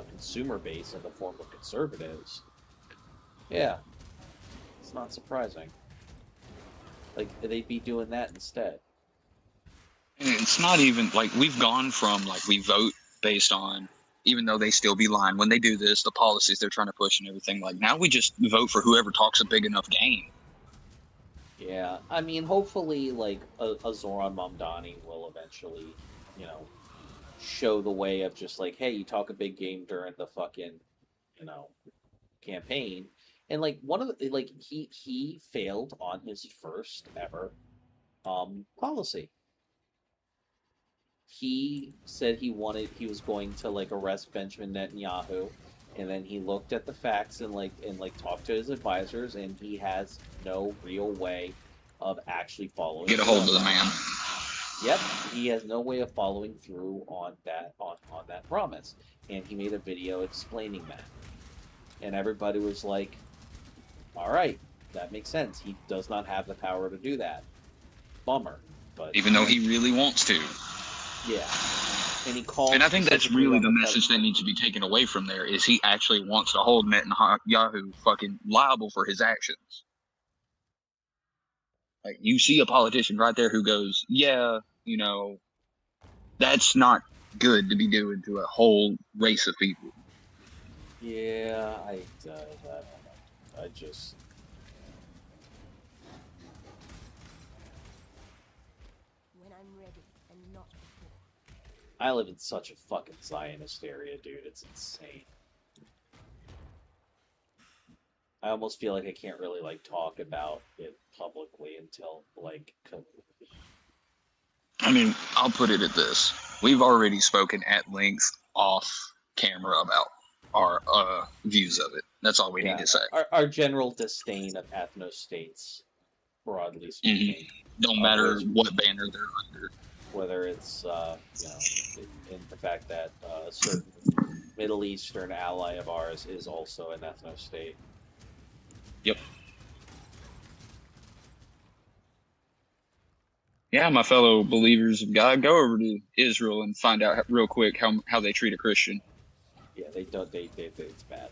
Speaker 2: consumer base in the form of conservatives. Yeah, it's not surprising. Like, they'd be doing that instead.
Speaker 9: It's not even like we've gone from like we vote based on, even though they still be lying when they do this, the policies they're trying to push and everything. Like now we just vote for whoever talks a big enough game.
Speaker 2: Yeah, I mean, hopefully, like a Zoran Mamdani will eventually, show the way of just like, hey, you talk a big game during the fucking, campaign, and like one of the he failed on his first ever policy. He said he was going to like arrest Benjamin Netanyahu, and then he looked at the facts and talked to his advisors, and he has no real way of actually following.
Speaker 9: Get a hold of the man.
Speaker 2: Yep, he has no way of following through on that promise, and he made a video explaining that, and everybody was like, "All right, that makes sense. He does not have the power to do that. Bummer." But
Speaker 9: even though he really wants to.
Speaker 2: Yeah, and he called.
Speaker 9: And I think that's really the message that needs to be taken away from there is he actually wants to hold Netanyahu fucking liable for his actions. Like you see a politician right there who goes, "Yeah, that's not good to be doing to a whole race of people."
Speaker 2: Yeah, I just.
Speaker 3: When I'm ready and not before.
Speaker 2: I live in such a fucking Zionist area, dude. It's insane. I almost feel like I can't really talk about it publicly until
Speaker 9: I mean, I'll put it at this: we've already spoken at length off camera about our views of it. That's all we need to say.
Speaker 2: Our general disdain of ethno-states, broadly speaking.
Speaker 9: Don't matter what banner they're under.
Speaker 2: Whether it's in the fact that a certain Middle Eastern ally of ours is also an ethno-state.
Speaker 9: Yep. Yeah, my fellow believers of God, go over to Israel and find out real quick how they treat a Christian.
Speaker 2: Yeah, they don't. It's bad.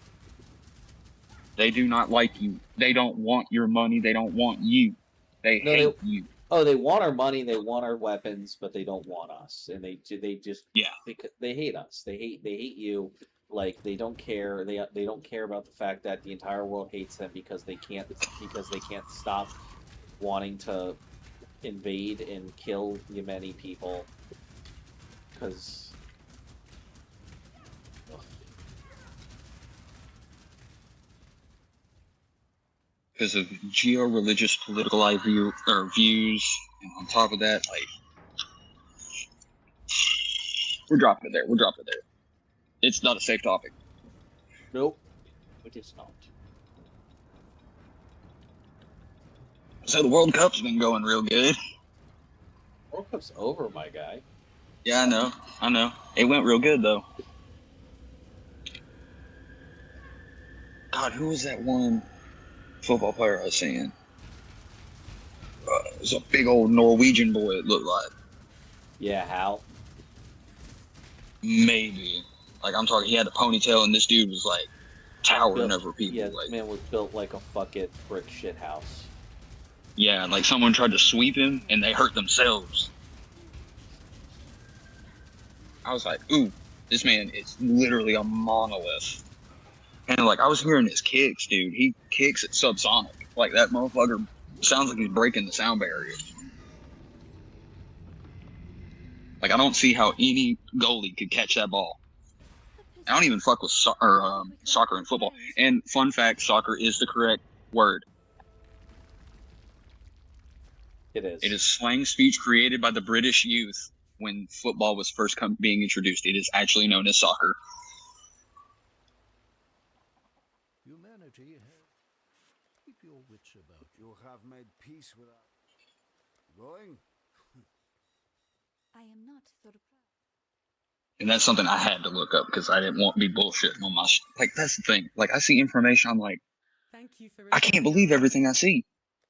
Speaker 9: They do not like you. They don't want your money. They don't want you. They hate you.
Speaker 2: Oh, they want our money. They want our weapons, but they don't want us. And they just they hate us. They hate you. Like they don't care. They don't care about the fact that the entire world hates them because they can't stop wanting to invade and kill Yemeni people because
Speaker 9: of geo-religious political views, and on top of that, we're dropping it there. It's not a safe topic.
Speaker 2: Nope, it is not.
Speaker 9: So the World Cup's been going real good.
Speaker 2: World Cup's over, my guy.
Speaker 9: Yeah, I know. It went real good, though. God, who was that one football player I was seeing? It was a big old Norwegian boy, it looked like.
Speaker 2: Yeah, Hal?
Speaker 9: Maybe. I'm talking, he had a ponytail, and this dude was, towering over people.
Speaker 2: Yeah, this man was built like a fucking brick shit house.
Speaker 9: Yeah, and someone tried to sweep him, and they hurt themselves. I was like, ooh, this man is literally a monolith. And I was hearing his kicks, dude. He kicks at subsonic. That motherfucker sounds like he's breaking the sound barrier. I don't see how any goalie could catch that ball. I don't even fuck with soccer and football. And fun fact, soccer is the correct word.
Speaker 2: It is.
Speaker 9: It is slang speech created by the British youth when football was first being introduced. It is actually known as soccer.
Speaker 10: Humanity has... Keep your wits about you.
Speaker 12: You have made peace with us.
Speaker 10: Going?
Speaker 6: I am not surprised.
Speaker 4: And that's something I had to look up because I didn't want to be bullshitting on my like. That's the thing. Like I see information, I'm like,
Speaker 5: Thank you for
Speaker 4: I can't believe everything I see.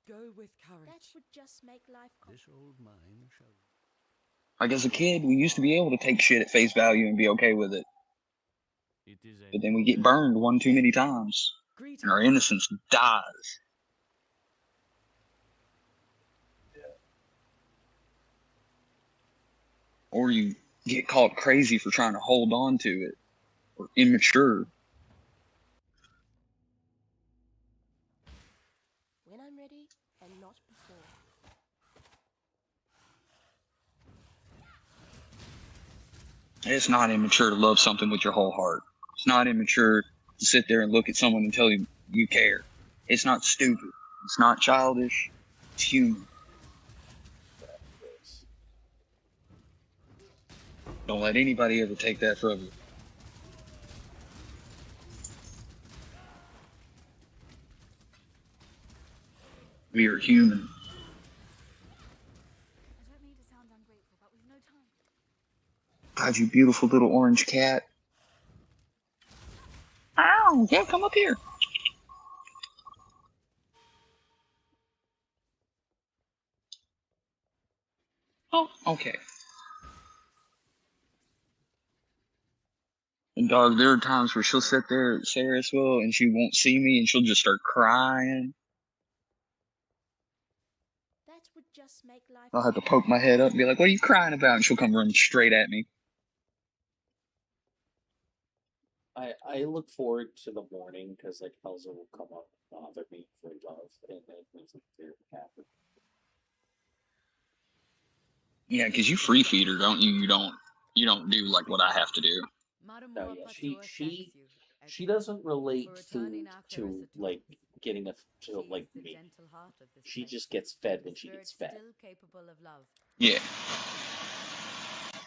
Speaker 5: Go with courage.
Speaker 3: That would just make life
Speaker 11: This old mine shall.
Speaker 4: Like as a kid, we used to be able to take shit at face value and be okay with it.
Speaker 11: It is a.
Speaker 4: But then we get burned one too many times, and our innocence dies. Or you get called crazy for trying to hold on to it, or immature.
Speaker 3: when I'm ready and not before.
Speaker 4: It's not immature to love something with your whole heart. It's not immature to sit there and look at someone and tell you you care. It's not stupid. It's not childish. It's human. Don't let anybody ever take that from you. We are human.
Speaker 6: I don't mean to sound ungrateful, but we've no time.
Speaker 4: God, you beautiful little orange cat. Ow! Yeah, come up here. Oh, okay. And dog, there are times where she'll sit there at Sarahsville and she won't see me and she'll just start crying.
Speaker 3: That would just make life.
Speaker 4: I'll have to poke my head up and be like, what are you crying about? And she'll come running straight at me.
Speaker 2: I look forward to the morning because like Elsa will come up and bother me for love, and it makes me very happy.
Speaker 4: Yeah, because you free feed her, don't you? You don't do like what I have to do.
Speaker 2: Oh yeah, she doesn't relate food to like getting to like me. She just gets fed when she gets fed.
Speaker 4: Yeah.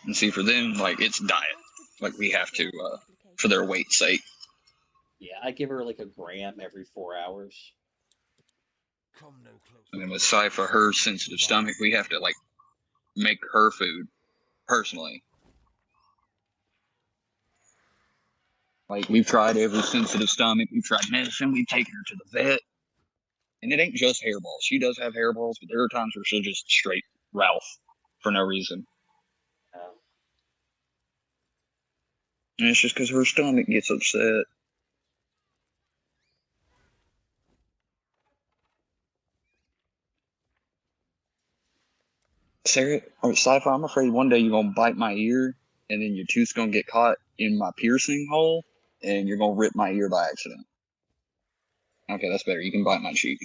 Speaker 4: And see, for them, like it's diet. Like we have to, for their weight's sake.
Speaker 2: Yeah, I give her like a gram every 4 hours.
Speaker 1: Come no closer.
Speaker 4: And then with Cypher, her sensitive stomach, we have to like make her food personally. Like we've tried every sensitive stomach, we've tried medicine, we've taken her to the vet. And it ain't just hairballs. She does have hairballs, but there are times where she'll just straight Ralph for no reason. And it's just because her stomach gets upset. Sarah, or Cypher, I'm afraid one day you're going to bite my ear, and then your tooth's going to get caught in my piercing hole, and you're going to rip my ear by accident. Okay, that's better. You can bite my cheek.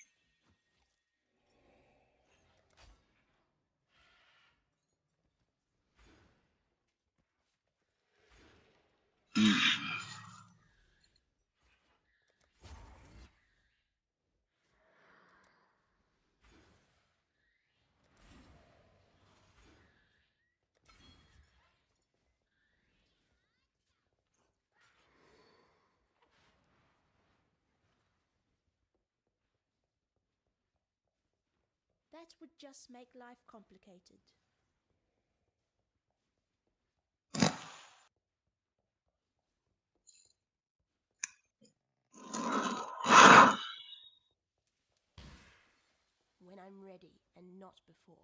Speaker 3: That would just make life complicated. When I'm ready and not before.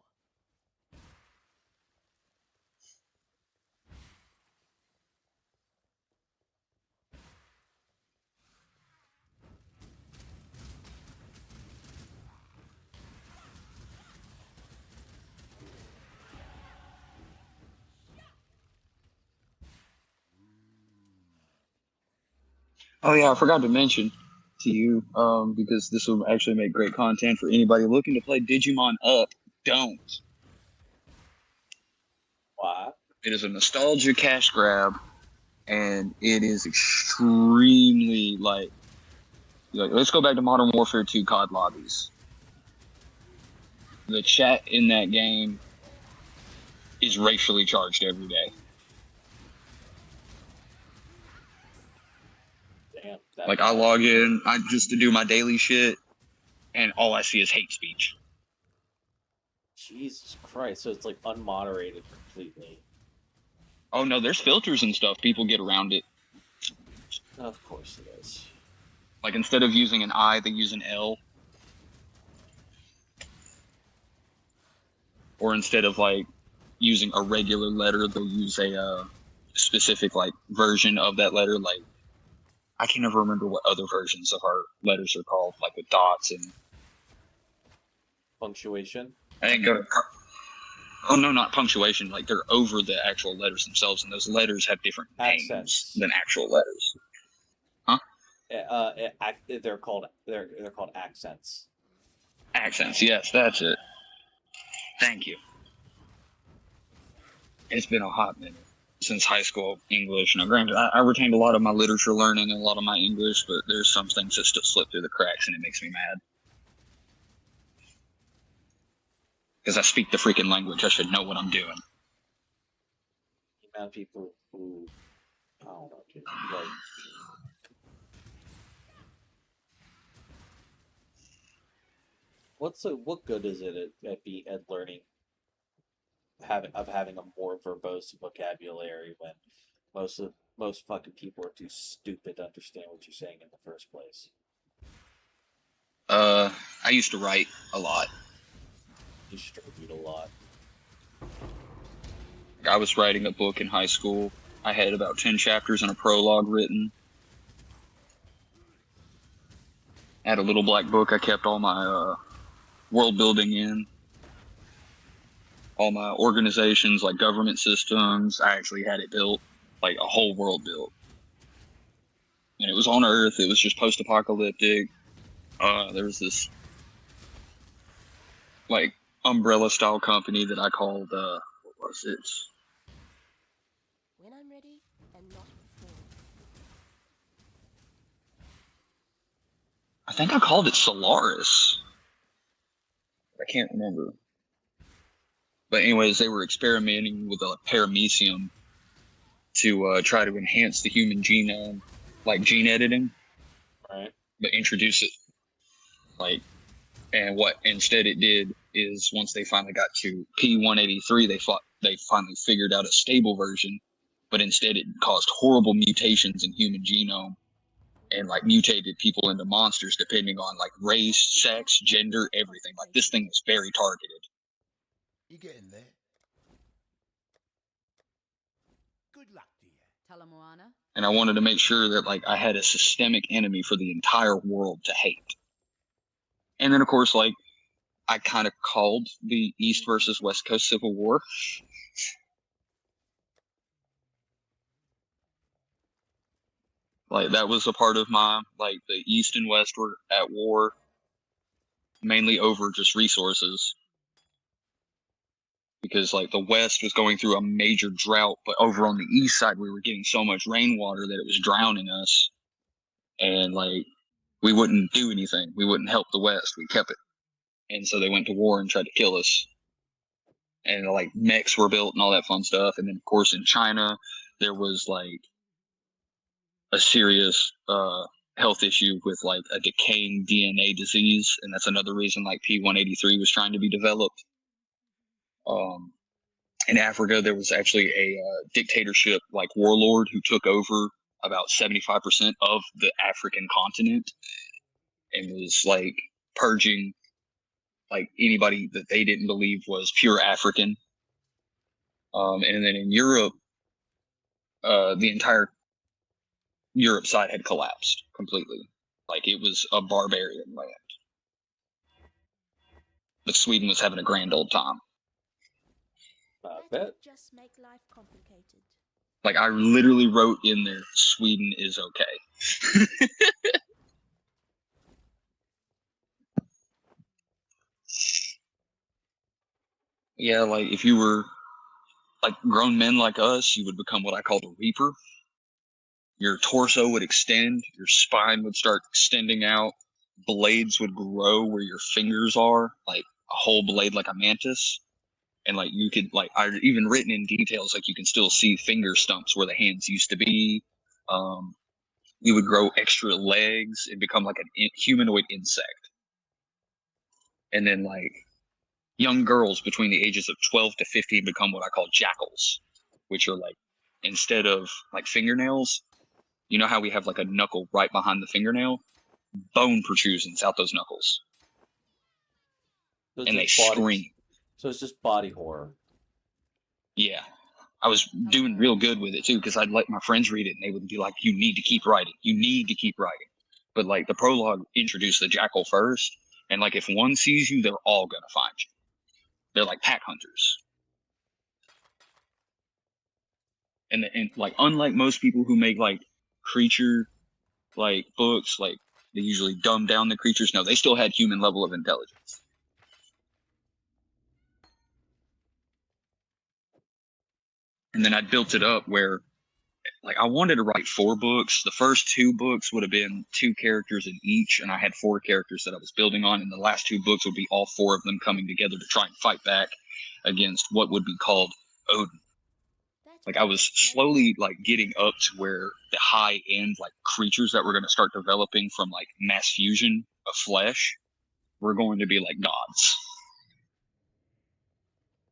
Speaker 4: Oh yeah, I forgot to mention to you, because this will actually make great content for anybody looking to play Digimon Up. Don't.
Speaker 2: Why?
Speaker 4: It is a nostalgia cash grab, and it is extremely like let's go back to Modern Warfare 2 COD lobbies. The chat in that game is racially charged every day.
Speaker 2: Damn,
Speaker 4: like I log in, just to do my daily shit, and all I see is hate speech.
Speaker 2: Jesus Christ! So it's like unmoderated completely.
Speaker 4: Oh no, there's filters and stuff. People get around it.
Speaker 2: Of course it is.
Speaker 4: Like instead of using an I, they use an L. Or instead of like using a regular letter, they'll use a specific like version of that letter. Like I can never remember what other versions of our letters are called, like with dots and
Speaker 2: punctuation.
Speaker 4: I think. Oh no, not punctuation. Like they're over the actual letters themselves, and those letters have different names than actual letters. Huh?
Speaker 2: They're called accents.
Speaker 4: Accents. Yes, that's it. Thank you. It's been a hot minute since high school English. Now, granted, I retained a lot of my literature learning and a lot of my English, but there's some things that still slip through the cracks, and it makes me mad. Because I speak the freaking language, I should know what I'm doing.
Speaker 2: The amount of people who, I don't know, dude, like, what good is it at learning having a more verbose vocabulary when most fucking people are too stupid to understand what you're saying in the first place?
Speaker 4: I used to write a lot.
Speaker 2: Distribute a lot.
Speaker 4: I was writing a book in high school. I had about 10 chapters and a prologue written. I had a little black book I kept all my world building in. All my organizations, like government systems, I actually had it built, like a whole world built. And it was on Earth, it was just post-apocalyptic. There was this, like, umbrella style company that I called what was it?
Speaker 3: When I'm ready and not before.
Speaker 4: I think I called it Solaris. I can't remember. But anyways, they were experimenting with a paramecium to try to enhance the human genome, like gene editing.
Speaker 2: Right.
Speaker 4: But introduce it, like, and what instead it did is once they finally got to P183, they finally figured out a stable version, but instead it caused horrible mutations in human genome and like mutated people into monsters depending on like race, sex, gender, everything. Like this thing was very targeted.
Speaker 10: You getting there? Good luck to you.
Speaker 6: Talamoana?
Speaker 4: And I wanted to make sure that like I had a systemic enemy for the entire world to hate. And then of course, like I kind of called the East versus West Coast Civil War. Like that was a part of my, like the East and West were at war mainly over just resources. Because like the West was going through a major drought, but over on the East side, we were getting so much rainwater that it was drowning us. And like, we wouldn't do anything. We wouldn't help the West. We kept it. And so they went to war and tried to kill us. And like mechs were built and all that fun stuff. And then of course in China, there was like a serious health issue with like a decaying DNA disease. And that's another reason like P183 was trying to be developed. In Africa, there was actually a dictatorship like warlord who took over about 75% of the African continent and was like purging like anybody that they didn't believe was pure African. And then in Europe, the entire Europe side had collapsed completely. Like it was a barbarian land. But Sweden was having a grand old time.
Speaker 3: Just make life complicated.
Speaker 4: Like I literally wrote in there, Sweden is okay. Yeah, like if you were like grown men like us, you would become what I called a reaper. Your torso would extend, your spine would start extending out, blades would grow where your fingers are, like a whole blade like a mantis. And like you could like I even written in details like you can still see finger stumps where the hands used to be. You would grow extra legs and become like an humanoid insect. And then like
Speaker 9: young girls between the ages of 12 to 15 become what I call jackals, which are like, instead of like fingernails, you know how we have like a knuckle right behind the fingernail? Bone protrusions out those knuckles.
Speaker 2: So
Speaker 9: And they
Speaker 2: just body-
Speaker 9: scream.
Speaker 2: So it's just body horror.
Speaker 9: Yeah. I was doing real good with it too, because I'd let my friends read it and they would be like, you need to keep writing. You need to keep writing. But like the prologue introduced the jackal first, and like if one sees you, they're all gonna find you. They're like pack hunters. And like unlike most people who make like creature like books, like they usually dumb down the creatures. No, they still had human level of intelligence. And then I built it up where like I wanted to write 4 books. The first 2 books would have been 2 characters in each, and I had 4 characters that I was building on, and the last 2 books would be all 4 of them coming together to try and fight back against what would be called Odin. Like I was slowly like getting up to where the high end like creatures that were going to start developing from like mass fusion of flesh were going to be like gods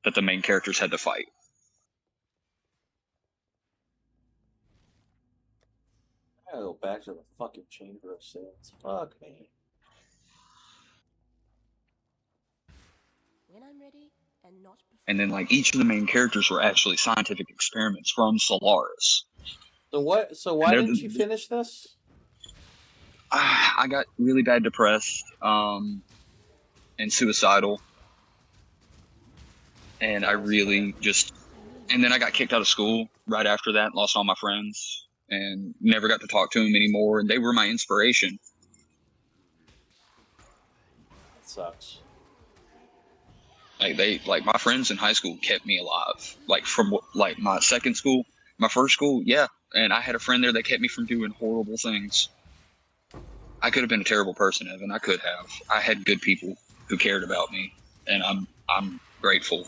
Speaker 9: that the main characters had to fight.
Speaker 2: I gotta go back to the fucking Chamber of Sins. Fuck me.
Speaker 3: When I'm ready and not before.
Speaker 9: And then like each of the main characters were actually scientific experiments from Solaris.
Speaker 2: So what? So why didn't you finish this?
Speaker 9: I got really bad depressed, and suicidal, and I really just, and then I got kicked out of school right after that, lost all my friends, and never got to talk to them anymore, and they were my inspiration.
Speaker 2: It sucks.
Speaker 9: Like my friends in high school kept me alive. Like from like my second school, my first school, yeah, and I had a friend there that kept me from doing horrible things. I could have been a terrible person, Evan. I could have. I had good people who cared about me, and I'm grateful.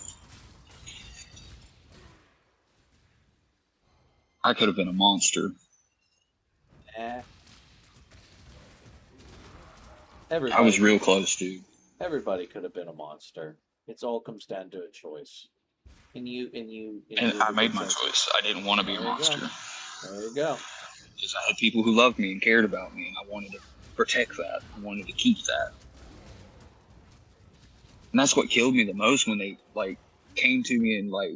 Speaker 9: I could have been a monster.
Speaker 2: Everybody,
Speaker 9: I was real close, dude.
Speaker 2: Everybody could have been a monster. It all comes down to a choice. And
Speaker 9: I made my choice. I didn't want to be a monster.
Speaker 2: There you go.
Speaker 9: Because I had people who loved me and cared about me, and I wanted to protect that. I wanted to keep that. And that's what killed me the most when they like came to me and like,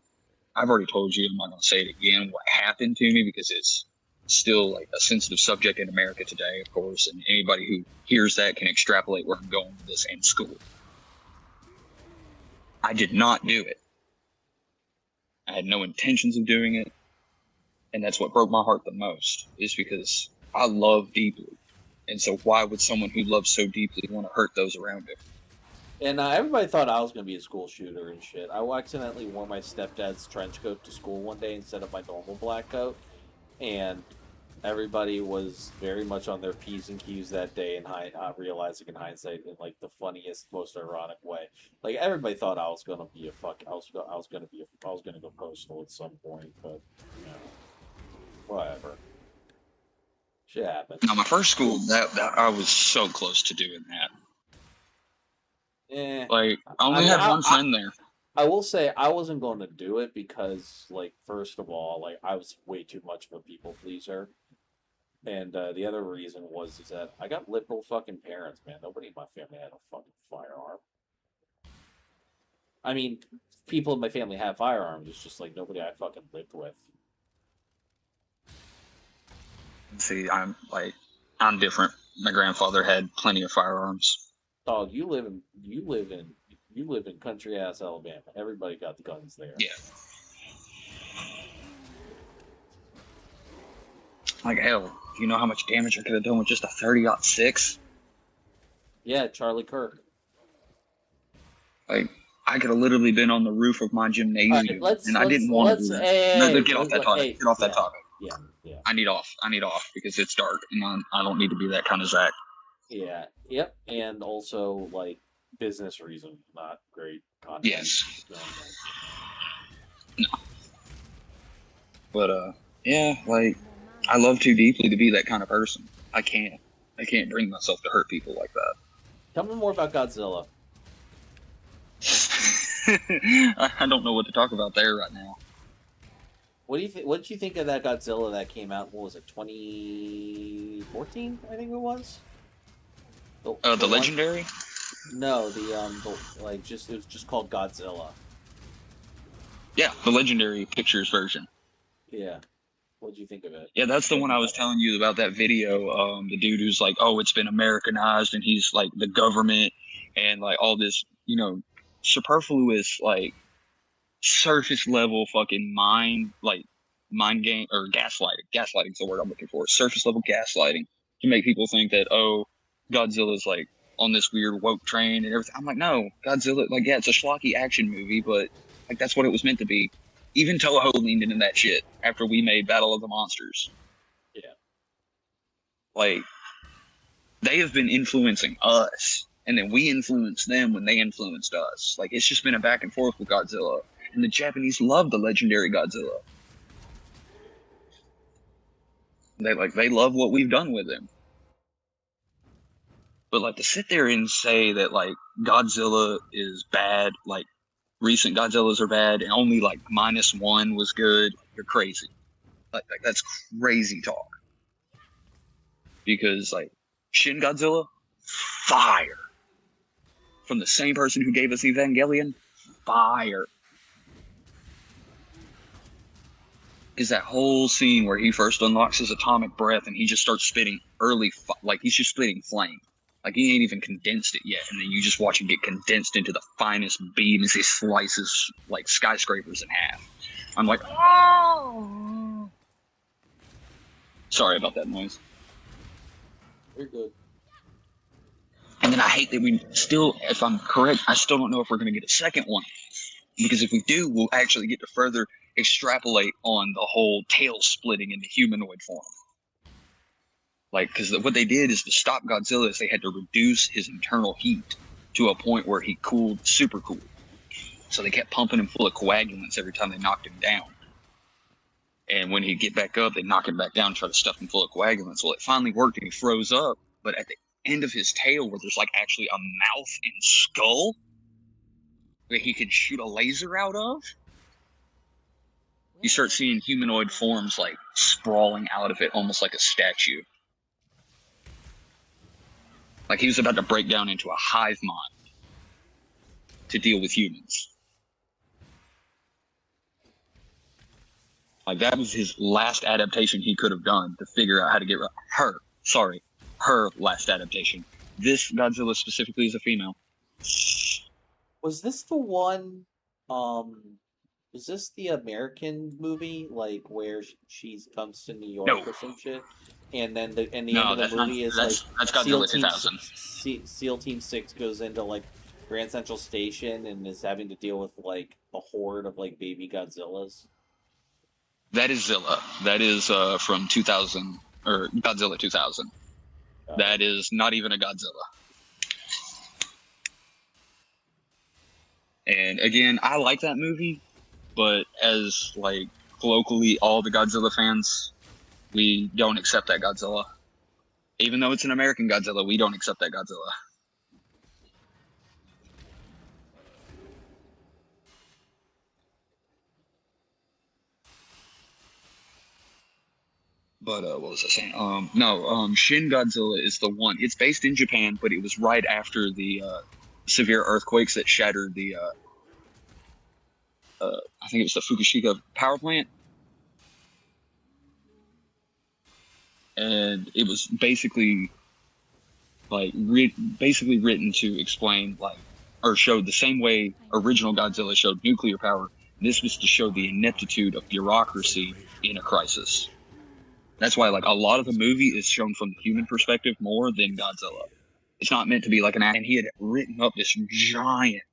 Speaker 9: I've already told you, I'm not going to say it again, what happened to me, because it's still like a sensitive subject in America today, of course, and anybody who hears that can extrapolate where I'm going with this in school. I did not do it. I had no intentions of doing it. And that's what broke my heart the most, is because I love deeply. And so why would someone who loves so deeply want to hurt those around him?
Speaker 2: And everybody thought I was going to be a school shooter and shit. I accidentally wore my stepdad's trench coat to school one day instead of my normal black coat. And everybody was very much on their P's and Q's that day, and realizing in hindsight in like the funniest, most ironic way. Like everybody thought I was gonna be I was gonna go postal at some point, but you know, whatever. Shit happens.
Speaker 9: Now my first school, that I was so close to doing that. Like I only had one friend there.
Speaker 2: I will say I wasn't going to do it because, like, first of all, like I was way too much of a people pleaser. And the other reason is that I got liberal fucking parents, man. Nobody in my family had a fucking firearm. I mean, people in my family have firearms. It's just like nobody I fucking lived with.
Speaker 9: See, I'm different. My grandfather had plenty of firearms.
Speaker 2: Dog, you live in country ass Alabama. Everybody got the guns there.
Speaker 9: Yeah. Like hell. You know how much damage I could have done with just a 30-06?
Speaker 2: Yeah, Charlie Kirk.
Speaker 9: Like, I could have literally been on the roof of my gymnasium, and I didn't want to do that. Get off that topic. Get off that topic.
Speaker 2: Yeah.
Speaker 9: I need off because it's dark, and I don't need to be that kind of Zach.
Speaker 2: Yeah. Yep. And also, like, business reason, not great content.
Speaker 9: Yes. No. But, yeah, like, I love too deeply to be that kind of person. I can't bring myself to hurt people like that.
Speaker 2: Tell me more about Godzilla.
Speaker 4: I don't know what to talk about there right now.
Speaker 2: What do you think? What did you think of that Godzilla that came out? What was it? 2014, I think it was.
Speaker 4: The
Speaker 2: one-
Speaker 4: legendary?
Speaker 2: No, the like just it was just called Godzilla.
Speaker 4: Yeah, the legendary pictures version.
Speaker 2: Yeah. What did you think of it?
Speaker 4: Yeah, that's the one I was telling you about, that video. The dude who's like, oh, it's been Americanized, and he's like the government and like all this, you know, superfluous, like surface level fucking mind game or gaslighting. Gaslighting's the word I'm looking for. Surface level gaslighting to make people think that, oh, Godzilla's like on this weird woke train and everything. I'm like, no, Godzilla, like, yeah, it's a schlocky action movie, but like that's what it was meant to be. Even Toho leaned into that shit after we made Battle of the Monsters.
Speaker 2: Yeah.
Speaker 4: Like, they have been influencing us, and then we influenced them when they influenced us. Like, it's just been a back and forth with Godzilla. And the Japanese love the legendary Godzilla. They love what we've done with him. But like to sit there and say that like Godzilla is bad, like recent Godzillas are bad, and only like -1 was good, you're crazy. Like that's crazy talk. Because like Shin Godzilla, fire. From the same person who gave us Evangelion, fire. Is that whole scene where he first unlocks his atomic breath and he just starts spitting like he's just spitting flame. Like he ain't even condensed it yet, and then you just watch it get condensed into the finest beam as he slices like skyscrapers in half. I'm like, oh! Sorry about that noise.
Speaker 2: You're good.
Speaker 4: And then I hate that we still, if I'm correct, I still don't know if we're going to get a second one. Because if we do, we'll actually get to further extrapolate on the whole tail splitting into humanoid form. Like, because what they did is to stop Godzilla is they had to reduce his internal heat to a point where he cooled, super cooled. So they kept pumping him full of coagulants every time they knocked him down. And when he'd get back up, they'd knock him back down and try to stuff him full of coagulants. Well, it finally worked and he froze up. But at the end of his tail, where there's like actually a mouth and skull that he could shoot a laser out of, you start seeing humanoid forms like sprawling out of it, almost like a statue. Like he was about to break down into a hive mind to deal with humans. Like that was his last adaptation he could have done to figure out how to get her last adaptation. This Godzilla specifically is a female.
Speaker 2: Was this the one? Was this the American movie, like where she comes to New York or some shit? And then the end of the movie is like
Speaker 4: that's Godzilla 2000.
Speaker 2: SEAL Team 6 goes into like Grand Central Station and is having to deal with like a horde of like baby Godzillas.
Speaker 4: That is Zilla. That is from 2000 or Godzilla 2000. That is not even a Godzilla. And again, I like that movie, but as like locally all the Godzilla fans, we don't accept that Godzilla. Even though it's an American Godzilla, we don't accept that Godzilla. But what was I saying? Shin Godzilla is the one. It's based in Japan, but it was right after the severe earthquakes that shattered the I think it was the Fukushima power plant. And it was basically like written to explain or showed the same way original Godzilla showed nuclear power. This was to show the ineptitude of bureaucracy in a crisis. That's why like a lot of the movie is shown from the human perspective more than Godzilla. It's not meant to be like and he had written up this giant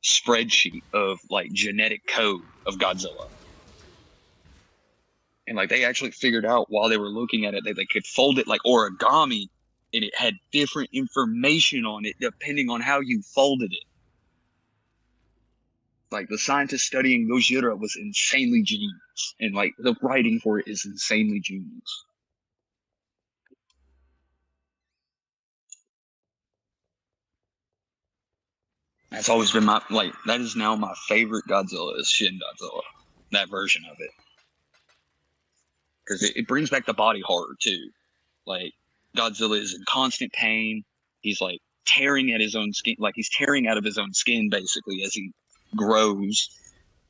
Speaker 4: spreadsheet of like genetic code of Godzilla. And like they actually figured out while they were looking at it that they could fold it like origami and it had different information on it depending on how you folded it. Like the scientist studying Gojira was insanely genius, and like the writing for it is insanely genius. That's always been my, like, that is now my favorite Godzilla is Shin Godzilla. That version of it. Because it brings back the body horror, too. Like, Godzilla is in constant pain. He's, like, tearing at his own skin. Like, he's tearing out of his own skin, basically, as he grows.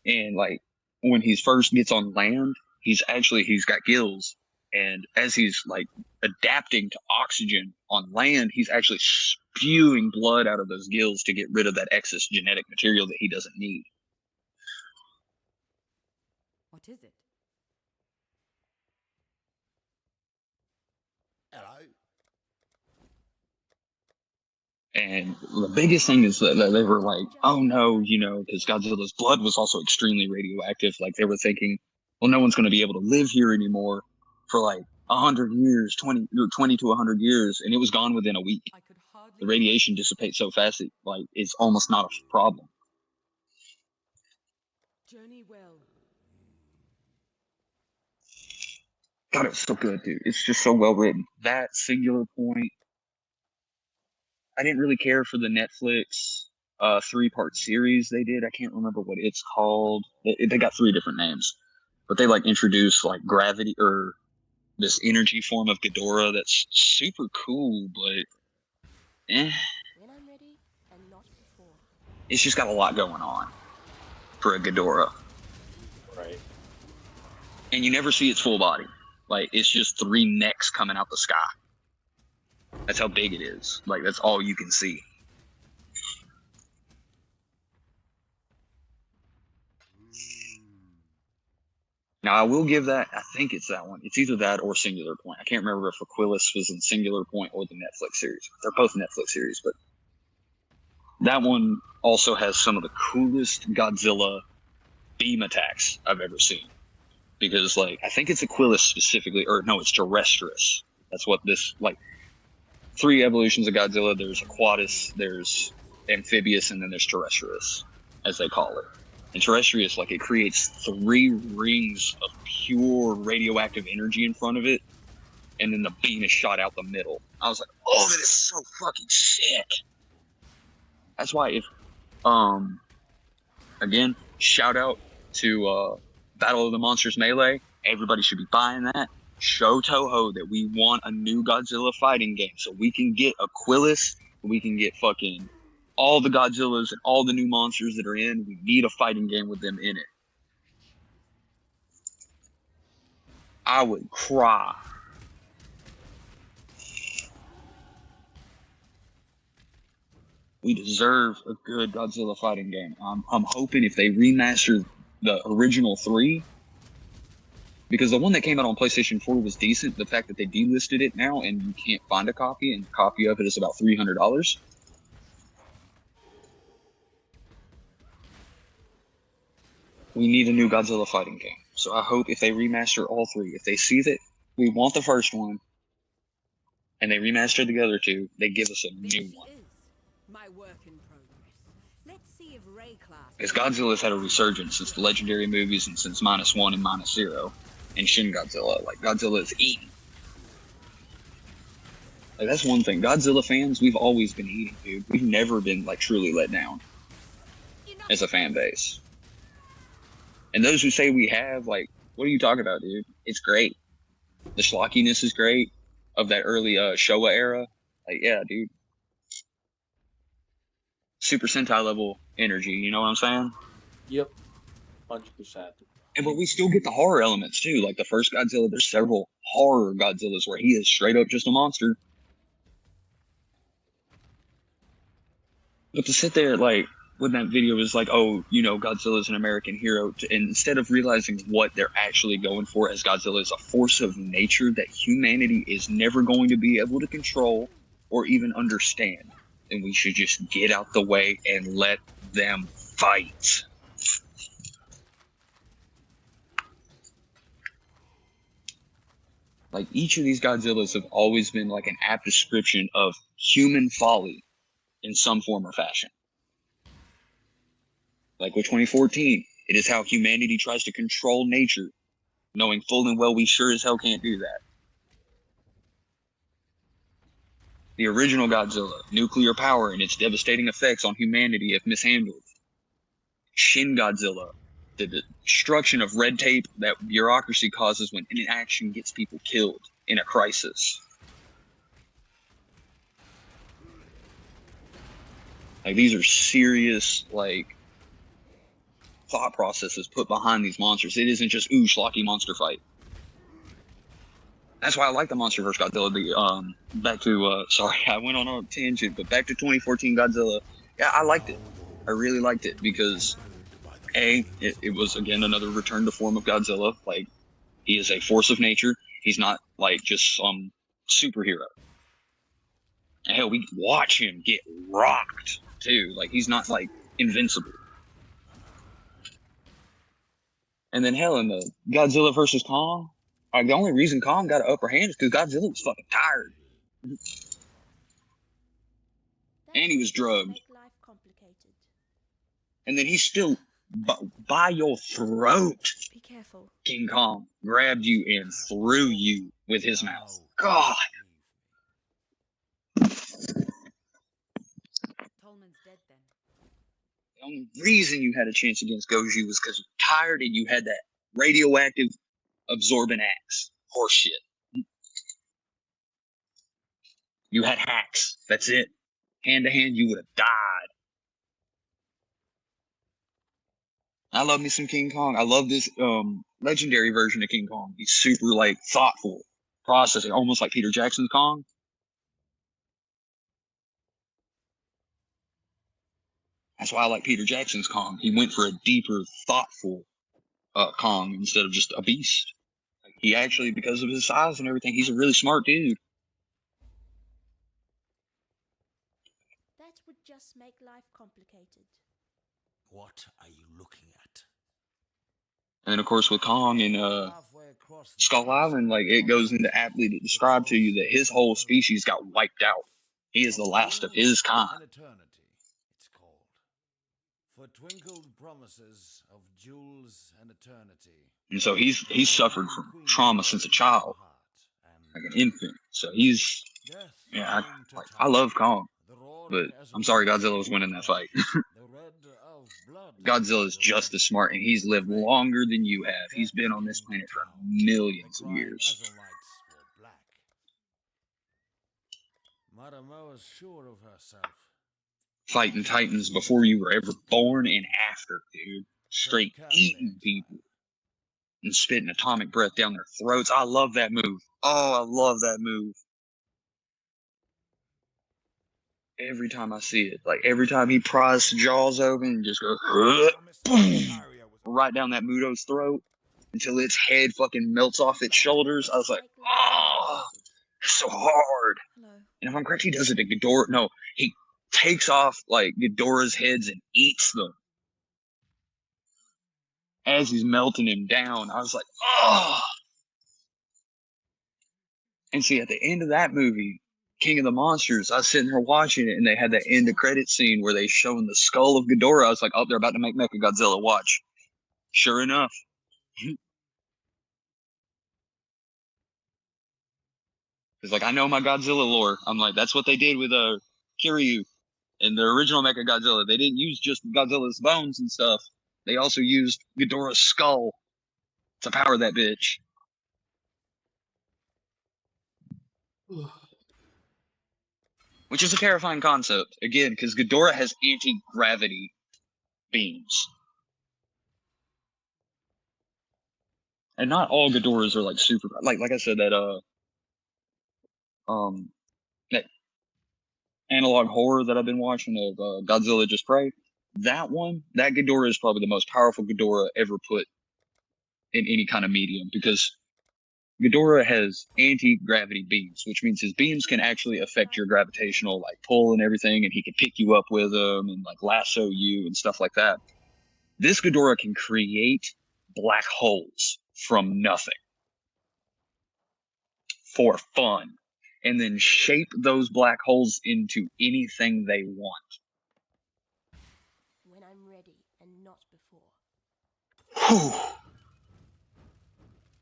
Speaker 4: And, like, when he first gets on land, he's got gills. And as he's, like, adapting to oxygen on land, he's actually spewing blood out of those gills to get rid of that excess genetic material that he doesn't need.
Speaker 5: What is it?
Speaker 10: Hello.
Speaker 4: And the biggest thing is that they were like, oh no, you know, because Godzilla's blood was also extremely radioactive. Like, they were thinking, well, no one's going to be able to live here anymore for like 100 years, 20 to 100 years. And it was gone within a week. The radiation dissipates so fast that, like, it's almost not a problem.
Speaker 5: Journey well.
Speaker 4: God, it was so good, dude. It's just so well written. That Singular Point. I didn't really care for the Netflix 3-part series they did. I can't remember what it's called. They got 3 different names, but they like introduced like gravity or this energy form of Ghidorah that's super cool, but
Speaker 3: When I'm ready and not before.
Speaker 4: it's just got a lot going on for a Ghidorah.
Speaker 2: Right.
Speaker 4: And you never see its full body. Like, it's just 3 necks coming out the sky. That's how big it is. Like, that's all you can see. Now, I will give that, I think it's that one. It's either that or Singular Point. I can't remember if Aquilus was in Singular Point or the Netflix series. They're both Netflix series, but that one also has some of the coolest Godzilla beam attacks I've ever seen. Because, like, I think it's Aquilus specifically, or no, it's Terrestrius. That's what this, like, 3 evolutions of Godzilla. There's Aquatus, there's Amphibious, and then there's Terrestrius, as they call it. And Terrestrius, like, it creates 3 rings of pure radioactive energy in front of it, and then the beam is shot out the middle. I was like, oh, that is so fucking sick. That's why if, again, shout out to Battle of the Monsters Melee. Everybody should be buying that. Show Toho that we want a new Godzilla fighting game so we can get Aquilus, we can get fucking all the Godzillas and all the new monsters that are in. We need a fighting game with them in it. I would cry. We deserve a good Godzilla fighting game. I'm hoping if they remaster the original 3, because the one that came out on PlayStation 4 was decent. The fact that they delisted it now and you can't find a copy, and a copy of it is about $300. We need a new Godzilla fighting game. So I hope if they remaster all 3, if they see that we want the first one, and they remaster the other 2, they give us a new one.
Speaker 5: My work in progress. Let's see if Ray class.
Speaker 4: Because Godzilla's had a resurgence since the Legendary movies and since -1 and -0. And Shin Godzilla, like, Godzilla is eating. Like, that's one thing. Godzilla fans, we've always been eating, dude. We've never been, like, truly let down as a fan base. And those who say we have, like, what are you talking about, dude? It's great. The schlockiness is great of that early Showa era. Like, yeah, dude. Super Sentai level energy, you know what I'm saying?
Speaker 2: Yep. 100%.
Speaker 4: But we still get the horror elements too. Like the first Godzilla, there's several horror Godzillas where he is straight up just a monster. But to sit there, like, when that video is like, oh, you know, Godzilla's an American hero, and instead of realizing what they're actually going for as Godzilla is a force of nature that humanity is never going to be able to control or even understand. And we should just get out the way and let them fight. Like, each of these Godzillas have always been like an apt description of human folly in some form or fashion. Like with 2014, it is how humanity tries to control nature, knowing full and well we sure as hell can't do that. The original Godzilla, nuclear power and its devastating effects on humanity if mishandled. Shin Godzilla, the destruction of red tape that bureaucracy causes when inaction gets people killed in a crisis. Like, these are serious, like, thought processes put behind these monsters. It isn't just, ooh, schlocky monster fight. That's why I like the Monster vs. Godzilla. Back to, sorry, I went on a tangent, but back to 2014 Godzilla. Yeah, I liked it. I really liked it because, it was, again, another return to form of Godzilla. Like, he is a force of nature. He's not, like, just some superhero. And hell, we watch him get rocked, too. Like, he's not, like, invincible. And then, hell, in the Godzilla vs. Kong, the only reason Kong got an upper hand is because Godzilla was fucking tired. And he was drugged. And then he still, by your throat,
Speaker 3: Be careful.
Speaker 4: King Kong grabbed you and threw you with his mouth. God!
Speaker 6: Tolman's dead then.
Speaker 4: The only reason you had a chance against Goju was because you're tired and you had that radioactive absorbent axe. Horseshit. You had hacks. That's it. Hand to hand, you would have died. I love me some King Kong. I love this legendary version of King Kong. He's super, like, thoughtful, processing, almost like Peter Jackson's Kong. That's why I like Peter Jackson's Kong. He went for a deeper, thoughtful Kong instead of just a beast. Like, he actually, because of his size and everything, he's a really smart dude.
Speaker 3: That would just make life complicated.
Speaker 11: What are you looking at?
Speaker 4: And of course, with Kong and Skull Island, like, it goes into aptly to describe to you that his whole species got wiped out. He is the last of his kind.
Speaker 11: Eternity, it's called. For twinkled promises of jewels and eternity.
Speaker 4: And so he's suffered from trauma since a child, like an infant. So he's, yeah, I love Kong, but I'm sorry Godzilla was winning that fight. Godzilla is just as smart, and he's lived longer than you have. He's been on this planet for millions of years.
Speaker 11: Maramo is sure of herself.
Speaker 4: Fighting titans before you were ever born and after, dude. Straight eating people and spitting atomic breath down their throats. I love that move. Oh, I love that move. Every time I see it, like every time he pries the jaws open and just goes boom, right down that Muto's throat until its head fucking melts off its shoulders. I was like, oh, it's so hard. And if I'm correct, he does it to Ghidorah. No, he takes off like Ghidorah's heads and eats them as he's melting him down. I was like, oh. And see, at the end of that movie, King of the Monsters, I was sitting there watching it, and they had that end of credit scene where they showing the skull of Ghidorah. I was like, oh, they're about to make Mechagodzilla. Watch. Sure enough. It's like, I know my Godzilla lore. I'm like, that's what they did with Kiryu in the original Mechagodzilla. They didn't use just Godzilla's bones and stuff. They also used Ghidorah's skull to power that bitch. Which is a terrifying concept, again, because Ghidorah has anti-gravity beams. And not all Ghidorahs are like super, like I said, that analog horror that I've been watching of Godzilla Just Pray. That Ghidorah is probably the most powerful Ghidorah ever put in any kind of medium, because Ghidorah has anti-gravity beams, which means his beams can actually affect your gravitational like pull and everything, and he can pick you up with them and like lasso you and stuff like that. This Ghidorah can create black holes from nothing for fun, and then shape those black holes into anything they want.
Speaker 3: When I'm ready and not before.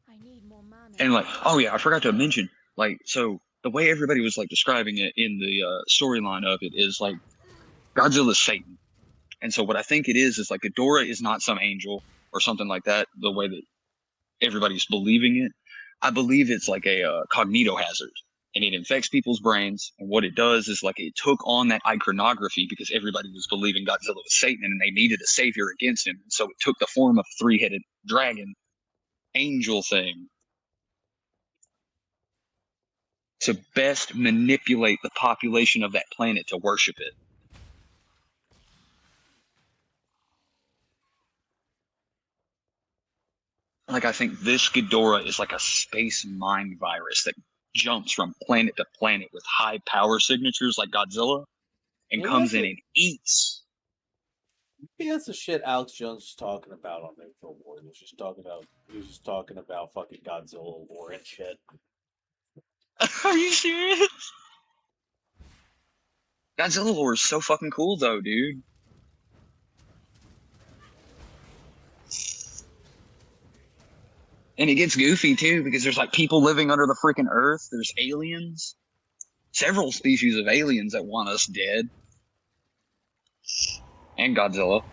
Speaker 3: I need more mana.
Speaker 4: And like, oh yeah, I forgot to mention, like, so the way everybody was like describing it in the storyline of it is like Godzilla's Satan. And so what I think it is like Ghidorah is not some angel or something like that, the way that everybody's believing it. I believe it's like a cognito hazard, and it infects people's brains. And what it does is like it took on that iconography because everybody was believing Godzilla was Satan and they needed a savior against him. And so it took the form of a three-headed dragon angel thing to best manipulate the population of that planet to worship it. Like, I think this Ghidorah is like a space mind virus that jumps from planet to planet with high power signatures like Godzilla and
Speaker 2: Maybe
Speaker 4: comes
Speaker 2: that's
Speaker 4: in and eats.
Speaker 2: Maybe that's the shit Alex Jones was talking about on InfoWars. He was just talking about fucking Godzilla lore and shit.
Speaker 4: Are you serious? Godzilla lore is so fucking cool though, dude. And it gets goofy too because there's like people living under the freaking earth. There's aliens. Several species of aliens that want us dead. And Godzilla.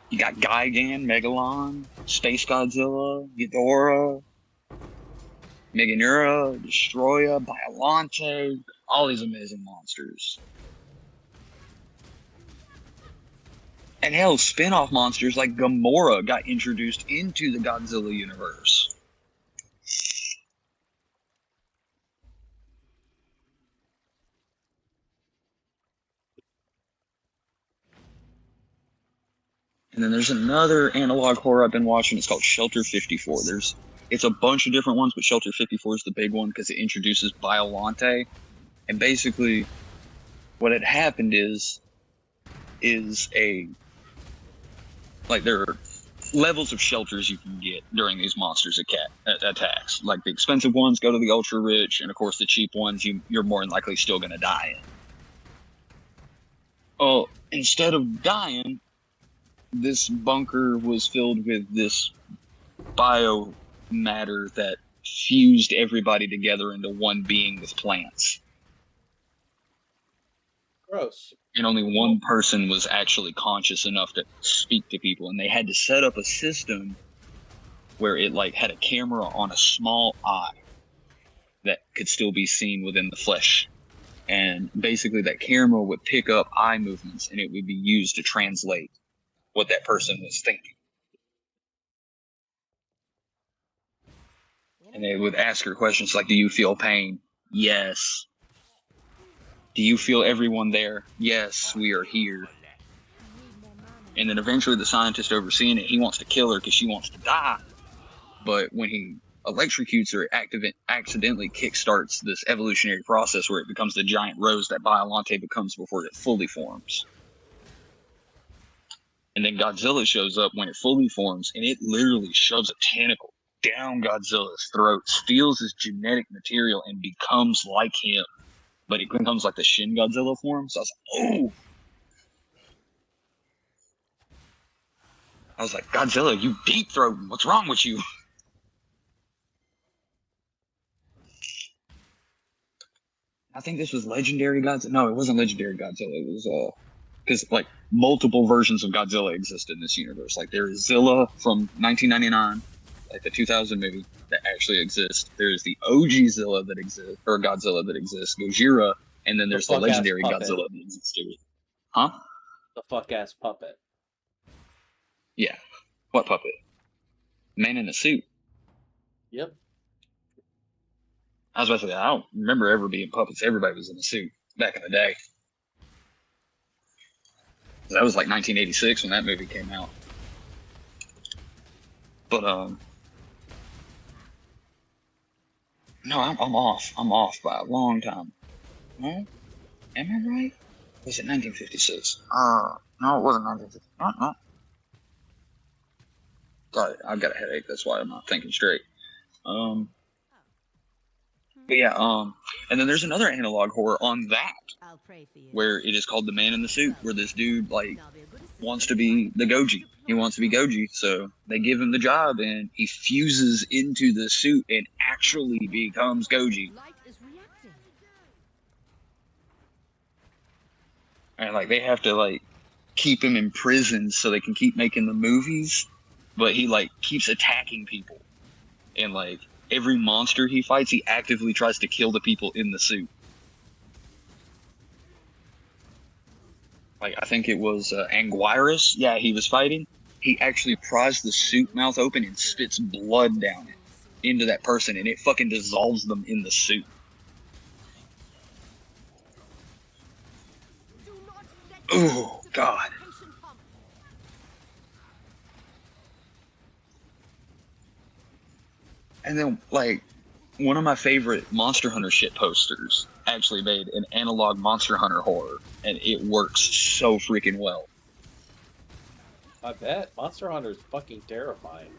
Speaker 4: You got Gigan, Megalon, Space Godzilla, Ghidorah, Meganura, Destroya, Biollante, all these amazing monsters. And hell, spin-off monsters like Gamora got introduced into the Godzilla universe. And then there's another analog horror I've been watching. It's called Shelter 54. It's a bunch of different ones, but Shelter 54 is the big one because it introduces Biollante. And basically, what had happened is there are levels of shelters you can get during these monsters attacks. Like the expensive ones go to the ultra rich, and of course the cheap ones you're more than likely still going to die in. Oh, instead of dying, this bunker was filled with this biomatter that fused everybody together into one being with plants.
Speaker 2: Gross.
Speaker 4: And only one person was actually conscious enough to speak to people, and they had to set up a system where it like had a camera on a small eye that could still be seen within the flesh. And basically that camera would pick up eye movements and it would be used to translate what that person was thinking. And they would ask her questions like, do you feel pain? Yes. Do you feel everyone there? Yes, we are here. And then eventually the scientist overseeing it, he wants to kill her because she wants to die. But when he electrocutes her, it accidentally kickstarts this evolutionary process where it becomes the giant rose that Biollante becomes before it fully forms. And then Godzilla shows up when it fully forms, and it literally shoves a tentacle down Godzilla's throat, steals his genetic material, and becomes like him. But it becomes like the Shin Godzilla form. So I was like, oh! I was like, Godzilla, you deep throating. What's wrong with you? I think this was Legendary Godzilla. No, it wasn't Legendary Godzilla. It was because like multiple versions of Godzilla exist in this universe. Like there is Zilla from 1999, like the 2000 movie that actually exists. There's the OG Zilla that exists, or Godzilla that exists, Gojira, and then there's the legendary Godzilla that exists too. Huh?
Speaker 2: The fuck ass puppet.
Speaker 4: Yeah. What puppet? Man in a suit.
Speaker 2: Yep.
Speaker 4: I was about to say, I don't remember ever being puppets. Everybody was in a suit back in the day. That was like 1986 when that movie came out. But no, I'm off. I'm off by a long time. No, am I right? Was it 1956? No, it wasn't 1956. No. I've got a headache. That's why I'm not thinking straight. But yeah, and then there's another analog horror on that
Speaker 8: I'll pray for you.
Speaker 4: where it is called The Man in the Suit, where this dude like wants to be the Goji. He wants to be Goji, so they give him the job, and he fuses into the suit and actually becomes Goji.
Speaker 8: Light is reacting.
Speaker 4: And like they have to like keep him in prison so they can keep making the movies, but he like keeps attacking people, and like every monster he fights, he actively tries to kill the people in the suit. Like I think it was Anguirus, yeah, he was fighting. He actually pries the suit mouth open and spits blood down it into that person, and it fucking dissolves them in the suit. Oh God. And then, like, one of my favorite Monster Hunter shit posters actually made an analog Monster Hunter horror, and it works so freaking well.
Speaker 2: I bet. Monster Hunter is fucking terrifying.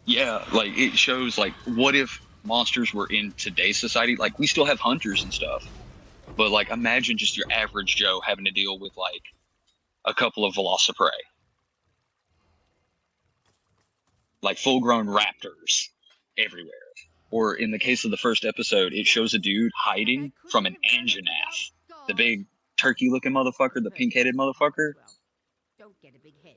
Speaker 4: Yeah, like, it shows, like, what if monsters were in today's society? Like, we still have hunters and stuff, but, like, imagine just your average Joe having to deal with, like, a couple of Velociprey. Like, full-grown raptors everywhere. Or in the case of the first episode, it shows a dude hiding from an Anjanath, the big turkey-looking motherfucker, the pink-headed motherfucker.
Speaker 8: Don't get a big head.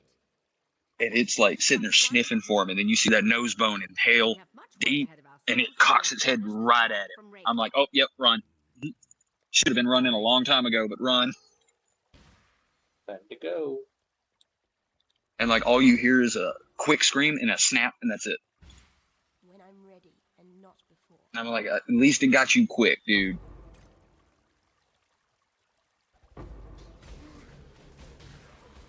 Speaker 4: And it's like sitting there sniffing for him, and then you see that nose bone impale deep, and it cocks its head right at him. I'm like, oh, yep, run. Should have been running a long time ago, but run.
Speaker 2: Time to go.
Speaker 4: And like all you hear is a quick scream and a snap, and that's it.
Speaker 3: When I'm ready and not before.
Speaker 4: And I'm like, at least it got you quick, dude.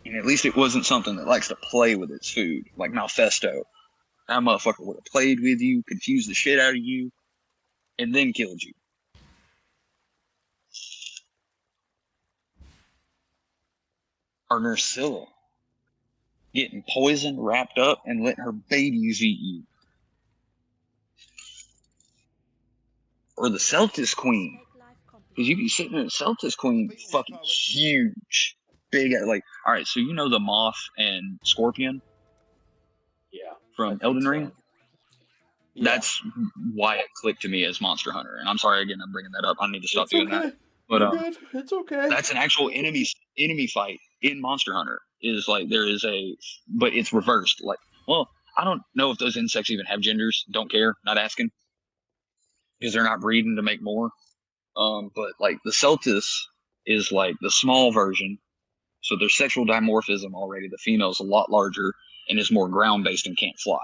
Speaker 4: And at least it wasn't something that likes to play with its food, like Malfesto. That motherfucker would have played with you, confused the shit out of you, and then killed you. Or Nursilla. Getting poisoned, wrapped up, and letting her babies eat you. Or the Celtis Queen. Because you be sitting there, Celtis Queen, fucking huge. Big, like, alright, so you know the Moth and Scorpion?
Speaker 2: Yeah.
Speaker 4: From Elden Ring?
Speaker 2: Yeah.
Speaker 4: That's why it clicked to me as Monster Hunter. And I'm sorry again, I'm bringing that up. I need to stop doing that. But
Speaker 2: it's okay.
Speaker 4: that's an actual enemy fight in Monster Hunter. Is like there is but it's reversed. Like, well, I don't know if those insects even have genders. Don't care. Not asking. Because they're not breeding to make more. But like the Celtis is like the small version. So there's sexual dimorphism already. The female's a lot larger and is more ground based and can't fly.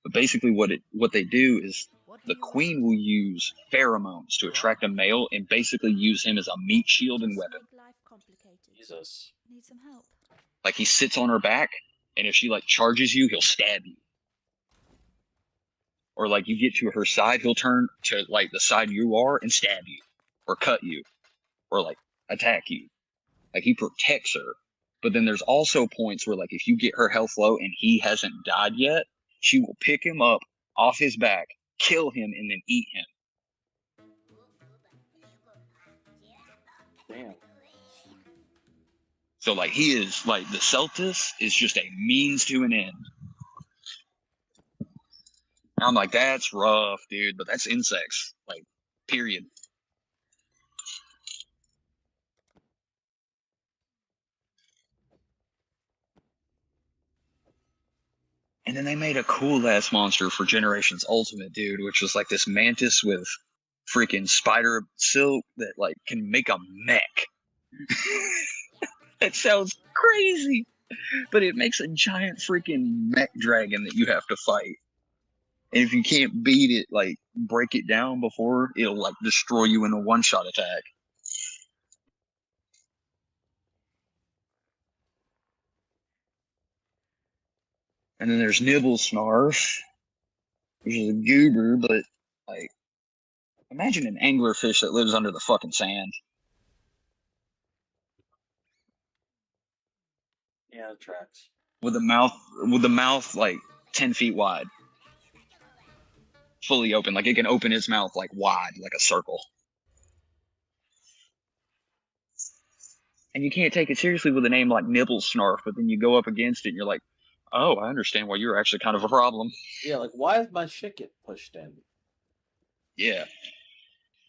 Speaker 4: But basically what they do is the queen will use pheromones to attract a male and basically use him as a meat shield and weapon.
Speaker 2: Jesus.
Speaker 6: Need some help.
Speaker 4: Like he sits on her back, and if she like charges you, he'll stab you. Or like you get to her side, he'll turn to like the side you are and stab you. Or cut you. Or like attack you. Like he protects her. But then there's also points where like if you get her health low and he hasn't died yet, she will pick him up off his back, kill him, and then eat him.
Speaker 2: Damn.
Speaker 4: So like he is like the Celtis is just a means to an end. And I'm like, that's rough, dude, but that's insects. Like, period. And then they made a cool ass monster for Generations Ultimate, dude, which was like this mantis with freaking spider silk that like can make a mech. That sounds crazy, but it makes a giant freaking mech dragon that you have to fight. And if you can't beat it, like break it down before, it'll like destroy you in a one-shot attack. And then there's Nibble Snarf, which is a goober, but like, imagine an anglerfish that lives under the fucking sand.
Speaker 2: Yeah, it tracks.
Speaker 4: With the mouth like 10 feet wide. Fully open, like it can open its mouth like wide, like a circle. And you can't take it seriously with a name like Nibble Snarf, but then you go up against it and you're like, oh, I understand why you're actually kind of a problem.
Speaker 2: Yeah, like why is my shit get pushed in?
Speaker 4: Yeah.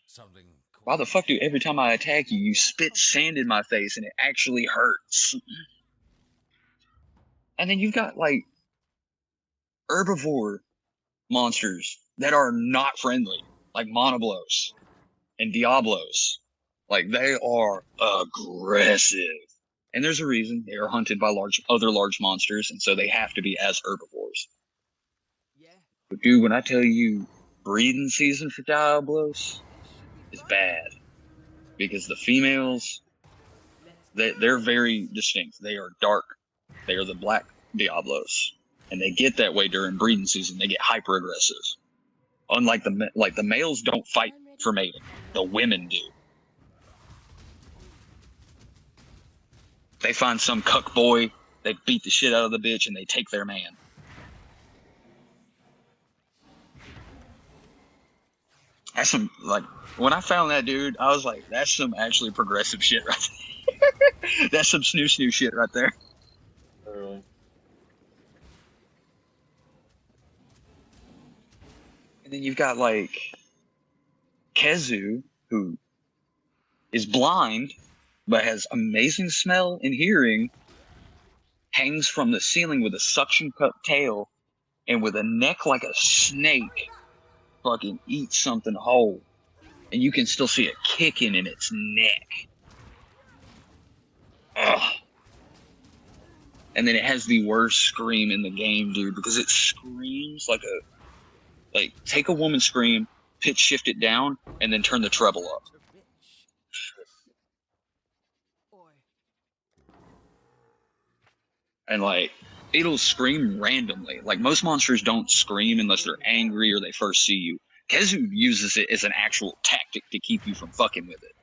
Speaker 11: Something
Speaker 4: Why the fuck do every time I attack you, you spit sand in my face and it actually hurts? And then you've got like herbivore monsters that are not friendly, like Monoblos and Diablos. Like they are aggressive. And there's a reason they are hunted by other large monsters, and so they have to be as herbivores. But dude, when I tell you breeding season for Diablos is bad. Because the females, they're very distinct. They are dark. They are the black Diablos. And they get that way during breeding season. They get hyper aggressive. Unlike the males don't fight for mating. The women do. They find some cuck boy, they beat the shit out of the bitch, and they take their man. That's some, like, when I found that dude, I was like, that's some actually progressive shit right there. That's some snoo shit right there.
Speaker 2: Really?
Speaker 4: And then you've got, like, Kezu, who is blind, but has amazing smell and hearing, hangs from the ceiling with a suction cup tail, and with a neck like a snake, fucking eats something whole. And you can still see it kicking in its neck. Ugh. And then it has the worst scream in the game, dude, because it screams like take a woman scream, pitch shift it down, and then turn the treble up. And like, it'll scream randomly. Like most monsters don't scream unless they're angry or they first see you. Kezu uses it as an actual tactic to keep you from fucking with it.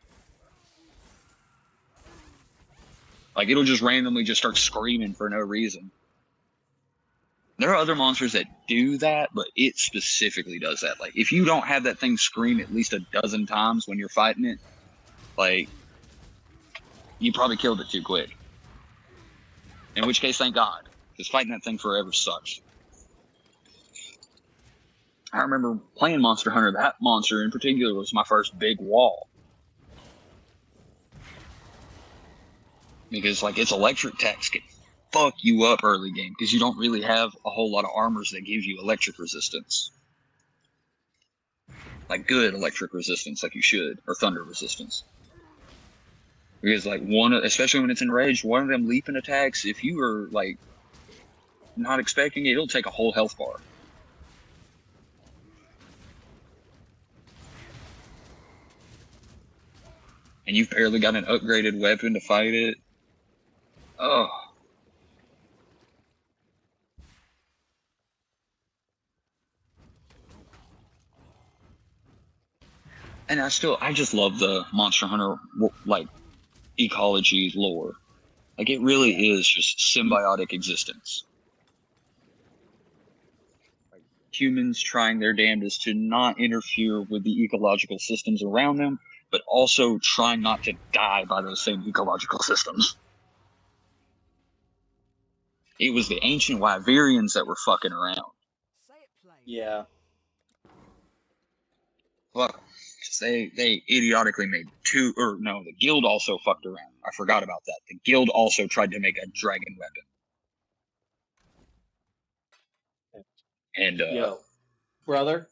Speaker 4: Like it'll just randomly just start screaming for no reason. There are other monsters that do that, but it specifically does that. Like if you don't have that thing scream at least a dozen times when you're fighting it, like you probably killed it too quick. In which case, thank God, because fighting that thing forever sucks. I remember playing Monster Hunter. That monster in particular was my first big wall. Because, like, its electric attacks can fuck you up early game, because you don't really have a whole lot of armors that give you electric resistance. Like, good electric resistance, like you should, or thunder resistance. Because, like, especially when it's enraged, one of them leaping attacks, if you are, like, not expecting it, it'll take a whole health bar. And you've barely got an upgraded weapon to fight it. Oh. And I just love the Monster Hunter, like, ecology lore. Like, it really is just symbiotic existence. Like, humans trying their damnedest to not interfere with the ecological systems around them, but also trying not to die by those same ecological systems. It was the ancient Wyverians that were fucking around.
Speaker 2: Yeah.
Speaker 4: Fuck. They idiotically made the guild also fucked around. I forgot about that. The guild also tried to make a dragon weapon. And
Speaker 2: yo, brother,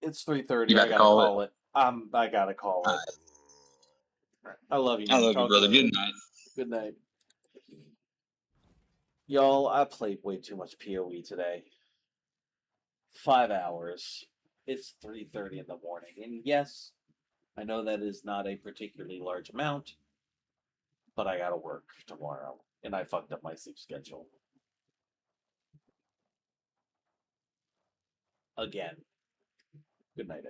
Speaker 2: it's 3:30.
Speaker 4: You
Speaker 2: I gotta call it. I gotta call it. I love you, man.
Speaker 4: I love you, brother. Good night.
Speaker 2: Good night. Y'all, I played way too much PoE today. 5 hours. It's 3:30 in the morning. And yes, I know that is not a particularly large amount, but I gotta work tomorrow. And I fucked up my sleep schedule. Again. Good night, everyone.